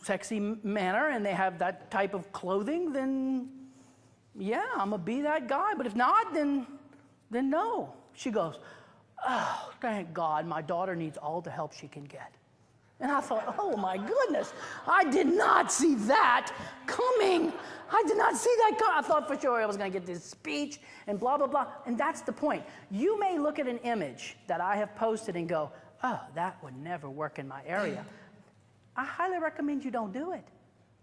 sexy manner and they have that type of clothing, then yeah, I'm gonna be that guy. But if not, then no. She goes, oh, thank God, my daughter needs all the help she can get. And I thought, oh my goodness, I did not see that coming. I did not see that coming. I thought for sure I was going to get this speech and blah, blah, blah. And that's the point. You may look at an image that I have posted and go, oh, that would never work in my area. I highly recommend you don't do it.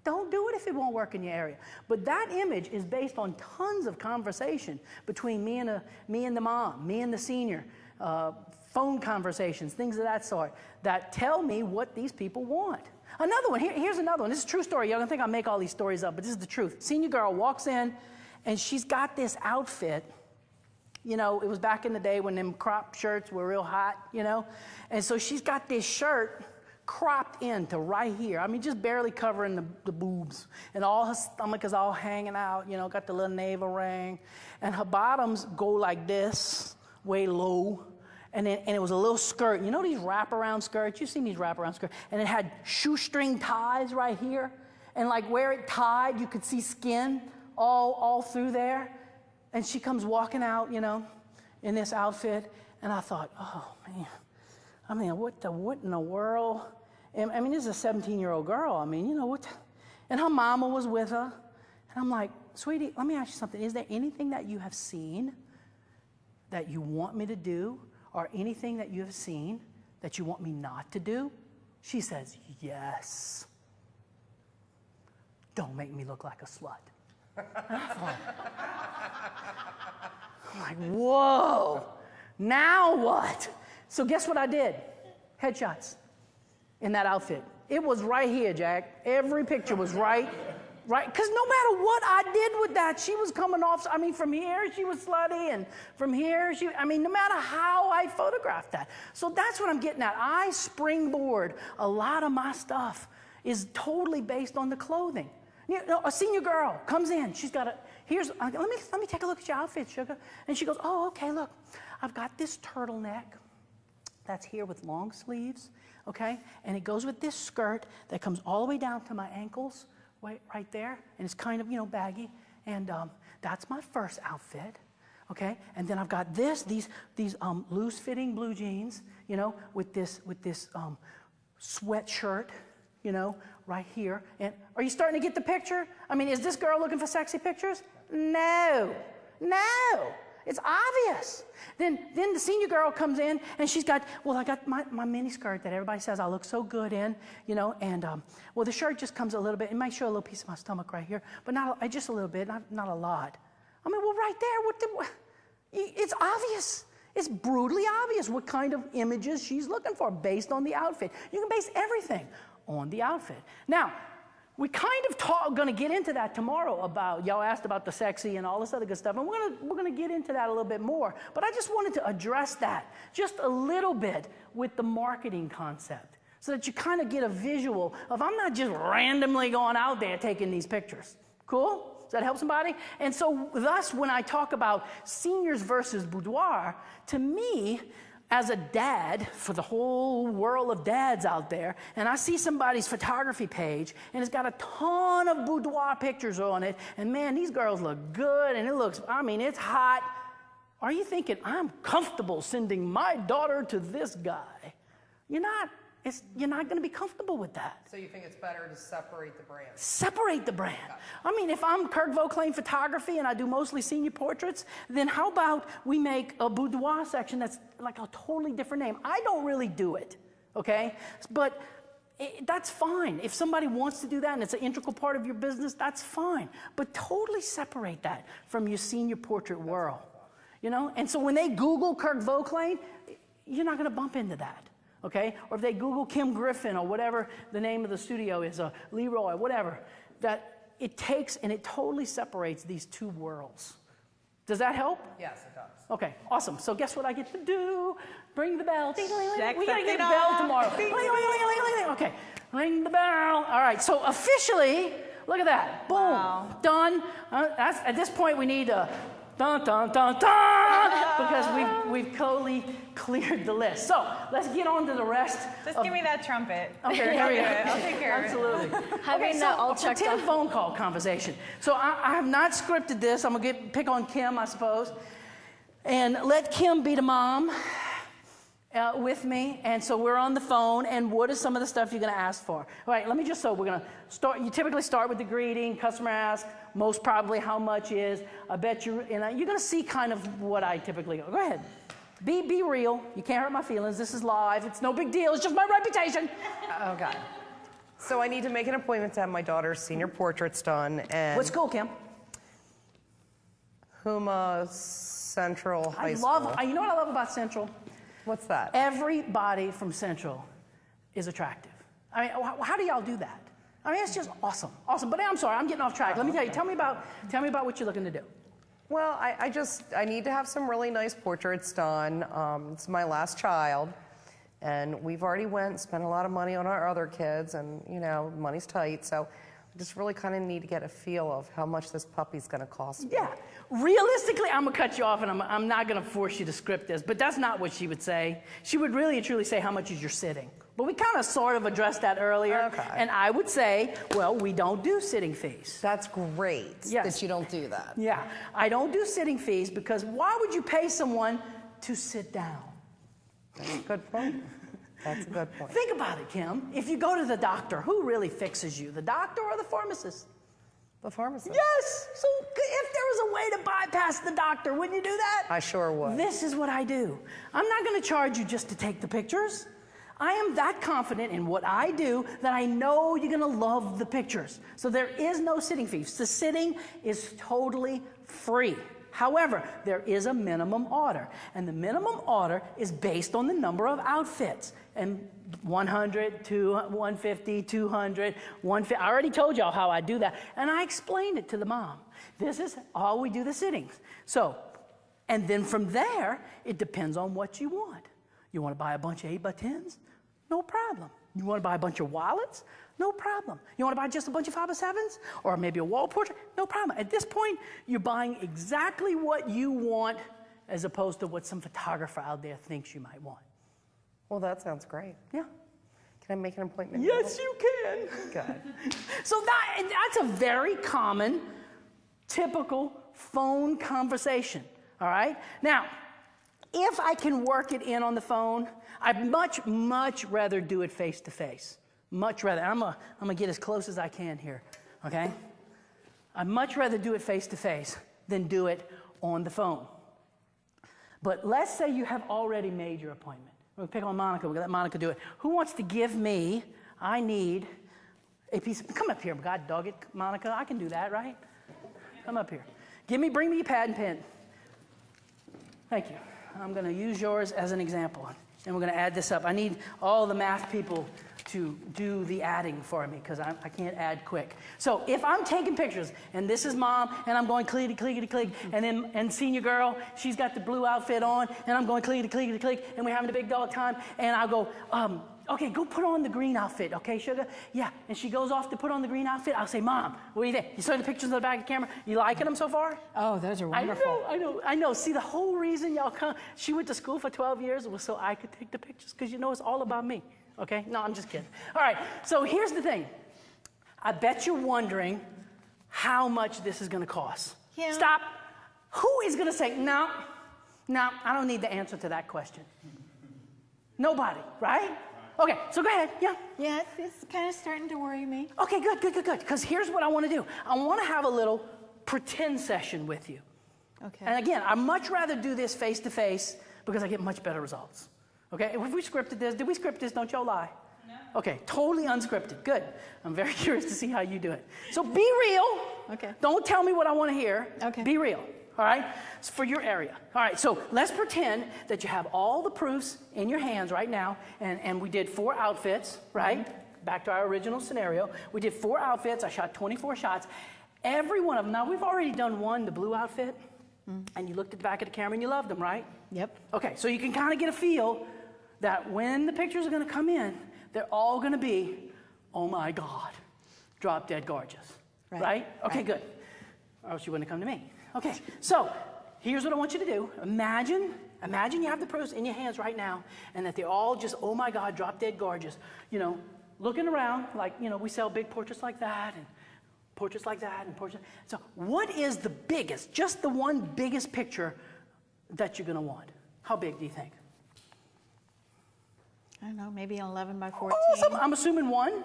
Don't do it if it won't work in your area. But that image is based on tons of conversation between me and the mom, me and the senior, phone conversations, things of that sort, that tell me what these people want. Another one, here's another one. This is a true story. Y'all don't think I make all these stories up, but this is the truth. Senior girl walks in, and she's got this outfit. It was back in the day when them crop shirts were real hot, And so she's got this shirt cropped into right here. I mean, just barely covering the boobs. And all her stomach is all hanging out, got the little navel ring. And her bottoms go like this, way low. And it was a little skirt. You know these wraparound skirts? You've seen these wraparound skirts. And it had shoestring ties right here. And like where it tied, you could see skin all through there. And she comes walking out, you know, in this outfit. And I thought, oh, man. I mean, what in the world? And, I mean, this is a 17-year-old girl. I mean, you know, what? And her mama was with her. And I'm like, sweetie, let me ask you something. Is there anything that you have seen that you want me to do, or anything that you have seen that you want me not to do? She says, yes. Don't make me look like a slut. I'm like, whoa, now what? So guess what I did? Headshots in that outfit. It was right here, Jack. Every picture was right. Because no matter what I did with that, she was coming off. I mean, from here, she was slutty, and from here, no matter how I photographed that. So that's what I'm getting at. I springboard a lot of my stuff is totally based on the clothing. You know, a senior girl comes in. She's got let me take a look at your outfit, sugar. And she goes, oh, okay, look. I've got this turtleneck that's here with long sleeves, okay? And it goes with this skirt that comes all the way down to my ankles, right there. And it's kind of, you know, baggy. And that's my first outfit, okay? And then I've got these loose-fitting blue jeans, you know, with this sweatshirt, you know, right here. And are you starting to get the picture? I mean, is this girl looking for sexy pictures? No. It's obvious. Then the senior girl comes in, and she's got, well, I got my mini skirt that everybody says I look so good in, you know, and, well, the shirt just comes a little bit. It might show a little piece of my stomach right here, but just a little bit, not a lot. I mean, well, right there, it's obvious. It's brutally obvious what kind of images she's looking for based on the outfit. You can base everything on the outfit. Now, we kind of going to get into that tomorrow about, y'all asked about the sexy and all this other good stuff, and we're gonna get into that a little bit more. But I just wanted to address that just a little bit with the marketing concept so that you kind of get a visual of I'm not just randomly going out there taking these pictures. Cool? Does that help somebody? And so thus, when I talk about seniors versus boudoir, to me, as a dad, for the whole world of dads out there, and I see somebody's photography page, and it's got a ton of boudoir pictures on it, and man, these girls look good, and it's hot. Are you thinking, I'm comfortable sending my daughter to this guy? You're not going to be comfortable with that. So you think it's better to separate the brand? Separate the brand. I mean, if I'm Kirk Vauclain Photography and I do mostly senior portraits, then how about we make a boudoir section that's like a totally different name? I don't really do it, okay? But that's fine. If somebody wants to do that and it's an integral part of your business, that's fine. But totally separate that from your senior portrait world, you know? And so when they Google Kirk Vauclain, you're not going to bump into that. Okay? Or if they Google Kim Griffin or whatever the name of the studio is, Leroy, whatever, that it takes and it totally separates these two worlds. Does that help? Yes, it does. Okay, awesome. So guess what I get to do? Ring the bell. We got to get a off. bell tomorrow. Okay, ring the bell. All right, so officially, look at that. Boom. Wow. Done. At this point, we need a dun, dun, dun, dun, because we've totally cleared the list. So let's get on to the rest. Just give me that trumpet. Okay, here we go. I'll take care of it. Absolutely. Having that all checked pretend off. phone call conversation. So I have not scripted this. I'm going to pick on Kim, I suppose, and let Kim be the mom with me. And so we're on the phone, and what is some of the stuff you're going to ask for? All right, we're going to start. You typically start with the greeting, customer ask, most probably how much is. I bet you're going to see kind of what I typically go. Go ahead. Be real. You can't hurt my feelings. This is live. It's no big deal. It's just my reputation. Oh, God. So I need to make an appointment to have my daughter's senior portraits done. And What school, Kim? Huma Central High School. You know what I love about Central? What's that? Everybody from Central is attractive. I mean, how do y'all do that? I mean, it's just awesome. But I'm sorry, I'm getting off track. Let me tell you. Tell me about what you're looking to do. Well, I need to have some really nice portraits done. It's my last child, and we've already spent a lot of money on our other kids, and money's tight. So just really kind of need to get a feel of how much this puppy's going to cost me. Yeah. Realistically, I'm going to cut you off, and I'm not going to force you to script this, but that's not what she would say. She would really and truly say, how much is your sitting? But we kind of sort of addressed that earlier. Okay. And I would say, well, we don't do sitting fees. That's great that you don't do that. Yeah. I don't do sitting fees because why would you pay someone to sit down? That's a good point. That's a good point. Think about it, Kim. If you go to the doctor, who really fixes you, the doctor or the pharmacist? The pharmacist. Yes. So if there was a way to bypass the doctor, wouldn't you do that? I sure would. This is what I do. I'm not going to charge you just to take the pictures. I am that confident in what I do that I know you're going to love the pictures. So there is no sitting fee. The sitting is totally free. However, there is a minimum order, and the minimum order is based on the number of outfits. And 100, 200, 150, 200, 150. I already told y'all how I do that, and I explained it to the mom. This is how we do the sittings. So, and then from there, it depends on what you want. You want to buy a bunch of 8x10s? No problem. You want to buy a bunch of wallets? No problem. You want to buy just a bunch of 5x7s? Or maybe a wall portrait? No problem. At this point, you're buying exactly what you want as opposed to what some photographer out there thinks you might want. Well, that sounds great. Yeah. Can I make an appointment? Yes, you can. Good. So that's a very common, typical phone conversation, all right? Now, if I can work it in on the phone, I'd much rather do it face-to-face. Much rather. I'm gonna get as close as I can here, okay? I'd much rather do it face-to-face than do it on the phone. But let's say you have already made your appointment. We'll pick on Monica. We're gonna let Monica do it. Who wants to give me, I need a piece of, come up here, God dog it, Monica. I can do that, right? Come up here. Bring me your pad and pen. Thank you. I'm gonna use yours as an example. And we're gonna add this up. I need all the math people to do the adding for me because I can't add quick. So if I'm taking pictures, and this is mom, and I'm going clickety-clickety-click, and senior girl, she's got the blue outfit on, and I'm going clickety-clickety-click, and we're having a big dog time, and I'll go, okay, go put on the green outfit, okay, sugar? Yeah, and she goes off to put on the green outfit. I'll say, Mom, what do you think? You saw the pictures on the back of the camera? You liking them so far? Oh, those are wonderful. I know. See, the whole reason y'all come, she went to school for 12 years was so I could take the pictures, because you know it's all about me, okay? No, I'm just kidding. All right, so here's the thing. I bet you're wondering how much this is gonna cost. Yeah. Stop. Who is gonna say, no, I don't need the answer to that question? Nobody, right? Okay, so go ahead, yeah. Yeah, it's kind of starting to worry me. Okay, good. Because here's what I want to do. I want to have a little pretend session with you. Okay. And again, I'd much rather do this face-to-face because I get much better results. Okay, if we scripted this, did we script this? Don't y'all lie. No. Okay, totally unscripted. Good. I'm very curious to see how you do it. So be real. Okay. Don't tell me what I want to hear. Okay. Be real. All right? It's for your area. All right, so let's pretend that you have all the proofs in your hands right now, and we did 4 outfits, right? Mm-hmm. Back to our original scenario. We did 4 outfits. I shot 24 shots. Every one of them. Now, we've already done one, the blue outfit, and you looked at the back of the camera and you loved them, right? Yep. Okay, so you can kind of get a feel that when the pictures are going to come in, they're all going to be, oh my God, drop dead gorgeous, right? Okay, good. Or else you wouldn't have come to me. Okay, so here's what I want you to do. Imagine you have the proofs in your hands right now, and that they're all just, oh my God, drop dead gorgeous. You know, looking around, like, you know, we sell big portraits like that, and portraits like that, and portraits. So what is the biggest, just the one biggest picture that you're gonna want? How big do you think? I don't know, maybe an 11 by 14. Oh, I'm assuming 1.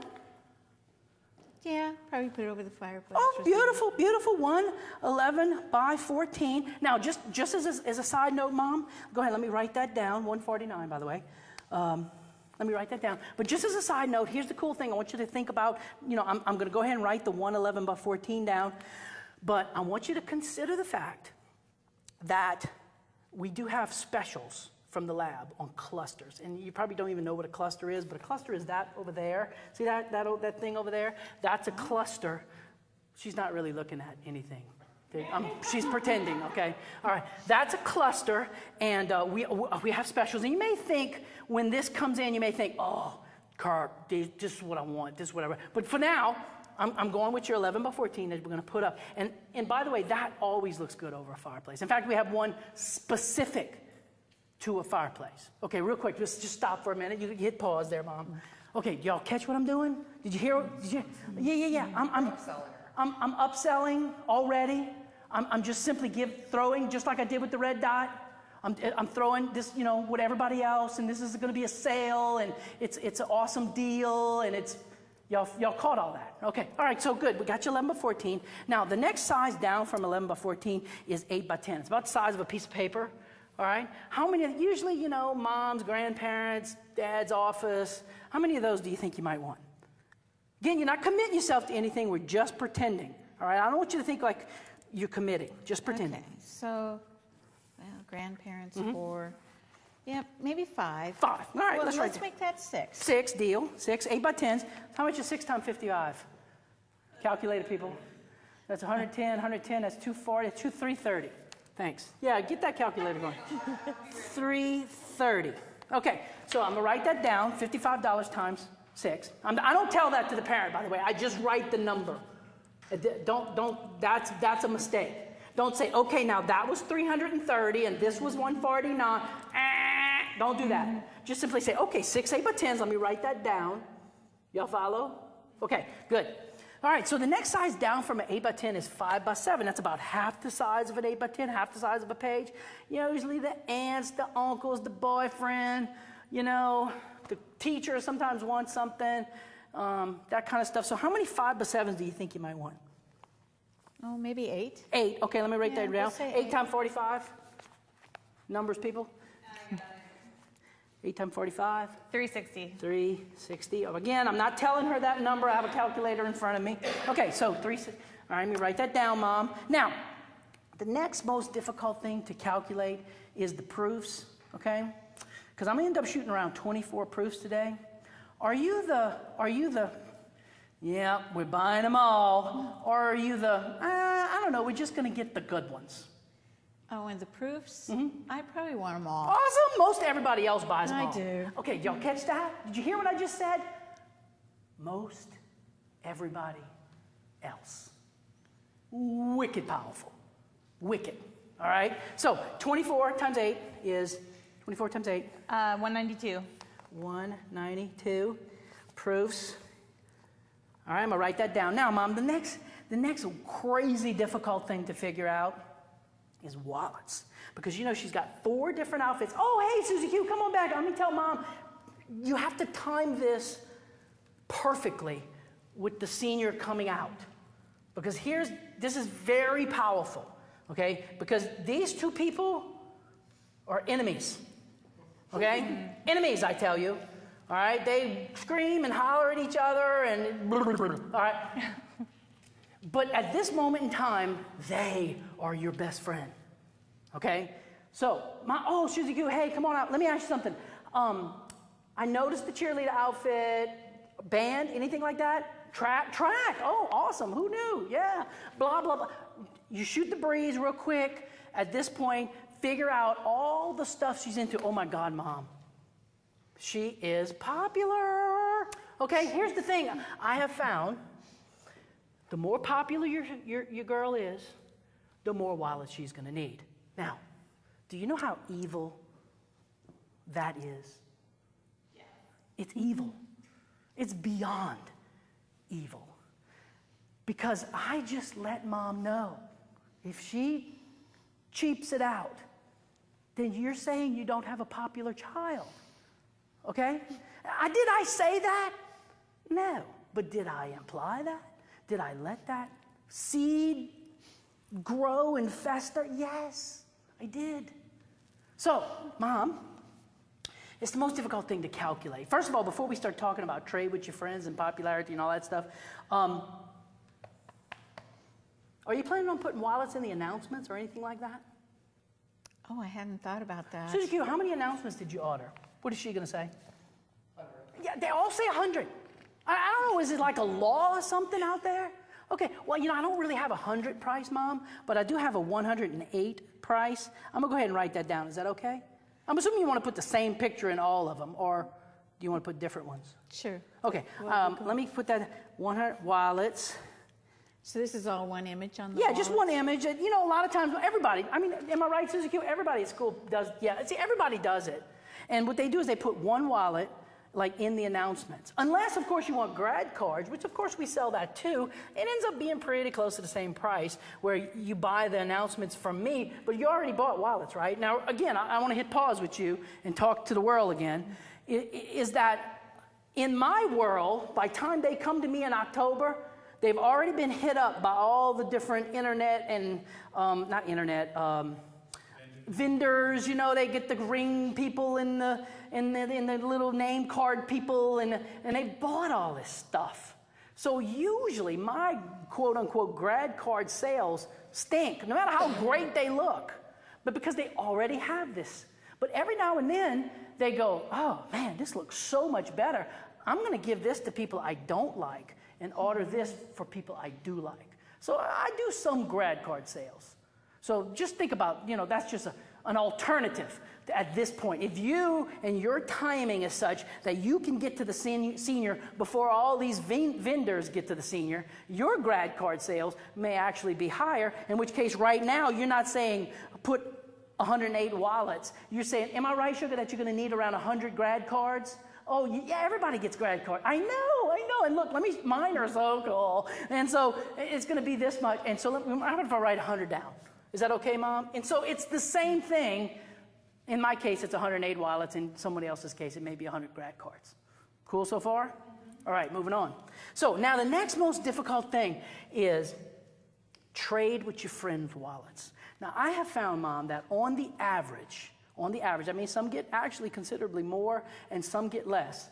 Yeah, probably put it over the fireplace. Oh, beautiful, beautiful one, 11 by 14. Now, just as a side note, Mom, go ahead, let me write that down, 149, by the way. Let me write that down. But just as a side note, here's the cool thing. I want you to think about, you know, I'm going to go ahead and write the 111 by 14 down. But I want you to consider the fact that we do have specials from the lab on clusters. And you probably don't even know what a cluster is, but a cluster is that over there. See that thing over there? That's a cluster. She's not really looking at anything. She's pretending, okay? All right, that's a cluster, and we have specials. And you may think, when this comes in, you may think, oh, Kirk, this is what I want, this is what I want. But for now, I'm going with your 11 by 14 that we're going to put up. And by the way, that always looks good over a fireplace. In fact, we have one specific to a fireplace. Okay, real quick, just stop for a minute. You can hit pause there, Mom. Okay, y'all catch what I'm doing? Did you hear? Yeah. I'm upselling already. I'm just simply throwing, just like I did with the red dot. I'm throwing this, with everybody else, and this is going to be a sale, and it's an awesome deal, and it's, y'all caught all that. Okay, all right, so good. We got you 11 by 14. Now, the next size down from 11 by 14 is 8 by 10. It's about the size of a piece of paper, all right? How many, usually, moms, grandparents, dad's office, how many of those do you think you might want? Again, you're not committing yourself to anything. We're just pretending, all right? I don't want you to think like you're committing, just pretending. Okay, so... grandparents, 4, maybe 5. 5, all right, well, let's make that 6. 6, deal, 6, 8 by 10s. How much is 6 times 55? Calculate it, people. That's 110, that's 240, that's 330. Thanks. Yeah, get that calculator going. 330. Okay, so I'm gonna write that down, $55 times 6. I don't tell that to the parent, by the way. I just write the number. That's a mistake. Don't say, okay, now that was 330 and this was 149. Don't do that. Just simply say, okay, 6 8 by 10s. Let me write that down. Y'all follow? Okay, good. All right, so the next size down from an 8 by 10 is 5 by 7. That's about half the size of an 8 by 10, half the size of a page. Usually the aunts, the uncles, the boyfriend, the teacher sometimes wants something, that kind of stuff. So how many 5 by 7s do you think you might want? Oh, maybe 8. 8. Okay, let me write that down. 8 8 times 45. Numbers, people. 8 times 45. 360. 360. Oh, again, I'm not telling her that number. I have a calculator in front of me. Okay, so 360. All right, let me write that down, Mom. Now, the next most difficult thing to calculate is the proofs, okay? Because I'm going to end up shooting around 24 proofs today. Are you the yeah, we're buying them all? Or are you the, I don't know, we're just going to get the good ones? Oh, and the proofs? I probably want them all. Awesome. Most everybody else buys them all. I do. Okay, y'all catch that? Did you hear what I just said? Most everybody else. Wicked powerful. Wicked. All right? So 24 times 8 is, 24 times 8? 192. 192. Proofs. All right, I'm going to write that down. Now, Mom, the next crazy difficult thing to figure out is wallets. Because she's got 4 different outfits. Oh, hey, Susie Q, come on back. Let me tell Mom, you have to time this perfectly with the senior coming out. Because this is very powerful, okay? Because these 2 people are enemies, okay? Enemies, I tell you. All right, they scream and holler at each other and blah, blah, blah. All right. But at this moment in time, they are your best friend. Okay? So, Susie Q, hey, come on out. Let me ask you something. I noticed the cheerleader outfit, band, anything like that? Track. Oh, awesome. Who knew? Yeah. Blah, blah, blah. You shoot the breeze real quick. At this point, figure out all the stuff she's into. Oh, my God, Mom. She is popular. Okay, here's the thing. I have found the more popular your girl is, the more wallets she's going to need. Now, do you know how evil that is? Yeah. It's evil. It's beyond evil. Because I just let Mom know if she cheaps it out, then you're saying you don't have a popular child. Okay? Did I say that? No. But did I imply that? Did I let that seed grow and fester? Yes, I did. So, Mom, it's the most difficult thing to calculate. First of all, before we start talking about trade with your friends and popularity and all that stuff, are you planning on putting wallets in the announcements or anything like that? Oh, I hadn't thought about that. Susie Q, how many announcements did you order? What is she going to say? 100. Yeah, they all say 100. I don't know, is it like a law or something out there? Okay, well, I don't really have a 100 price, Mom, but I do have a 108 price. I'm going to go ahead and write that down. Is that okay? I'm assuming you want to put the same picture in all of them, or Do you want to put different ones? Sure. Okay, let me put that 100 wallets. So this is all one image on the Yeah, wall? just one image. You know, a lot of times, everybody, I mean, am I right, Susie Q? Everybody at school does, yeah, see, everybody does it. And what they do is they put one wallet, like in the announcements. Unless, of course, you want grad cards, which of course we sell that too. It ends up being pretty close to the same price where you buy the announcements from me, but you already bought wallets, right? Now, again, I want to hit pause with you and talk to the world again. Is that in my world, by the time they come to me in October, they've already been hit up by all the different internet and, not internet, vendors, you know, they get the ring people and the little name card people, and they bought all this stuff. So usually my quote unquote grad card sales stink, no matter how great they look, but because they already have this. But every now and then they go, oh man, this looks so much better. I'm going to give this to people I don't like and order this for people I do like. So I do some grad card sales. So just think about, you know, that's just an alternative at this point. If you and your timing is such that you can get to the senior before all these vendors get to the senior, your grad card sales may actually be higher, in which case right now you're not saying put 108 wallets. You're saying, am I right, Sugar, that you're going to need around 100 grad cards? Oh, yeah, everybody gets grad card. I know. And look, mine are so cool. And so it's going to be this much. And so how about if I write 100 down? Is that okay, Mom? And so it's the same thing. In my case, it's 108 wallets. In somebody else's case, it may be 100 grad cards. Cool so far? All right, moving on. So now the next most difficult thing is trade with your friends' wallets. Now, I have found, Mom, that on the average, I mean, some get actually considerably more and some get less,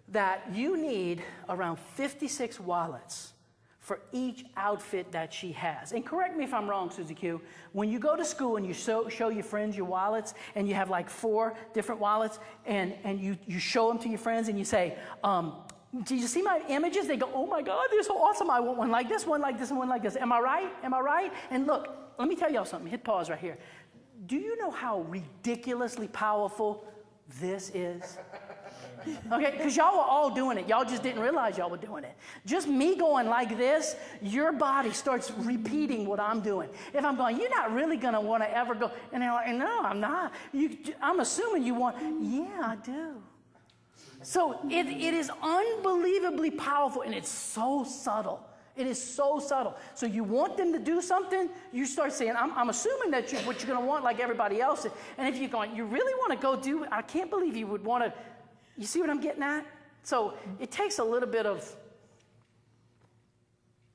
that you need around 56 wallets for each outfit that she has. And correct me if I'm wrong, Susie Q, when you go to school and you show your friends your wallets and you have like 4 different wallets and you show them to your friends and you say, do you see my images? They go, oh my God, they're so awesome. I want one like this, one like this, and one like this. Am I right? Am I right? And look, let me tell y'all something. Hit pause right here. Do you know how ridiculously powerful this is? Okay, because y'all were all doing it. Y'all just didn't realize y'all were doing it. Just me going like this, your body starts repeating what I'm doing. If I'm going, you're not really going to want to ever go. And they're like, no, I'm not. I'm assuming you want. Yeah, I do. So it is unbelievably powerful, and it's so subtle. It is so subtle. So you want them to do something, you start saying, I'm assuming that what you're going to want like everybody else. And if you're going, you really want to go do, I can't believe you would want to, you see what I'm getting at? So it takes a little bit of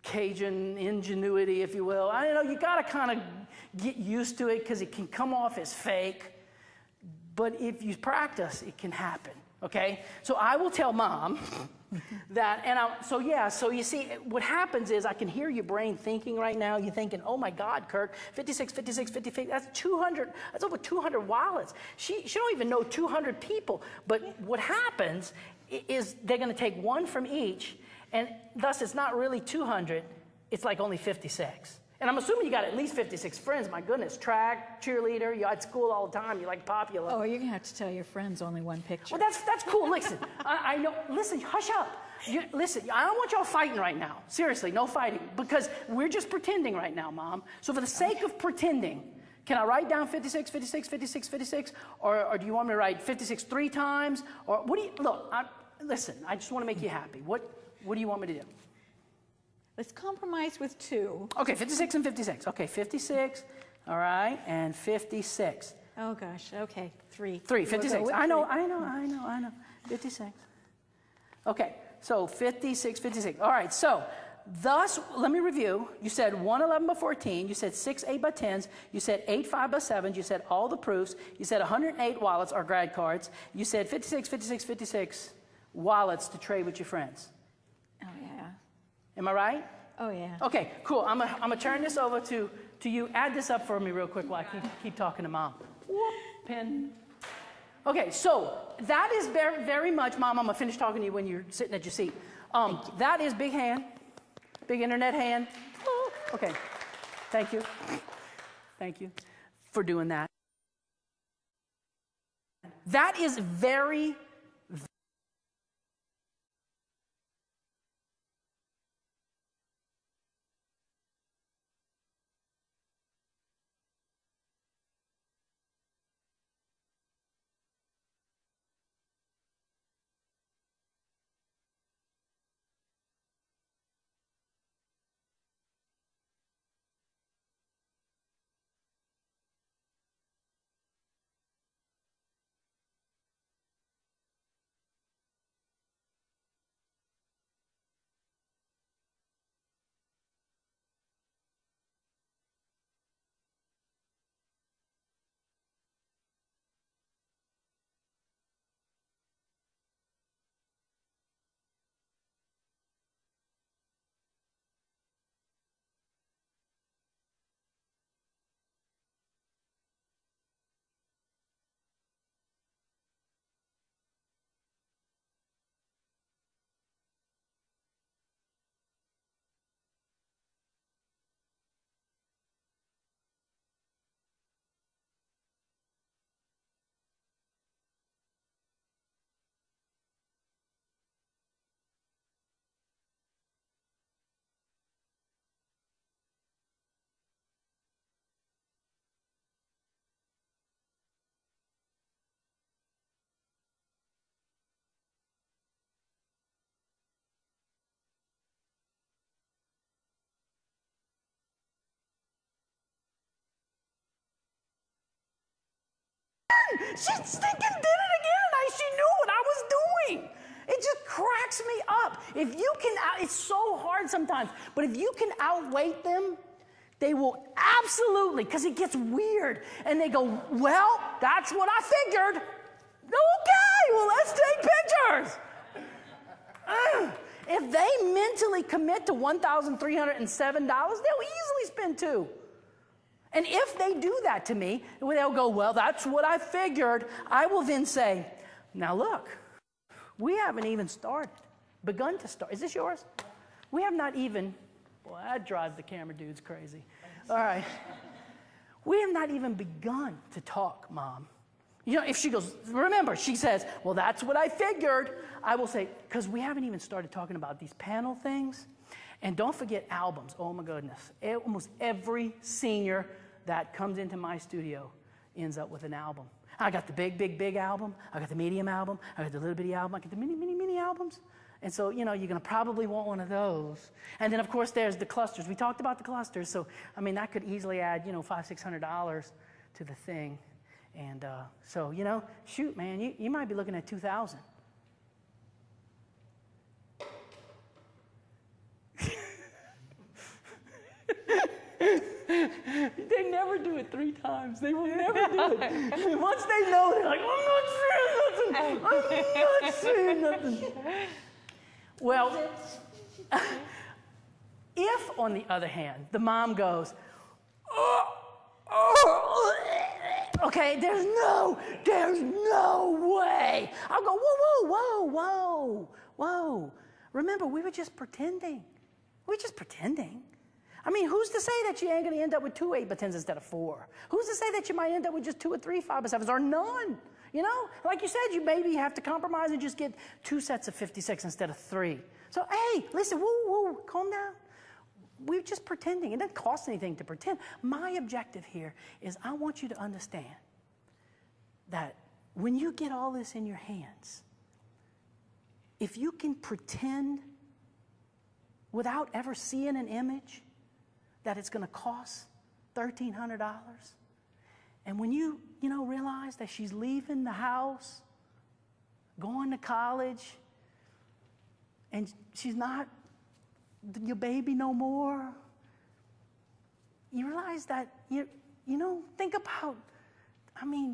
Cajun ingenuity, if you will. I don't know, you got to kind of get used to it because it can come off as fake. But if you practice, it can happen. Okay? So I will tell Mom that, so you see, what happens is I can hear your brain thinking right now. You're thinking, oh my God, Kirk, 56, 56, 55, that's 200, that's over 200 wallets. She don't even know 200 people. But what happens is they're going to take one from each, and thus it's not really 200, it's like only 56. And I'm assuming you got at least 56 friends. My goodness, track, cheerleader, you're at school all the time, you're like popular. Oh, you're going to have to tell your friends only one picture. Well, that's cool. Listen, I know. Listen, hush up. Listen, I don't want y'all fighting right now. Seriously, no fighting. Because we're just pretending right now, Mom. So for the sake of pretending, can I write down 56, 56, 56, 56? Or do you want me to write 56 3 times? Or what do you, look, listen, I just want to make you happy. What do you want me to do? Let's compromise with 2. Okay, 56 and 56. Okay, 56, all right, and 56. Oh, gosh, okay, 3. 3, 56. I know. 56. Okay, so 56, 56. All right, so thus, let me review. You said 111 by 14. You said 6 8 by 10s. You said 8 5 by 7s. You said all the proofs. You said 108 wallets or grad cards. You said 56, 56, 56 wallets to trade with your friends. Oh, yeah. Am I right? Oh, yeah. Okay, cool. I'm gonna turn this over to you. Add this up for me real quick while I keep talking to Mom. Whoop, pen. Okay, so that is very, very much, Mom, I'm going to finish talking to you when you're sitting at your seat. That is big hand, big internet hand. Okay, thank you. Thank you for doing that. That is very she stinking did it again. She knew what I was doing. It just cracks me up. If you can, it's so hard sometimes, but if you can outweight them, they will absolutely, because it gets weird. And they go, well, that's what I figured. Okay, well, let's take pictures. If they mentally commit to $1,307, they'll easily spend $2,000. And if they do that to me, they'll go, well, that's what I figured. I will then say, now look, we haven't even begun to start. Is this yours? We have not even, well, that drives the camera dudes crazy. All right. We have not even begun to talk, Mom. You know, if she goes, remember, she says, well, that's what I figured. I will say, because we haven't even started talking about these panel things. And don't forget albums. Oh, my goodness. Almost every senior that comes into my studio ends up with an album. I got the big album. I got the medium album. I got the little bitty album. I got the mini albums. And so, you know, you're going to probably want one of those. And then, of course, there's the clusters. We talked about the clusters. So, I mean, that could easily add, you know, $500, $600 to the thing. And so, you know, shoot, man, you might be looking at $2,000. They never do it 3 times. They will never do it. Once they know, they're like, I'm not saying nothing. Well, if, on the other hand, the mom goes, okay, there's no way. I'll go, whoa. Remember, we were just pretending. I mean, who's to say that you ain't going to end up with 2 8x10s instead of 4? Who's to say that you might end up with just 2 or 3 5x7s or none? You know, like you said, you maybe have to compromise and just get 2 sets of 56 instead of 3. So, hey, listen, whoa, calm down. We're just pretending. It doesn't cost anything to pretend. My objective here is I want you to understand that when you get all this in your hands, if you can pretend without ever seeing an image that it's going to cost $1,300, and when you realize that she's leaving the house, going to college, and she's not your baby no more, you realize that, think about,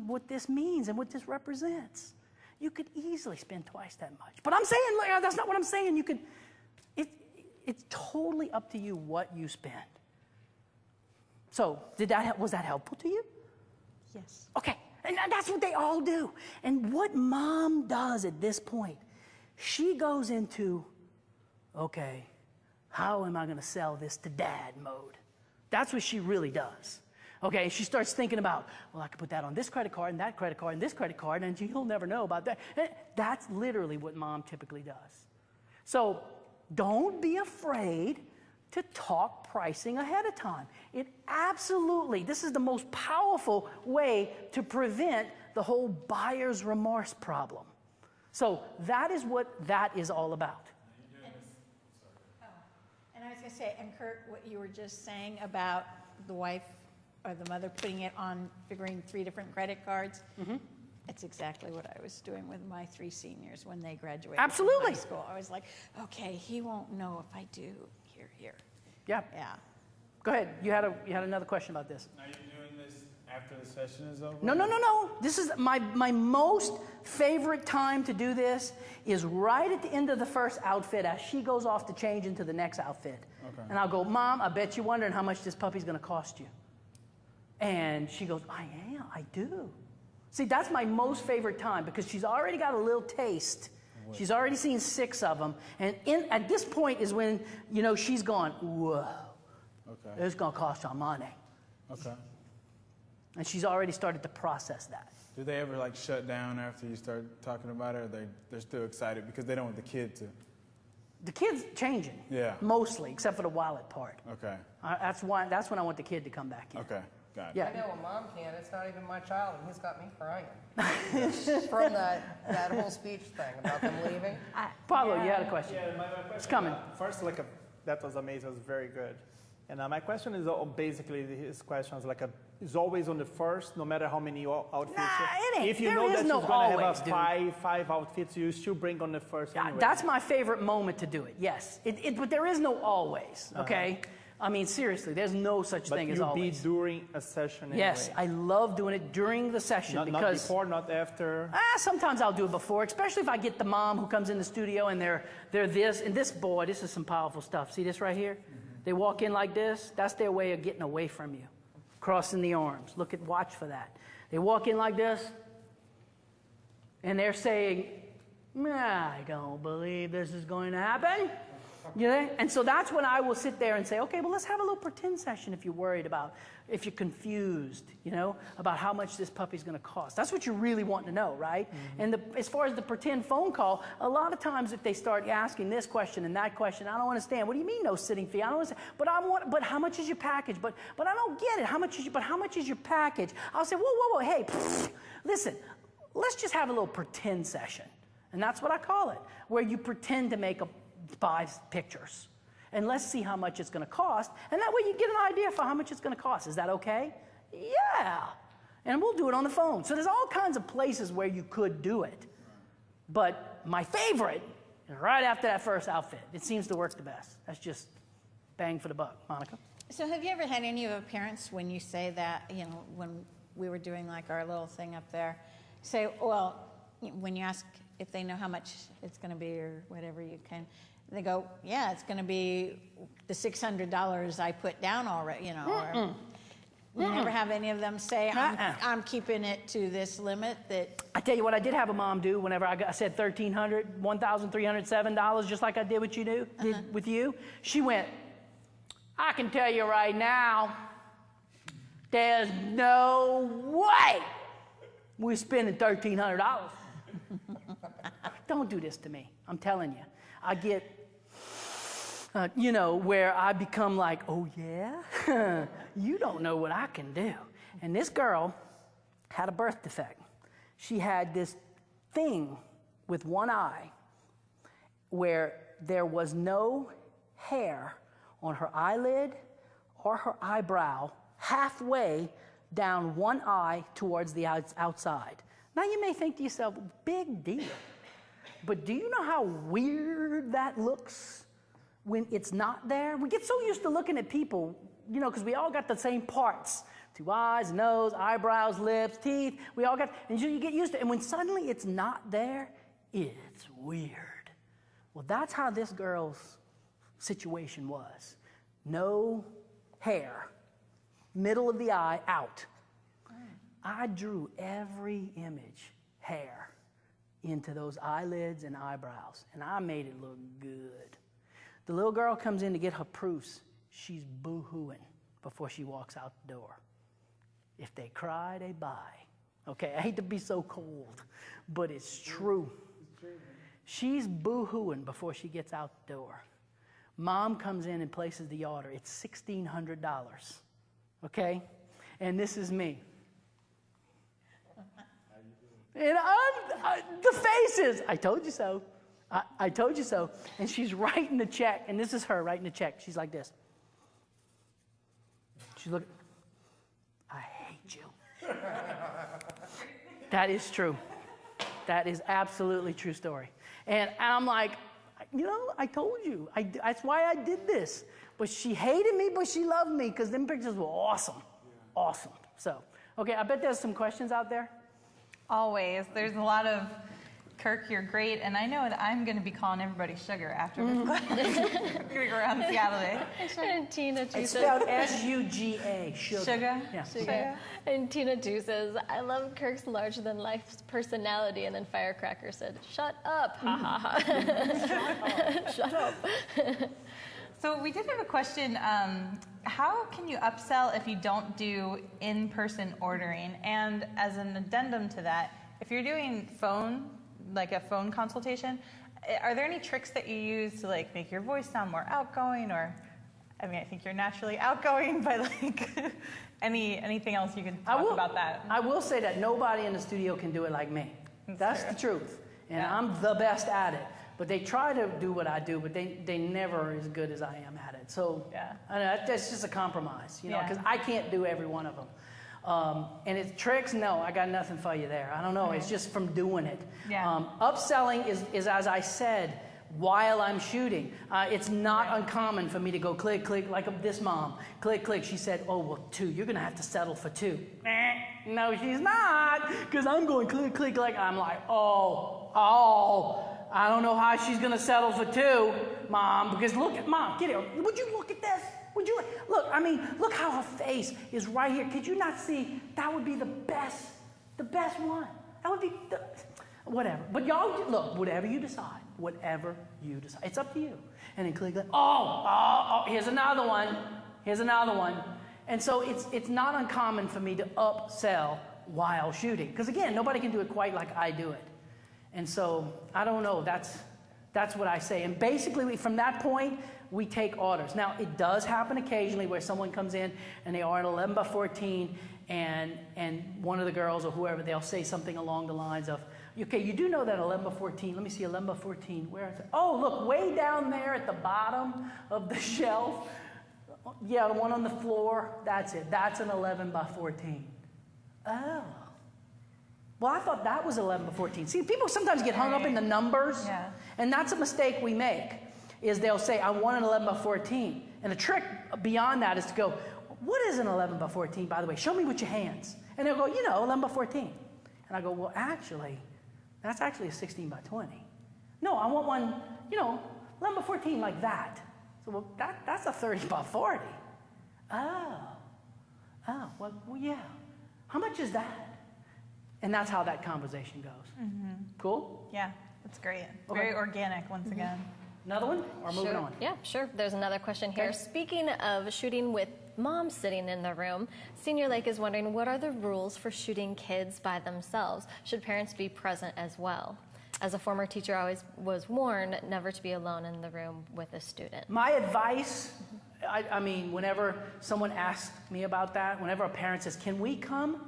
what this means and what this represents. You could easily spend twice that much. But I'm saying, that's not what I'm saying. It's totally up to you what you spend. So, was that helpful to you? Yes. Okay, and that's what they all do. And what Mom does at this point, she goes into, okay, how am I going to sell this to Dad mode? That's what she really does. Okay, she starts thinking about, well, I could put that on this credit card and that credit card and this credit card, and you'll never know about that. That's literally what Mom typically does. So don't be afraid to talk pricing ahead of time. This is the most powerful way to prevent the whole buyer's remorse problem. So that is what that is all about. And I was going to say, and Kurt, what you were just saying about the wife or the mother putting it on, figuring 3 different credit cards, it's exactly what I was doing with my 3 seniors when they graduated from high school. I was like, okay, he won't know if I do here. Yeah. Go ahead. You had another question about this. Are you doing this after the session is over? No. This is my most favorite time to do this is right at the end of the first outfit as she goes off to change into the next outfit. Okay. And I'll go, Mom, I bet you're wondering how much this puppy's going to cost you. And she goes, I do. See, that's my most favorite time because she's already got a little taste. She's already seen 6 of them. And at this point is when, she's gone, whoa, okay, it's going to cost y'all money. Okay. And she's already started to process that. Do they ever shut down after you start talking about it, or they're still excited because they don't want the kid to? The kid's changing. Yeah. Mostly, except for the wallet part. Okay. That's when I want the kid to come back in. Okay. Got it. Yeah. I know a mom can. It's not even my child, and he's got me crying from that whole speech thing about them leaving. Pablo, you had a question. Yeah, my question. It's coming. First, that was amazing. It was very good. And my question is basically his question is is always on the first, no matter how many outfits. Nah, it ain't. If you There know is that no she's gonna always, have dude. five outfits, you still bring on the first. Anyway. That's my favorite moment to do it. Yes, but there is no always. Okay, I mean seriously, there's no such thing as always. But you be during a session. Yes, anyway. I love doing it during the session Not because before, not after. Sometimes I'll do it before, especially if I get the mom who comes in the studio and they're this and this. Boy, this is some powerful stuff. See this right here? They walk in like this. That's their way of getting away from you, crossing the arms. Watch for that. They walk in like this, and they're saying, "I don't believe this is going to happen." You know? And so that's when I will sit there and say, okay, well, let's have a little pretend session if you're worried about, if you're confused, about how much this puppy's going to cost. That's what you're really wanting to know, right? Mm-hmm. And as far as the pretend phone call, a lot of times if they start asking this question and that question, I don't understand. What do you mean no sitting fee? I don't understand. But how much is your package? But I don't get it. How much is your package? I'll say, whoa, hey, listen, let's just have a little pretend session. And that's what I call it, where you pretend to make 5 pictures. And let's see how much it's going to cost. And that way you get an idea for how much it's going to cost. Is that okay? Yeah. And we'll do it on the phone. So there's all kinds of places where you could do it. But my favorite is right after that first outfit. It seems to work the best. That's just bang for the buck. Monica? So have you ever had any of your parents, when you say that, when we were doing like our little thing up there, say, well, when you ask if they know how much it's going to be or whatever you can, they go, yeah, it's going to be the $600 I put down already, or you never have any of them say, I'm keeping it to this limit that... I tell you what, I did have a mom do whenever I said $1,300, $1,307, just like I did with you. She went, I can tell you right now, there's no way we're spending $1,300. Don't do this to me. I'm telling you. I get, where I become like, oh, yeah? You don't know what I can do. And this girl had a birth defect. She had this thing with one eye where there was no hair on her eyelid or her eyebrow halfway down one eye towards the outside. Now you may think to yourself, big deal. But do you know how weird that looks when it's not there? We get so used to looking at people, because we all got the same parts. 2 eyes, nose, eyebrows, lips, teeth. We all got, and you get used to it. And when suddenly it's not there, it's weird. Well, that's how this girl's situation was. No hair, middle of the eye out. I drew every image, hair, into those eyelids and eyebrows, and I made it look good. The little girl comes in to get her proofs. She's boo-hooing before she walks out the door. If they cry, they buy. Okay, I hate to be so cold, but it's true. She's boo-hooing before she gets out the door. Mom comes in and places the order. It's $1,600, okay? And this is me. And the faces, I told you so. I told you so. And she's writing the check, and this is her writing the check. She's like this. She's looking, I hate you. That is true. That is absolutely true story. And I'm like, I told you. That's why I did this. But she hated me, but she loved me because them pictures were awesome. Yeah. Awesome. So, okay, I bet there's some questions out there. Always. There's a lot of, Kirk, you're great, and I know that I'm going to be calling everybody sugar after this class. Going around Seattle Day. And Tina too It's says, spelled S-U-G-A, sugar. Sugar? Yeah. Sugar. and Tina too says, I love Kirk's larger-than-life personality, and then Firecracker said, shut up, ha ha ha. Shut up. So we did have a question. How can you upsell if you don't do in-person ordering? And as an addendum to that, if you're doing phone, like a phone consultation, are there any tricks that you use to make your voice sound more outgoing? Or, I think you're naturally outgoing, but anything else you can talk about that? I will say that nobody in the studio can do it like me. That's the truth. And I'm the best at it. But they try to do what I do, but they never are as good as I am at it. So Yeah. I know, that's just a compromise, you know, Yeah. because I can't do every one of them. And it's tricks, no, I got nothing for you there. I don't know, it's just from doing it. Yeah. Upselling is, as I said, while I'm shooting. It's not uncommon for me to go click, click, like this mom. Click, click. She said, oh, well, 2. You're going to have to settle for 2. No, she's not, because I'm going click, click, like, I'm like, I don't know how she's going to settle for 2, Mom, because look at, Mom, get here. Would you look at this? Would you, look, I mean, look how her face is right here. Could you not see? That would be the best one. That would be, whatever. But y'all, look, whatever you decide, it's up to you. And then click, here's another one. Here's another one. And so it's not uncommon for me to upsell while shooting. Because again, nobody can do it quite like I do it. And so, I don't know, that's what I say. And basically, from that point, we take orders. Now, it does happen occasionally where someone comes in and they are at 11 by 14 and one of the girls or whoever, they'll say something along the lines of, okay, you do know that 11 by 14, let me see 11 by 14, where is it? Oh, look, way down there at the bottom of the shelf. Yeah, the one on the floor, that's it. That's an 11 by 14. Oh. Well, I thought that was 11 by 14. See, people sometimes get hung up in the numbers, and that's a mistake we make, is they'll say, I want an 11 by 14. And the trick beyond that is to go, what is an 11 by 14, by the way? Show me with your hands. And they'll go, 11 by 14. And I go, well, actually, that's actually a 16 by 20. No, I want one, 11 by 14 like that. So, well, that's a 30 by 40. Oh, well, yeah. How much is that? And that's how that conversation goes. Mm-hmm. Cool? Yeah, that's great. Okay. Very organic, once again. Another one? Or moving on? Yeah, sure. There's another question here. Okay. Speaking of shooting with moms sitting in the room, Senior Lake is wondering, what are the rules for shooting kids by themselves? Should parents be present as well? As a former teacher, I always was warned never to be alone in the room with a student. My advice, I mean, whenever someone asks me about that, whenever a parent says, can we come?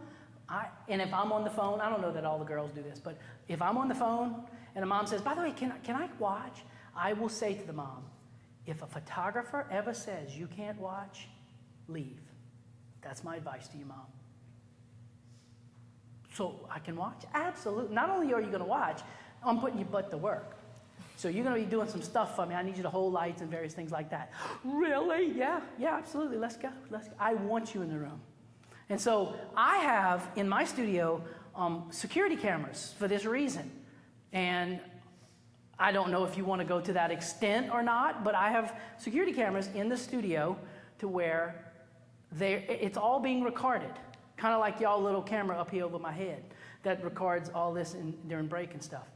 And if I'm on the phone, I don't know that all the girls do this, but if I'm on the phone and a mom says, by the way, can I watch? I will say to the mom, if a photographer ever says you can't watch, leave. That's my advice to you, Mom. So I can watch? Absolutely. Not only are you going to watch, I'm putting your butt to work. So you're going to be doing some stuff for me. I need you to hold lights and various things like that. Really? Yeah, absolutely. Let's go. I want you in the room. And so I have, in my studio, security cameras for this reason. And I don't know if you want to go to that extent or not, but I have security cameras in the studio to where it's all being recorded. Kind of like y'all little camera up here over my head that records all this during break and stuff.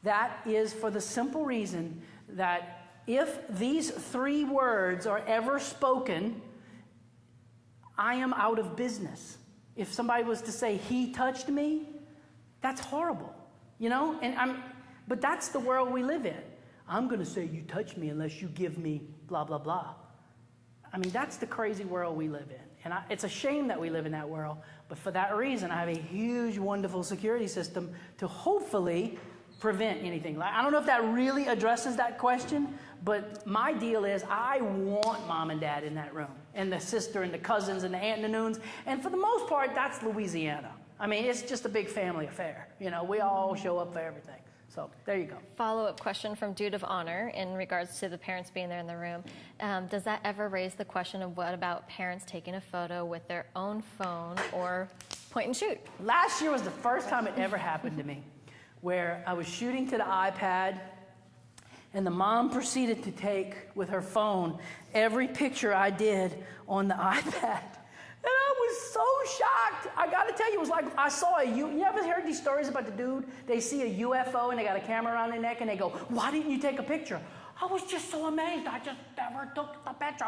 That is for the simple reason that if these 3 words are ever spoken, I am out of business. If somebody was to say, he touched me, that's horrible, but that's the world we live in. I'm going to say you touched me unless you give me blah, blah, blah. I mean, that's the crazy world we live in. And it's a shame that we live in that world, but for that reason, I have a huge, wonderful security system to hopefully prevent anything. I don't know if that really addresses that question, but my deal is I want mom and dad in that room, and the sister and the cousins and the aunt and the noons, and for the most part, that's Louisiana. I mean, it's just a big family affair. We all show up for everything. So there you go. Follow-up question from Dude of Honor in regards to the parents being there in the room. Does that ever raise the question of what about parents taking a photo with their own phone or point and shoot? Last year was the first time it ever happened to me, where I was shooting to the iPad, and the mom proceeded to take, with her phone, every picture I did on the iPad. And I was so shocked. I got to tell you, it was like I saw you ever heard these stories about the dude? They see a UFO and they got a camera around their neck and they go, why didn't you take a picture? I was just so amazed. I just never took the picture.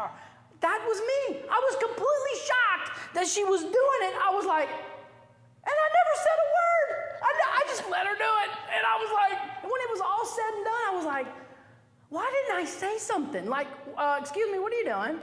That was me. I was completely shocked that she was doing it. I was like, and I never said a word. I just let her do it. And I was like, and when it was all said and done, I was like, why didn't I say something? Like, excuse me, what are you doing?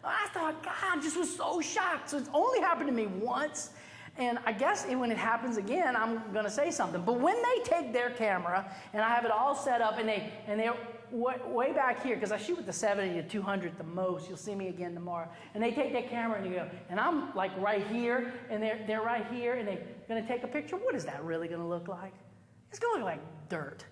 I thought, God, I just was so shocked. So it's only happened to me once. And I guess when it happens again, I'm going to say something. But when they take their camera, and I have it all set up, and they're way back here, because I shoot with the 70 to 200 the most. You'll see me again tomorrow. And they take their camera, and you go, and I'm like right here, and they're right here, and they're going to take a picture. What is that really going to look like? It's going to look like dirt.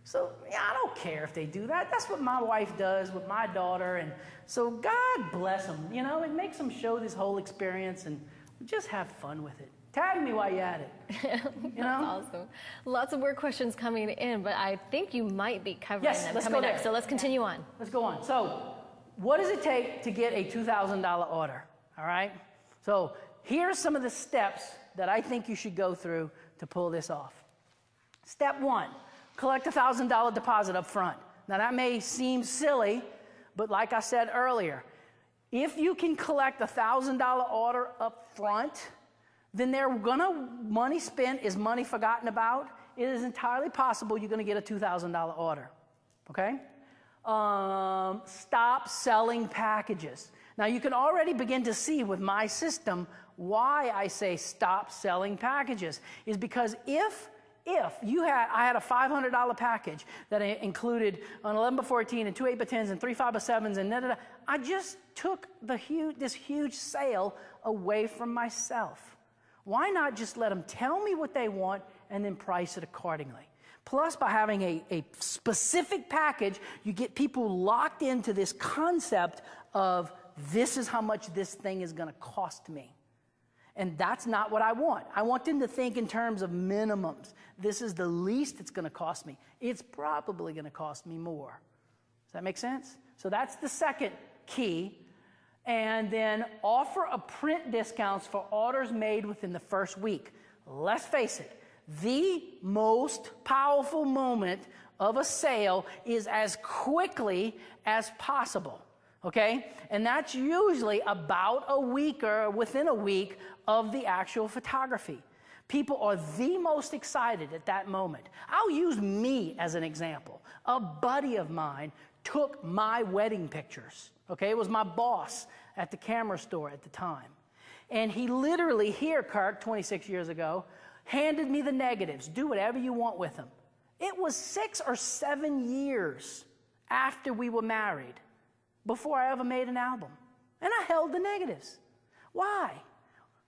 So, yeah, I don't care if they do that. That's what my wife does with my daughter. And so God bless them. You know, it makes them show this whole experience and just have fun with it. Tag me while you're at it. You know? That's awesome. Lots of more questions coming in, but I think you might be covering them let's coming go up. there. So let's continue on. Let's go on. So, what does it take to get a $2,000 order? All right? So, here's some of the steps that I think you should go through to pull this off. Step 1. Collect a $1,000 deposit up front. Now that may seem silly, but like I said earlier, if you can collect a $1,000 order up front, then money spent is money forgotten about. It is entirely possible you're going to get a $2,000 order. Okay? Stop selling packages. Now you can already begin to see with my system why I say stop selling packages is because if I had a $500 package that included an 11x14 and 2 8x10s and 3 5x7s and I just took this huge sale away from myself. Why not just let them tell me what they want and then price it accordingly? Plus, by having a specific package, you get people locked into this concept of this is how much this thing is going to cost me. And that's not what I want. I want them to think in terms of minimums. This is the least it's going to cost me. It's probably going to cost me more. Does that make sense? So that's the second key. And then offer a print discounts for orders made within the first week. Let's face it, the most powerful moment of a sale is as quickly as possible. Okay? And that's usually about a week or within a week of the actual photography. People are the most excited at that moment. I'll use me as an example. A buddy of mine took my wedding pictures. Okay? It was my boss at the camera store at the time. And he literally, here, Kirk, 26 years ago, handed me the negatives. Do whatever you want with them. It was 6 or 7 years after we were married before I ever made an album. And I held the negatives. Why?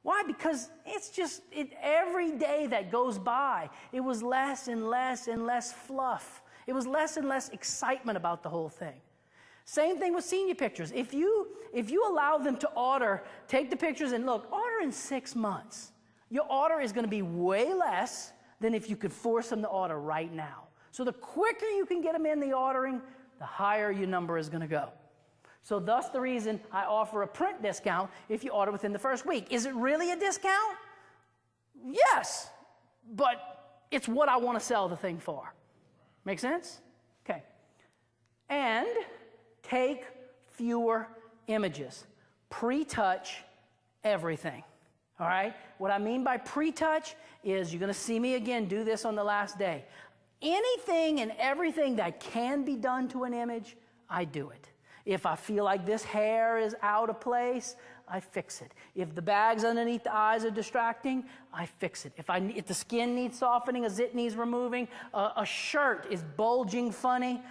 Why? Because it's just, every day that goes by, it was less and less and less fluff. It was less and less excitement about the whole thing. Same thing with senior pictures. If you allow them to order, take the pictures and look, order in 6 months. Your order is going to be way less than if you could force them to order right now. So the quicker you can get them in the ordering, the higher your number is going to go. So thus the reason I offer a print discount if you order within the first week. Is it really a discount? Yes, but it's what I want to sell the thing for. Make sense? Okay. And take fewer images. Pre-touch everything. All right? What I mean by pre-touch is you're going to see me again do this on the last day. Anything and everything that can be done to an image, I do it. If I feel like this hair is out of place, I fix it. If the bags underneath the eyes are distracting, I fix it. If the skin needs softening, a zit needs removing, a shirt is bulging funny,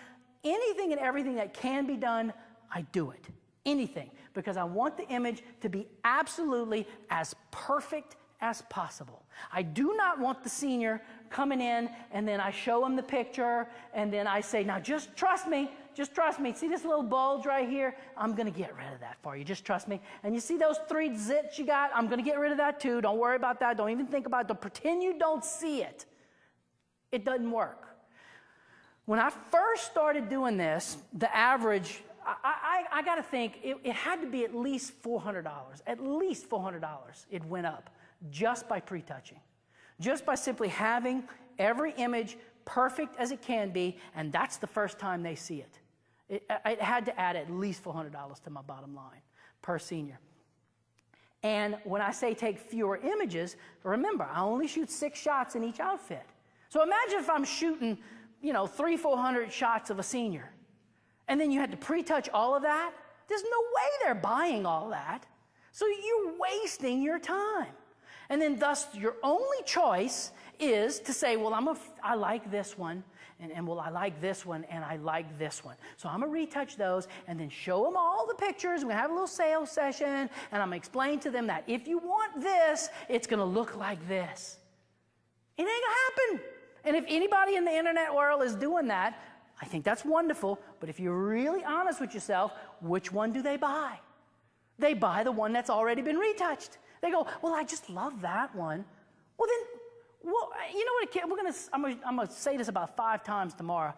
anything and everything that can be done, I do it. Anything. Because I want the image to be absolutely as perfect as possible. I do not want the senior coming in and then I show him the picture and then I say, now just trust me. Just trust me. See this little bulge right here? I'm going to get rid of that for you. Just trust me. And you see those 3 zits you got? I'm going to get rid of that too. Don't worry about that. Don't even think about it. Don't pretend you don't see it. It doesn't work. When I first started doing this, the average, I got to think, it had to be at least $400. At least $400 it went up just by pre-touching. Just by simply having every image perfect as it can be, and that's the first time they see it. It had to add at least $400 to my bottom line per senior. And when I say take fewer images, remember, I only shoot 6 shots in each outfit. So imagine if I'm shooting, 300-400 shots of a senior, and then you had to pre-touch all of that. There's no way they're buying all that. So you're wasting your time. And then thus your only choice is to say, well, I like this one, and well, I like this one, and I like this one. So I'm going to retouch those and then show them all the pictures. We're going to have a little sales session, and I'm going to explain to them that if you want this, it's going to look like this. It ain't going to happen. And if anybody in the internet world is doing that, I think that's wonderful. But if you're really honest with yourself, which one do they buy? They buy the one that's already been retouched. They go, well, I just love that one. Well, then, you know what? I'm going to say this about 5 times tomorrow.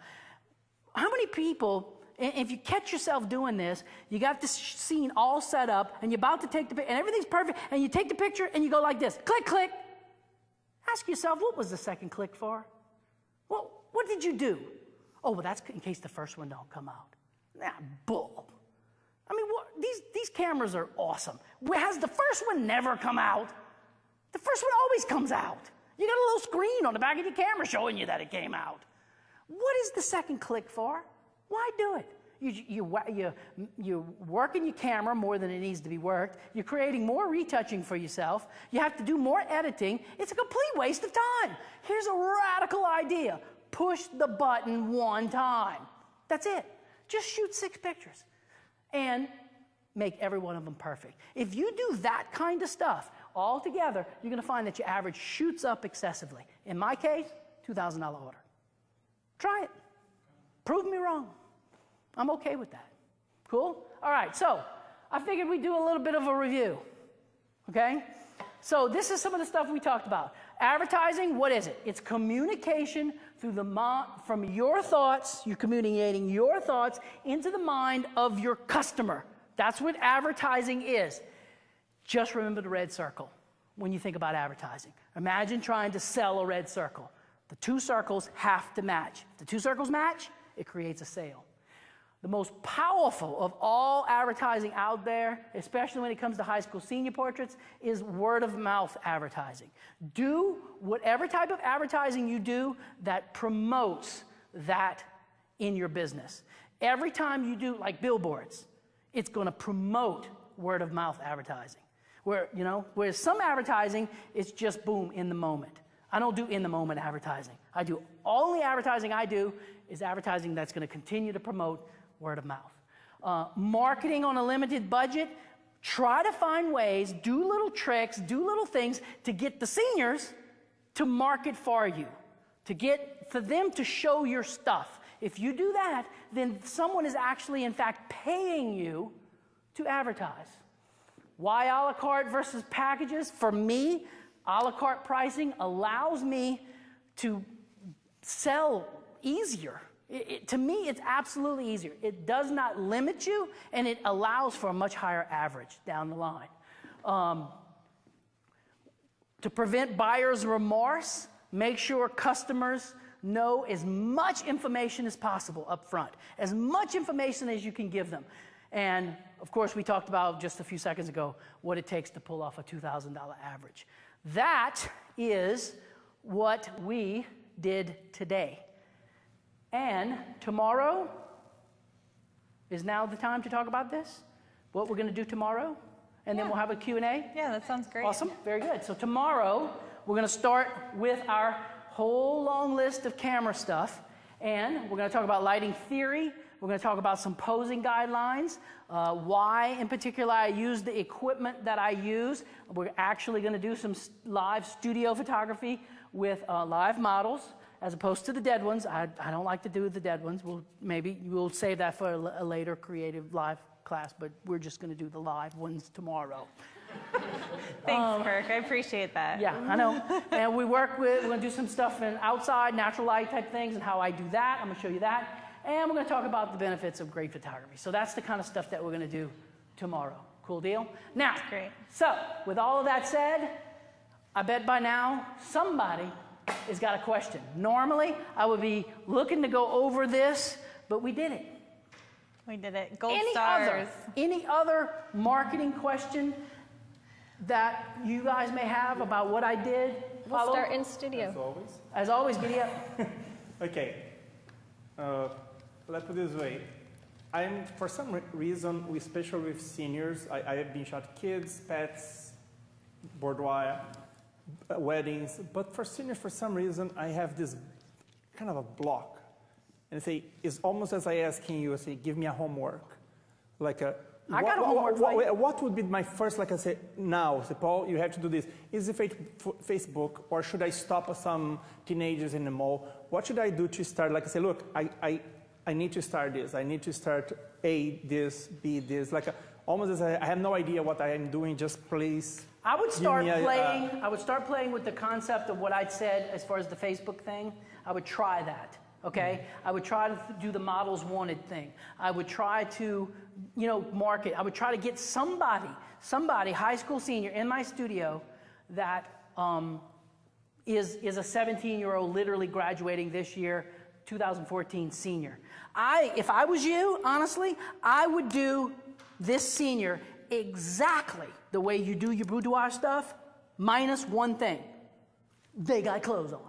How many people, if you catch yourself doing this, you got this scene all set up, and you're about to take the picture, and everything's perfect, and you take the picture, and you go like this, click, click. Ask yourself, what was the second click for? Well, what did you do? Oh, well, that's in case the first one don't come out. Nah, bull. I mean, these cameras are awesome. Has the first one never come out? The first one always comes out. You got a little screen on the back of your camera showing you that it came out. What is the second click for? Why do it? You're working your camera more than it needs to be worked. You're creating more retouching for yourself. You have to do more editing. It's a complete waste of time. Here's a radical idea. Push the button 1 time. That's it. Just shoot 6 pictures and make every one of them perfect. If you do that kind of stuff all together, you're going to find that your average shoots up excessively. In my case, $2,000 order. Try it. Prove me wrong. I'm okay with that. Cool? All right, so I figured we'd do a little bit of a review. Okay? So this is some of the stuff we talked about. Advertising, what is it? It's communication through from your thoughts. You're communicating your thoughts into the mind of your customer. That's what advertising is. Just remember the red circle when you think about advertising. Imagine trying to sell a red circle. The 2 circles have to match. If the 2 circles match, it creates a sale. The most powerful of all advertising out there, especially when it comes to high school senior portraits, is word of mouth advertising. Do whatever type of advertising you do that promotes that in your business. Every time you do, like billboards, it's going to promote word of mouth advertising. Whereas some advertising, it's just boom, in the moment. I don't do in the moment advertising. Only advertising I do is advertising that's going to continue to promote word of mouth. Marketing on a limited budget, try to find ways, do little tricks, do little things to get the seniors to market for you, for them to show your stuff. If you do that, then someone is actually, in fact, paying you to advertise. Why a la carte versus packages? For me, a la carte pricing allows me to sell easier. To me, it's absolutely easier. It does not limit you, and it allows for a much higher average down the line. To prevent buyer's remorse, make sure customers know as much information as possible up front, as much information as you can give them. And, of course, we talked about just a few seconds ago what it takes to pull off a $2,000 average. That is what we did today. And tomorrow is now the time to talk about this, what we're going to do tomorrow, and then we'll have a Q&A. Yeah, that sounds great. Awesome, very good. So tomorrow, we're going to start with our whole long list of camera stuff, and we're going to talk about lighting theory. We're going to talk about some posing guidelines, why in particular I use the equipment that I use. We're actually going to do some live studio photography with live models, as opposed to the dead ones. I don't like to do the dead ones. We'll save that for a later creative live class, but we're just going to do the live ones tomorrow. Thanks, Kirk. I appreciate that. Yeah, I know. And we're going to do some stuff in outside, natural light type things, and how I do that. I'm going to show you that. And we're going to talk about the benefits of great photography. So that's the kind of stuff that we're going to do tomorrow. Cool deal? Now, great. So with all of that said, I bet by now somebody has got a question. Normally, I would be looking to go over this, but we did it. We did it. Gold stars. Any other marketing question that you guys may have about what I did? We'll start in studio. As always. As always, giddy up. Okay. Let's put it this way. For some reason, especially with seniors, I have been shot kids, pets, boudoir, weddings. But for seniors, for some reason, I have this kind of a block. And it's almost as I asking you, give me a homework. Like I got a homework for you. What would be my first, like I say, now, say, Paul, you have to do this. Is it Facebook, or should I stop some teenagers in the mall? What should I do to start? Like I say, look, I need to start this. I need to start A, this, B, this. Like almost as I have no idea what I am doing, just please. I would start playing with the concept of what I'd said as far as the Facebook thing. I would try that. Okay, I would try to do the models wanted thing. I would try to, market. I would try to get somebody, high school senior in my studio that is a 17-year-old literally graduating this year, 2014 senior. If I was you, honestly, I would do this senior exactly the way you do your boudoir stuff, minus one thing. They got clothes on.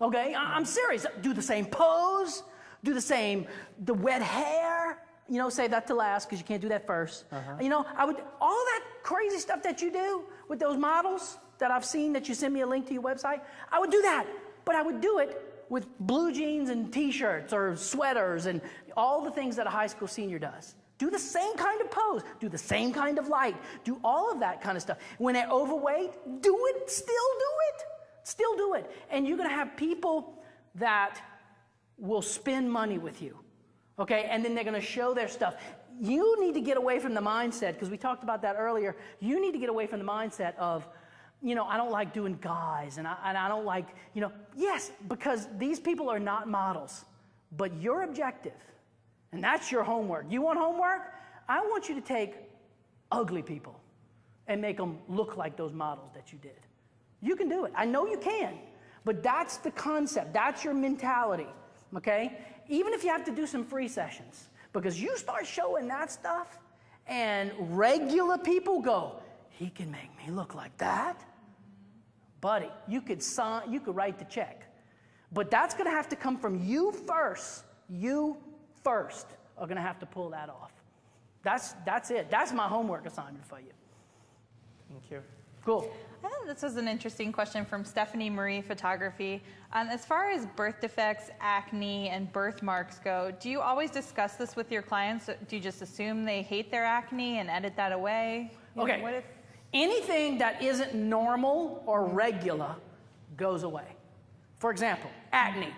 Okay, I'm serious. Do the same pose, do the wet hair, save that to last because you can't do that first. I would, all that crazy stuff that you do with those models that I've seen that you send me a link to your website, I would do that, but I would do it with blue jeans and t-shirts or sweaters and all the things that a high school senior does. Do the same kind of pose, do the same kind of light, do all of that kind of stuff. When they're overweight, do it, still do it. Still do it. And you're going to have people that will spend money with you. Okay? And then they're going to show their stuff. You need to get away from the mindset, because we talked about that earlier. You need to get away from the mindset of, I don't like doing guys, and I don't like, yes, because these people are not models. But your objective, and that's your homework. You want homework? I want you to take ugly people and make them look like those models that you did. You can do it. I know you can. But that's the concept. That's your mentality. Okay? Even if you have to do some free sessions. Because you start showing that stuff, and regular people go, he can make me look like that? Buddy, you could write the check. But that's going to have to come from you first. You first are going to have to pull that off. That's it. That's my homework assignment for you. Thank you. Cool. I thought this was an interesting question from Stephanie Marie Photography. As far as birth defects, acne, and birthmarks go, do you always discuss this with your clients? Do you just assume they hate their acne and edit that away? Okay. What if anything that isn't normal or regular goes away. For example, acne.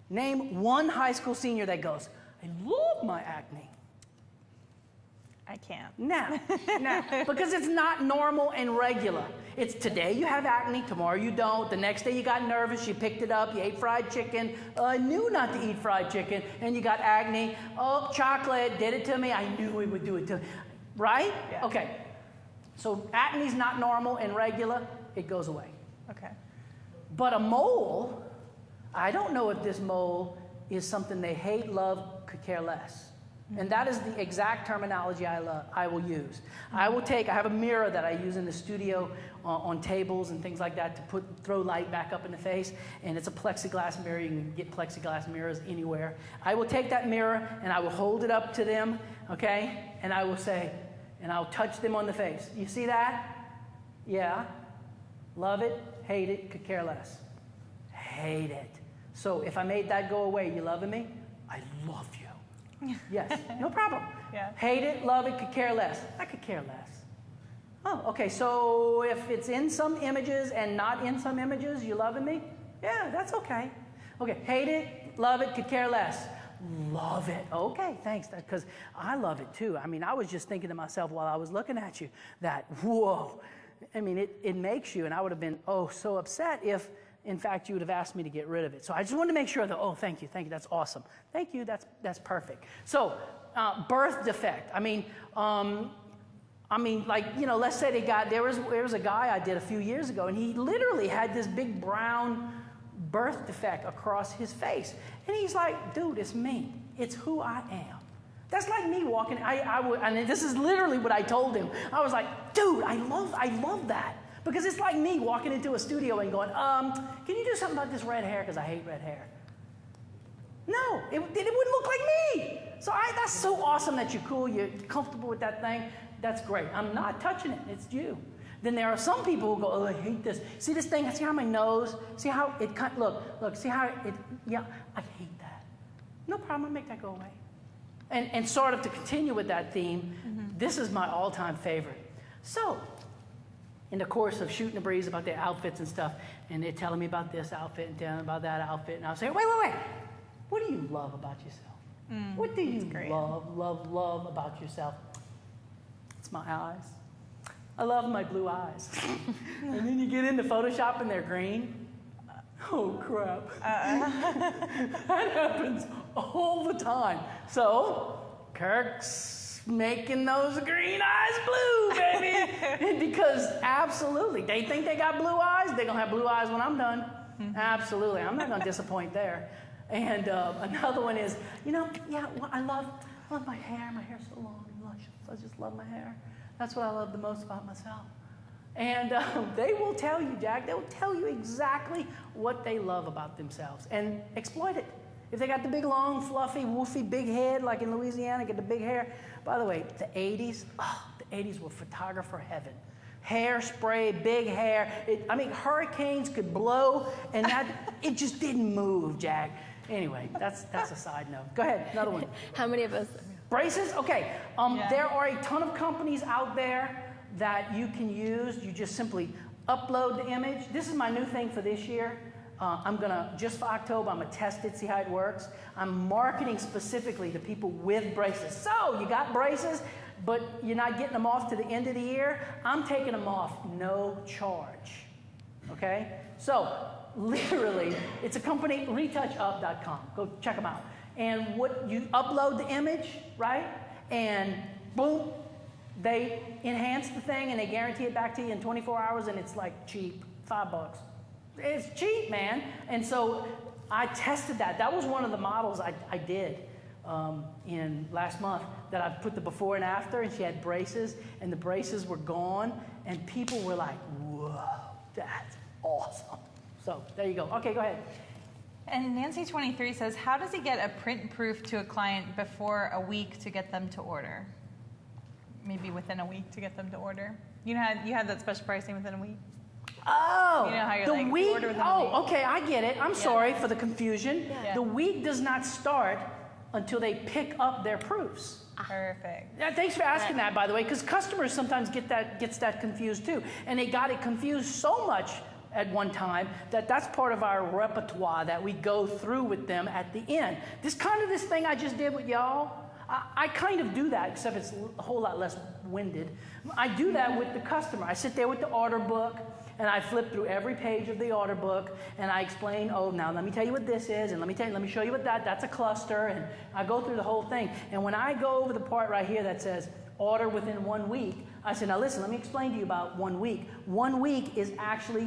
Name one high school senior that goes, I love my acne. I can't. No, because it's not normal and regular. It's today you have acne, tomorrow you don't. The next day you got nervous, you picked it up, you ate fried chicken. I knew not to eat fried chicken, and you got acne. Oh, chocolate did it to me. I knew it would do it to me. Right? Yeah. Okay. So acne's not normal and regular. It goes away. Okay. But a mole, I don't know if this mole is something they hate, love, could care less. And that is the exact terminology I will use. I have a mirror that I use in the studio on tables and things like that to throw light back up in the face, and it's a plexiglass mirror. You can get plexiglass mirrors anywhere. I will take that mirror and I will hold it up to them, okay? And I will say, and I'll touch them on the face. You see that? Yeah. Love it, hate it, could care less. Hate it. So if I made that go away, you loving me? I love you. Yes, no problem. Yeah. Hate it, love it, could care less. I could care less. Oh, okay, so if it's in some images and not in some images, you loving me? Yeah, that's okay. Okay, hate it, love it, could care less. Love it. Okay, thanks, because I love it too. I mean, I was just thinking to myself while I was looking at you that, whoa. I mean, it makes you, and I would have been, so upset if, in fact, you would have asked me to get rid of it. So I just wanted to make sure that, thank you, that's awesome. Thank you, that's perfect. So, birth defect. Let's say there was a guy I did a few years ago, and he literally had this big brown birth defect across his face. And he's like, dude, it's me. It's who I am. That's like me walking, and this is literally what I told him. I was like, dude, I love that. Because it's like me walking into a studio and going, can you do something about this red hair? Because I hate red hair. No, it wouldn't look like me. So that's so awesome that you're cool, you're comfortable with that thing. That's great. I'm not touching it. It's you. Then there are some people who go, oh, I hate this. See this thing? See how my nose? See how it cut? Look, see how it, yeah, I hate that. No problem, I'll make that go away. And sort of to continue with that theme, this is my all-time favorite. So, in the course of shooting the breeze about their outfits and stuff, and they're telling me about this outfit and telling me about that outfit, and I'll say, wait, what do you love about yourself? What do you love about yourself? It's my eyes. I love my blue eyes. And then you get into Photoshop and they're green. Oh, crap. That happens all the time. So, Kirk's making those green eyes blue, baby. Because absolutely, they think they got blue eyes, they're going to have blue eyes when I'm done. Absolutely. I'm not going to disappoint there. And another one is, well, I love my hair. My hair's so long and luscious. I just love my hair. That's what I love the most about myself. And they will tell you, Jack, they will tell you exactly what they love about themselves and exploit it. If they got the big, long, fluffy, woofy, big head, like in Louisiana, get the big hair. By the way, the 80s, the 80s were photographer heaven. Hairspray, big hair. Hurricanes could blow, and it just didn't move, Jack. Anyway, that's a side note. Go ahead, another one. How many of us? Braces? Okay. There are a ton of companies out there that you can use. You just simply upload the image. This is my new thing for this year. Just for October, I'm going to test it, see how it works. I'm marketing specifically to people with braces. So, you got braces, but you're not getting them off to the end of the year. I'm taking them off, no charge. Okay? So, literally, it's a company, retouchup.com. Go check them out. And what you upload the image, right? And boom, they enhance the thing and they guarantee it back to you in 24 hours, and it's like cheap, $5. It's cheap, man. And so I tested that. That was one of the models I did in last month, that I put the before and after, and she had braces, and the braces were gone, and people were like, whoa, that's awesome. So there you go. Okay, go ahead. And Nancy23 says, how does he get a print proof to a client before a week to get them to order? Maybe within a week to get them to order. You had that special pricing within a week? Oh, you know how you're the like, week. order within a week. Okay, I get it. I'm sorry for the confusion. Yeah. The week does not start until they pick up their proofs. Perfect. Yeah, thanks for asking that, by the way, because customers sometimes gets that confused too, and they got it confused so much at one time that's part of our repertoire that we go through with them at the end. This thing I just did with y'all, I kind of do that, except it's a whole lot less winded. I do that with the customer. I sit there with the order book, and I flip through every page of the order book, and I explain, now let me tell you what this is, and let me show you what that's a cluster, and I go through the whole thing. And when I go over the part right here that says order within 1 week, I said, now listen, let me explain to you about 1 week. 1 week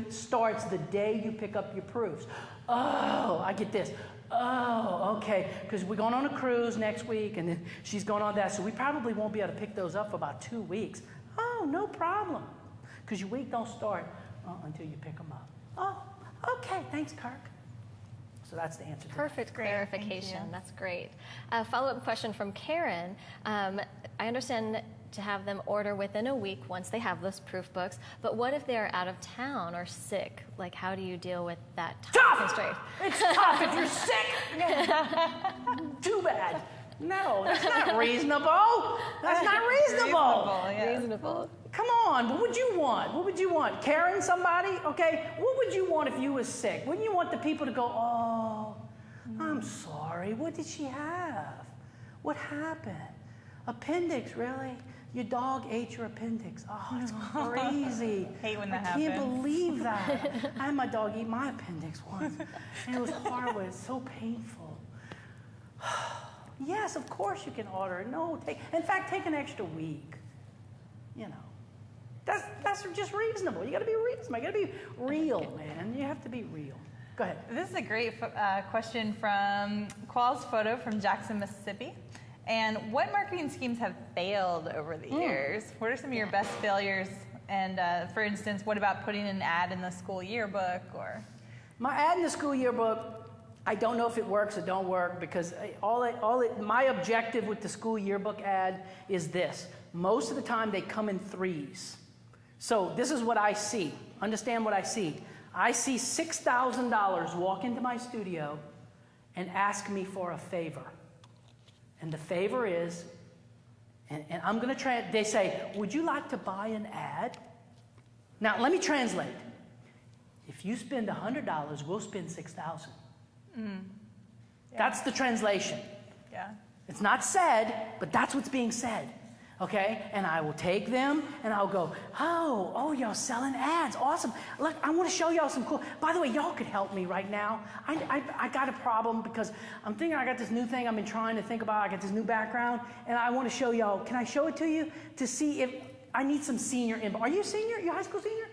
starts the day you pick up your proofs. Oh, I get this. Oh, okay, because we're going on a cruise next week, and then she's going on that, so we probably won't be able to pick those up for about 2 weeks. Oh, no problem, because your week don't start until you pick them up. Oh, okay, thanks, Kirk. So that's the answer. Perfect clarification. That's great. Follow-up question from Karen. I understand to have them order within a week once they have those proof books, but what if they are out of town or sick? Like, how do you deal with that time constraint? It's tough if you're sick. Too bad. No, that's not reasonable. That's not reasonable. Reasonable. Come on, what would you want? What would you want? Karen, somebody? Okay, what would you want if you was sick? Wouldn't you want the people to go, oh, I'm sorry, what did she have? What happened? Appendix, really? Your dog ate your appendix. Oh, it's crazy. Hate when that happens. I can't happens. believe that. I had my dog eat my appendix once, and it was horrible. It's so painful. Yes, of course you can order. No, in fact, take an extra week. That's just reasonable. You got to be reasonable. You got to be real, man. You have to be real. Go ahead. This is a great question from Qual's Photo from Jackson, Mississippi. And what marketing schemes have failed over the years? What are some of your best failures? And for instance, what about putting an ad in the school yearbook? Or my ad in the school yearbook, I don't know if it works or don't work, because my objective with the school yearbook ad is this. Most of the time they come in threes. So this is what I see. Understand what I see. I see $6,000 walk into my studio and ask me for a favor. And the favor is, and I'm going to they say, would you like to buy an ad? Now, let me translate. If you spend $100, we'll spend $6,000. That's the translation. Yeah. It's not said, but that's what's being said. Okay? And I will take them and I'll go, oh, y'all selling ads. Awesome. Look, I want to show y'all some cool. By the way, y'all could help me right now. I got a problem because I'm thinking I got this new thing I've been trying to think about. I got this new background and I want to show y'all. Can I show it to you to see if I need some senior input? Are you a senior? You a high school senior?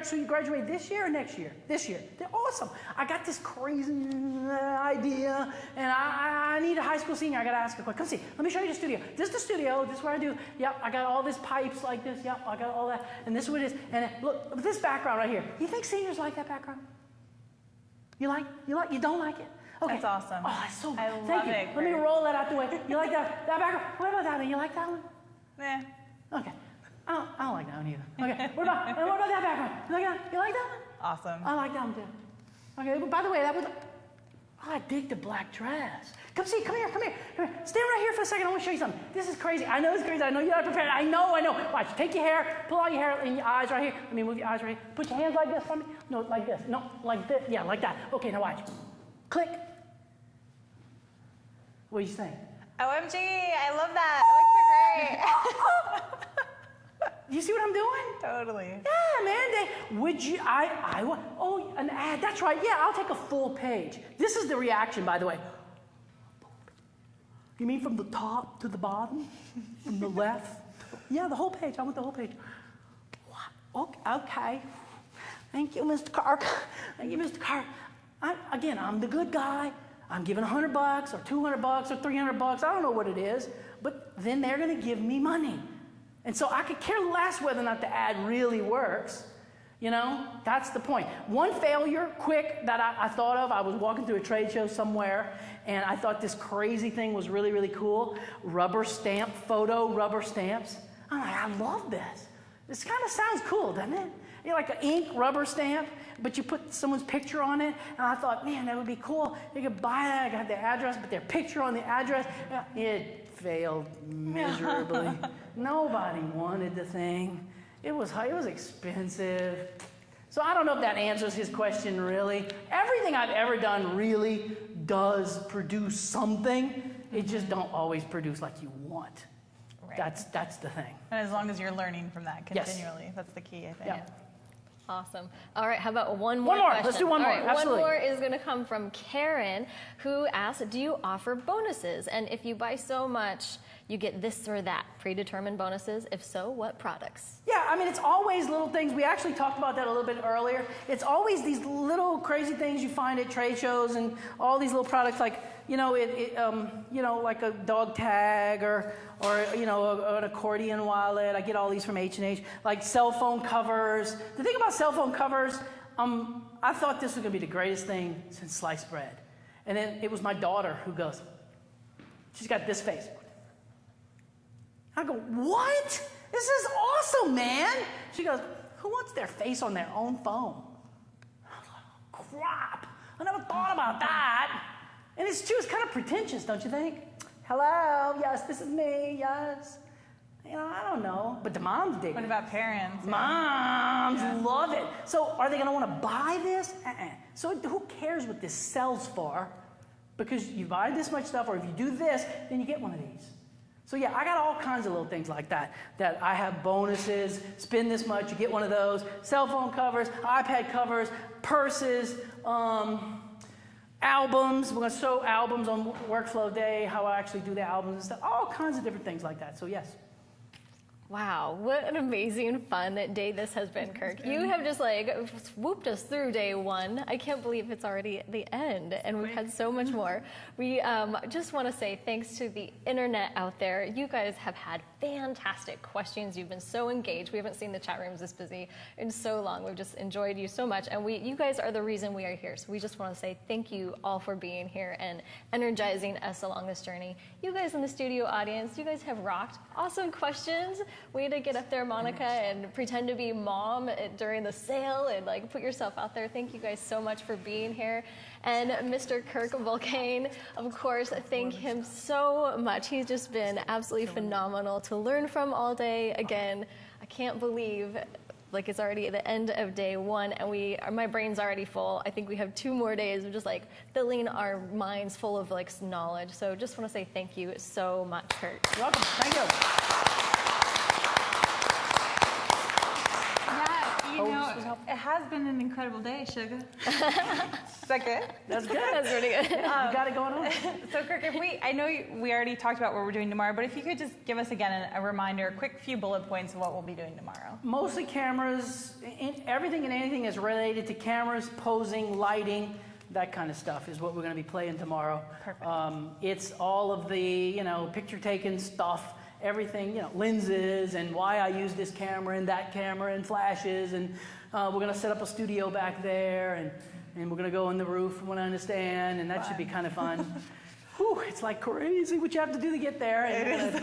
So you graduate this year or next year? This year. They're awesome. I got this crazy idea, and I need a high school senior. I got to ask a question. Come see. Let me show you the studio. This is the studio. This is what I do. Yep, I got all these pipes like this. Yep, I got all that. And this is what it is. And look, this background right here. You think seniors like that background? You don't like it? Okay. That's awesome. Oh, that's so good. I love Thank you. it. Let me roll that out the way. You like that background? What about that one? You like that one? Yeah. Okay. I don't like that one either. Okay. What about that background? You like that one? Awesome. I like that one too. Okay. But by the way, I dig the black dress. Come here. Stand right here for a second. I want to show you something. This is crazy. I know it's crazy. I know you're not prepared. I know. Watch. Take your hair. Pull out your hair and your eyes right here. Move your eyes right here. Put your hands like this for me. No, like this. No, like this. Yeah, like that. Okay. Now watch. Click. What do you think? OMG, I love that. It looks so great. You see what I'm doing? Totally. Yeah, man. Would you? Oh, an ad. That's right. Yeah, I'll take a full page. This is the reaction, by the way. You mean from the top to the bottom? From the left? Yeah, the whole page. I want the whole page. What? Okay. Thank you, Mr. Clark. Thank you, Mr. Clark. I'm the good guy. I'm giving $100 or $200 or $300. I don't know what it is. But then they're going to give me money. And so I could care less whether or not the ad really works. You know, that's the point. One failure, quick, that I thought of, I was walking through a trade show somewhere, and I thought this crazy thing was really, really cool. Rubber stamps. I'm like, I love this. This kind of sounds cool, doesn't it? You know, like an ink rubber stamp, but you put someone's picture on it. And I thought, man, that would be cool. You could buy that. I got their address, but their picture on the address. It failed miserably. Nobody wanted the thing. It was expensive. So I don't know if that answers his question really. Everything I've ever done really does produce something. It just don't always produce like you want. Right. That's the thing. And as long as you're learning from that continually, yes. That's the key, I think. Yeah. Awesome. All right, how about one more question? Let's do one more. All right, absolutely. One more is going to come from Karen, who asked, do you offer bonuses? And if you buy so much, you get this or that, predetermined bonuses? If so, what products? Yeah, I mean, it's always little things. We actually talked about that a little bit earlier. It's always these little crazy things you find at trade shows and all these little products like, like a dog tag or an accordion wallet. I get all these from H&H, like cell phone covers. The thing about cell phone covers, I thought this was going to be the greatest thing since sliced bread. And then it was my daughter who goes, she's got this face. I go, what? This is awesome, man. She goes, who wants their face on their own phone? I was like, crap. I never thought about that. And it's true, it's kind of pretentious, don't you think? Hello, yes, this is me, yes. I don't know, but the moms dig it. What about parents? Moms love it. So are they going to want to buy this? So who cares what this sells for? Because you buy this much stuff, or if you do this, then you get one of these. So yeah, I got all kinds of little things like that I have bonuses, spend this much, you get one of those, cell phone covers, iPad covers, purses, albums. We're going to show albums on Workflow Day, how I actually do the albums and stuff, all kinds of different things like that. So yes. Wow, what an amazing, fun day this has been, Kirk. You have just swooped us through day one. I can't believe it's already the end, and we've had so much more. We just want to say thanks to the internet out there. You guys have had fantastic questions. You've been so engaged. We haven't seen the chat rooms this busy in so long. We've just enjoyed you so much, and you guys are the reason we are here. So we just want to say thank you all for being here and energizing us along this journey. You guys in the studio audience, you guys have rocked. Awesome questions. way to get up there, Monica, and pretend to be mom during the sale and like put yourself out there. Thank you guys so much for being here. And Mr. Kirk Vulcane, of course, thank him so much. He's just been absolutely phenomenal to learn from all day. Again, I can't believe like it's already the end of day one and my brain's already full. I think we have 2 more days of just like filling our minds full of like knowledge. So just want to say thank you so much, Kurt. You're welcome. Thank you. Yeah, you know, it has been an incredible day, Sugar. Is that good? That's good. That's pretty good. You got it going on. So Kirk, I know we already talked about what we're doing tomorrow, but if you could just give us again a reminder, a quick few bullet points of what we'll be doing tomorrow. Mostly cameras. Everything and anything is related to cameras, posing, lighting, that kind of stuff is what we're going to be playing tomorrow. Perfect. It's all of the, picture taking stuff, everything, lenses and why I use this camera and that camera and flashes, and we're going to set up a studio back there, and we're going to go on the roof from what I understand, and that should be kind of fun. Whew, it's like crazy what you have to do to get there. And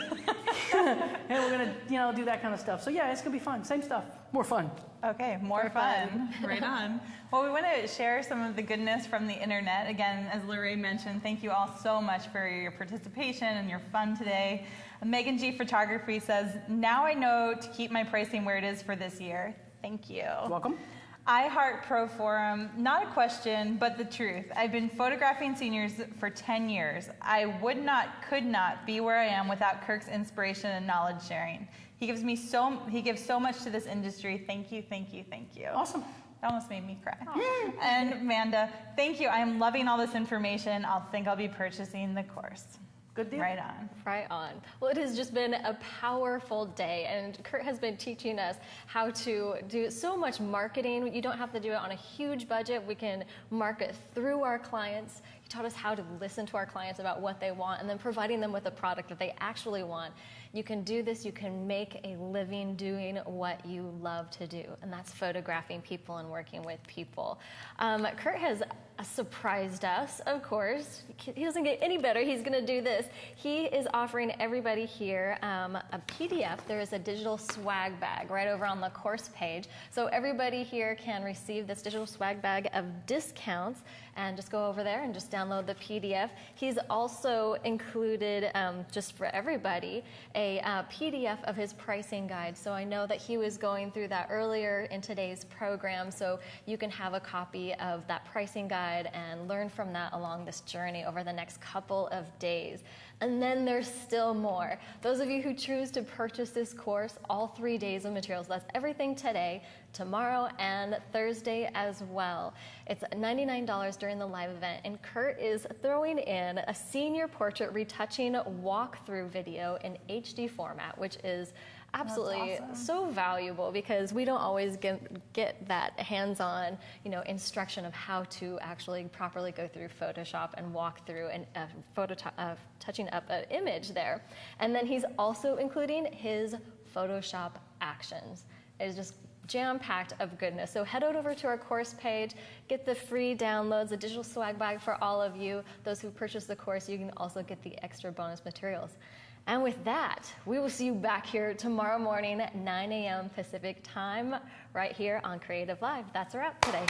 we're going to, do that kind of stuff. So yeah, it's going to be fun. Same stuff, more fun. Okay, more fun. Right on. Well, we want to share some of the goodness from the internet. Again, as Lorraine mentioned, thank you all so much for your participation and your fun today. Megan G Photography says, now I know to keep my pricing where it is for this year. Thank you. Welcome. iHeart Pro Forum, not a question, but the truth. I've been photographing seniors for 10 years. I could not be where I am without Kirk's inspiration and knowledge sharing. He gives so much to this industry. Thank you, thank you, thank you. Awesome. That almost made me cry. And Amanda, thank you. I'm loving all this information. I'll be purchasing the course. Good deal. Right on. Right on. Well, it has just been a powerful day, and Kurt has been teaching us how to do so much marketing. You don't have to do it on a huge budget. We can market through our clients. He taught us how to listen to our clients about what they want and then providing them with a product that they actually want. You can do this. You can make a living doing what you love to do, and that's photographing people and working with people. Kurt has surprised us, of course. He doesn't get any better. He's going to do this. He is offering everybody here a PDF. There is a digital swag bag right over on the course page. So everybody here can receive this digital swag bag of discounts, and just go over there and just download the PDF. He's also included, just for everybody, a PDF of his pricing guide. So I know that he was going through that earlier in today's program, so you can have a copy of that pricing guide and learn from that along this journey over the next couple of days. And then there's still more. Those of you who choose to purchase this course, all 3 days of materials, that's everything today, tomorrow, and Thursday as well. It's $99 during the live event, and Kurt is throwing in a senior portrait retouching walkthrough video in HD format, which is absolutely so valuable because we don't always get that hands-on, instruction of how to actually properly go through Photoshop and walk through and touching up an image there. And then he's also including his Photoshop actions. It is just jam-packed of goodness. So head over to our course page, get the free downloads, a digital swag bag for all of you. Those who purchase the course, you can also get the extra bonus materials. And with that, we will see you back here tomorrow morning at 9 a.m. Pacific time, right here on Creative Live. That's a wrap today.